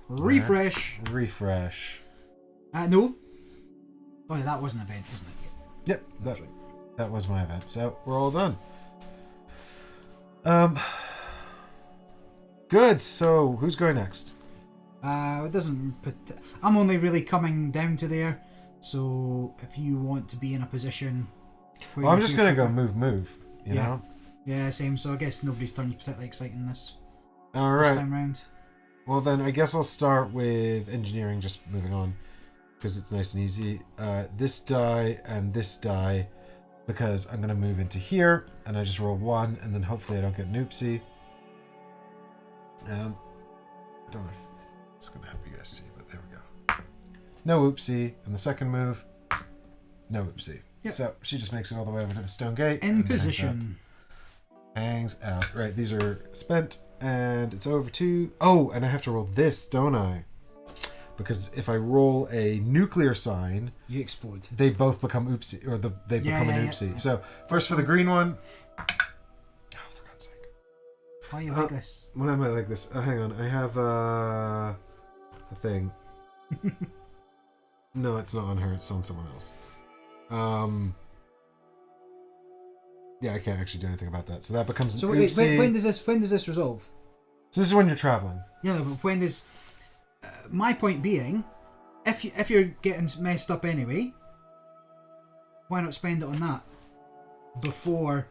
Speaker 2: Refresh.
Speaker 1: Refresh.
Speaker 2: No. Oh, yeah, that was an event, wasn't it?
Speaker 1: Yep, that was my event. So, we're all done. Good, so who's going next?
Speaker 2: It doesn't... I'm only really coming down to there, so if you want to be in a position...
Speaker 1: Well, I'm just going to go move, you know?
Speaker 2: Yeah, same, so I guess nobody's turn is particularly exciting this
Speaker 1: Alright.
Speaker 2: time round.
Speaker 1: Well, then I guess I'll start with engineering, just moving on, because it's nice and easy. This die and this die, because I'm going to move into here, and I just roll 1, and then hopefully I don't get an oopsie. I don't know if it's going to help you guys see, but there we go. No oopsie. And the second move, no oopsie.
Speaker 2: Yep.
Speaker 1: So she just makes it all the way over to the stone gate.
Speaker 2: In position.
Speaker 1: Hangs out. Right, these are spent, and it's over to... Oh, and I have to roll this, don't I? Because if I roll a nuclear sign...
Speaker 2: You explode.
Speaker 1: They both become oopsie, or they become an oopsie. Yeah. So, first for the green one... Oh, for God's sake.
Speaker 2: Why are you like this?
Speaker 1: Why am I like this? Hang on, I have a thing. No, it's not on her, it's on someone else. Yeah, I can't actually do anything about that. So that becomes an oopsie.
Speaker 2: When does this resolve?
Speaker 1: So this is when you're traveling.
Speaker 2: Yeah, but when does... my point being, if you're getting messed up anyway, why not spend it on that before...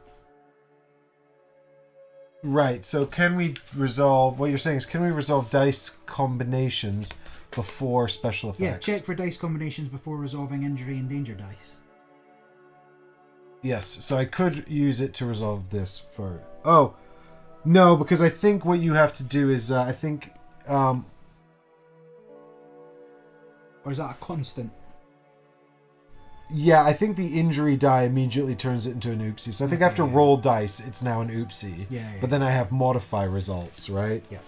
Speaker 1: Right, so can we resolve... What you're saying is, can we resolve dice combinations before special effects?
Speaker 2: Yeah, check for dice combinations before resolving injury and danger dice.
Speaker 1: Yes, so I could use it to resolve this for... Oh, no, because I think what you have to do is, I think...
Speaker 2: Or is that a constant?
Speaker 1: Yeah, I think the injury die immediately turns it into an oopsie. So I think I have to roll dice, it's now an oopsie.
Speaker 2: Yeah.
Speaker 1: But then I have modify results, right?
Speaker 2: Yeah.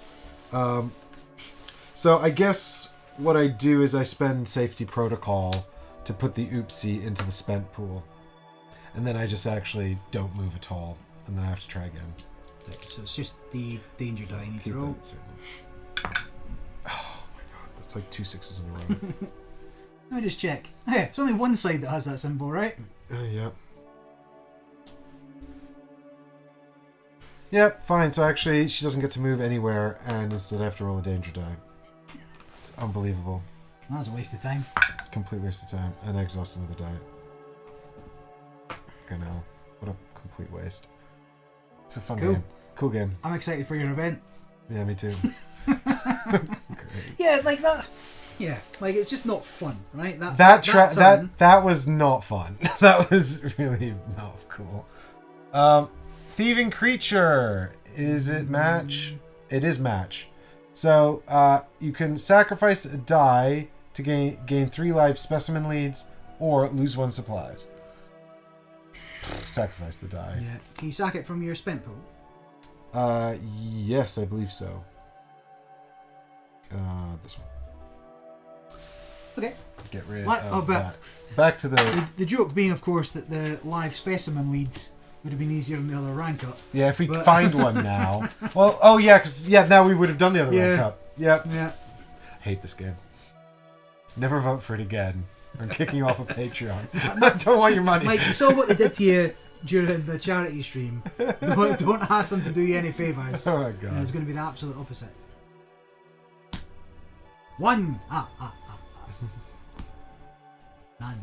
Speaker 1: So I guess what I do is I spend safety protocol to put the oopsie into the spent pool. And then I just actually don't move at all. And then I have to try again.
Speaker 2: So it's just the danger die you need to roll.
Speaker 1: Oh my god, that's like 2 6s in a row.
Speaker 2: Let me just check. Hey, it's only one side that has that symbol, right?
Speaker 1: Yeah. Yep, fine. So actually, she doesn't get to move anywhere, and instead I have to roll a danger die. It's unbelievable.
Speaker 2: That was a waste of time.
Speaker 1: Complete waste of time. And I exhaust another die. Okay, now. What a complete waste. It's a fun game. Cool game.
Speaker 2: I'm excited for your event.
Speaker 1: Yeah, me too.
Speaker 2: Yeah, like that. Yeah, like it's just not fun, right?
Speaker 1: That was not fun. That was really not cool. Thieving creature. Is it match? It is match. So you can sacrifice a die to gain 3 life specimen leads or lose 1 supplies. Sacrifice the die.
Speaker 2: Yeah. Can you sack it from your spent pool?
Speaker 1: Yes, I believe so. This one.
Speaker 2: Okay.
Speaker 1: Get rid
Speaker 2: of
Speaker 1: that. Back to
Speaker 2: the joke being, of course, that the live specimen leads would have been easier than the other rank up.
Speaker 1: Yeah, if we find one now. Well, oh yeah, because now we would have done the other rank up. Yep.
Speaker 2: Yeah.
Speaker 1: I hate this game. Never vote for it again. I'm kicking you off of Patreon. I don't want your money.
Speaker 2: Mike, you saw what they did to you during the charity stream. Don't ask them to do you any favours.
Speaker 1: Oh my god.
Speaker 2: It's going to be the absolute opposite. 1. None.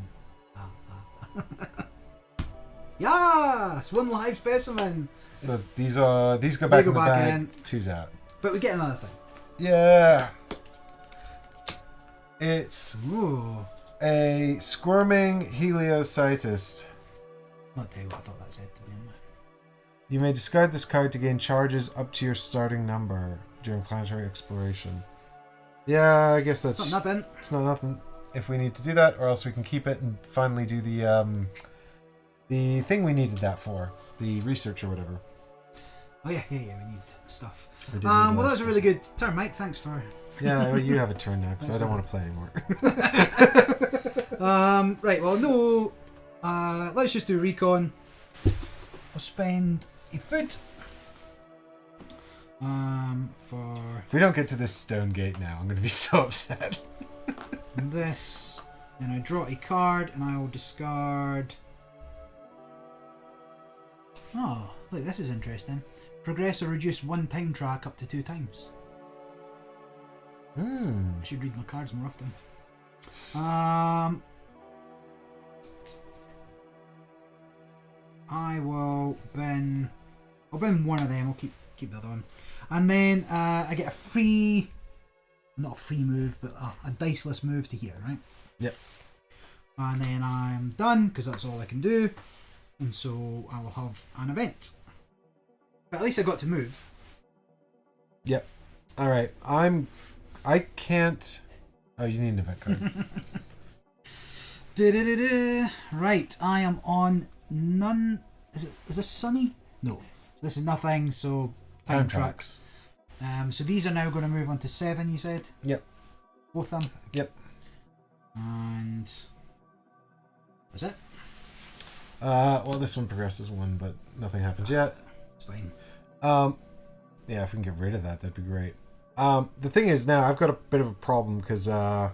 Speaker 2: Yes! 1 live specimen.
Speaker 1: So these go back in the bag.
Speaker 2: In.
Speaker 1: 2's out.
Speaker 2: But we get another thing.
Speaker 1: Yeah. It's
Speaker 2: a
Speaker 1: squirming heliocytist.
Speaker 2: Not tell you what I thought that said to begin with.
Speaker 1: You may discard this card to gain charges up to your starting number during planetary exploration. Yeah, I guess that's...
Speaker 2: It's not nothing.
Speaker 1: It's not nothing if we need to do that, or else we can keep it and finally do the The thing we needed that for, the research or whatever.
Speaker 2: Oh yeah, we need stuff.
Speaker 1: We did need
Speaker 2: Well, that
Speaker 1: last
Speaker 2: was a really good turn, Mike. Thanks for.
Speaker 1: Yeah, well, you have a turn now because I don't want to play anymore.
Speaker 2: Right. Well, no. Let's just do recon. We'll spend a food. For
Speaker 1: If we don't get to this stone gate now, I'm going to be so upset.
Speaker 2: this, and I draw a card, and I will discard. Oh, look, this is interesting. Progress or reduce one time track up to 2 times. I should read my cards more often. I will bin. I'll bin one of them. I'll keep the other one, and then I get a free, not a free move, but a diceless move to here, right?
Speaker 1: Yep.
Speaker 2: And then I'm done because that's all I can do, and so I will have an event. But at least I got to move.
Speaker 1: Yep. All right. I can't. Oh, you need an event card.
Speaker 2: Right, I am on none. Is this sunny? No. So this is nothing. So time tracks. So these are now going to move on to 7. You said.
Speaker 1: Yep.
Speaker 2: Both of them.
Speaker 1: Yep.
Speaker 2: And that's it.
Speaker 1: Well, this one progresses 1, but nothing happens yet.
Speaker 2: It's fine.
Speaker 1: Yeah, if we can get rid of that, that'd be great. The thing is now I've got a bit of a problem because oh,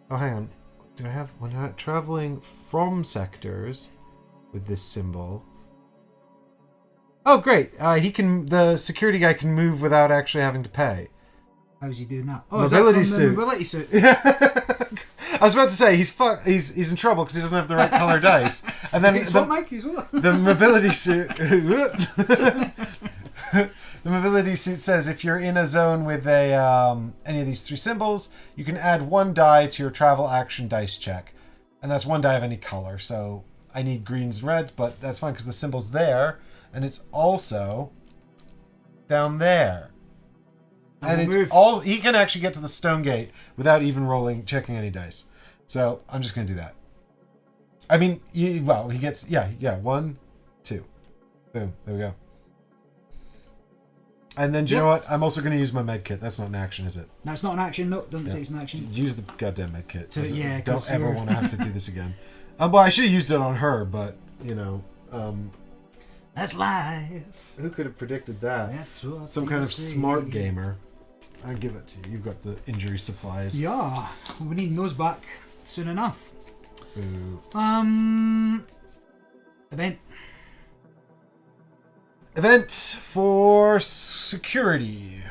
Speaker 1: hang on. Do I have when I'm traveling from sectors with this symbol? Oh, great! The security guy can move without actually having to pay.
Speaker 2: How's he doing that? Oh,
Speaker 1: mobility
Speaker 2: is that from
Speaker 1: suit.
Speaker 2: the mobility suit.
Speaker 1: I was about to say he's in trouble because he doesn't have the right color dice, and then
Speaker 2: Mike, as well.
Speaker 1: the mobility suit. The mobility suit says if you're in a zone with any of these 3 symbols, you can add 1 die to your travel action dice check, and that's 1 die of any color. So I need greens and reds, but that's fine because the symbol's there, and it's also down there. And it's all he can actually get to the stone gate without even checking any dice. So I'm just gonna do that. I mean, he gets 1, 2, boom, there we go. And then, do you know what? I'm also going to use my med kit. That's not an action, is it?
Speaker 2: No, it's not an action. No, doesn't say it's an action.
Speaker 1: Use the goddamn med kit.
Speaker 2: Don't
Speaker 1: ever want to have to do this again. Well, I should have used it on her, but,
Speaker 2: that's life.
Speaker 1: Who could have predicted that?
Speaker 2: That's what
Speaker 1: some kind of smart gamer. I'll give it to you. You've got the injury supplies.
Speaker 2: Yeah. We'll be needing those back soon enough.
Speaker 1: Ooh.
Speaker 2: Event.
Speaker 1: Event for security.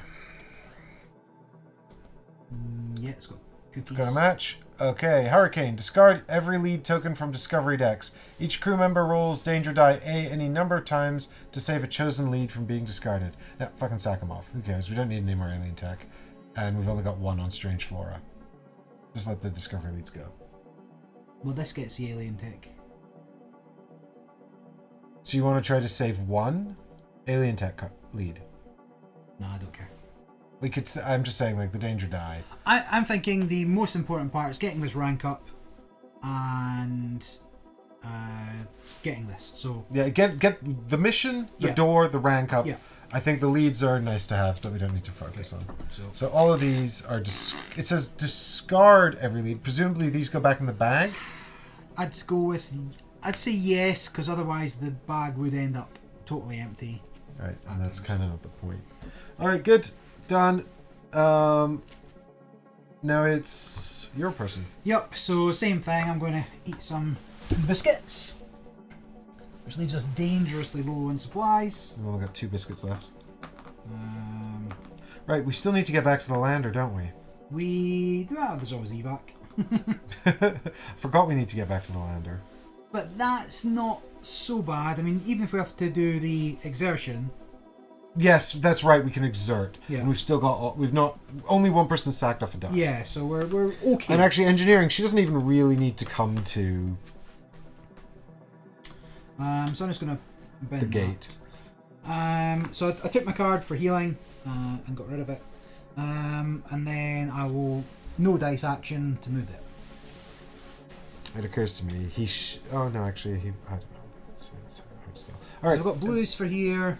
Speaker 2: Yeah, it's got cookies.
Speaker 1: It's got a match. Okay, Hurricane. Discard every lead token from Discovery decks. Each crew member rolls danger die A any number of times to save a chosen lead from being discarded. Now, fucking sack them off. Who cares? We don't need any more alien tech. And we've only got 1 on Strange Flora. Just let the Discovery leads go.
Speaker 2: Well, this gets the alien tech.
Speaker 1: So you want to try to save 1 alien tech lead?
Speaker 2: No, I don't care.
Speaker 1: We could. I'm just saying, like, the danger die.
Speaker 2: I'm thinking the most important part is getting this rank up and getting this. So
Speaker 1: yeah, get the mission, the door, the rank up.
Speaker 2: Yeah.
Speaker 1: I think the leads are nice to have, so that we don't need to focus on. So all of these are it says discard every lead. Presumably these go back in the bag.
Speaker 2: I'd say yes, because otherwise the bag would end up totally empty.
Speaker 1: Right, and that's kind of not the point. All right, good, done. Now it's your person.
Speaker 2: Yep. So same thing. I'm going to eat some biscuits, which leaves us dangerously low on supplies.
Speaker 1: We've only got 2 biscuits left. Right, we still need to get back to the lander, don't we?
Speaker 2: There's always evac.
Speaker 1: Forgot we need to get back to the lander.
Speaker 2: But that's not so bad. I mean, even if we have to do the exertion.
Speaker 1: Yes, that's right. We can exert.
Speaker 2: Yeah.
Speaker 1: And we've still got. Only 1 person sacked off a die.
Speaker 2: Yeah, so we're okay.
Speaker 1: And actually, engineering. She doesn't even really need to come to.
Speaker 2: So I'm just gonna bend
Speaker 1: the gate.
Speaker 2: So I took my card for healing and got rid of it. And then I will no dice action to move it.
Speaker 1: It occurs to me oh no, actually I don't know. it's hard to tell. All
Speaker 2: So
Speaker 1: right.
Speaker 2: we've got blues for here.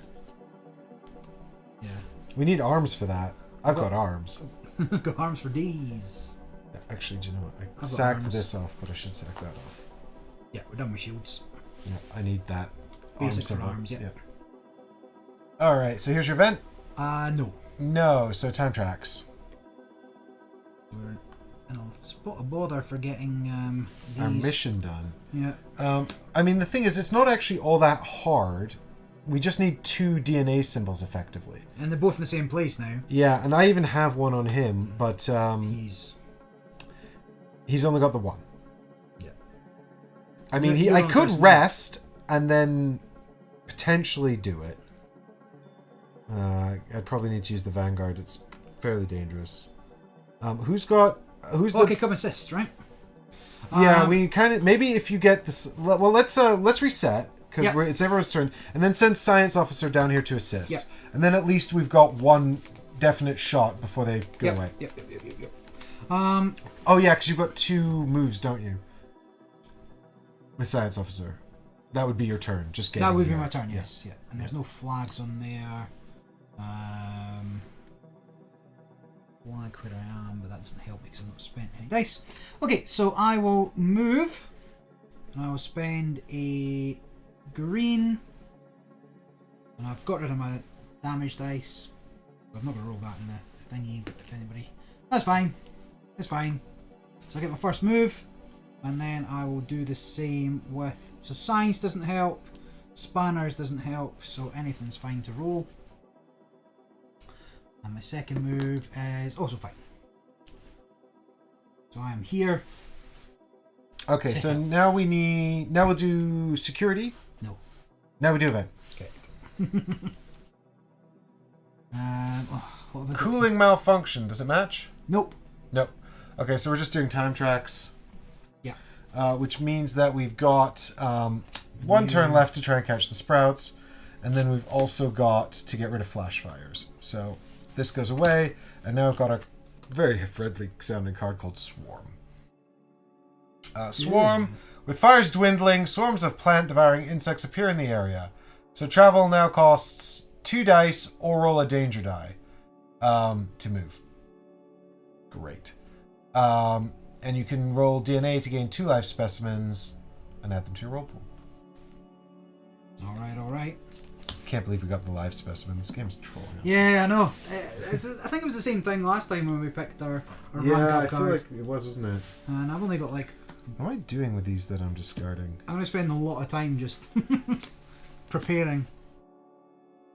Speaker 2: Yeah.
Speaker 1: We need arms for that. I've got arms.
Speaker 2: Got arms for these.
Speaker 1: Actually, do you know what? I
Speaker 2: got
Speaker 1: sacked
Speaker 2: arms.
Speaker 1: this off, but I should sack that off.
Speaker 2: Yeah, we're done with shields.
Speaker 1: Yeah, I need that.
Speaker 2: Basic for
Speaker 1: symbol.
Speaker 2: arms, yeah.
Speaker 1: All right, so here's your vent.
Speaker 2: No.
Speaker 1: No, so time tracks.
Speaker 2: We're in a spot of bother for getting these.
Speaker 1: Our mission done.
Speaker 2: Yeah.
Speaker 1: I mean, the thing is, it's not actually all that hard. We just need 2 DNA symbols, effectively.
Speaker 2: And they're both in the same place now.
Speaker 1: Yeah, and I even have one on him, but he's only got the one.
Speaker 2: Yeah.
Speaker 1: I mean,
Speaker 2: You're
Speaker 1: I
Speaker 2: on
Speaker 1: could
Speaker 2: first
Speaker 1: rest and then potentially do it. I'd probably need to use the Vanguard. It's fairly dangerous. Who's
Speaker 2: Okay, come assist, right?
Speaker 1: Yeah, we kind of maybe if you get this. Well, let's reset because it's everyone's turn, and then send science officer down here to assist, and then at least we've got one definite shot before they go away.
Speaker 2: Yep.
Speaker 1: Oh yeah, because you've got 2 moves, don't you? With science officer, that would be your turn. Just getting.
Speaker 2: That would be my turn. Yes. Yeah. And there's no flags on there. Flag where I am, but that doesn't help me because I've not spent any dice. Okay, so I will move, and I will spend a green, and I've got rid of my damage dice. I'm not going to roll that in the thingy, but if anybody... That's fine. It's fine. So I get my first move, and then I will do the same with... So science doesn't help, spanners doesn't help, so anything's fine to roll. And my second move is also fine. So I am here.
Speaker 1: Okay, so now we need... Now we'll do security?
Speaker 2: No.
Speaker 1: Now we do event.
Speaker 2: Okay. What have I
Speaker 1: Cooling malfunction. Does it match?
Speaker 2: Nope.
Speaker 1: Nope. Okay, so we're just doing time tracks.
Speaker 2: Yeah.
Speaker 1: Which means that we've got 1 turn left to try and catch the sprouts. And then we've also got to get rid of flash fires. So this goes away. And now I've got a very friendly sounding card called Swarm. Swarm. With fires dwindling, swarms of plant-devouring insects appear in the area. So travel now costs 2 dice or roll a danger die to move. Great. And you can roll DNA to gain 2 life specimens and add them to your roll pool.
Speaker 2: All right.
Speaker 1: Can't believe we got the live specimen. This game's trolling us.
Speaker 2: Yeah, I know. I think it was the same thing last time when we picked our
Speaker 1: Yeah, I
Speaker 2: card.
Speaker 1: feel like it was, wasn't it?
Speaker 2: And I've only got like...
Speaker 1: What am I doing with these that I'm discarding?
Speaker 2: I'm going to spend a lot of time just preparing.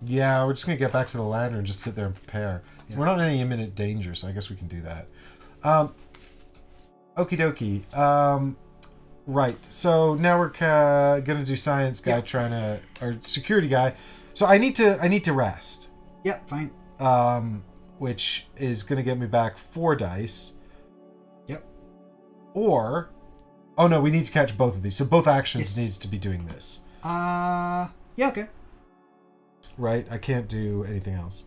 Speaker 1: Yeah, we're just going to get back to the ladder and just sit there and prepare.
Speaker 2: Yeah.
Speaker 1: We're not in any imminent danger, so I guess we can do that. Okie dokie. Right, so now we're going to do science guy or security guy. So I need to rest.
Speaker 2: Yep, fine.
Speaker 1: Which is going to get me back 4 dice.
Speaker 2: Yep.
Speaker 1: Or... Oh no, we need to catch both of these. So both actions needs to be doing this.
Speaker 2: Yeah, okay.
Speaker 1: Right? I can't do anything else.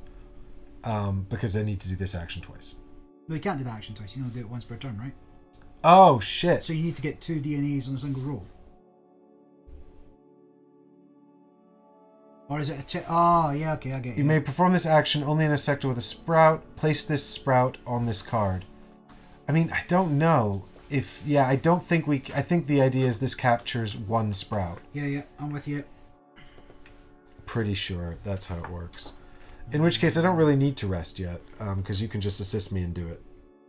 Speaker 1: Because I need to do this action twice.
Speaker 2: Well, you can't do that action twice. You can only do it once per turn, right?
Speaker 1: Oh, shit.
Speaker 2: So you need to get 2 DNAs on a single roll. Or is it a check? Oh, yeah, okay, I get it.
Speaker 1: You may perform this action only in a sector with a sprout. Place this sprout on this card. I mean, I don't know. I don't think I think the idea is this captures 1 sprout.
Speaker 2: Yeah, I'm with you.
Speaker 1: Pretty sure that's how it works. In which case, I don't really need to rest yet, because you can just assist me and do it.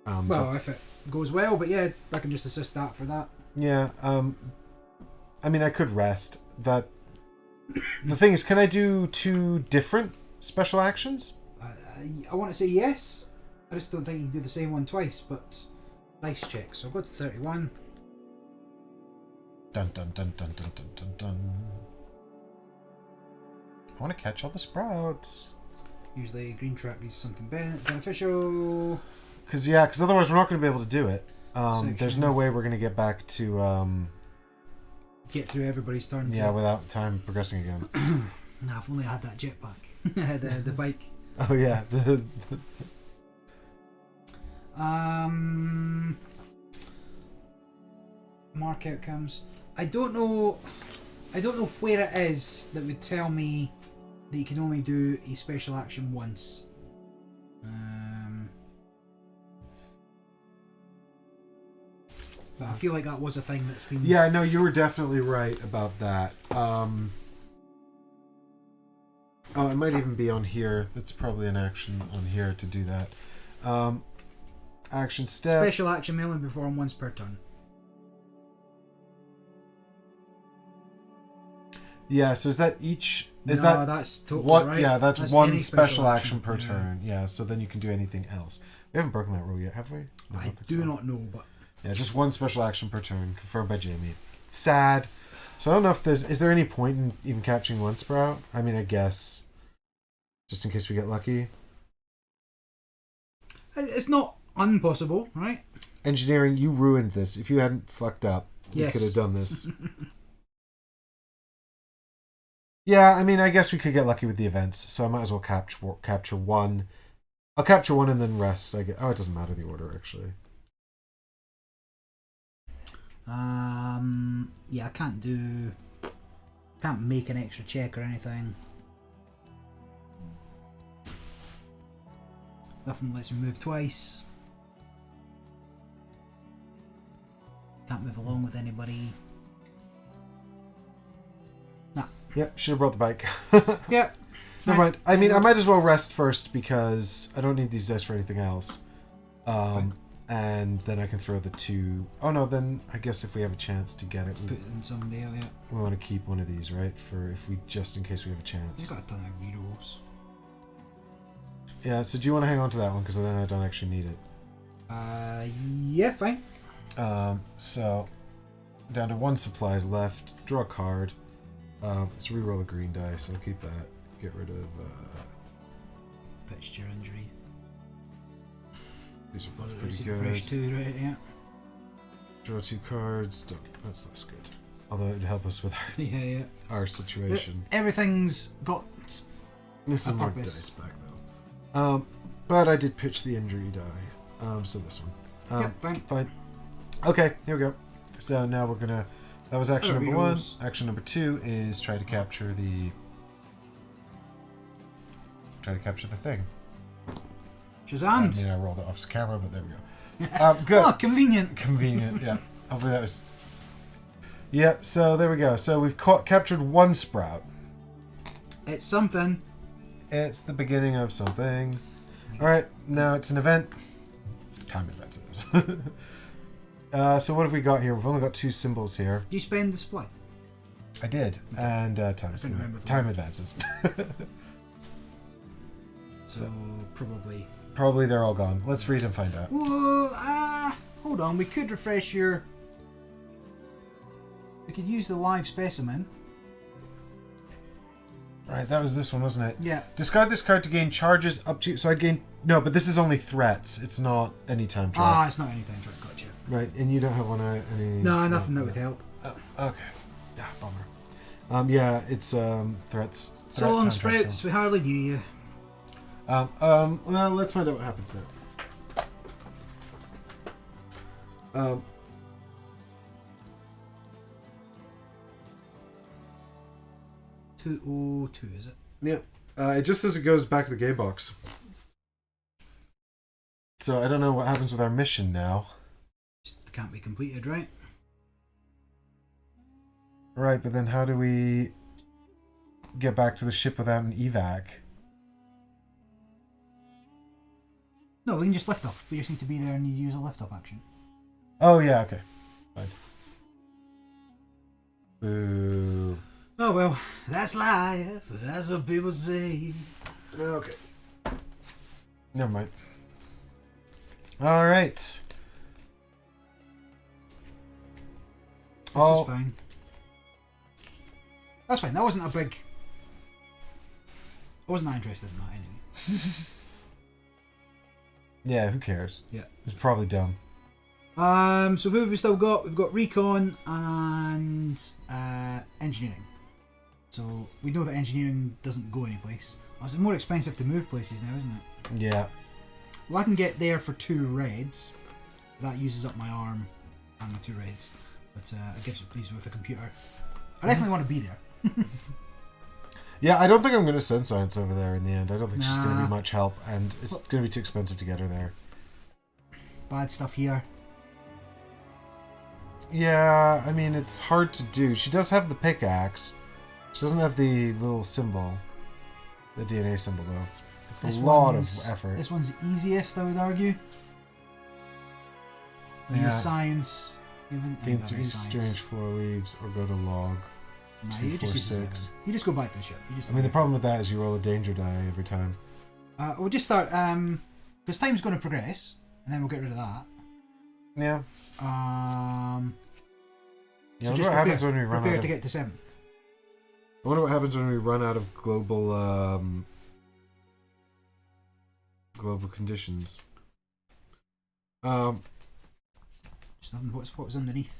Speaker 2: Well, if it goes well, but yeah, I can just assist that for that.
Speaker 1: Yeah, I mean, I could rest. The thing is, can I do 2 different special actions?
Speaker 2: I want to say yes. I just don't think you can do the same one twice, but dice check. So I'll go to 31.
Speaker 1: Dun dun dun dun dun dun dun dun. I want to catch all the sprouts.
Speaker 2: Usually green track is something beneficial.
Speaker 1: Because otherwise we're not going to be able to do it. There's no way we're going to get back to...
Speaker 2: get through everybody's turn.
Speaker 1: Yeah, without time progressing again.
Speaker 2: Nah, I've only had that jetpack. the bike.
Speaker 1: Oh yeah.
Speaker 2: Mark outcomes. I don't know. I don't know where it is that would tell me that you can only do a special action once. But I feel like that was a thing that's been...
Speaker 1: Yeah, no, you were definitely right about that. Oh, it might even be on here. That's probably an action on here to do that. Action step.
Speaker 2: Special action may only be performed once per turn.
Speaker 1: Yeah, so is that each...
Speaker 2: No, that's totally
Speaker 1: what,
Speaker 2: right.
Speaker 1: Yeah, that's one
Speaker 2: any
Speaker 1: special action per
Speaker 2: yeah.
Speaker 1: turn. Yeah, so then you can do anything else. We haven't broken that rule yet, have we? No,
Speaker 2: I
Speaker 1: don't think
Speaker 2: do
Speaker 1: so.
Speaker 2: not know, but...
Speaker 1: Yeah, just one special action per turn, confirmed by Jamie. Sad. So I don't know if there's... Is there any point in even capturing one sprout? I mean, I guess. Just in case we get lucky.
Speaker 2: It's not impossible, right?
Speaker 1: Engineering, you ruined this. If you hadn't fucked up, you could have done this. Yeah, I mean, I guess we could get lucky with the events, so I might as well capture one. I'll capture one and then rest. It doesn't matter the order, actually.
Speaker 2: Yeah, I can't make an extra check or anything. Nothing lets me move twice. Can't move along with anybody. Nah.
Speaker 1: Yep, should have brought the bike.
Speaker 2: Yep.
Speaker 1: Never mind. I mean, I might as well rest first because I don't need these dice for anything else. And then I can throw the two... Oh no, then I guess if we have a chance to get it...
Speaker 2: Put it in someday, yeah.
Speaker 1: We want to keep one of these, right? For if we... Just in case we have a chance.
Speaker 2: I've got a ton of rerolls.
Speaker 1: Yeah, so do you want to hang on to that one? Because then I don't actually need it.
Speaker 2: Yeah, fine.
Speaker 1: So, down to one supplies left. Draw a card. Let's reroll a green dice. I'll keep that. Get rid of...
Speaker 2: Pitched your injury.
Speaker 1: These are both
Speaker 2: Fresh
Speaker 1: pretty good.
Speaker 2: two, right? Yeah.
Speaker 1: Draw two cards. That's less good. Although it would help us with our situation.
Speaker 2: Everything's got
Speaker 1: This
Speaker 2: a
Speaker 1: is more
Speaker 2: purpose.
Speaker 1: dice back though. But I did pitch the injury die. So this one.
Speaker 2: Yep,
Speaker 1: Fine. Okay, here we go. So now we're gonna... That was action number one.
Speaker 2: rerolls.
Speaker 1: Action number two is try to capture the... thing.
Speaker 2: Shazam!
Speaker 1: I mean, I rolled it off camera, but there we go. Good.
Speaker 2: Oh, convenient.
Speaker 1: Convenient, yeah. Hopefully that was... Yep, so there we go. So we've captured one sprout.
Speaker 2: It's something.
Speaker 1: It's the beginning of something. Alright, now it's an event. Time events it is. So what have we got here? We've only got two symbols here.
Speaker 2: Do you spend the supply?
Speaker 1: I did.
Speaker 2: Okay.
Speaker 1: And time advances.
Speaker 2: So probably...
Speaker 1: Probably they're all gone. Let's read and find out.
Speaker 2: Whoa, hold on. We could refresh your... We could use the live specimen.
Speaker 1: Right, that was this one, wasn't it?
Speaker 2: Yeah.
Speaker 1: Discard this card to gain charges up to... So I gain... No, but this is only threats. It's not any time track.
Speaker 2: It's not any time track. Gotcha.
Speaker 1: Right, and you don't have one any...
Speaker 2: No, nothing that would help.
Speaker 1: Oh, okay. Yeah, bummer. Yeah, it's threats.
Speaker 2: So long,
Speaker 1: time track,
Speaker 2: Sprouts. We hardly knew you.
Speaker 1: Well, let's find out what happens now.
Speaker 2: 202, is it?
Speaker 1: Yeah. It just says it goes back to the game box. So I don't know what happens with our mission now.
Speaker 2: Just can't be completed, right?
Speaker 1: Right, but then how do we get back to the ship without an evac?
Speaker 2: No, we can just lift off. We just need to be there and you use a lift off action.
Speaker 1: Oh, yeah, okay. Fine. Boo.
Speaker 2: Oh well, that's life. That's what people say.
Speaker 1: Okay. Never mind. Alright.
Speaker 2: This
Speaker 1: Oh.
Speaker 2: is fine. That's fine. That wasn't a big... I wasn't that interested in that anyway.
Speaker 1: Yeah, who cares?
Speaker 2: Yeah.
Speaker 1: It's probably dumb.
Speaker 2: So who have we still got? We've got Recon and Engineering. So we know that Engineering doesn't go anyplace. Oh, it's more expensive to move places now, isn't it?
Speaker 1: Yeah.
Speaker 2: Well, I can get there for 2 reds. That uses up my arm and my 2 reds. But it gives it please with the computer. I definitely want to be there.
Speaker 1: Yeah, I don't think I'm going to send science over there in the end. I don't think she's going to
Speaker 2: Nah.
Speaker 1: be much help, and it's going to be too expensive to get her there.
Speaker 2: Bad stuff here.
Speaker 1: Yeah, I mean, it's hard to do. She does have the pickaxe. She doesn't have the little symbol. The DNA symbol, though. It's a lot of effort.
Speaker 2: This one's the easiest, I would argue.
Speaker 1: Yeah.
Speaker 2: Use science.
Speaker 1: Gain 3 strange floor leaves, or go to log.
Speaker 2: Nah,
Speaker 1: 2,
Speaker 2: you
Speaker 1: 4,
Speaker 2: just
Speaker 1: 6.
Speaker 2: You just go back to the ship.
Speaker 1: I mean, the problem with that is you roll a danger die every time.
Speaker 2: We'll just start. Because time's going to progress, and then we'll get rid of that.
Speaker 1: Yeah.
Speaker 2: So
Speaker 1: I
Speaker 2: just
Speaker 1: wonder what happens when we run
Speaker 2: prepare
Speaker 1: out
Speaker 2: to
Speaker 1: of...
Speaker 2: get to 7.
Speaker 1: I wonder what happens when we run out of global conditions.
Speaker 2: Just nothing. What's underneath?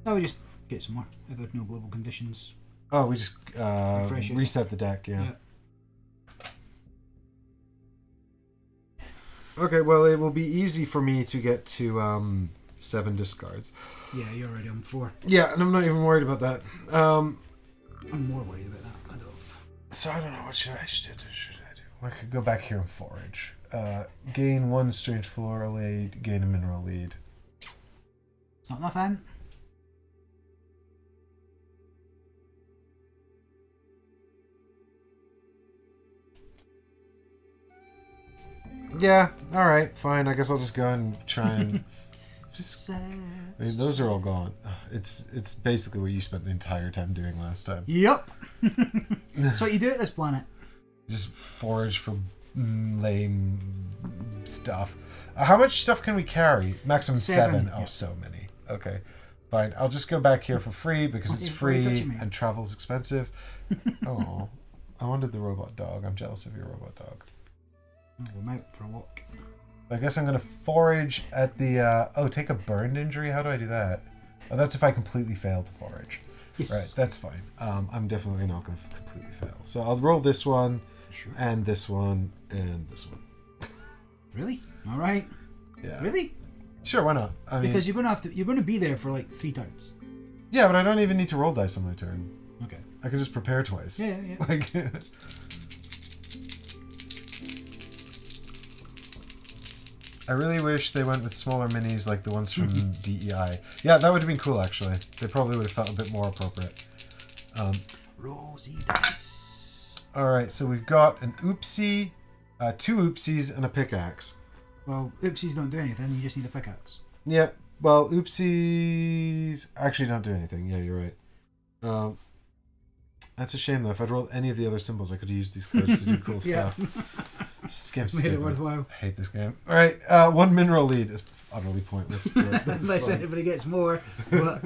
Speaker 2: No, we just get some more. If there's no global conditions.
Speaker 1: Oh, we just
Speaker 2: Refresh it.
Speaker 1: reset the deck, yeah. Okay, well, it will be easy for me to get to 7 discards.
Speaker 2: Yeah, you're already on 4.
Speaker 1: Yeah, and I'm not even worried about that.
Speaker 2: I'm more worried about that. I don't.
Speaker 1: So I don't know, what should I do? I could go back here and forage. Gain 1 strange floral lead, gain a mineral lead.
Speaker 2: It's not nothing.
Speaker 1: Yeah, alright, fine. I guess I'll just go and try and... I mean, those are all gone. It's basically what you spent the entire time doing last time.
Speaker 2: Yep. That's what you do at this planet.
Speaker 1: Just forage for lame stuff. How much stuff can we carry? Maximum 7. Oh,
Speaker 2: yeah.
Speaker 1: so many. Okay, fine. I'll just go back here for free because it's free and travel's expensive. Oh, I wanted the robot dog. I'm jealous of your robot dog.
Speaker 2: Oh, we're out for a walk.
Speaker 1: I guess I'm going to forage at the... take a burned injury? How do I do that? Oh, that's if I completely fail to forage.
Speaker 2: Yes.
Speaker 1: Right, that's fine. I'm definitely not going to completely fail. So I'll roll this one,
Speaker 2: Sure.
Speaker 1: and this one, and this one.
Speaker 2: Really? All right.
Speaker 1: Yeah.
Speaker 2: Really?
Speaker 1: Sure, why not? I mean,
Speaker 2: Because you're gonna be there for like 3 turns.
Speaker 1: yeah, but I don't even need to roll dice on my turn.
Speaker 2: Okay.
Speaker 1: I can just prepare twice.
Speaker 2: Yeah.
Speaker 1: Like... I really wish they went with smaller minis like the ones from DEI. Yeah, that would have been cool, actually. They probably would have felt a bit more appropriate.
Speaker 2: Rosy dice.
Speaker 1: Alright, so we've got an oopsie, 2 oopsies, and a pickaxe.
Speaker 2: Well, oopsies don't do anything. You just need a pickaxe.
Speaker 1: Yeah, well, oopsies actually don't do anything. Yeah, you're right. That's a shame, though. If I'd rolled any of the other symbols, I could have used these cards to do cool stuff. This game's
Speaker 2: Made
Speaker 1: stupid.
Speaker 2: it worthwhile.
Speaker 1: I hate this game. Alright, 1 mineral lead is utterly pointless. But that's
Speaker 2: Unless
Speaker 1: fine.
Speaker 2: anybody gets more. But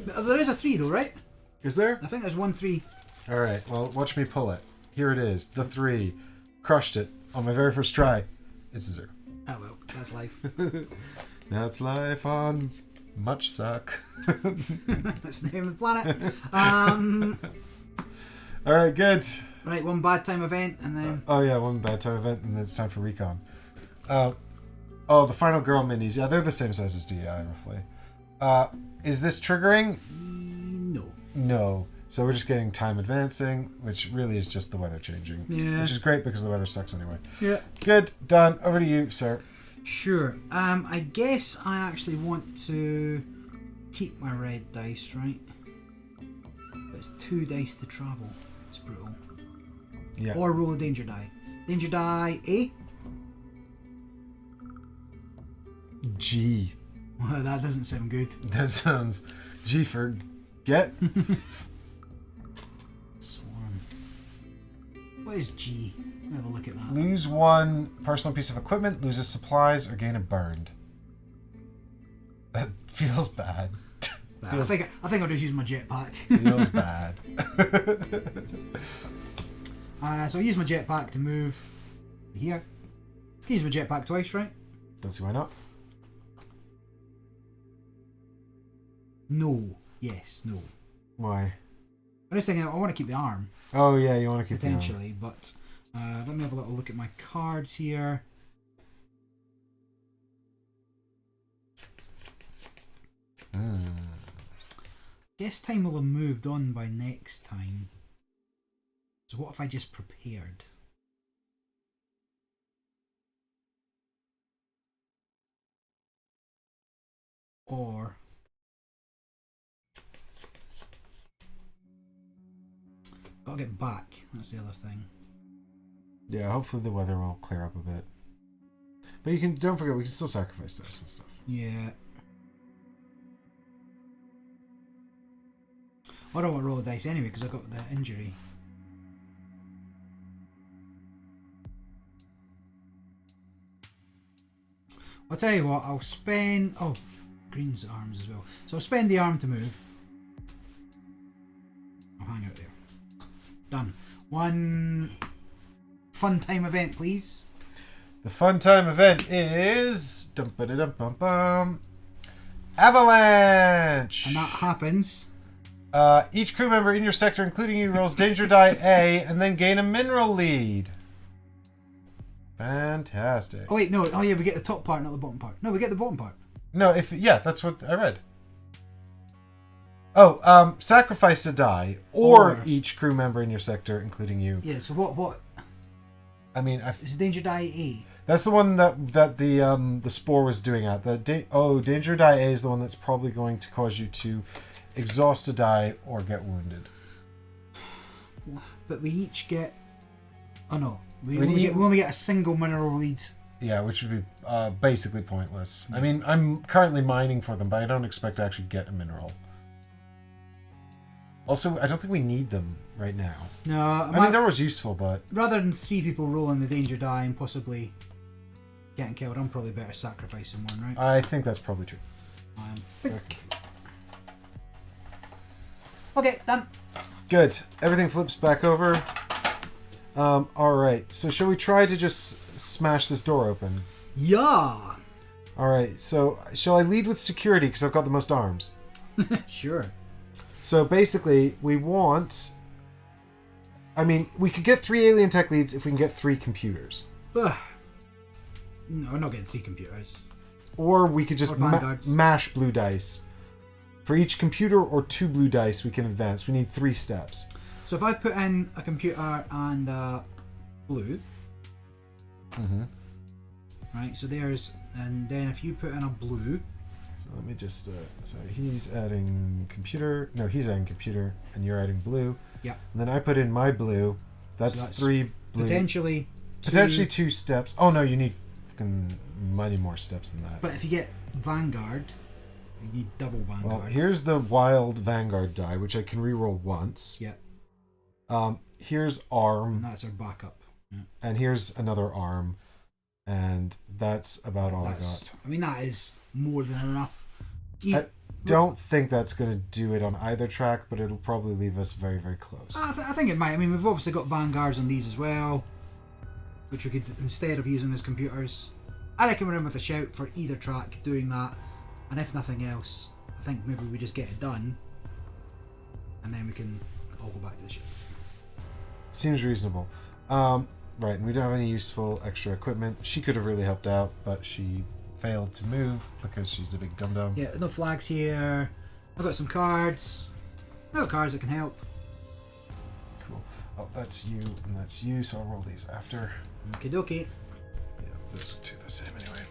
Speaker 2: there is a 3 though, right?
Speaker 1: Is there?
Speaker 2: I think there's 1 3.
Speaker 1: Alright, well, watch me pull it. Here it is, the 3. Crushed it on my very first try. It's a 0.
Speaker 2: Oh well, that's life.
Speaker 1: That's life on Much Suck.
Speaker 2: That's the name of the planet.
Speaker 1: Alright, good.
Speaker 2: Right, 1 bad time event, and then...
Speaker 1: Oh yeah, 1 bad time event, and then it's time for recon. The Final Girl minis. Yeah, they're the same size as DI, roughly. Is this triggering?
Speaker 2: No.
Speaker 1: No. So we're just getting time advancing, which really is just the weather changing.
Speaker 2: Yeah.
Speaker 1: Which is great because the weather sucks anyway.
Speaker 2: Yeah.
Speaker 1: Good. Done. Over to you, sir.
Speaker 2: Sure. I guess I actually want to keep my red dice, right? But it's 2 dice to travel. It's brutal.
Speaker 1: Yeah.
Speaker 2: Or roll a danger die. Danger die A.
Speaker 1: G.
Speaker 2: Well, that doesn't sound good.
Speaker 1: That sounds G for get.
Speaker 2: Swarm. What is G? Let me have a look at that.
Speaker 1: Lose 1 personal piece of equipment, loses supplies, or gain a burned. That feels bad.
Speaker 2: I think I'll just use my jetpack.
Speaker 1: Feels bad.
Speaker 2: So I'll use my jetpack to move here. I can use my jetpack twice, right?
Speaker 1: Don't see why not.
Speaker 2: No. Yes. No.
Speaker 1: Why?
Speaker 2: I'm just thinking I want to keep the arm.
Speaker 1: Oh yeah, you want to keep
Speaker 2: Potentially, but let me have a little look at my cards here. Guess time will have moved on by next time. So what if I just prepared? Or gotta get back. That's the other thing.
Speaker 1: Yeah, hopefully the weather will clear up a bit. But don't forget, we can still sacrifice dice and stuff.
Speaker 2: Yeah. I don't want to roll the dice anyway because I got the injury. I'll tell you what, I'll spend... Oh, green's arms as well. So I'll spend the arm to move. I'll hang out there. Done. One fun time event, please.
Speaker 1: The fun time event is... Avalanche!
Speaker 2: And that happens...
Speaker 1: Each crew member in your sector, including you, rolls danger die A and then gain a mineral lead. Fantastic.
Speaker 2: Oh wait, no. Oh yeah, we get the top part, not the bottom part. No, we get the bottom part.
Speaker 1: No, that's what I read. Oh, sacrifice a die, or each crew member in your sector, including you.
Speaker 2: Yeah. So what?
Speaker 1: I mean,
Speaker 2: is danger die A?
Speaker 1: That's the one that the spore was doing at. Danger die A is the one that's probably going to cause you to exhaust a die or get wounded.
Speaker 2: But we each get... Oh no. We only get a single mineral lead.
Speaker 1: Yeah, which would be basically pointless. I mean, I'm currently mining for them, but I don't expect to actually get a mineral. Also, I don't think we need them right now.
Speaker 2: No.
Speaker 1: I mean, that was useful, but...
Speaker 2: Rather than 3 people rolling the danger die and possibly getting killed, I'm probably better sacrificing one, right?
Speaker 1: I think that's probably true.
Speaker 2: Okay, done.
Speaker 1: Good. Everything flips back over. Alright, so shall we try to just smash this door open?
Speaker 2: Yeah!
Speaker 1: Alright, so shall I lead with security because I've got the most arms?
Speaker 2: Sure.
Speaker 1: So basically, we want... I mean, we could get 3 alien tech leads if we can get 3 computers.
Speaker 2: Ugh. No, we're not getting 3 computers.
Speaker 1: Or we could just mash blue dice. For each computer or 2 blue dice, we can advance. We need 3 steps.
Speaker 2: So if I put in a computer and blue, right? So there's, and then if you put in a blue.
Speaker 1: So let me just. So he's adding computer. No, he's adding computer, and you're adding blue.
Speaker 2: Yeah. And
Speaker 1: then I put in my blue. That's 3 blue.
Speaker 2: Potentially
Speaker 1: 2 steps. Oh no, you need many more steps than that.
Speaker 2: But if you get Vanguard. You need double Vanguard.
Speaker 1: Well, here's the wild Vanguard die, which I can reroll once.
Speaker 2: Yeah.
Speaker 1: Here's arm.
Speaker 2: And that's our backup. Yeah.
Speaker 1: And here's another arm. And that's about all I got.
Speaker 2: I mean, that is more than enough.
Speaker 1: I don't think that's going to do it on either track, but it'll probably leave us very, very close.
Speaker 2: I think it might. I mean, we've obviously got Vanguards on these as well, which we could, instead of using as computers. I reckon we're in with a shout for either track doing that. And if nothing else, I think maybe we just get it done, and then we can all go back to the ship.
Speaker 1: Seems reasonable. Right, and we don't have any useful extra equipment. She could have really helped out, but she failed to move because she's a big dum-dum.
Speaker 2: Yeah, no flags here. I've got some cards. No cards that can help.
Speaker 1: Cool. Oh, that's you, and that's you, so I'll roll these after.
Speaker 2: Okie dokie.
Speaker 1: Yeah, those two are the same anyway.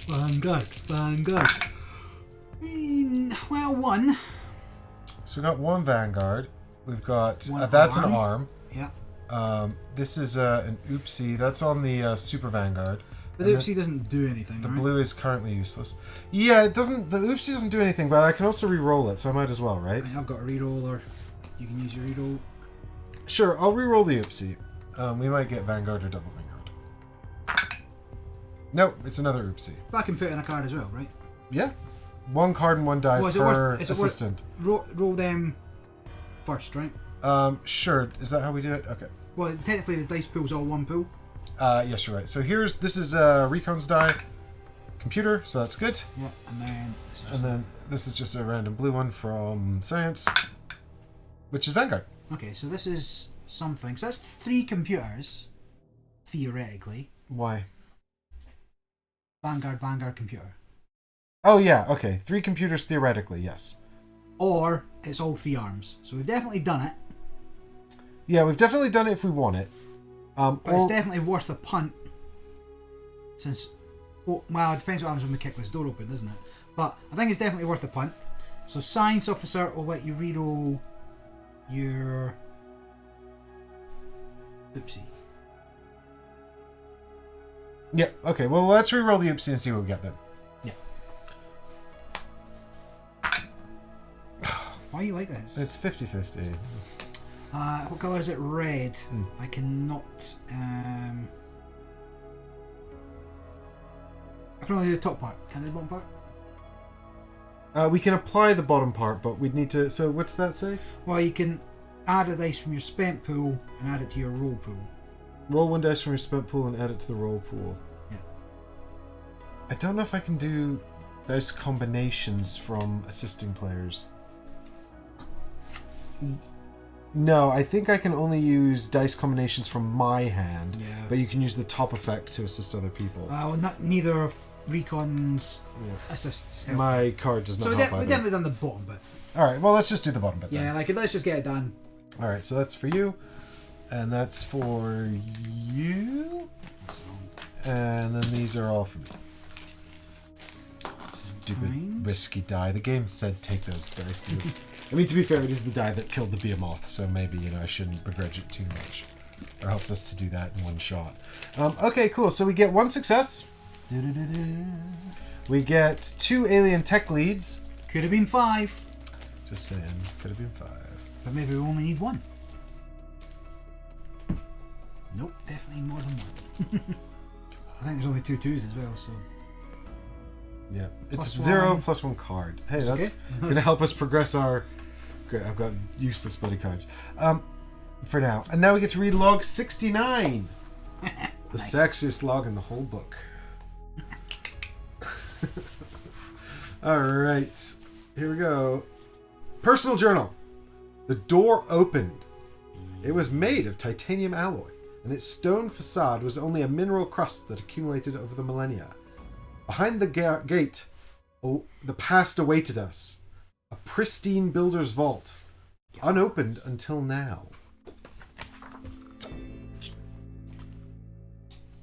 Speaker 2: Vanguard. Well, 1.
Speaker 1: So we got 1 Vanguard. We've got
Speaker 2: that's
Speaker 1: an arm.
Speaker 2: Yeah.
Speaker 1: This is an oopsie. That's on the Super Vanguard.
Speaker 2: But the oopsie doesn't do anything.
Speaker 1: The
Speaker 2: right?
Speaker 1: blue is currently useless. Yeah, it doesn't. The oopsie doesn't do anything, but I can also re-roll it, so I might as well, right?
Speaker 2: I've got a reroll, or you can use your reroll.
Speaker 1: Sure, I'll re-roll the oopsie. We might get Vanguard or double Vanguard. Nope, it's another oopsie.
Speaker 2: But I can put in a card as well, right?
Speaker 1: Yeah. 1 card and 1 die per
Speaker 2: is
Speaker 1: assistant.
Speaker 2: Roll them first, right?
Speaker 1: Sure. Is that how we do it? Okay.
Speaker 2: Well, technically the dice pool's all 1 pool.
Speaker 1: Yes, you're right. So this is Recon's die computer, so that's good.
Speaker 2: Yeah, and then
Speaker 1: this is just a random blue one from science, which is Vanguard.
Speaker 2: Okay, so this is something. So that's 3 computers, theoretically.
Speaker 1: Why?
Speaker 2: Vanguard computer.
Speaker 1: Oh, yeah, okay. 3 computers theoretically, yes.
Speaker 2: Or it's all 3 arms. So we've definitely done it.
Speaker 1: Yeah, we've definitely done it if we want it.
Speaker 2: But it's definitely worth a punt. Since... Well, it depends what happens when we kick this door open, doesn't it? But I think it's definitely worth a punt. So Science Officer will let you reroll your... Oopsie.
Speaker 1: Yeah, okay. Well, let's re-roll the oopsie and see what we get then.
Speaker 2: Yeah. Why are you like this?
Speaker 1: It's 50-50.
Speaker 2: What colour is it? Red. I cannot... I can only do the top part. Can I do the bottom part?
Speaker 1: We can apply the bottom part, but we'd need to... So what's that say?
Speaker 2: Well, you can add a dice from your spent pool and add it to your roll pool.
Speaker 1: Roll 1 dice from your spent pool and add it to the roll pool.
Speaker 2: Yeah.
Speaker 1: I don't know if I can do dice combinations from assisting players. No, I think I can only use dice combinations from my hand, but you can use the top effect to assist other people.
Speaker 2: Neither of Recon's assists help.
Speaker 1: My card does not
Speaker 2: so
Speaker 1: help
Speaker 2: we've definitely done the bottom bit.
Speaker 1: Alright, well, let's just do the bottom bit
Speaker 2: then. Yeah, let's just get it done.
Speaker 1: Alright, so that's for you, and that's for you, and then these are all for me. Stupid whiskey die. The game said take those dice. I mean, to be fair, it is the die that killed the behemoth, so maybe, I shouldn't begrudge it too much. Or help us to do that in one shot. Okay, cool. So we get 1 success. We get 2 alien tech leads.
Speaker 2: Could have been 5.
Speaker 1: Just saying, could have been 5.
Speaker 2: But maybe we only need 1. Nope, definitely more than 1. I think there's only 2 twos as well, so...
Speaker 1: Yeah, it's
Speaker 2: Plus
Speaker 1: 0
Speaker 2: 1.
Speaker 1: plus 1 card. Hey,
Speaker 2: That's
Speaker 1: that's going to help us progress our... Great, I've got useless buddy cards. For now. And now we get to read log 69. The sexiest log in the whole book. Alright. Here we go. Personal journal. The door opened. It was made of titanium alloy, and its stone facade was only a mineral crust that accumulated over the millennia. Behind the gate, the past awaited us. A pristine builder's vault. Unopened until now.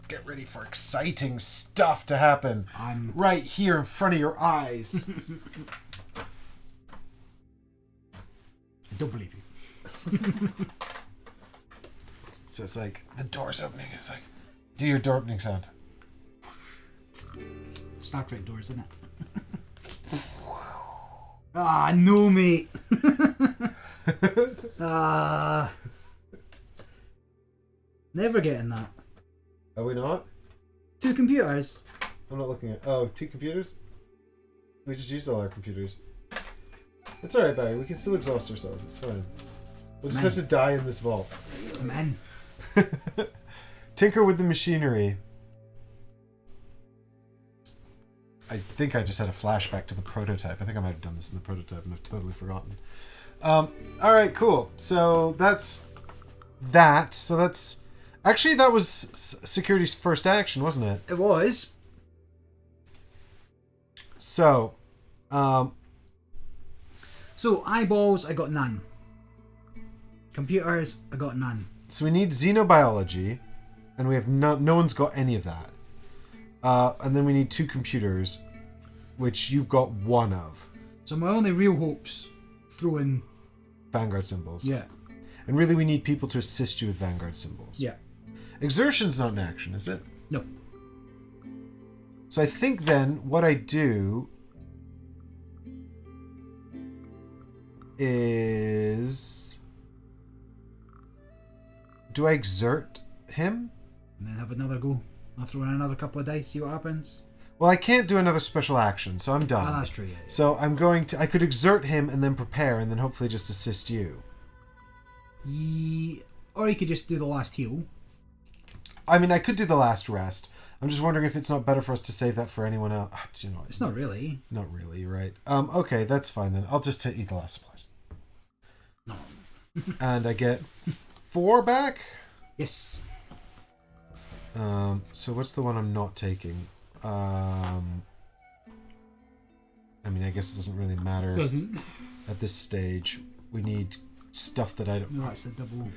Speaker 1: Get ready for exciting stuff to happen.
Speaker 2: I'm
Speaker 1: right here in front of your eyes.
Speaker 2: I don't believe you.
Speaker 1: So it's like, the door's opening. It's like, do your door opening sound.
Speaker 2: Star Trek doors, isn't it? No, mate. Never getting that.
Speaker 1: Are we not?
Speaker 2: 2 computers.
Speaker 1: I'm not looking at... Oh, 2 computers? We just used all our computers. It's alright, Barry. We can still exhaust ourselves. It's fine. We'll just have to die in this vault.
Speaker 2: Man.
Speaker 1: Tinker with the machinery. I think I just had a flashback to the prototype. I think I might have done this in the prototype and I've totally forgotten. Alright, cool. So that's that. So that's... Actually, that was Security's first action, wasn't it?
Speaker 2: It was.
Speaker 1: So,
Speaker 2: So, eyeballs, I got none. Computers, I got none.
Speaker 1: So we need xenobiology, and we have no one's got any of that. And then we need 2 computers, which you've got 1 of.
Speaker 2: So my only real hope's throwing...
Speaker 1: Vanguard symbols.
Speaker 2: Yeah.
Speaker 1: And really we need people to assist you with Vanguard symbols.
Speaker 2: Yeah.
Speaker 1: Exertion's not an action, is it?
Speaker 2: No.
Speaker 1: So I think then what I do is... Do I exert him?
Speaker 2: And then have another go. I'll throw in another couple of dice, see what happens.
Speaker 1: Well, I can't do another special action, so I'm done.
Speaker 2: Oh, that's true, yeah.
Speaker 1: So I'm going to... I could exert him and then prepare and then hopefully just assist you.
Speaker 2: Or you could just do the last heal.
Speaker 1: I mean, I could do the last rest. I'm just wondering if it's not better for us to save that for anyone else. You know,
Speaker 2: it's not really.
Speaker 1: Not really, right? Okay, that's fine then. I'll just eat the last supplies.
Speaker 2: No.
Speaker 1: And I get 4 back?
Speaker 2: Yes.
Speaker 1: So what's the one I'm not taking? I mean, I guess it doesn't really matter
Speaker 2: Doesn't.
Speaker 1: at this stage. We need stuff that I don't.
Speaker 2: No, that's a double.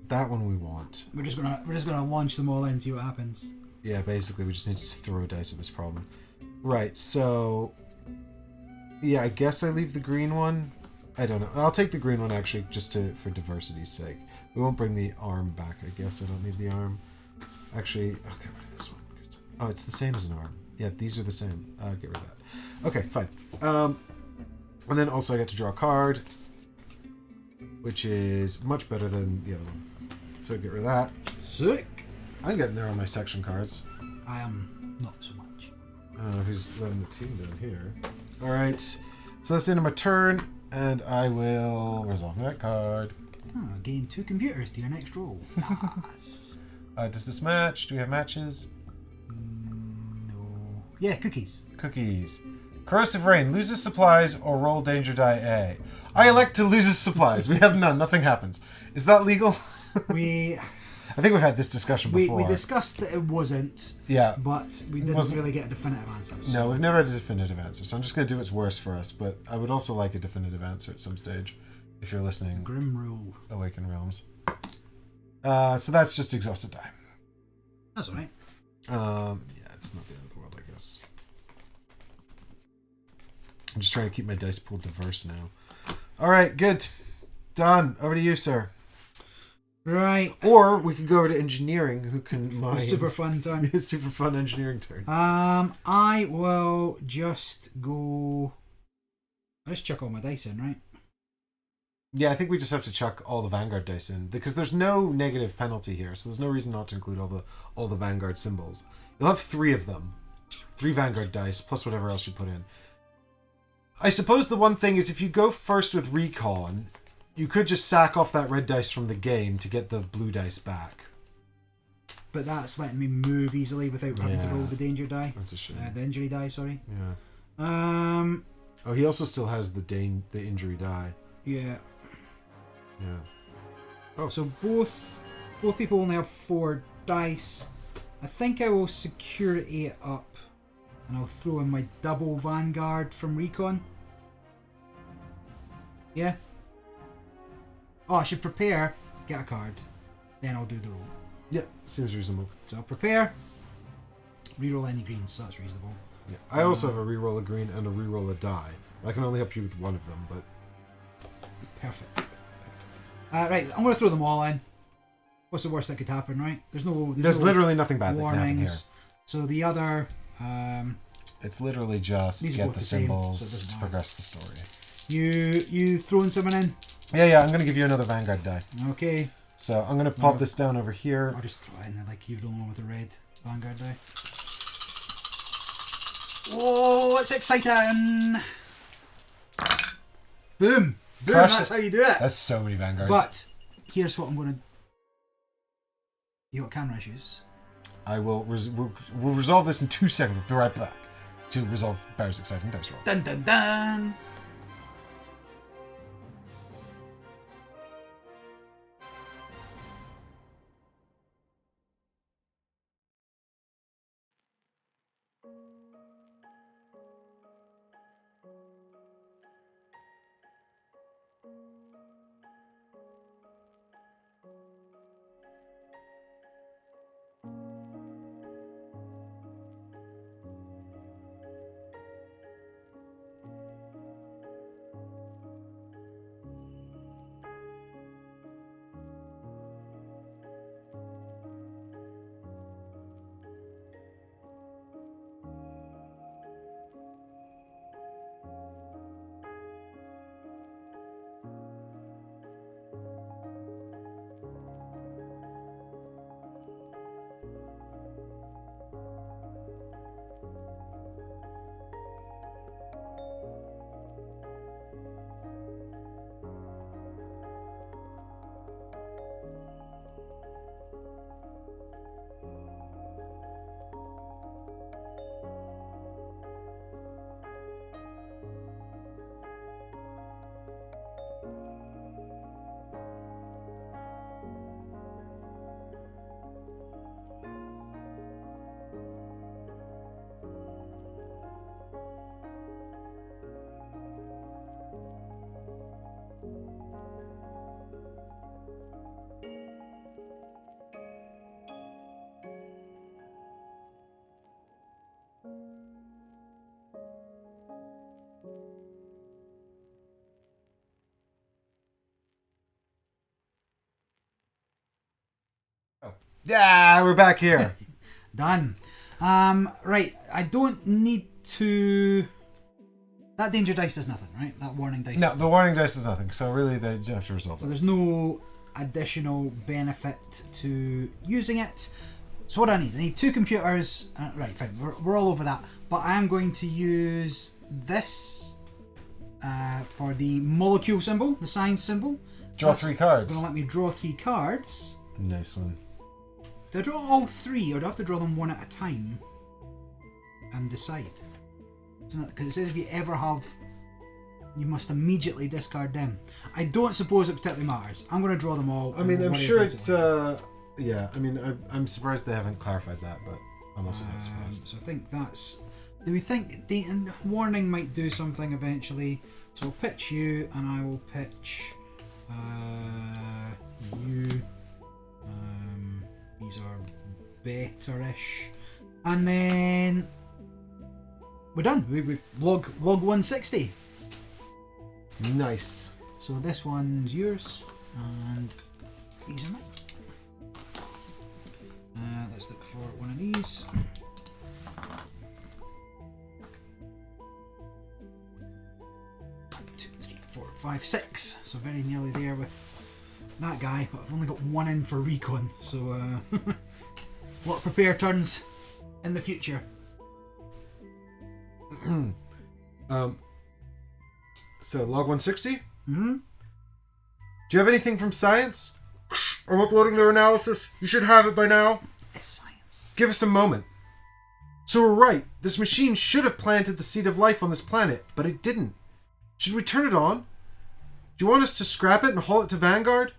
Speaker 1: That one we want.
Speaker 2: We're just gonna launch them all in and see what happens.
Speaker 1: Yeah, basically, we just need to throw dice at this problem. Right. So, yeah, I guess I leave the green one. I don't know. I'll take the green one actually, just for diversity's sake. We won't bring the arm back. I guess I don't need the arm. Actually, I'll get rid of this one. Oh, it's the same as an arm. Yeah, these are the same. I'll get rid of that. Okay, fine. And then also I get to draw a card, which is much better than the other one. So get rid of that.
Speaker 2: Sick.
Speaker 1: I'm getting there on my section cards.
Speaker 2: I am not so much.
Speaker 1: Who's running the team down here? All right. So that's the end of my turn, and I will resolve that card.
Speaker 2: Gain 2 computers to your next roll. Nice.
Speaker 1: Does this match? Do we have matches?
Speaker 2: No. Yeah, cookies.
Speaker 1: Cookies. Corrosive Rain. Loses supplies or roll danger die A. I elect to lose supplies. We have none. Nothing happens. Is that legal? I think we've had this discussion before.
Speaker 2: We discussed that it wasn't.
Speaker 1: Yeah.
Speaker 2: But we didn't really get a definitive answer. So.
Speaker 1: No, we've never had a definitive answer. So I'm just going to do what's worse for us. But I would also like a definitive answer at some stage. If you're listening.
Speaker 2: Grim rule.
Speaker 1: Awaken Realms. So that's just exhausted die.
Speaker 2: That's alright.
Speaker 1: Yeah, it's not the end of the world, I guess. I'm just trying to keep my dice pool diverse now. Alright, good. Done. Over to you, sir.
Speaker 2: Right.
Speaker 1: Or we could go over to engineering, who can mine.
Speaker 2: Super fun turn.
Speaker 1: Super fun engineering turn.
Speaker 2: I will just go... I'll just chuck all my dice in, right?
Speaker 1: Yeah, I think we just have to chuck all the Vanguard dice in, because there's no negative penalty here, so there's no reason not to include all the Vanguard symbols. You'll have 3 of them. 3 Vanguard dice, plus whatever else you put in. I suppose the one thing is, if you go first with Recon, you could just sack off that red dice from the game to get the blue dice back.
Speaker 2: But that's letting me move easily without having to roll the danger die.
Speaker 1: That's a shame.
Speaker 2: The injury die, sorry.
Speaker 1: Yeah. Oh, he also still has the injury die.
Speaker 2: Yeah.
Speaker 1: Yeah. Oh.
Speaker 2: So both people only have 4 dice. I think I will security it up, and I'll throw in my double Vanguard from Recon. Yeah. Oh, I should prepare, get a card, then I'll do the roll.
Speaker 1: Yeah, seems reasonable.
Speaker 2: So I'll prepare, reroll any greens, so that's reasonable.
Speaker 1: Yeah. I also have a reroll a green and a reroll a die. I can only help you with one of them, but...
Speaker 2: Perfect. Right, I'm going to throw them all in. What's the worst that could happen, right? There's no
Speaker 1: literally nothing bad that can happen here.
Speaker 2: So the other...
Speaker 1: it's literally just get the symbols to progress the story.
Speaker 2: You throwing someone in?
Speaker 1: Yeah, I'm going to give you another Vanguard die.
Speaker 2: Okay.
Speaker 1: So I'm going to pop this down over here.
Speaker 2: I'll just throw it in there like you're the one with the red Vanguard die. Oh, it's exciting! Boom! Boom, that's how you do it.
Speaker 1: That's so many Vanguards.
Speaker 2: But here's what I'm going to... You got camera issues?
Speaker 1: I will we'll resolve this in 2 seconds. We'll be right back to resolve Barry's exciting dice roll.
Speaker 2: Dun dun dun!
Speaker 1: Yeah, we're back here.
Speaker 2: Done. Right, I don't need to... That danger dice does nothing, right? That warning dice.
Speaker 1: No, the warning dice is nothing. So really, they just have to resolve
Speaker 2: So
Speaker 1: it.
Speaker 2: there's no additional benefit to using it. So what do I need? I need 2 computers. Right, fine. We're all over that. But I am going to use this for the molecule symbol, the science symbol.
Speaker 1: Draw 3 cards.
Speaker 2: Going to let me draw 3 cards.
Speaker 1: Nice one.
Speaker 2: Do I draw all 3, or do I have to draw them one at a time and decide? Because it says if you ever have, you must immediately discard them. I don't suppose it particularly matters. I'm going to draw them all.
Speaker 1: I mean, I'm
Speaker 2: worry
Speaker 1: sure
Speaker 2: about
Speaker 1: it's...
Speaker 2: it
Speaker 1: yeah, I mean, I'm surprised they haven't clarified that, but I'm also not surprised.
Speaker 2: So I think that's... Do we think the warning might do something eventually? So I'll pitch you, and I will pitch you. These are better-ish. And then... We're done. We log 160.
Speaker 1: Nice.
Speaker 2: So this one's yours, and these are mine. Let's look for one of these. One, 2, 3, 4, 5, 6. So very nearly there with that guy, but I've only got 1 in for recon. So a lot of prepare turns in the future.
Speaker 1: So log 160.
Speaker 2: Mm-hmm.
Speaker 1: Do you have anything from science? I'm uploading their analysis. You should have it by now.
Speaker 2: It's science.
Speaker 1: Give us a moment. So we're right. This machine should have planted the seed of life on this planet, but it didn't. Should we turn it on? Do you want us to scrap it and haul it to Vanguard?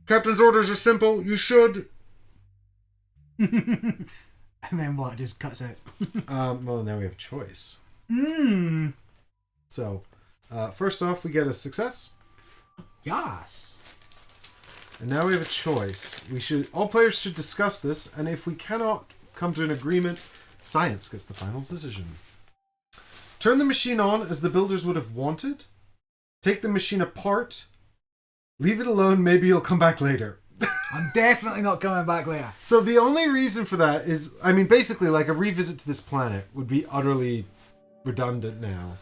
Speaker 1: Captain's orders are simple. You should...
Speaker 2: And then what? It just cuts out.
Speaker 1: Well, now we have a choice.
Speaker 2: Mmm.
Speaker 1: So, first off, we get a success.
Speaker 2: Yes.
Speaker 1: And now we have a choice. All players should discuss this, and if we cannot come to an agreement, science gets the final decision. Turn the machine on as the builders would have wanted. Take the machine apart. Leave it alone, maybe you'll come back later.
Speaker 2: I'm definitely not coming back later.
Speaker 1: So the only reason for that is, I mean, basically, like a revisit to this planet would be utterly redundant now.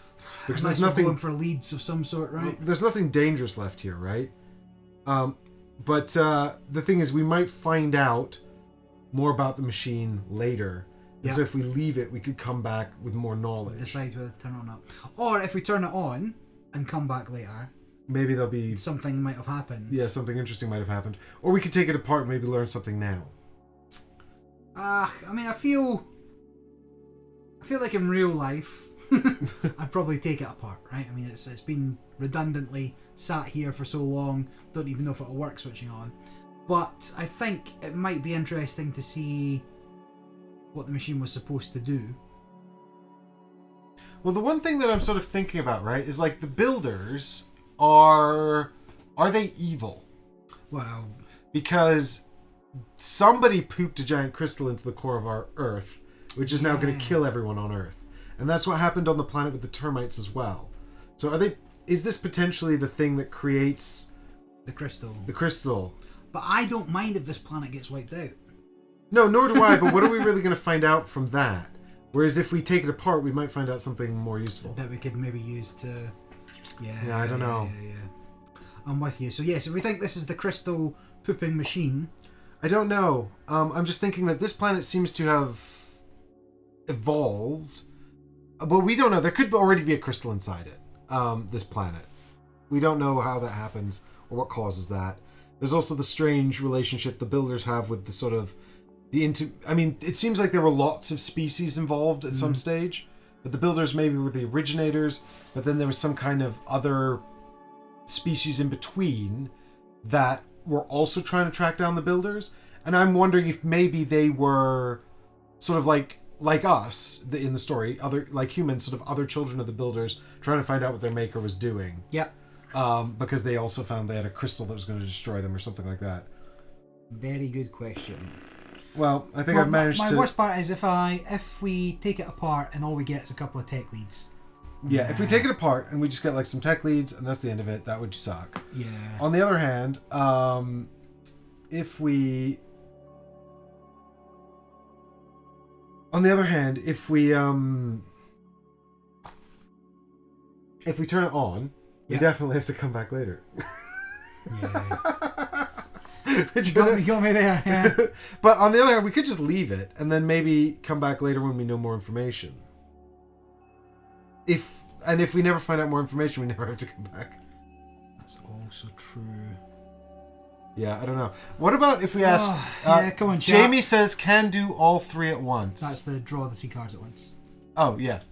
Speaker 1: Because
Speaker 2: Unless
Speaker 1: there's nothing
Speaker 2: going for leads of some sort, right?
Speaker 1: There's nothing dangerous left here, right? But the thing is, we might find out more about the machine later. And so if we leave it, we could come back with more knowledge.
Speaker 2: Decide whether to turn it on or not. Or if we turn it on and come back later,
Speaker 1: maybe there'll be...
Speaker 2: something might have happened.
Speaker 1: Yeah, something interesting might have happened. Or we could take it apart and maybe learn something now.
Speaker 2: I mean, I feel like in real life, I'd probably take it apart, right? I mean, it's been redundantly sat here for so long, don't even know if it'll work switching on. But I think it might be interesting to see what the machine was supposed to do.
Speaker 1: Well, the one thing that I'm sort of thinking about, right, is like the builders are they evil?
Speaker 2: Well,
Speaker 1: because somebody pooped a giant crystal into the core of our Earth, which is now going to kill everyone on Earth. And that's what happened on the planet with the termites as well. So is this potentially the thing that creates
Speaker 2: the crystal?
Speaker 1: The crystal.
Speaker 2: But I don't mind if this planet gets wiped out.
Speaker 1: No, nor do I, but what are we really going to find out from that? Whereas if we take it apart, we might find out something more useful.
Speaker 2: That we could maybe use to...
Speaker 1: Yeah, I don't know.
Speaker 2: Yeah. I'm with you. So yes, if we think this is the crystal pooping machine...
Speaker 1: I don't know. I'm just thinking that this planet seems to have evolved. But we don't know. There could already be a crystal inside it, this planet. We don't know how that happens or what causes that. There's also the strange relationship the builders have with the sort of... I mean, it seems like there were lots of species involved at some stage. But the builders maybe were the originators. But then there was some kind of other species in between that were also trying to track down the builders. And I'm wondering if maybe they were sort of like us in the story, other like humans, sort of other children of the builders trying to find out what their maker was doing.
Speaker 2: Yep.
Speaker 1: Because they also found they had a crystal that was going to destroy them or something like that.
Speaker 2: Very good question.
Speaker 1: Well, I think I've managed to...
Speaker 2: My worst part is if we take it apart and all we get is a couple of tech leads.
Speaker 1: Yeah, if we take it apart and we just get like some tech leads and that's the end of it, that would suck.
Speaker 2: Yeah.
Speaker 1: On the other hand, if we On the other hand, if we turn it on, we definitely have to come back later.
Speaker 2: Yeah. You got me there, yeah.
Speaker 1: But on the other hand, we could just leave it and then maybe come back later when we know more information. If we never find out more information, we never have to come back.
Speaker 2: That's also true.
Speaker 1: Yeah, I don't know. What about if we ask...
Speaker 2: come on, chat.
Speaker 1: Jamie says can do all three at once.
Speaker 2: That's the draw the 3 cards at once.
Speaker 1: Oh, yeah.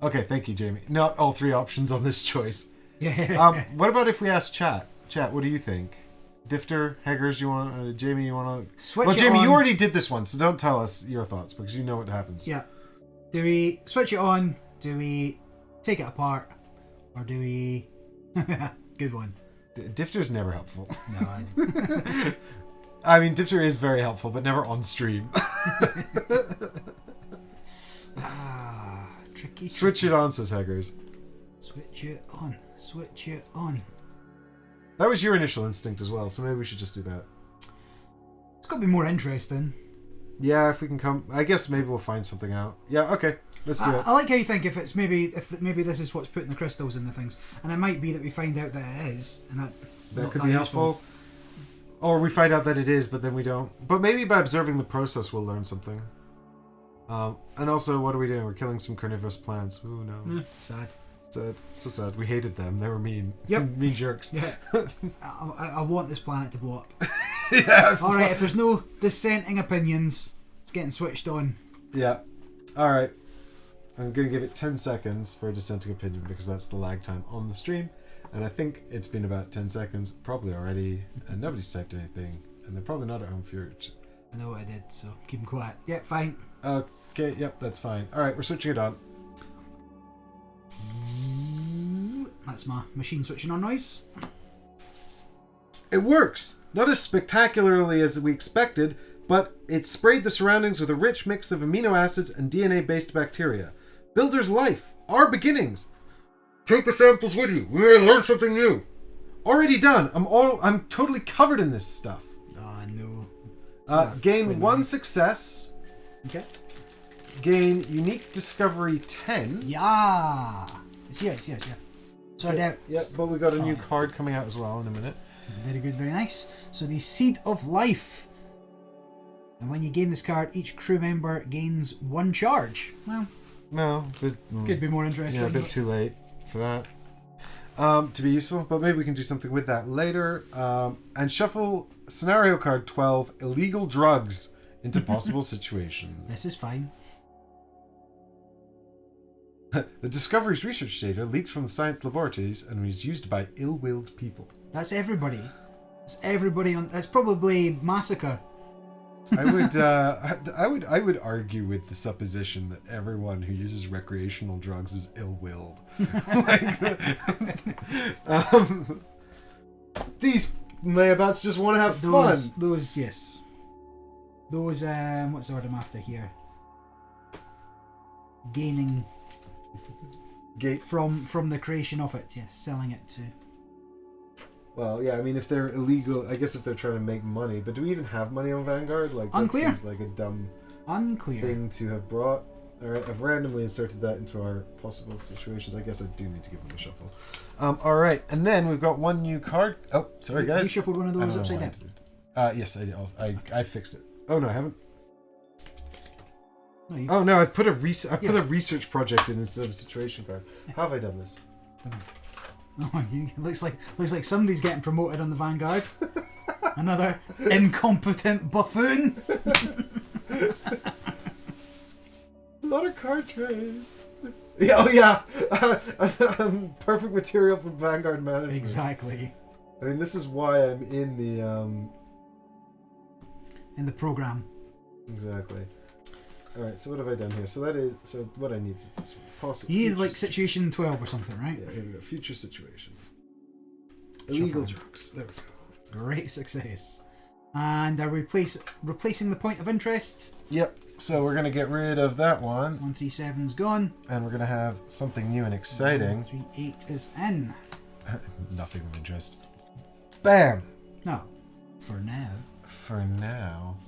Speaker 1: Okay, thank you, Jamie. Not all 3 options on this choice.
Speaker 2: Yeah.
Speaker 1: What about if we ask chat? Chat, what do you think? Difter, Heggers, you want... Jamie, you want to...
Speaker 2: Switch
Speaker 1: well,
Speaker 2: it
Speaker 1: Jamie,
Speaker 2: on.
Speaker 1: you already did this one, so don't tell us your thoughts, because you know what happens.
Speaker 2: Yeah. Do we switch it on? Do we take it apart? Or do we... Good one.
Speaker 1: Difter's never helpful.
Speaker 2: No,
Speaker 1: I mean, Difter is very helpful, but never on stream.
Speaker 2: Tricky.
Speaker 1: Switch it on, says Heggers.
Speaker 2: Switch it on. Switch it on.
Speaker 1: That was your initial instinct as well, so maybe we should just do that.
Speaker 2: It's got to be more interesting.
Speaker 1: Yeah, if we can come... I guess maybe we'll find something out. Yeah, okay. Let's do it.
Speaker 2: I like how you think if maybe this is what's putting the crystals in the things, and it might be that we find out that it is, and
Speaker 1: that could be helpful. Or we find out that it is, but then we don't. But maybe by observing the process, we'll learn something. And also, what are we doing? We're killing some carnivorous plants. Ooh, no.
Speaker 2: Sad.
Speaker 1: So sad. We hated them. They were mean.
Speaker 2: Yep.
Speaker 1: Mean jerks.
Speaker 2: Yeah. I want this planet to blow up.
Speaker 1: Yeah.
Speaker 2: All right. If there's no dissenting opinions, it's getting switched on.
Speaker 1: Yeah. All right. I'm going to give it 10 seconds for a dissenting opinion because that's the lag time on the stream. And I think it's been about 10 seconds probably already. And nobody's typed anything. And they're probably not at home for your...
Speaker 2: I know what I did, so keep them quiet. Yeah, fine.
Speaker 1: Okay, yep, that's fine. All right, we're switching it on.
Speaker 2: That's my machine switching on noise.
Speaker 1: It works! Not as spectacularly as we expected, but it sprayed the surroundings with a rich mix of amino acids and DNA-based bacteria. Builder's life. Our beginnings. Take the samples with you. We may learn something new. Already done. I'm totally covered in this stuff.
Speaker 2: Ah, no.
Speaker 1: Gain 1 success.
Speaker 2: Okay.
Speaker 1: Gain unique discovery 10.
Speaker 2: Yeah. It's here. So I doubt.
Speaker 1: Yeah, but we got a new card coming out as well in a minute.
Speaker 2: Very good, very nice. So the Seed of Life. And when you gain this card, each crew member gains 1 charge. Well,
Speaker 1: no,
Speaker 2: could be more interesting.
Speaker 1: Yeah, a bit too late for that. To be useful, but maybe we can do something with that later. And shuffle scenario card 12, illegal drugs, into possible situations.
Speaker 2: This is fine.
Speaker 1: The Discovery's research data leaked from the science laboratories and was used by ill-willed people.
Speaker 2: That's everybody. That's everybody on. That's probably Massacre.
Speaker 1: I would argue with the supposition that everyone who uses recreational drugs is ill-willed. These layabouts just want to have fun.
Speaker 2: Those, yes. Those, what's the word I'm after here? Gaining from the creation of it, yes, selling it to.
Speaker 1: Well, yeah, I mean, if they're illegal, I guess if they're trying to make money, but do we even have money on Vanguard? Like,
Speaker 2: Unclear.
Speaker 1: That seems like a dumb
Speaker 2: Unclear
Speaker 1: thing to have brought. Alright, I've randomly inserted that into our possible situations. I guess I do need to give them a shuffle. Alright, and then we've got 1 new card. Oh, sorry guys.
Speaker 2: You shuffled one of those upside down.
Speaker 1: Yes, I did. I fixed it. Oh no, I haven't.
Speaker 2: No,
Speaker 1: oh no, I've put a research project in instead of a situation card. How have I done this?
Speaker 2: Oh, it looks like somebody's getting promoted on the Vanguard. Another incompetent buffoon.
Speaker 1: A lot of card trades. Yeah, oh yeah. Perfect material for Vanguard management.
Speaker 2: Exactly.
Speaker 1: I mean, this is why I'm in
Speaker 2: the program.
Speaker 1: Exactly. All right. So what have I done here? So what I need is this one. Possible.
Speaker 2: You need like situation 12 or something, right?
Speaker 1: Yeah. Here we go. Future situations. Illegal drugs. There we go.
Speaker 2: Great success. And are we replacing the point of interest?
Speaker 1: Yep. So we're going to get rid of that one.
Speaker 2: 137's gone.
Speaker 1: And we're going to have something new and exciting.
Speaker 2: 138 is in.
Speaker 1: Nothing of interest. Bam!
Speaker 2: No. For now.
Speaker 1: For now.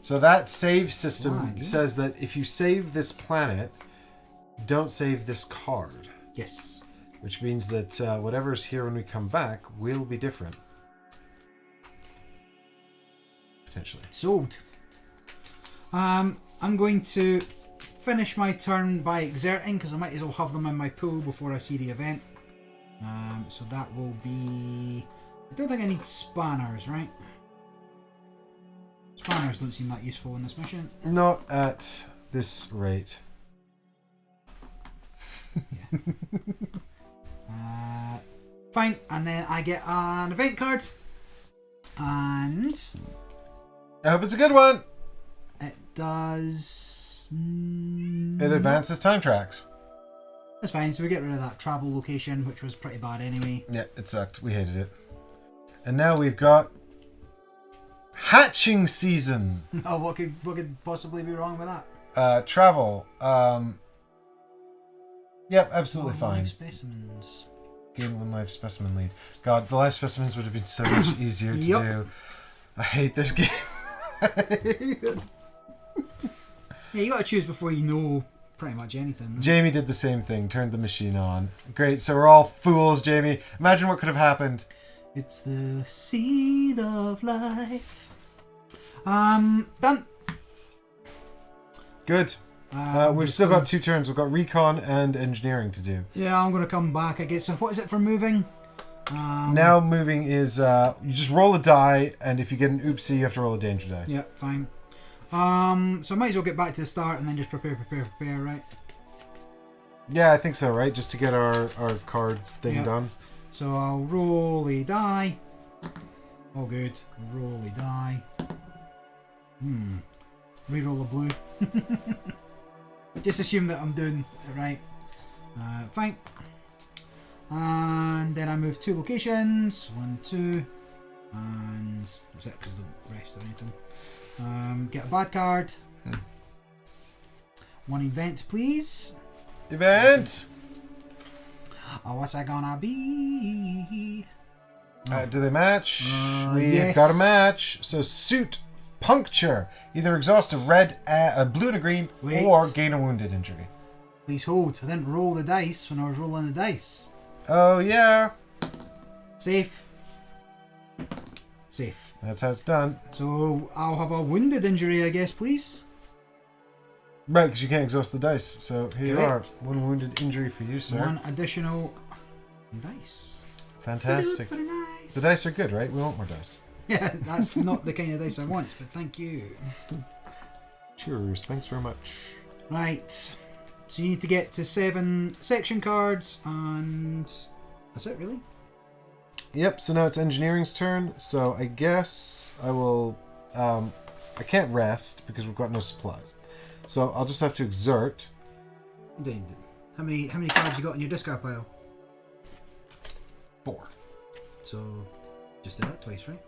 Speaker 1: So that save system
Speaker 2: Why?
Speaker 1: says that if you save this planet, don't save this card.
Speaker 2: Yes.
Speaker 1: Which means that whatever's here when we come back will be different. Potentially.
Speaker 2: Sold. I'm going to finish my turn by exerting because I might as well have them in my pool before I see the event. So that will be... I don't think I need spanners, right? Spanners don't seem that useful in this mission.
Speaker 1: Not at this rate.
Speaker 2: Yeah. Fine, and then I get an event card. And...
Speaker 1: I hope it's a good one!
Speaker 2: it does...
Speaker 1: It advances time tracks.
Speaker 2: That's fine, so we get rid of that travel location, which was pretty bad anyway.
Speaker 1: Yeah, it sucked. We hated it. And now we've got... hatching season!
Speaker 2: Oh, what could possibly be wrong with that?
Speaker 1: Travel. Yep, absolutely
Speaker 2: Live
Speaker 1: fine.
Speaker 2: Specimens.
Speaker 1: Gain 1 life specimen lead. God, the life specimens would have been so much easier to do. I hate this game. I hate it.
Speaker 2: Yeah, you gotta choose before you know pretty much anything.
Speaker 1: Jamie did the same thing, turned the machine on. Great, so we're all fools, Jamie. Imagine what could have happened.
Speaker 2: It's the seed of life. Done.
Speaker 1: Good. We've still got 2 turns. We've got recon and engineering to do.
Speaker 2: Yeah, I'm gonna come back, I guess. So what is it for moving?
Speaker 1: Now moving is, you just roll a die, and if you get an oopsie, you have to roll a danger die.
Speaker 2: Yeah, fine. So I might as well get back to the start and then just prepare, right?
Speaker 1: Yeah, I think so, right? Just to get our card thing done.
Speaker 2: So I'll roll a die. All good. Roll a die. Reroll a blue. Just assume that I'm doing it right. Fine. And then I move 2 locations. 1, 2. And that's it, because don't rest or anything. Get a bad card. 1 event, please.
Speaker 1: Event!
Speaker 2: Oh, what's that gonna be?
Speaker 1: Do they match? We've
Speaker 2: yes.
Speaker 1: got a match. So suit puncture. Either exhaust a red, a blue and a green,
Speaker 2: Wait.
Speaker 1: or gain a wounded injury.
Speaker 2: Please hold. I didn't roll the dice when I was rolling the dice.
Speaker 1: Oh, yeah.
Speaker 2: Safe. Safe.
Speaker 1: That's how it's done.
Speaker 2: So I'll have a wounded injury, I guess, please.
Speaker 1: Right, because you can't exhaust the dice. So here
Speaker 2: Correct.
Speaker 1: you are. 1 wounded injury for you, sir.
Speaker 2: 1 additional dice.
Speaker 1: Fantastic.
Speaker 2: Very nice.
Speaker 1: The dice are good, right? We want more dice.
Speaker 2: Yeah, that's not the kind of dice I want, but thank you.
Speaker 1: Cheers. Thanks very much.
Speaker 2: Right. So you need to get to 7 section cards, and that's it, really?
Speaker 1: Yep, so now it's engineering's turn. So I guess I will... I can't rest because we've got no supplies. So I'll just have to exert.
Speaker 2: How many cards you got in your discard pile?
Speaker 1: 4.
Speaker 2: So just do that twice, right?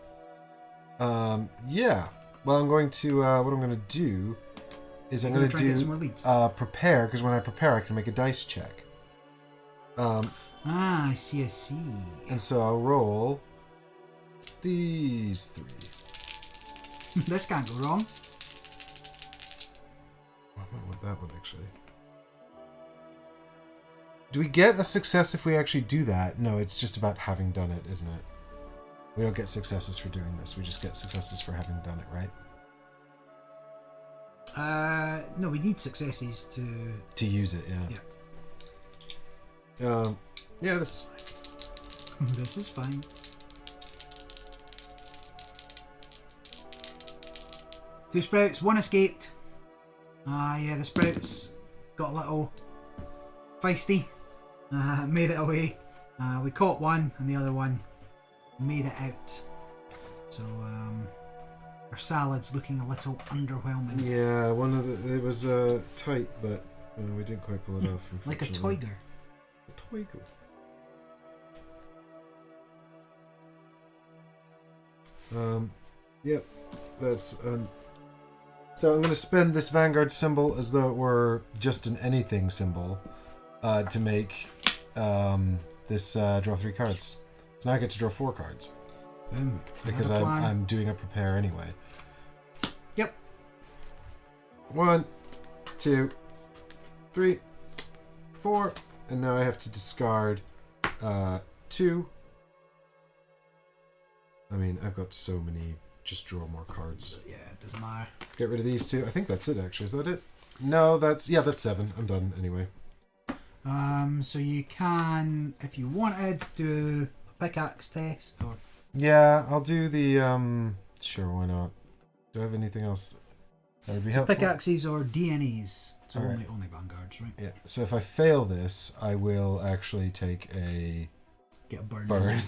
Speaker 1: Yeah. Well, I'm going to... what I'm going to do is I'm going to
Speaker 2: try and get some
Speaker 1: do
Speaker 2: more leads.
Speaker 1: prepare, because when I prepare I can make a dice check.
Speaker 2: I see.
Speaker 1: And so I'll roll these 3.
Speaker 2: This can't go wrong.
Speaker 1: I might want that one, actually. Do we get a success if we actually do that? No, it's just about having done it, isn't it? We don't get successes for doing this. We just get successes for having done it, right?
Speaker 2: No, we need successes
Speaker 1: To use it, yeah. Yeah, this is fine.
Speaker 2: This is fine. Two sprouts, 1 escaped. Yeah, the sprouts got a little feisty. Made it away. We caught one, and the other one made it out. So our salad's looking a little underwhelming.
Speaker 1: Yeah, it was tight, but we didn't quite pull it off.
Speaker 2: Like a
Speaker 1: unfortunately.
Speaker 2: tiger.
Speaker 1: A tiger. Yep, that's. So I'm going to spend this Vanguard symbol as though it were just an anything symbol to make this draw 3 cards. So now I get to draw 4 cards because I'm doing a prepare anyway.
Speaker 2: Yep.
Speaker 1: 1, 2, 3, 4. And now I have to discard 2. I mean, I've got so many. Just draw more cards.
Speaker 2: Yeah, it doesn't matter.
Speaker 1: Get rid of these 2. I think that's it, actually. Is that it? No, that's 7. I'm done anyway.
Speaker 2: So you can, if you wanted, do a pickaxe test or...
Speaker 1: Yeah, I'll do the, sure, why not? Do I have anything else that would be helpful?
Speaker 2: Pickaxes or DNAs. So
Speaker 1: All right.
Speaker 2: only Vanguards, right?
Speaker 1: Yeah, so if I fail this, I will actually take a...
Speaker 2: Get a burn.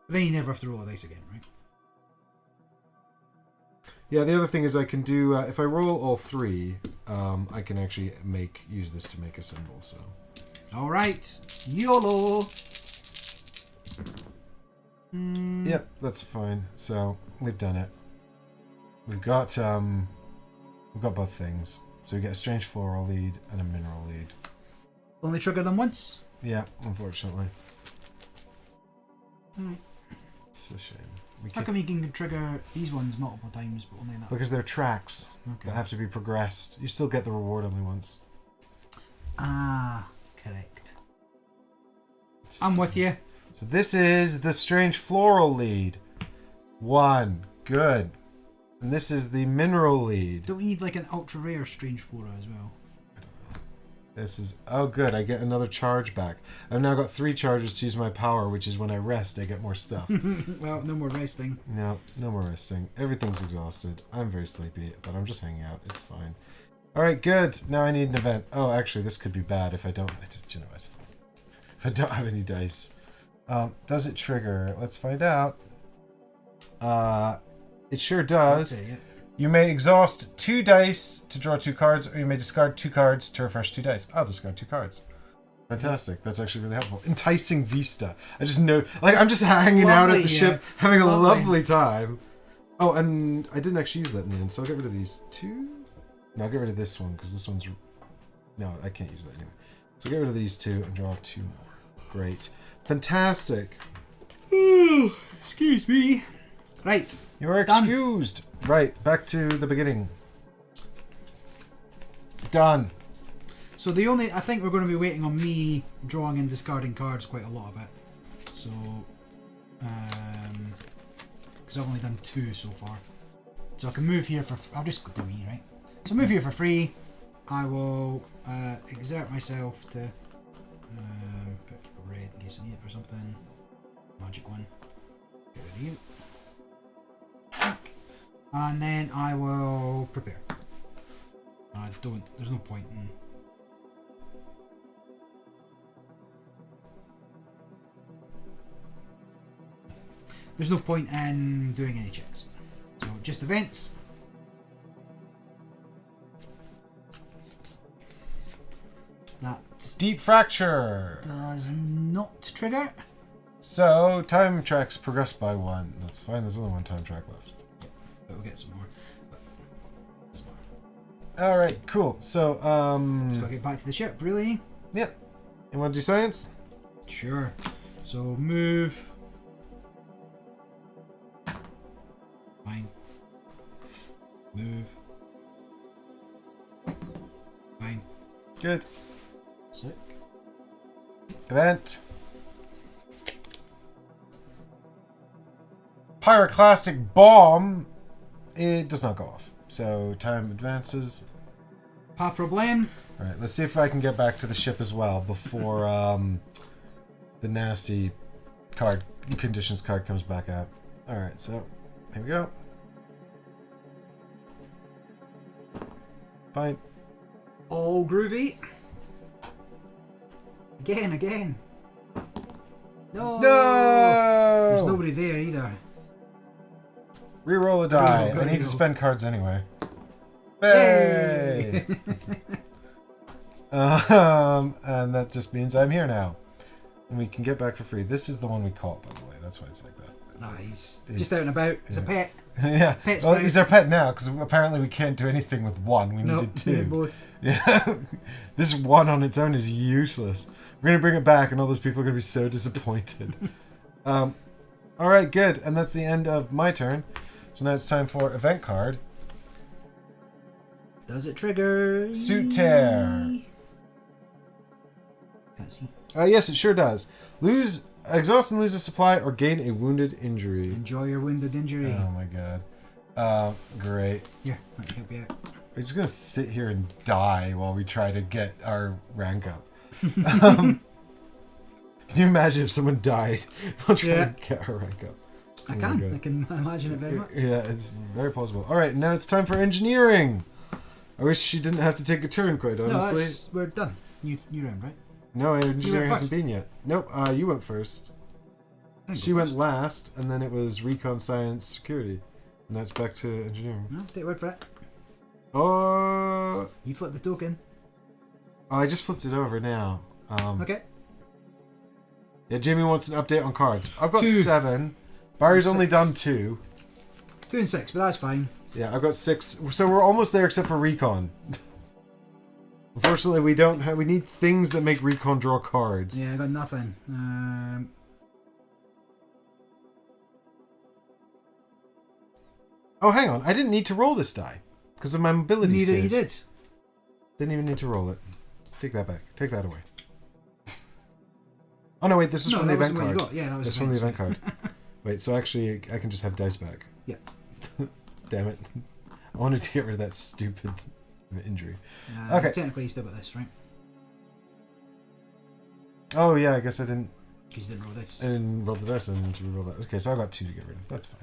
Speaker 1: Then
Speaker 2: you never have to roll a dice again, right?
Speaker 1: Yeah, the other thing is I can do, if I roll all 3, I can actually use this to make a symbol, so...
Speaker 2: Alright, YOLO!
Speaker 1: Yep, that's fine. So, we've done it. We've got both things. So we get a strange floral lead and a mineral lead.
Speaker 2: Only trigger them once?
Speaker 1: Yeah, unfortunately.
Speaker 2: Alright.
Speaker 1: It's a shame.
Speaker 2: How come you can trigger these ones multiple times, but only that?
Speaker 1: Because they're tracks
Speaker 2: Okay.
Speaker 1: that have to be progressed. You still get the reward only once.
Speaker 2: Ah, correct. I'm with you.
Speaker 1: So this is the strange floral lead. 1. Good. And this is the mineral lead.
Speaker 2: Don't we need like an ultra rare strange flora as well?
Speaker 1: This is... Oh, good. I get another charge back. I've now got 3 charges to use my power, which is when I rest, I get more stuff.
Speaker 2: Well, no more resting.
Speaker 1: No more resting. Everything's exhausted. I'm very sleepy, but I'm just hanging out. It's fine. Alright, good. Now I need an event. Oh, actually, this could be bad if I don't... You know, it's fine. If I don't have any dice. Does it trigger? Let's find out. It sure does.
Speaker 2: Okay, yeah.
Speaker 1: You may exhaust 2 dice to draw 2 cards, or you may discard 2 cards to refresh 2 dice. I'll discard 2 cards. Fantastic. That's actually really helpful. Enticing Vista. I just know... Like, I'm just hanging out at the ship, having a lovely time. Oh, and I didn't actually use that in the end, so I'll get rid of these 2. No, I'll get rid of this one, because this one's... No, I can't use that anyway. So get rid of these 2 and draw 2 more. Great. Fantastic.
Speaker 2: Excuse me. Right.
Speaker 1: You are excused. Done. Right, back to the beginning. Done.
Speaker 2: So I think we're going to be waiting on me drawing and discarding cards quite a lot of it. So, because I've only done 2 so far. So I can move here I'll just do me, right? So move here for free. I will exert myself to put red in case I need it for something. Magic one. Get rid of you. And then I will prepare. There's no point in... There's no point in doing any checks. So just events. That
Speaker 1: Deep fracture
Speaker 2: does not trigger.
Speaker 1: So time tracks progress by 1. That's fine. There's only 1 time track left.
Speaker 2: But we'll get some more.
Speaker 1: All right, cool. So
Speaker 2: Just gotta get back to the ship, really.
Speaker 1: Yep. You want to do science?
Speaker 2: Sure. So move. Fine. Move. Fine.
Speaker 1: Good.
Speaker 2: Sick.
Speaker 1: Event. Pyroclastic bomb. It does not go off. So time advances.
Speaker 2: Pas problem.
Speaker 1: All right, let's see if I can get back to the ship as well before the nasty conditions card comes back out. All right, so here we go. Fine.
Speaker 2: All groovy. Again. No. There's nobody there either.
Speaker 1: Reroll a die. I need to spend cards anyway. Hey! And that just means I'm here now. And we can get back for free. This is the one we caught, by the way. That's why it's like that.
Speaker 2: Nah, he's just out and about. He's a pet.
Speaker 1: Yeah.
Speaker 2: Pet's
Speaker 1: Well,
Speaker 2: out.
Speaker 1: he's our pet now, because apparently we can't do anything with 1. We needed 2.
Speaker 2: Need both.
Speaker 1: Yeah. This 1 on its own is useless. We're going to bring it back, and all those people are going to be so disappointed. Alright, good. And that's the end of my turn. So now it's time for event card.
Speaker 2: Does it trigger?
Speaker 1: Suit tear.
Speaker 2: Can't see.
Speaker 1: Yes, it sure does. Exhaust and lose a supply or gain a wounded injury.
Speaker 2: Enjoy your wounded injury.
Speaker 1: Oh my god. Great.
Speaker 2: Here, let me help you out.
Speaker 1: We're just gonna sit here and die while we try to get our rank up. Can you imagine if someone died while trying to get our rank up?
Speaker 2: I can imagine it very much.
Speaker 1: Yeah, it's very plausible. Alright, now it's time for engineering. I wish she didn't have to take a turn, quite honestly.
Speaker 2: No, we're done. You round, right?
Speaker 1: No, engineering hasn't been yet. Nope, you went first. She went last, and then it was recon, science, security. And that's back to engineering.
Speaker 2: No, take word for it.
Speaker 1: Oh,
Speaker 2: you flipped the token.
Speaker 1: Oh, I just flipped it over now.
Speaker 2: Okay.
Speaker 1: Yeah, Jamie wants an update on cards. I've got
Speaker 2: 2.
Speaker 1: 7. Barry's
Speaker 2: 6.
Speaker 1: only done 2.
Speaker 2: 2 and 6, but that's fine.
Speaker 1: Yeah, I've got 6. So we're almost there except for recon. Unfortunately, we don't have. We need things that make recon draw cards.
Speaker 2: Yeah, I got nothing.
Speaker 1: Oh, hang on. I didn't need to roll this die because of my mobility
Speaker 2: Neither
Speaker 1: saves.
Speaker 2: you did.
Speaker 1: Didn't even need to roll it. Take that back. Take that away. Oh no, wait. This is from the event card.
Speaker 2: Yeah, that was
Speaker 1: This is from the event card. Wait, so actually, I can just have dice back.
Speaker 2: Yeah.
Speaker 1: Damn it. I wanted to get rid of that stupid injury. Okay.
Speaker 2: Technically, you still got this, right?
Speaker 1: Oh yeah, I guess I didn't.
Speaker 2: Because you didn't roll this.
Speaker 1: I didn't roll the dice. I didn't roll that. Okay, so I got 2 to get rid of. That's fine.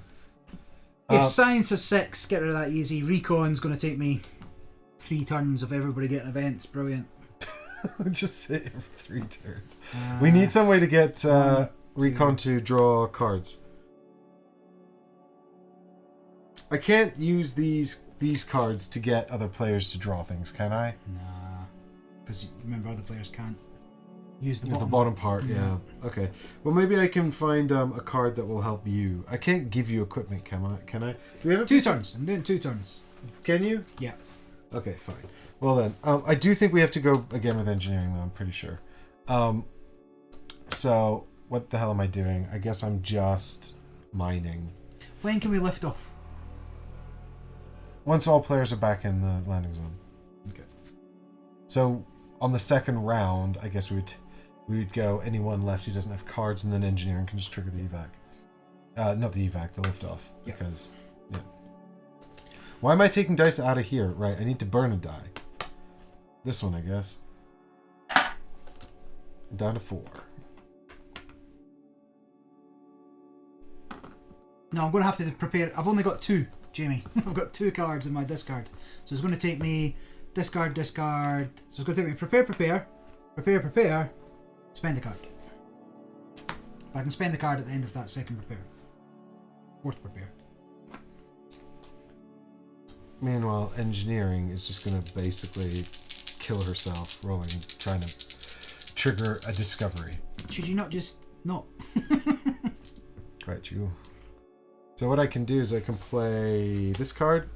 Speaker 2: Yeah, science is 6. Get rid of that easy. Recon's going to take me 3 turns of everybody getting events. Brilliant.
Speaker 1: Just sit here for 3 turns. We need some way to get recon to draw cards. I can't use these cards to get other players to draw things, can I?
Speaker 2: Nah. Because remember, other players can't use the
Speaker 1: bottom part. Yeah. Okay. Well, maybe I can find a card that will help you. I can't give you equipment, can I? Can I? Do we have
Speaker 2: 2 turns. I'm doing 2 turns.
Speaker 1: Can you?
Speaker 2: Yeah.
Speaker 1: Okay, fine. Well then, I do think we have to go again with engineering, though. I'm pretty sure. So what the hell am I doing? I guess I'm just mining.
Speaker 2: When can we lift off?
Speaker 1: Once all players are back in the landing zone.
Speaker 2: Okay.
Speaker 1: So on the second round, I guess we would go anyone left who doesn't have cards, and then engineering can just trigger the evac. Not the evac, the lift off.
Speaker 2: Yeah.
Speaker 1: Because, yeah. Why am I taking dice out of here? Right, I need to burn a die. This one, I guess. Down to 4.
Speaker 2: No, I'm going to have to prepare. I've only got 2, Jamie. I've got 2 cards in my discard. So it's going to take me discard. So it's going to take me prepare, spend a card. But I can spend the card at the end of that second prepare. 4th prepare.
Speaker 1: Meanwhile, engineering is just going to basically kill herself, trying to trigger a discovery.
Speaker 2: Should you not just not?
Speaker 1: Right, you. So what I can do is I can play this card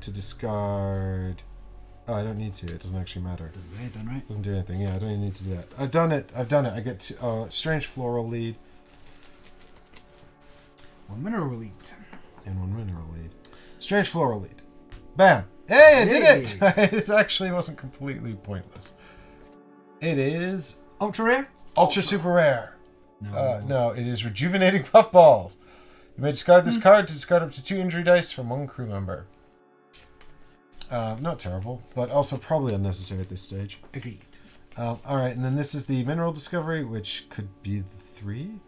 Speaker 1: to discard. Oh, I don't need to. It doesn't actually matter.
Speaker 2: Doesn't do anything, right?
Speaker 1: Doesn't do anything. Yeah, I don't even need to do that. I've done it. I get to strange floral lead.
Speaker 2: 1 mineral lead.
Speaker 1: And 1 mineral lead. Strange floral lead. Bam! Hey, I did it! It actually wasn't completely pointless. It is
Speaker 2: Ultra rare?
Speaker 1: ultra super rare.
Speaker 2: No.
Speaker 1: No, it is rejuvenating puffballs. You may discard this card to discard up to 2 injury dice from 1 crew member. Not terrible, but also probably unnecessary at this stage.
Speaker 2: Agreed.
Speaker 1: Alright, and then this is the mineral discovery, which could be 3?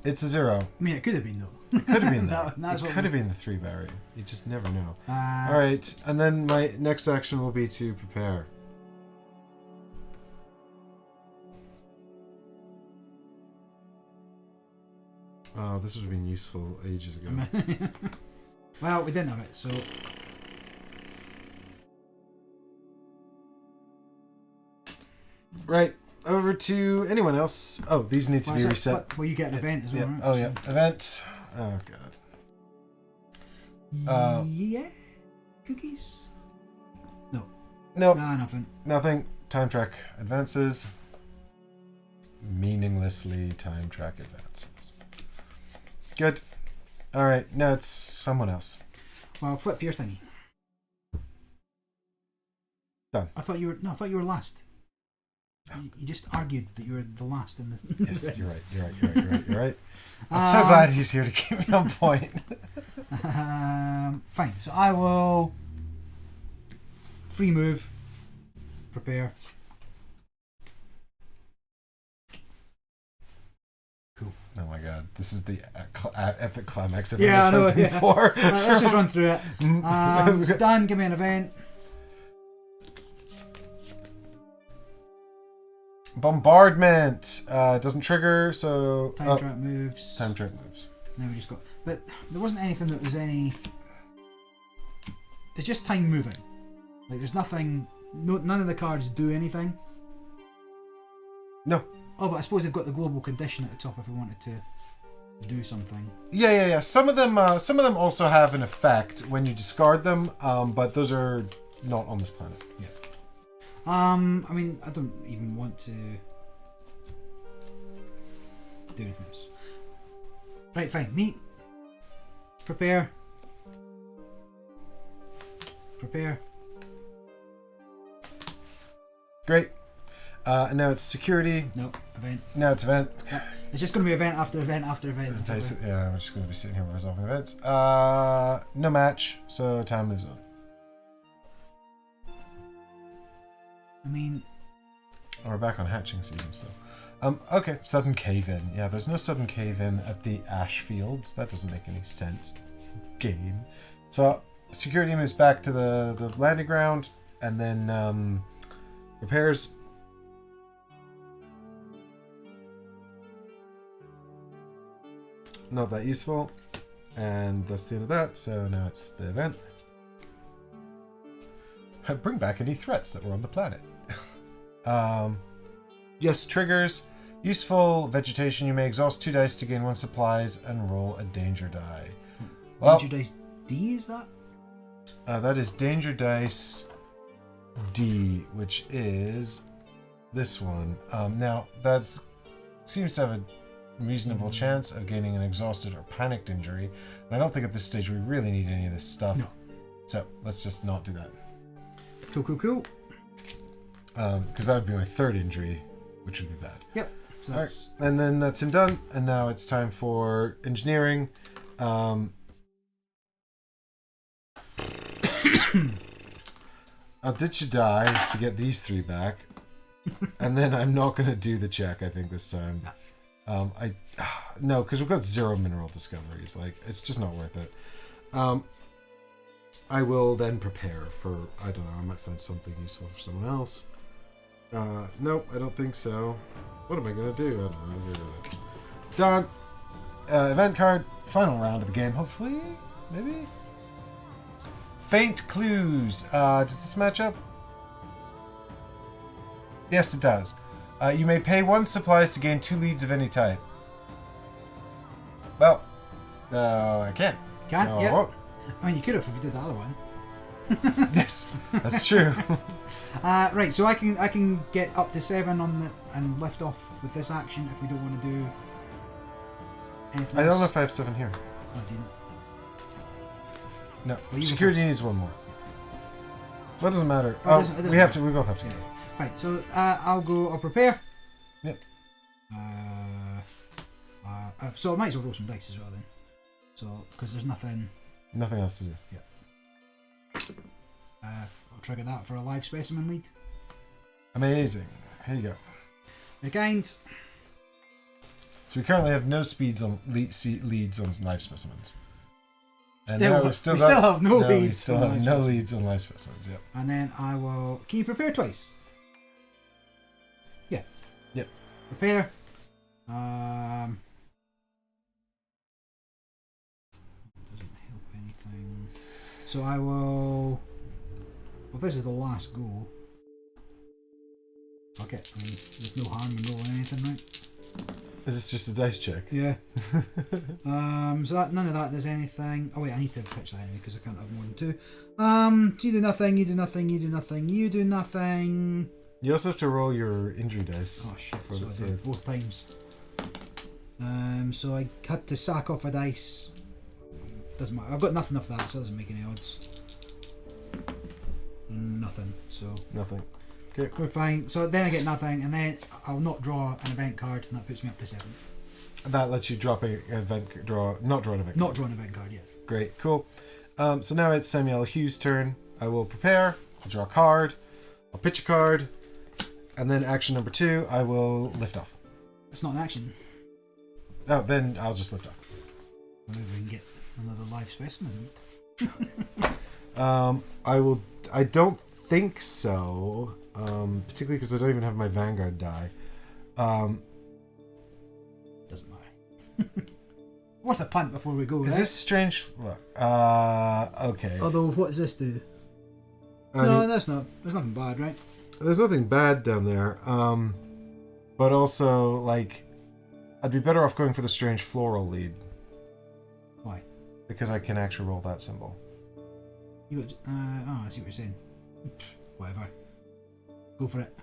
Speaker 1: It's a 0.
Speaker 2: I mean, it could have been though.
Speaker 1: It could have been that.
Speaker 2: That's
Speaker 1: It could have been the 3, Barry. You just never know.
Speaker 2: Uh,
Speaker 1: Alright, and then my next action will be to prepare. Oh, this would have been useful ages ago.
Speaker 2: Well, we didn't have it, so...
Speaker 1: Right, over to anyone else. Oh, these need to be reset.
Speaker 2: Well, you get an event as well,
Speaker 1: Yeah.
Speaker 2: right?
Speaker 1: Oh, yeah. Event. Oh, God.
Speaker 2: Yeah? Cookies? No.
Speaker 1: Nope.
Speaker 2: Nah, nothing.
Speaker 1: Nothing. Time track advances. Meaninglessly time track advances. Good. Alright, now it's someone else.
Speaker 2: Well, flip your thingy.
Speaker 1: Done.
Speaker 2: I thought you were last. You just argued that you were the last in the.
Speaker 1: Yes, you're right. I'm so glad he's here to keep me on point.
Speaker 2: Fine. So I will free move, prepare. Cool.
Speaker 1: Oh my god, this is the epic climax I've
Speaker 2: Yeah, I
Speaker 1: ever
Speaker 2: know.
Speaker 1: spoken
Speaker 2: Yeah.
Speaker 1: for.
Speaker 2: Let's just run through it. It's done. Give me an event.
Speaker 1: Bombardment doesn't trigger, so
Speaker 2: Time trap moves.
Speaker 1: time trap moves.
Speaker 2: Then we just got, but there wasn't anything that was any. It's just time moving. Like there's nothing. No, none of the cards do anything.
Speaker 1: No.
Speaker 2: Oh, but I suppose they've got the global condition at the top if we wanted to do something.
Speaker 1: Yeah. Some of them also have an effect when you discard them, but those are not on this planet.
Speaker 2: Yeah. I mean, I don't even want to do anything else. Right, fine. Meet. Prepare.
Speaker 1: Great. And now it's security.
Speaker 2: No, event.
Speaker 1: Now it's event.
Speaker 2: It's just going to be event after event after event.
Speaker 1: Yeah, I'm just going to be sitting here resolving events. No match, so time moves on.
Speaker 2: I mean,
Speaker 1: we're back on hatching season still. Okay, sudden cave-in. Yeah, there's no sudden cave-in at the ash fields. That doesn't make any sense. Game. So security moves back to the landing ground, and then repairs. Not that useful, and that's the end of that. So now it's the event. Bring back any threats that were on the planet. Yes, triggers. Useful vegetation. You may exhaust 2 dice to gain 1 supplies and roll a danger die. Well,
Speaker 2: danger dice D, is that?
Speaker 1: That is danger dice D, which is this one. Now, that seems to have a reasonable chance of gaining an exhausted or panicked injury. And I don't think at this stage we really need any of this stuff.
Speaker 2: No.
Speaker 1: So let's just not do that.
Speaker 2: Cool.
Speaker 1: Because that would be my 3rd injury, which would be bad.
Speaker 2: Yep. So that's...
Speaker 1: Right. And then that's him done. And now it's time for engineering. I'll ditch a die to get these 3 back. And then I'm not going to do the check, I think, this time. No, because we've got 0 mineral discoveries. Like, it's just not worth it. I will then prepare for, I don't know, I might find something useful for someone else. Nope, I don't think so. What am I going to do? I don't know. Done. Event card. Final round of the game, hopefully. Maybe? Faint clues. Does this match up? Yes, it does. You may pay 1 supplies to gain 2 leads of any type. Well, I can't.
Speaker 2: Can't?
Speaker 1: So,
Speaker 2: Yeah. I mean, you could have if you did the other one.
Speaker 1: Yes, that's true.
Speaker 2: Right, so I can get up to 7 on the and lift off with this action if we don't want to do anything
Speaker 1: I don't
Speaker 2: else.
Speaker 1: know if I have 7 here.
Speaker 2: Oh, do you not?
Speaker 1: No,
Speaker 2: Well, you
Speaker 1: security
Speaker 2: first.
Speaker 1: needs 1 more. Well, it doesn't matter.
Speaker 2: It doesn't
Speaker 1: We have to.
Speaker 2: matter.
Speaker 1: We both have to.
Speaker 2: Yeah. Right, so I'll prepare.
Speaker 1: Yep.
Speaker 2: So I might as well roll some dice as well then. So, because there's nothing.
Speaker 1: Nothing else to do.
Speaker 2: I'll trigger that for a live specimen lead.
Speaker 1: Amazing. Here you go.
Speaker 2: Again.
Speaker 1: So we currently have no leads on live specimens. And now
Speaker 2: We still have no leads.
Speaker 1: We still
Speaker 2: on
Speaker 1: have
Speaker 2: live
Speaker 1: no
Speaker 2: specimens.
Speaker 1: leads on live specimens. Yep.
Speaker 2: And then I will. Can you prepare twice? Yeah.
Speaker 1: Yep.
Speaker 2: Prepare. Doesn't help anything. So I will. Well, this is the last go. Fuck it. I mean, there's no harm in rolling anything, right?
Speaker 1: Is this just a dice check?
Speaker 2: Yeah. So that, none of that does anything. Oh wait, I need to pitch that anyway because I can't have more than 2. So you do nothing. You do nothing. You do nothing. You do nothing.
Speaker 1: You also have to roll your injury dice.
Speaker 2: Oh shit!
Speaker 1: For
Speaker 2: So
Speaker 1: the
Speaker 2: I
Speaker 1: save.
Speaker 2: did both times. So I had to sack off a dice. Doesn't matter. I've got nothing of that, so it doesn't make any odds. nothing. So
Speaker 1: Nothing. Okay.
Speaker 2: we're fine. So then I get nothing, and then I'll not draw an event card, and that puts me up to 7.
Speaker 1: That lets you drop an event not draw an event.
Speaker 2: Not draw an event card yet.
Speaker 1: Great, cool. So now it's Samuel Hughes' turn. I will prepare. I'll draw a card. I'll pitch a card, and then action number 2, I will lift off.
Speaker 2: It's not an action.
Speaker 1: Oh, then I'll just lift off.
Speaker 2: Maybe we can get another live specimen.
Speaker 1: I will. I don't think so. Particularly because I don't even have my Vanguard die.
Speaker 2: Doesn't matter. Worth a punt before we go.
Speaker 1: Is
Speaker 2: right?
Speaker 1: this strange? Okay.
Speaker 2: Although, what does this do?
Speaker 1: I mean,
Speaker 2: that's not. There's nothing bad, right?
Speaker 1: there's nothing bad down there. But also, like, I'd be better off going for the strange floral lead.
Speaker 2: Why?
Speaker 1: Because I can actually roll that symbol.
Speaker 2: You got. I see what you're saying. Whatever. Go for it.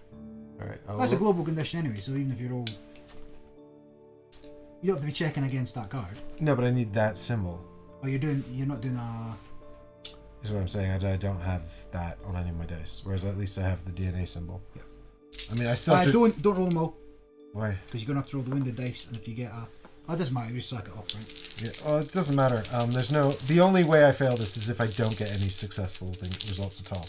Speaker 1: Alright.
Speaker 2: That's a global condition anyway, so even if you roll. You don't have to be checking against that card.
Speaker 1: No, but I need that symbol.
Speaker 2: Oh, you're not doing a.
Speaker 1: Is what I'm saying. I don't have that on any of my dice. Whereas at least I have the DNA symbol.
Speaker 2: Yeah.
Speaker 1: I mean, I still have to...
Speaker 2: Don't roll them all.
Speaker 1: Why?
Speaker 2: Because you're going to have to roll the winded dice, and if you get a... Oh, it doesn't matter, you just suck it off, right?
Speaker 1: Yeah, well, it doesn't matter. There's no... The only way I fail this is if I don't get any successful results at all.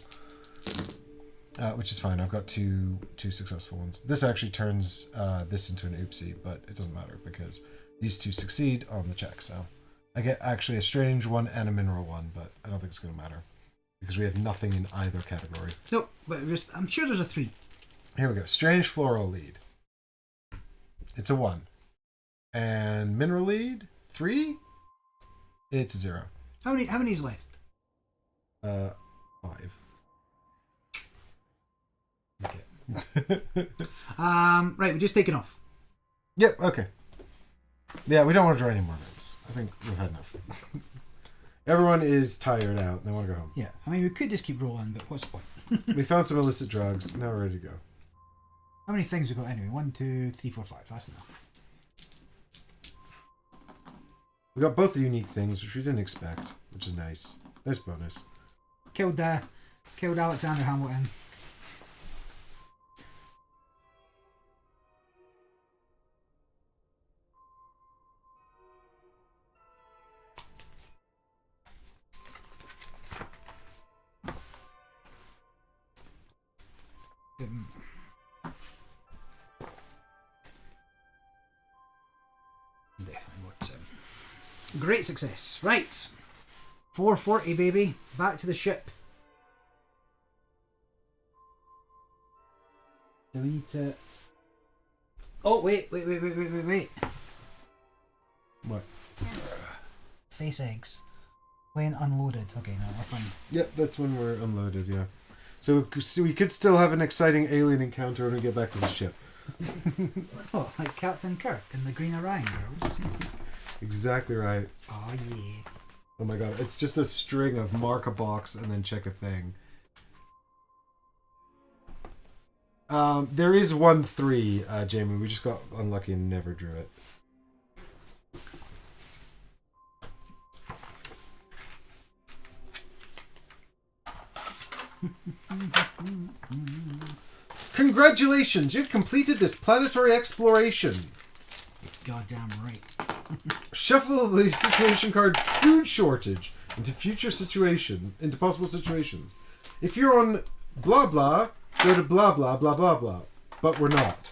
Speaker 1: Which is fine. I've got two successful ones. This actually turns this into an oopsie, but it doesn't matter because these 2 succeed on the check, so... I get actually a strange one and a mineral one, but I don't think it's going to matter. Because we have nothing in either category.
Speaker 2: Nope, but I'm sure there's a 3.
Speaker 1: Here we go. Strange floral lead. It's a 1. And mineral lead, 3. It's 0.
Speaker 2: How many is left?
Speaker 1: 5. Okay.
Speaker 2: Right, we're just taking off.
Speaker 1: Yep, okay. Yeah, we don't want to draw any more events. I think we've had enough. Everyone is tired out. They want to go home.
Speaker 2: Yeah, I mean, we could just keep rolling, but what's the point?
Speaker 1: We found some illicit drugs. Now we're ready to go.
Speaker 2: How many things we got anyway? 1, 2, 3, 4, 5. That's enough.
Speaker 1: We got both the unique things, which we didn't expect, which is nice. Nice bonus.
Speaker 2: Killed Alexander Hamilton. Definitely works out. Great success. Right. 440, baby. Back to the ship. Do we need to... Oh, wait.
Speaker 1: What?
Speaker 2: Face eggs. When unloaded. Okay, no, we're fine.
Speaker 1: Yep, that's when we're unloaded, yeah. So we could still have an exciting alien encounter when we get back to the ship.
Speaker 2: Oh, like Captain Kirk and the Green Orion girls.
Speaker 1: Exactly right.
Speaker 2: Oh, yeah.
Speaker 1: Oh my god, it's just a string of mark a box and then check a thing. There is 1-3, Jamie. We just got unlucky and never drew it. Congratulations! You've completed this planetary exploration.
Speaker 2: Goddamn right.
Speaker 1: Shuffle the situation card food shortage into possible situations. If you're on blah blah, go to blah blah blah blah blah. But we're not.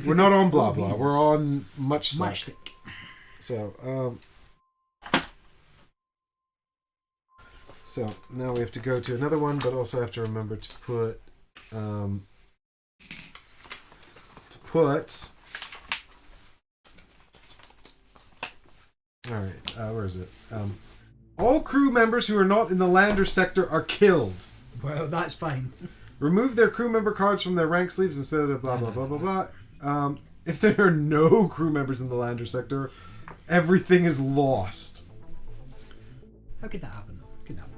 Speaker 1: We're not on blah blah. We're on much stick. So now we have to go to another one, but also have to remember to put all right, where is it? All crew members who are not in the lander sector are killed.
Speaker 2: Well, that's fine.
Speaker 1: Remove their crew member cards from their rank sleeves instead of blah blah blah blah blah. If there are no crew members in the lander sector, everything is lost.
Speaker 2: How could that happen? Couldn't happen.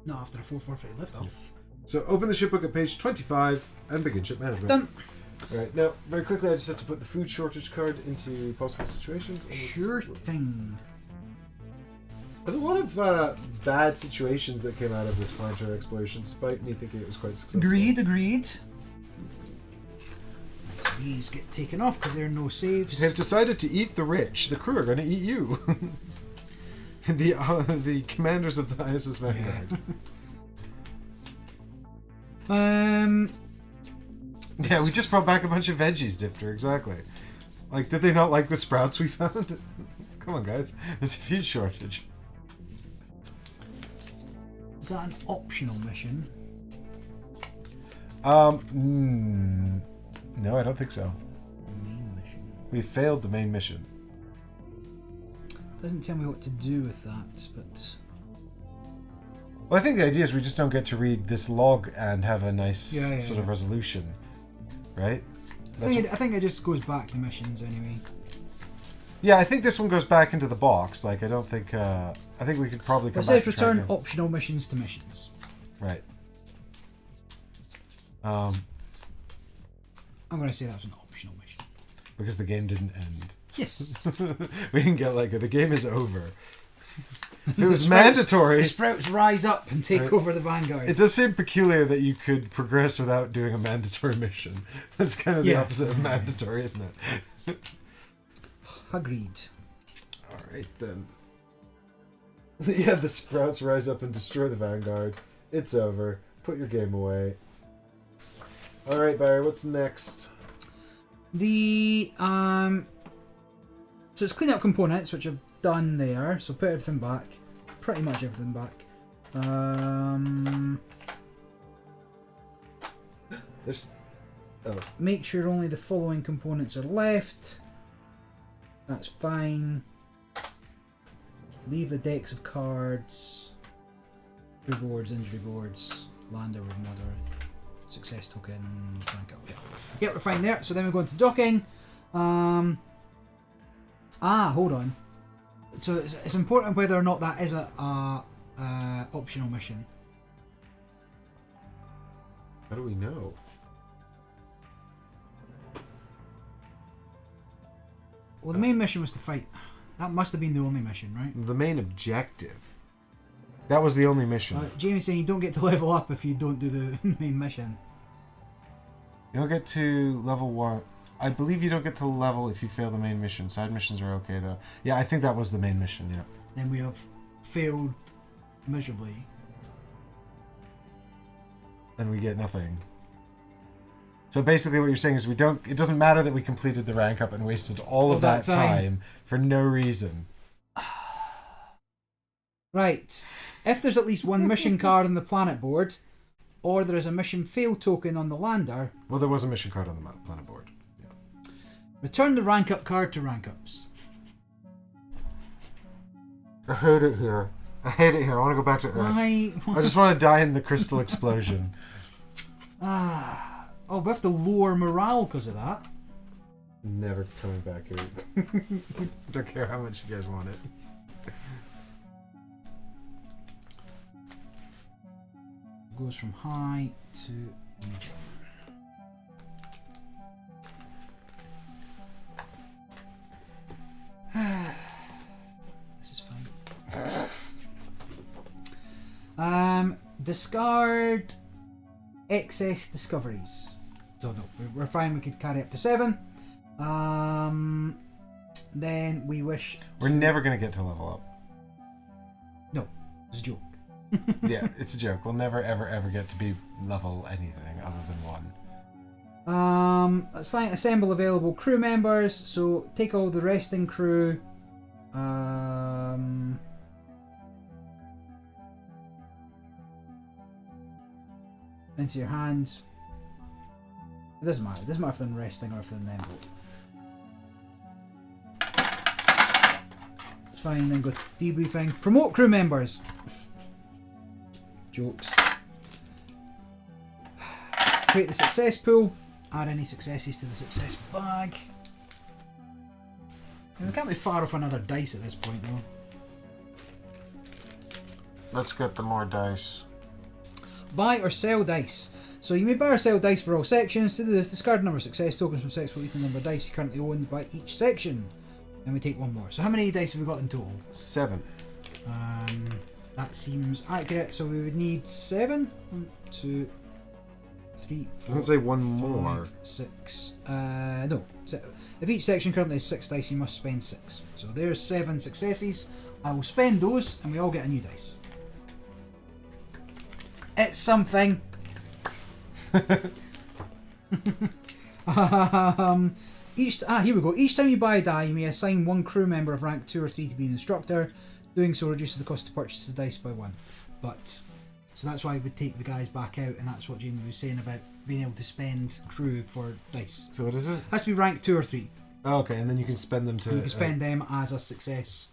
Speaker 2: Not after a 4-4-3 liftoff.
Speaker 1: So open the shipbook at page 25 and begin ship management.
Speaker 2: Done.
Speaker 1: Alright, now, very quickly, I just have to put the food shortage card into possible situations.
Speaker 2: Sure thing.
Speaker 1: There's a lot of bad situations that came out of this planetary exploration, despite me thinking it was quite successful.
Speaker 2: Agreed. So these get taken off because there are no saves.
Speaker 1: They've decided to eat the rich. The crew are going to eat you. The commanders of the ISS Vanguard. Yeah, we just brought back a bunch of veggies, Difter, exactly. Like, did they not like the sprouts we found? Come on, guys. There's a food shortage.
Speaker 2: Is that an optional mission?
Speaker 1: No, I don't think so.
Speaker 2: Main mission.
Speaker 1: We failed the main mission.
Speaker 2: Doesn't tell me what to do with that, but...
Speaker 1: Well, I think the idea is we just don't get to read this log and have a nice sort of resolution, right?
Speaker 2: I think it just goes back to missions anyway.
Speaker 1: Yeah, I think this one goes back into the box. Like, I don't think... I think we could probably come back
Speaker 2: It says return optional missions to missions.
Speaker 1: Right.
Speaker 2: I'm going to say that's an optional mission.
Speaker 1: Because the game didn't end.
Speaker 2: Yes.
Speaker 1: We didn't get like, the game is over. If it was mandatory...
Speaker 2: The sprouts rise up and take over the Vanguard.
Speaker 1: It does seem peculiar that you could progress without doing a mandatory mission. That's kind of the opposite of mandatory, isn't it?
Speaker 2: Agreed.
Speaker 1: Alright then. Yeah, the sprouts rise up and destroy the Vanguard. It's over. Put your game away. Alright, Barry, what's next?
Speaker 2: So it's clean up components, which I've done there. So put everything back. Pretty much everything back. Make sure only the following components are left. That's fine. Leave the decks of cards. Crew boards, injury boards, lander with mother, success tokens, rank up. Yeah, we're fine there. So then we go into docking. Hold on. So it's important whether or not that is a optional mission.
Speaker 1: How do we know?
Speaker 2: Well, the main mission was to fight. That must have been the only mission, right?
Speaker 1: The main objective. That was the only mission.
Speaker 2: Jamie's saying you don't get to level up if you don't do the main mission.
Speaker 1: You don't get to level 1. I believe you don't get to level if you fail the main mission. Side missions are okay, though. Yeah, I think that was the main mission, yeah.
Speaker 2: Then we have failed miserably.
Speaker 1: And we get nothing. So basically what you're saying is it doesn't matter that we completed the rank up and wasted all of that time for no reason.
Speaker 2: Right. If there's at least one mission card on the planet board, or there is a mission fail token on the lander...
Speaker 1: Well, there was a mission card on the planet board. Yeah.
Speaker 2: Return the rank up card to rank ups.
Speaker 1: I hate it here. I want to go back to Earth.
Speaker 2: Why?
Speaker 1: I just want to die in the crystal explosion.
Speaker 2: Oh, we have to lower morale because of that.
Speaker 1: Never coming back here. Don't care how much you guys want it.
Speaker 2: Goes from high to medium. This is fun. Discard excess discoveries. So no, we're fine. We could carry up to 7. Then we wish.
Speaker 1: We're never gonna get to level up.
Speaker 2: No, it's a joke.
Speaker 1: Yeah, it's a joke. We'll never, ever, ever get to be level anything other than
Speaker 2: 1. That's fine. Assemble available crew members. So take all the resting crew. Into your hands. It doesn't matter. It doesn't matter if they're resting or if they're in the envelope. It's fine. Then go to debriefing. Promote crew members. Jokes. Create the success pool. Add any successes to the success bag. And we can't be far off another dice at this point, though.
Speaker 1: Let's get the more dice.
Speaker 2: Buy or sell dice. So you may buy or sell dice for all sections. To do this, discard a number of success tokens from successful equal number of dice you currently own by each section. And we take one more. So how many dice have we got in total?
Speaker 1: 7.
Speaker 2: That seems accurate. So we would need 7. 1, 2, 3, 4.
Speaker 1: Doesn't say one
Speaker 2: 5,
Speaker 1: more.
Speaker 2: 6. No. If each section currently has 6 dice, you must spend 6. So there's 7 successes. I will spend those, and we all get a new dice. It's something. Here we go. Each time you buy a die, you may assign one crew member of rank 2 or 3 to be an instructor. Doing so reduces the cost to purchase the dice by 1. So that's why we take the guys back out, and that's what Jamie was saying about being able to spend crew for dice.
Speaker 1: So what is it?
Speaker 2: Has to be rank 2 or 3.
Speaker 1: Oh, okay, and then you can spend them to...
Speaker 2: You can spend them as a success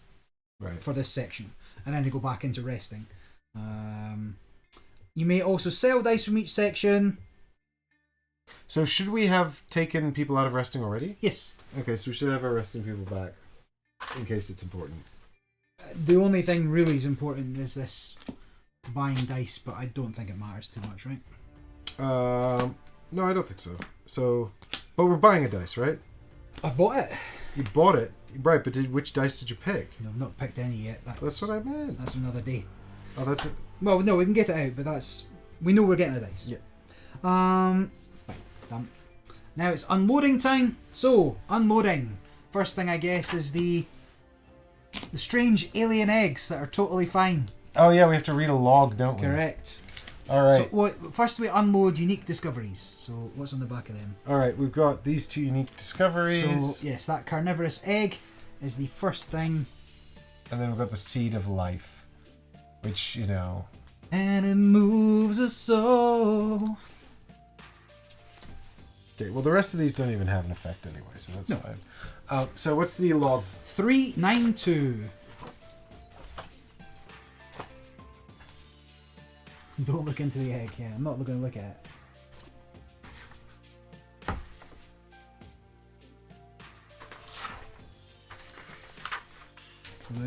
Speaker 1: right.
Speaker 2: for this section, and then they go back into resting. You may also sell dice from each section.
Speaker 1: So should we have taken people out of resting already?
Speaker 2: Yes.
Speaker 1: Okay, so we should have our resting people back, in case it's important.
Speaker 2: The only thing really is important is this buying dice, but I don't think it matters too much, right?
Speaker 1: No, I don't think so. So, but we're buying a dice, right?
Speaker 2: I bought it.
Speaker 1: You bought it, right? But which dice did you pick?
Speaker 2: No, I've not picked any yet.
Speaker 1: That's what I meant.
Speaker 2: That's another day.
Speaker 1: Oh, that's it.
Speaker 2: Well, no, we can get it out, but we know we're getting a dice.
Speaker 1: Yeah.
Speaker 2: Right, done. Now it's unloading time. So unloading. First thing I guess is the strange alien eggs that are totally fine.
Speaker 1: Oh yeah, we have to read a log, don't we?
Speaker 2: Correct.
Speaker 1: All right.
Speaker 2: So first we unload unique discoveries. So what's on the back of them?
Speaker 1: All right, we've got these 2 unique discoveries.
Speaker 2: So yes, that carnivorous egg is the first thing.
Speaker 1: And then we've got the seed of life, which, you know...
Speaker 2: And it moves us so.
Speaker 1: Okay, well the rest of these don't even have an effect anyway, so that's fine. So what's the log?
Speaker 2: 392. Don't look into the egg. Yeah, I'm not going to look at it.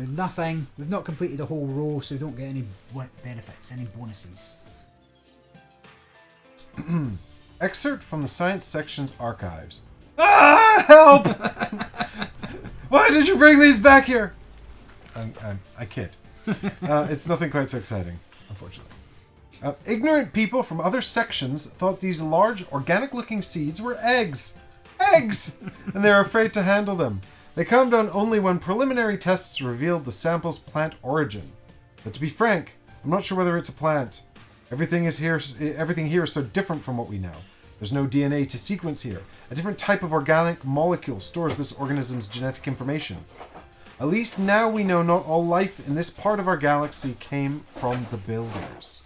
Speaker 2: Nothing. We've not completed a whole row, so we don't get any benefits, any bonuses.
Speaker 1: Excerpt from the science section's archives. Ah, help! Why did you bring these back here? I kid. It's nothing quite so exciting, unfortunately. Ignorant people from other sections thought these large, organic-looking seeds were eggs. Eggs! And they were afraid to handle them. They calmed down only when preliminary tests revealed the sample's plant origin. But to be frank, I'm not sure whether it's a plant. Everything here is so different from what we know. There's no DNA to sequence here. A different type of organic molecule stores this organism's genetic information. At least now we know not all life in this part of our galaxy came from the builders.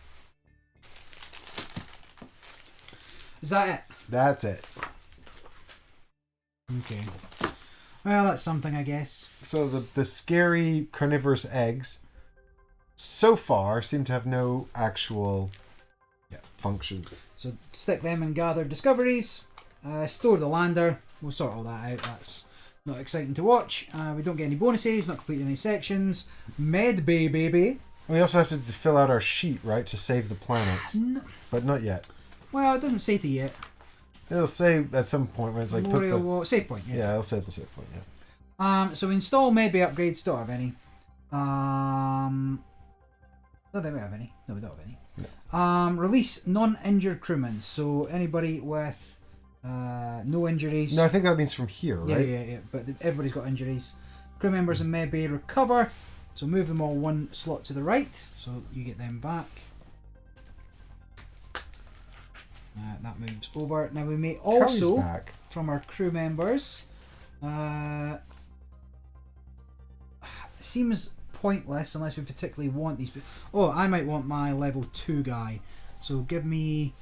Speaker 2: Is that it?
Speaker 1: That's it.
Speaker 2: Okay. Well, that's something, I guess.
Speaker 1: So the scary carnivorous eggs so far seem to have no actual function.
Speaker 2: So stick them in gathered discoveries. Store the lander. We'll sort all that out. That's not exciting to watch. We don't get any bonuses, not completed any sections. Med bay, baby.
Speaker 1: We also have to fill out our sheet, right, to save the planet. But not yet.
Speaker 2: Well, it doesn't say to yet.
Speaker 1: It'll say at some point when it's like
Speaker 2: Memorial save point.
Speaker 1: Yeah, it'll say at the save point. Yeah.
Speaker 2: So install medbay upgrades. Don't have any. No, they don't have any. No, we don't have any. No. Release non-injured crewmen. So anybody with no injuries.
Speaker 1: No, I think that means from here, right?
Speaker 2: Yeah. But everybody's got injuries. Crew members in medbay recover. So move them all one slot to the right. So you get them back. That moves over. Now we may also, from our crew members, seems pointless unless we particularly want these. Oh, I might want my level 2 guy. So give me,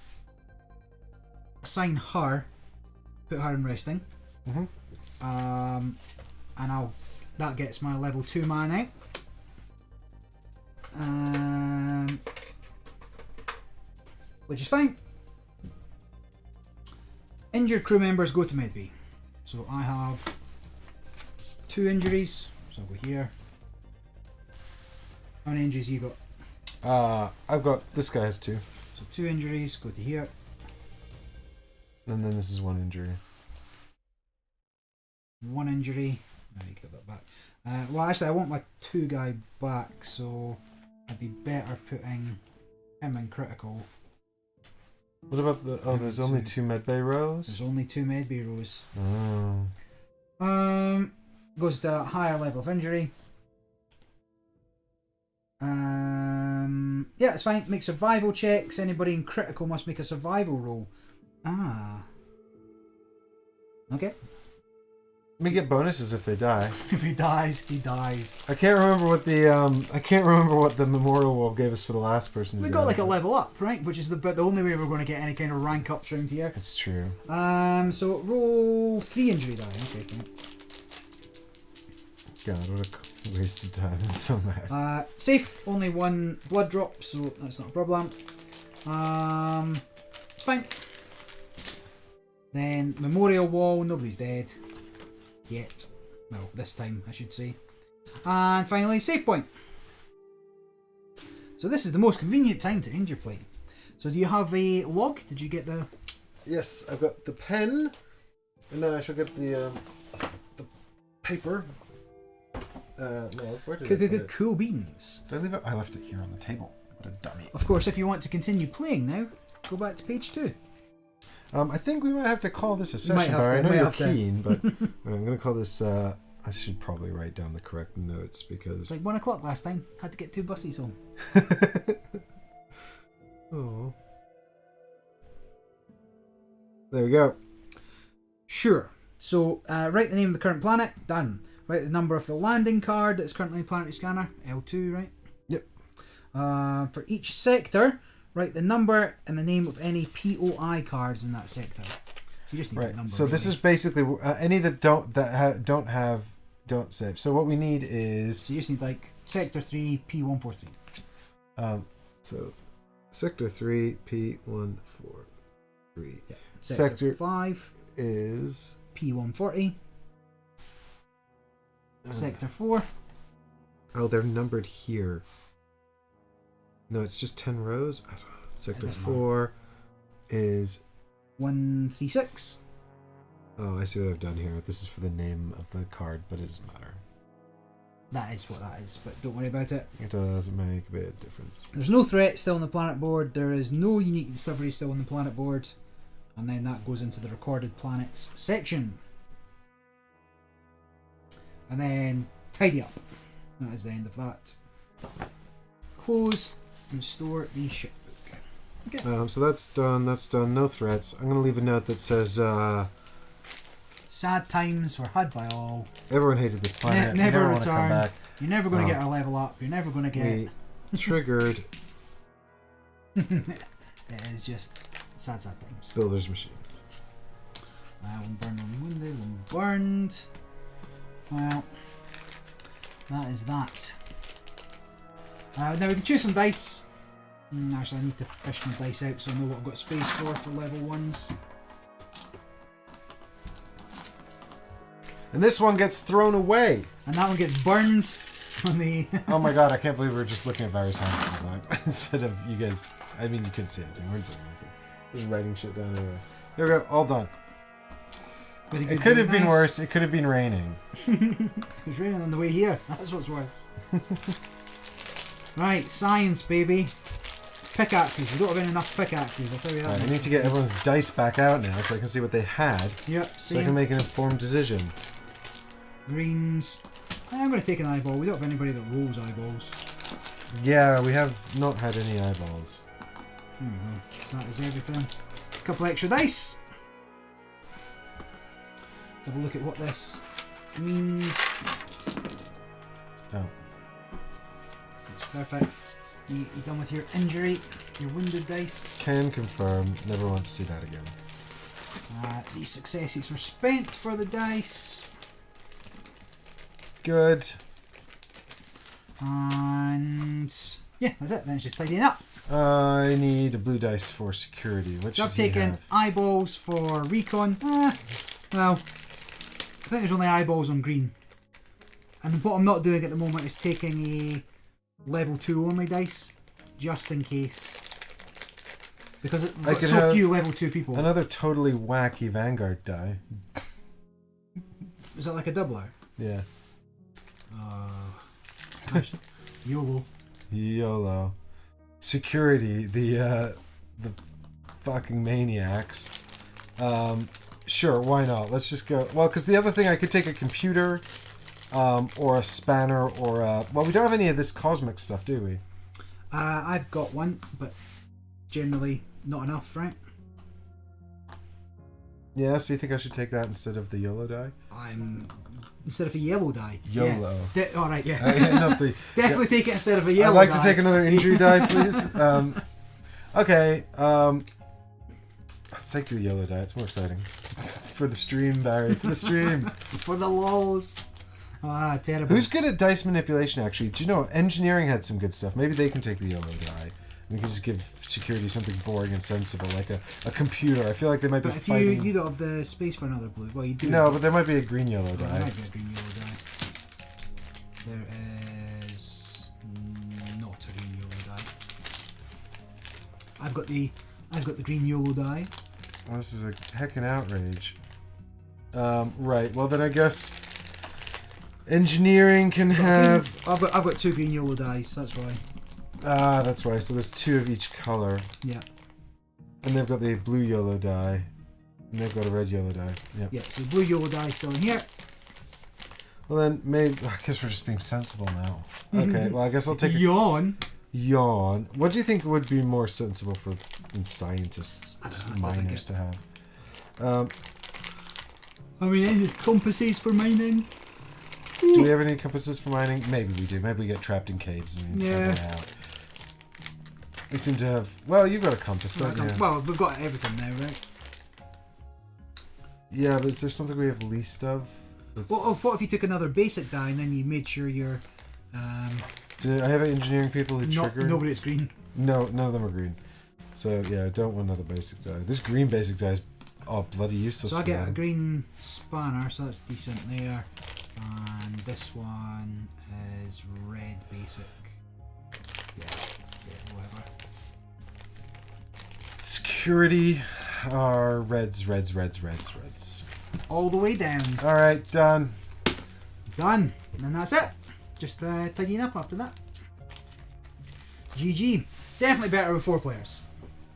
Speaker 2: assign her, put her in resting. And that gets my level 2 man out. Which is fine. Injured crew members go to medbay. So I have 2 injuries. So I'll go here. How many injuries you got?
Speaker 1: I've got, this guy has 2.
Speaker 2: So 2 injuries, go to here.
Speaker 1: And then this is 1 injury.
Speaker 2: 1 injury. Now you get that back. Well, actually, I want my 2 guy back, so I'd be better putting him in critical.
Speaker 1: What about the... Oh, there's only 2 medbay rows?
Speaker 2: There's only 2 medbay rows.
Speaker 1: Oh.
Speaker 2: Goes to a higher level of injury. Yeah, it's fine. Make survival checks. Anybody in critical must make a survival roll. Okay.
Speaker 1: We get bonuses if they die.
Speaker 2: If he dies, he dies.
Speaker 1: I can't remember what the memorial wall gave us for the last person.
Speaker 2: We got like a level up, right? Which is the only way we're going to get any kind of rank ups around here.
Speaker 1: It's true.
Speaker 2: So roll 3 injury die. Okay. Fine.
Speaker 1: God, what a waste of time. I'm so mad.
Speaker 2: Safe. Only 1 blood drop, so that's not a problem. It's fine. Then memorial wall. Nobody's dead. Yet. Well, this time, I should say. And finally, save point. So this is the most convenient time to end your play. So do you have a log? Did you get the...
Speaker 1: Yes, I've got the pen. And then I shall get the paper. Log. Where did I put it?
Speaker 2: Cool beans.
Speaker 1: Did I leave it? I left it here on the table. What a dummy.
Speaker 2: Of course, if you want to continue playing now, go back to page 2.
Speaker 1: I think we might have to call this a session bar. I know you're keen, but I'm going to call this... I should probably write down the correct notes because...
Speaker 2: It's like 1 o'clock last time. Had to get 2 buses home.
Speaker 1: Oh. There we go.
Speaker 2: Sure. So, write the name of the current planet. Done. Write the number of the landing card that's currently in planetary scanner. L2, right?
Speaker 1: Yep.
Speaker 2: For each sector, write the number and the name of any POI cards in that sector. So you just need the number.
Speaker 1: So this is basically any that don't save. So what we need is...
Speaker 2: So you just need like sector 3 P143.
Speaker 1: So sector 3 P143.
Speaker 2: Yeah.
Speaker 1: Sector
Speaker 2: 5
Speaker 1: is
Speaker 2: P140. Sector 4.
Speaker 1: Oh, they're numbered here. No, it's just 10 rows. I don't know. Sector 4 is
Speaker 2: 136.
Speaker 1: Oh, I see what I've done here. This is for the name of the card, but it doesn't matter.
Speaker 2: That is what that is, but don't worry about it.
Speaker 1: It doesn't make a bit of difference.
Speaker 2: There's no threat still on the planet board. There is no unique discovery still on the planet board. And then that goes into the recorded planets section. And then tidy up. That is the end of that. Close and store the shipbook. Okay.
Speaker 1: So that's done. That's done. No threats. I'm going to leave a note that says...
Speaker 2: sad times were had by all.
Speaker 1: Everyone hated this planet.
Speaker 2: Never
Speaker 1: want to come
Speaker 2: return.
Speaker 1: back.
Speaker 2: You're never going to get a level up. You're never going to get...
Speaker 1: We triggered...
Speaker 2: It is just sad times.
Speaker 1: Builder's machine.
Speaker 2: One burned, one wounded, one burned. Well, that is that. Now we can choose some dice. Actually, I need to fish my dice out so I know what I've got space for level 1s.
Speaker 1: And this one gets thrown away.
Speaker 2: And that one gets burned on the...
Speaker 1: Oh my god, I can't believe we're just looking at Barry's hands instead of you guys. I mean, you couldn't see anything. We're doing anything. We're just writing shit down anyway. There we go, all done. It could have been worse. It could have been raining.
Speaker 2: It was raining on the way here. That's what's worse. Right, science, baby. Pickaxes. We don't have enough pickaxes, I'll tell you that.
Speaker 1: Right, I need to get everyone's dice back out now so I can see what they had.
Speaker 2: Yep,
Speaker 1: so I can make an informed decision.
Speaker 2: Greens. I'm going to take an eyeball. We don't have anybody that rolls eyeballs.
Speaker 1: Yeah, we have not had any eyeballs.
Speaker 2: There we go. So that is everything. A couple extra dice. Have a look at what this means.
Speaker 1: Oh.
Speaker 2: Perfect. You're done with your injury, your wounded dice.
Speaker 1: Can confirm. Never want to see that again.
Speaker 2: These successes were spent for the dice.
Speaker 1: Good.
Speaker 2: And yeah, that's it. Then it's just tidying up.
Speaker 1: I need a blue dice for security. What
Speaker 2: So
Speaker 1: should
Speaker 2: I've taken
Speaker 1: have?
Speaker 2: eyeballs for recon. Well, I think there's only eyeballs on green. And what I'm not doing at the moment is taking a level 2 only dice, just in case. Because I've got so few level 2 people.
Speaker 1: Another totally wacky Vanguard die.
Speaker 2: Is that like a doubler?
Speaker 1: Yeah.
Speaker 2: YOLO.
Speaker 1: YOLO. Security, the fucking maniacs. Sure, why not? Let's just go. Well, because the other thing, I could take a computer, or a spanner, or a... Well, we don't have any of this cosmic stuff, do we?
Speaker 2: I've got one, but generally not enough, right?
Speaker 1: Yeah, so you think I should take that instead of the YOLO die?
Speaker 2: Instead of a yellow die.
Speaker 1: YOLO.
Speaker 2: Yeah. Alright, yeah.
Speaker 1: Not the,
Speaker 2: Definitely take it instead of a yellow
Speaker 1: I'd like
Speaker 2: die.
Speaker 1: to take another injury die, please. Okay. Let's take the YOLO die. It's more exciting. For the stream, Barry. For the stream.
Speaker 2: For the lows. Ah, terrible.
Speaker 1: Who's good at dice manipulation, actually? Do you know, engineering had some good stuff. Maybe they can take the YOLO die. We can just give security something boring and sensible, like a computer. I feel like they might be
Speaker 2: But if
Speaker 1: fighting...
Speaker 2: you don't have the space for another blue, well, you do.
Speaker 1: No, but there might be a green YOLO
Speaker 2: There
Speaker 1: die.
Speaker 2: might be a green yellow die. There is not a green yellow die. I've got the green yellow die.
Speaker 1: Well, this is a heckin' outrage. Right. Well, then I guess engineering can have...
Speaker 2: I've got 2 green yellow dice. That's why.
Speaker 1: Ah, that's why. So there's 2 of each color.
Speaker 2: Yeah.
Speaker 1: And they've got the blue YOLO die. And they've got a red YOLO die. Yep.
Speaker 2: Yeah. So blue yellow die still in here.
Speaker 1: Well then, maybe... I guess we're just being sensible now. Okay, well I guess I'll take a...
Speaker 2: Yawn.
Speaker 1: Yawn. What do you think would be more sensible for scientists, just miners to have?
Speaker 2: I mean, any compasses for mining?
Speaker 1: Do we have any compasses for mining? Maybe we do. Maybe we get trapped in caves and figure it out. We seem to have... Well, you've got a compass, don't you?
Speaker 2: Well, we've got everything now, right?
Speaker 1: Yeah, but is there something we have least of?
Speaker 2: Well, what if you took another basic die and then you made sure you're...
Speaker 1: Do I have engineering people who trigger?
Speaker 2: Nobody that's green.
Speaker 1: No, none of them are green. So, yeah, I don't want another basic die. This green basic die is bloody useless.
Speaker 2: So I get a green spanner, so that's decent there. And this one is red basic. Yeah, whatever.
Speaker 1: Security are reds.
Speaker 2: All the way down.
Speaker 1: Alright, done.
Speaker 2: Done. And that's it. Just tidying up after that. GG. Definitely better with 4 players.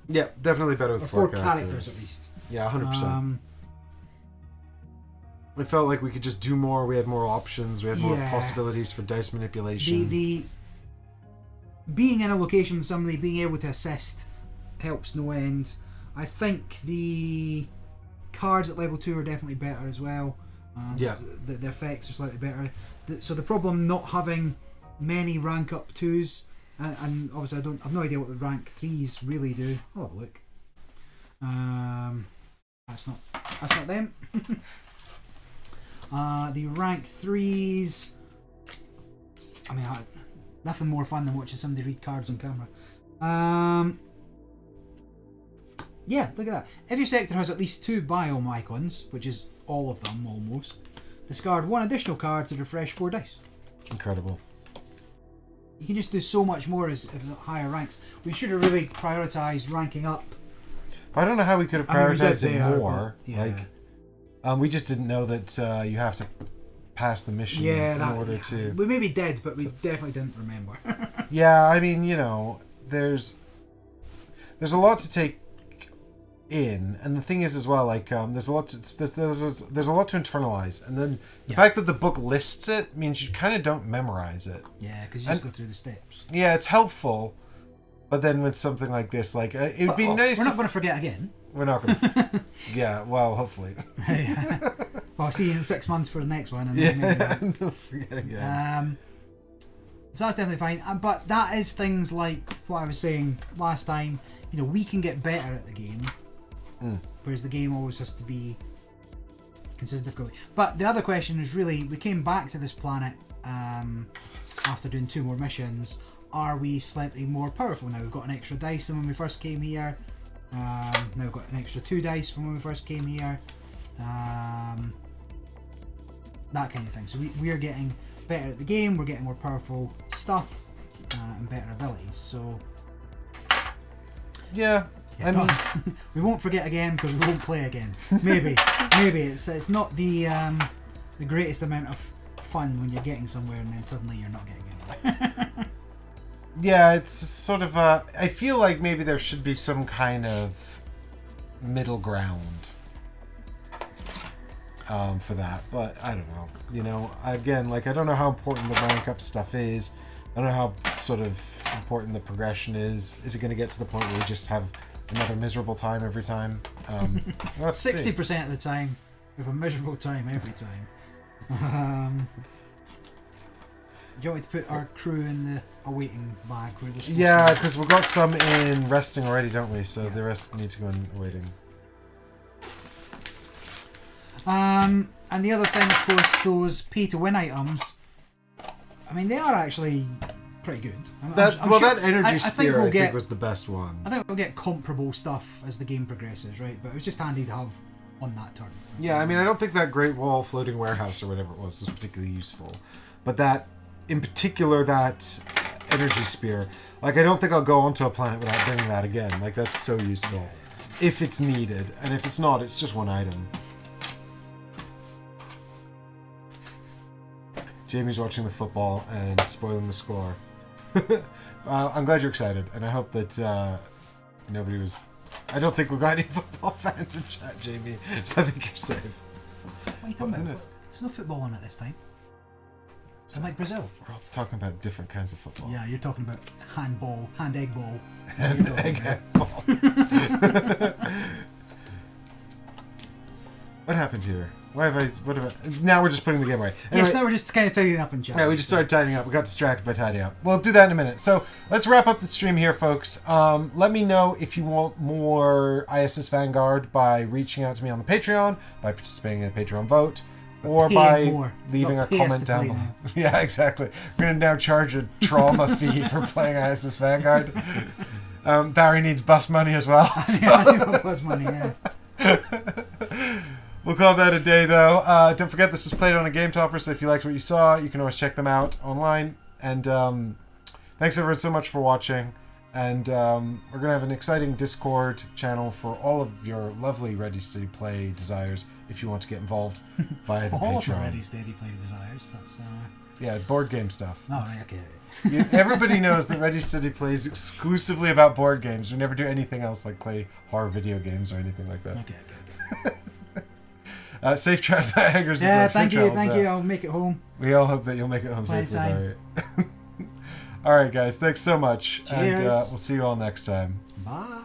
Speaker 1: Yeah, definitely better with
Speaker 2: Or
Speaker 1: 4
Speaker 2: characters at least.
Speaker 1: Yeah, 100%. It felt like we could just do more. We had more options. We had more possibilities for dice manipulation.
Speaker 2: The being in a location with somebody, being able to assist, helps no end. I think the cards at level 2 are definitely better as well. The effects are slightly better. So the problem not having many rank up 2s, and obviously I've no idea what the rank 3s really do. I'll have a look. That's not them. The rank 3s. I mean, nothing more fun than watching somebody read cards on camera. Yeah, look at that. Every sector has at least 2 biome icons, which is all of them almost. Discard 1 additional card to refresh 4 dice.
Speaker 1: Incredible.
Speaker 2: You can just do so much more as higher ranks. We should have really prioritised ranking up.
Speaker 1: I don't know how we could have prioritized it more.
Speaker 2: Yeah.
Speaker 1: We just didn't know that you have to pass the mission in order to...
Speaker 2: We may be dead, but we definitely didn't remember.
Speaker 1: Yeah, I mean, there's a lot to take in, and the thing is as well, like there's a lot to internalize, and then the fact that the book lists it means you kind of don't memorize it.
Speaker 2: Yeah, because you just go through the steps.
Speaker 1: Yeah, it's helpful, but then with something like this, like it would be nice.
Speaker 2: We're not going to forget again.
Speaker 1: We're not going to. Yeah, well, hopefully.
Speaker 2: Yeah. Well, I'll see you in 6 months for the next one. And
Speaker 1: Don't forget again.
Speaker 2: So that's definitely fine. But that is things like what I was saying last time. We can get better at the game. Whereas the game always has to be consistent. But the other question is really, we came back to this planet after doing 2 more missions. Are we slightly more powerful now? We've got an extra dice than when we first came here. Now we've got an extra 2 dice from when we first came here. That kind of thing. So we are getting better at the game. We're getting more powerful stuff and better abilities. So
Speaker 1: yeah. I mean,
Speaker 2: we won't forget again because we won't play again. Maybe it's not the greatest amount of fun when you're getting somewhere and then suddenly you're not getting anywhere.
Speaker 1: Yeah, it's sort of I feel like maybe there should be some kind of middle ground for that, but I don't know. You know, again, like I don't know how important the rank up stuff is. I don't know how sort of important the progression is. Is it going to get to the point where we just have another miserable time every time?
Speaker 2: 60% of the time, we have a miserable time every time. Do you want me to put our crew in the awaiting bag? Where they're supposed
Speaker 1: Yeah,
Speaker 2: to
Speaker 1: because we've got some in resting already, don't we? So the rest need to go in waiting.
Speaker 2: And the other thing, of course, those pay-to-win items. I mean, they are actually pretty good.
Speaker 1: That
Speaker 2: sure,
Speaker 1: that energy
Speaker 2: I think
Speaker 1: sphere,
Speaker 2: we'll
Speaker 1: I think,
Speaker 2: get,
Speaker 1: was the best one.
Speaker 2: I think we'll get comparable stuff as the game progresses, right? But it was just handy to have on that turn.
Speaker 1: Yeah, I mean, I don't think that Great Wall floating warehouse or whatever it was particularly useful. But that, in particular, that energy spear, like, I don't think I'll go onto a planet without bringing that again. Like, that's so useful. If it's needed. And if it's not, it's just one item. Jamie's watching the football and spoiling the score. I'm glad you're excited, and I hope that nobody was... I don't think we've got any football fans in chat, Jamie, so I think you're safe.
Speaker 2: What are you talking about? There's no football on it this time. It's like Brazil.
Speaker 1: We're all talking about different kinds of football.
Speaker 2: Yeah, you're talking about handball, hand-egg ball.
Speaker 1: Hand-egg ball. What happened here? What have I... Now we're just putting the game away. Anyway,
Speaker 2: yes, now we're just kind of tidying up and chat.
Speaker 1: yeah, we just started tidying up. We got distracted by tidying up. We'll do that in a minute. So let's wrap up the stream here, folks. Let me know if you want more ISS Vanguard by reaching out to me on the Patreon, by participating in the Patreon vote, or by leaving a comment down below. Yeah, exactly. We're going to now charge a trauma fee for playing ISS Vanguard. Barry needs bus money as well. So.
Speaker 2: Yeah, I need bus money, yeah.
Speaker 1: We'll call that a day, though. Don't forget, this was played on a Game Topper, so if you liked what you saw, you can always check them out online. And thanks, everyone, so much for watching. And we're going to have an exciting Discord channel for all of your lovely Ready Steady Play desires if you want to get involved via the
Speaker 2: all
Speaker 1: Patreon.
Speaker 2: of the Ready Steady Play desires. That's
Speaker 1: yeah, board game stuff.
Speaker 2: Oh, right, okay.
Speaker 1: Everybody knows that Ready Steady plays exclusively about board games. We never do anything else like play horror video games or anything like that.
Speaker 2: Okay.
Speaker 1: Safe travel, Haggers.
Speaker 2: Yeah, thank you. I'll make it home.
Speaker 1: We all hope that you'll make it home safely, Barry. All right, guys. Thanks so much.
Speaker 2: Cheers.
Speaker 1: And we'll see you all next time.
Speaker 2: Bye.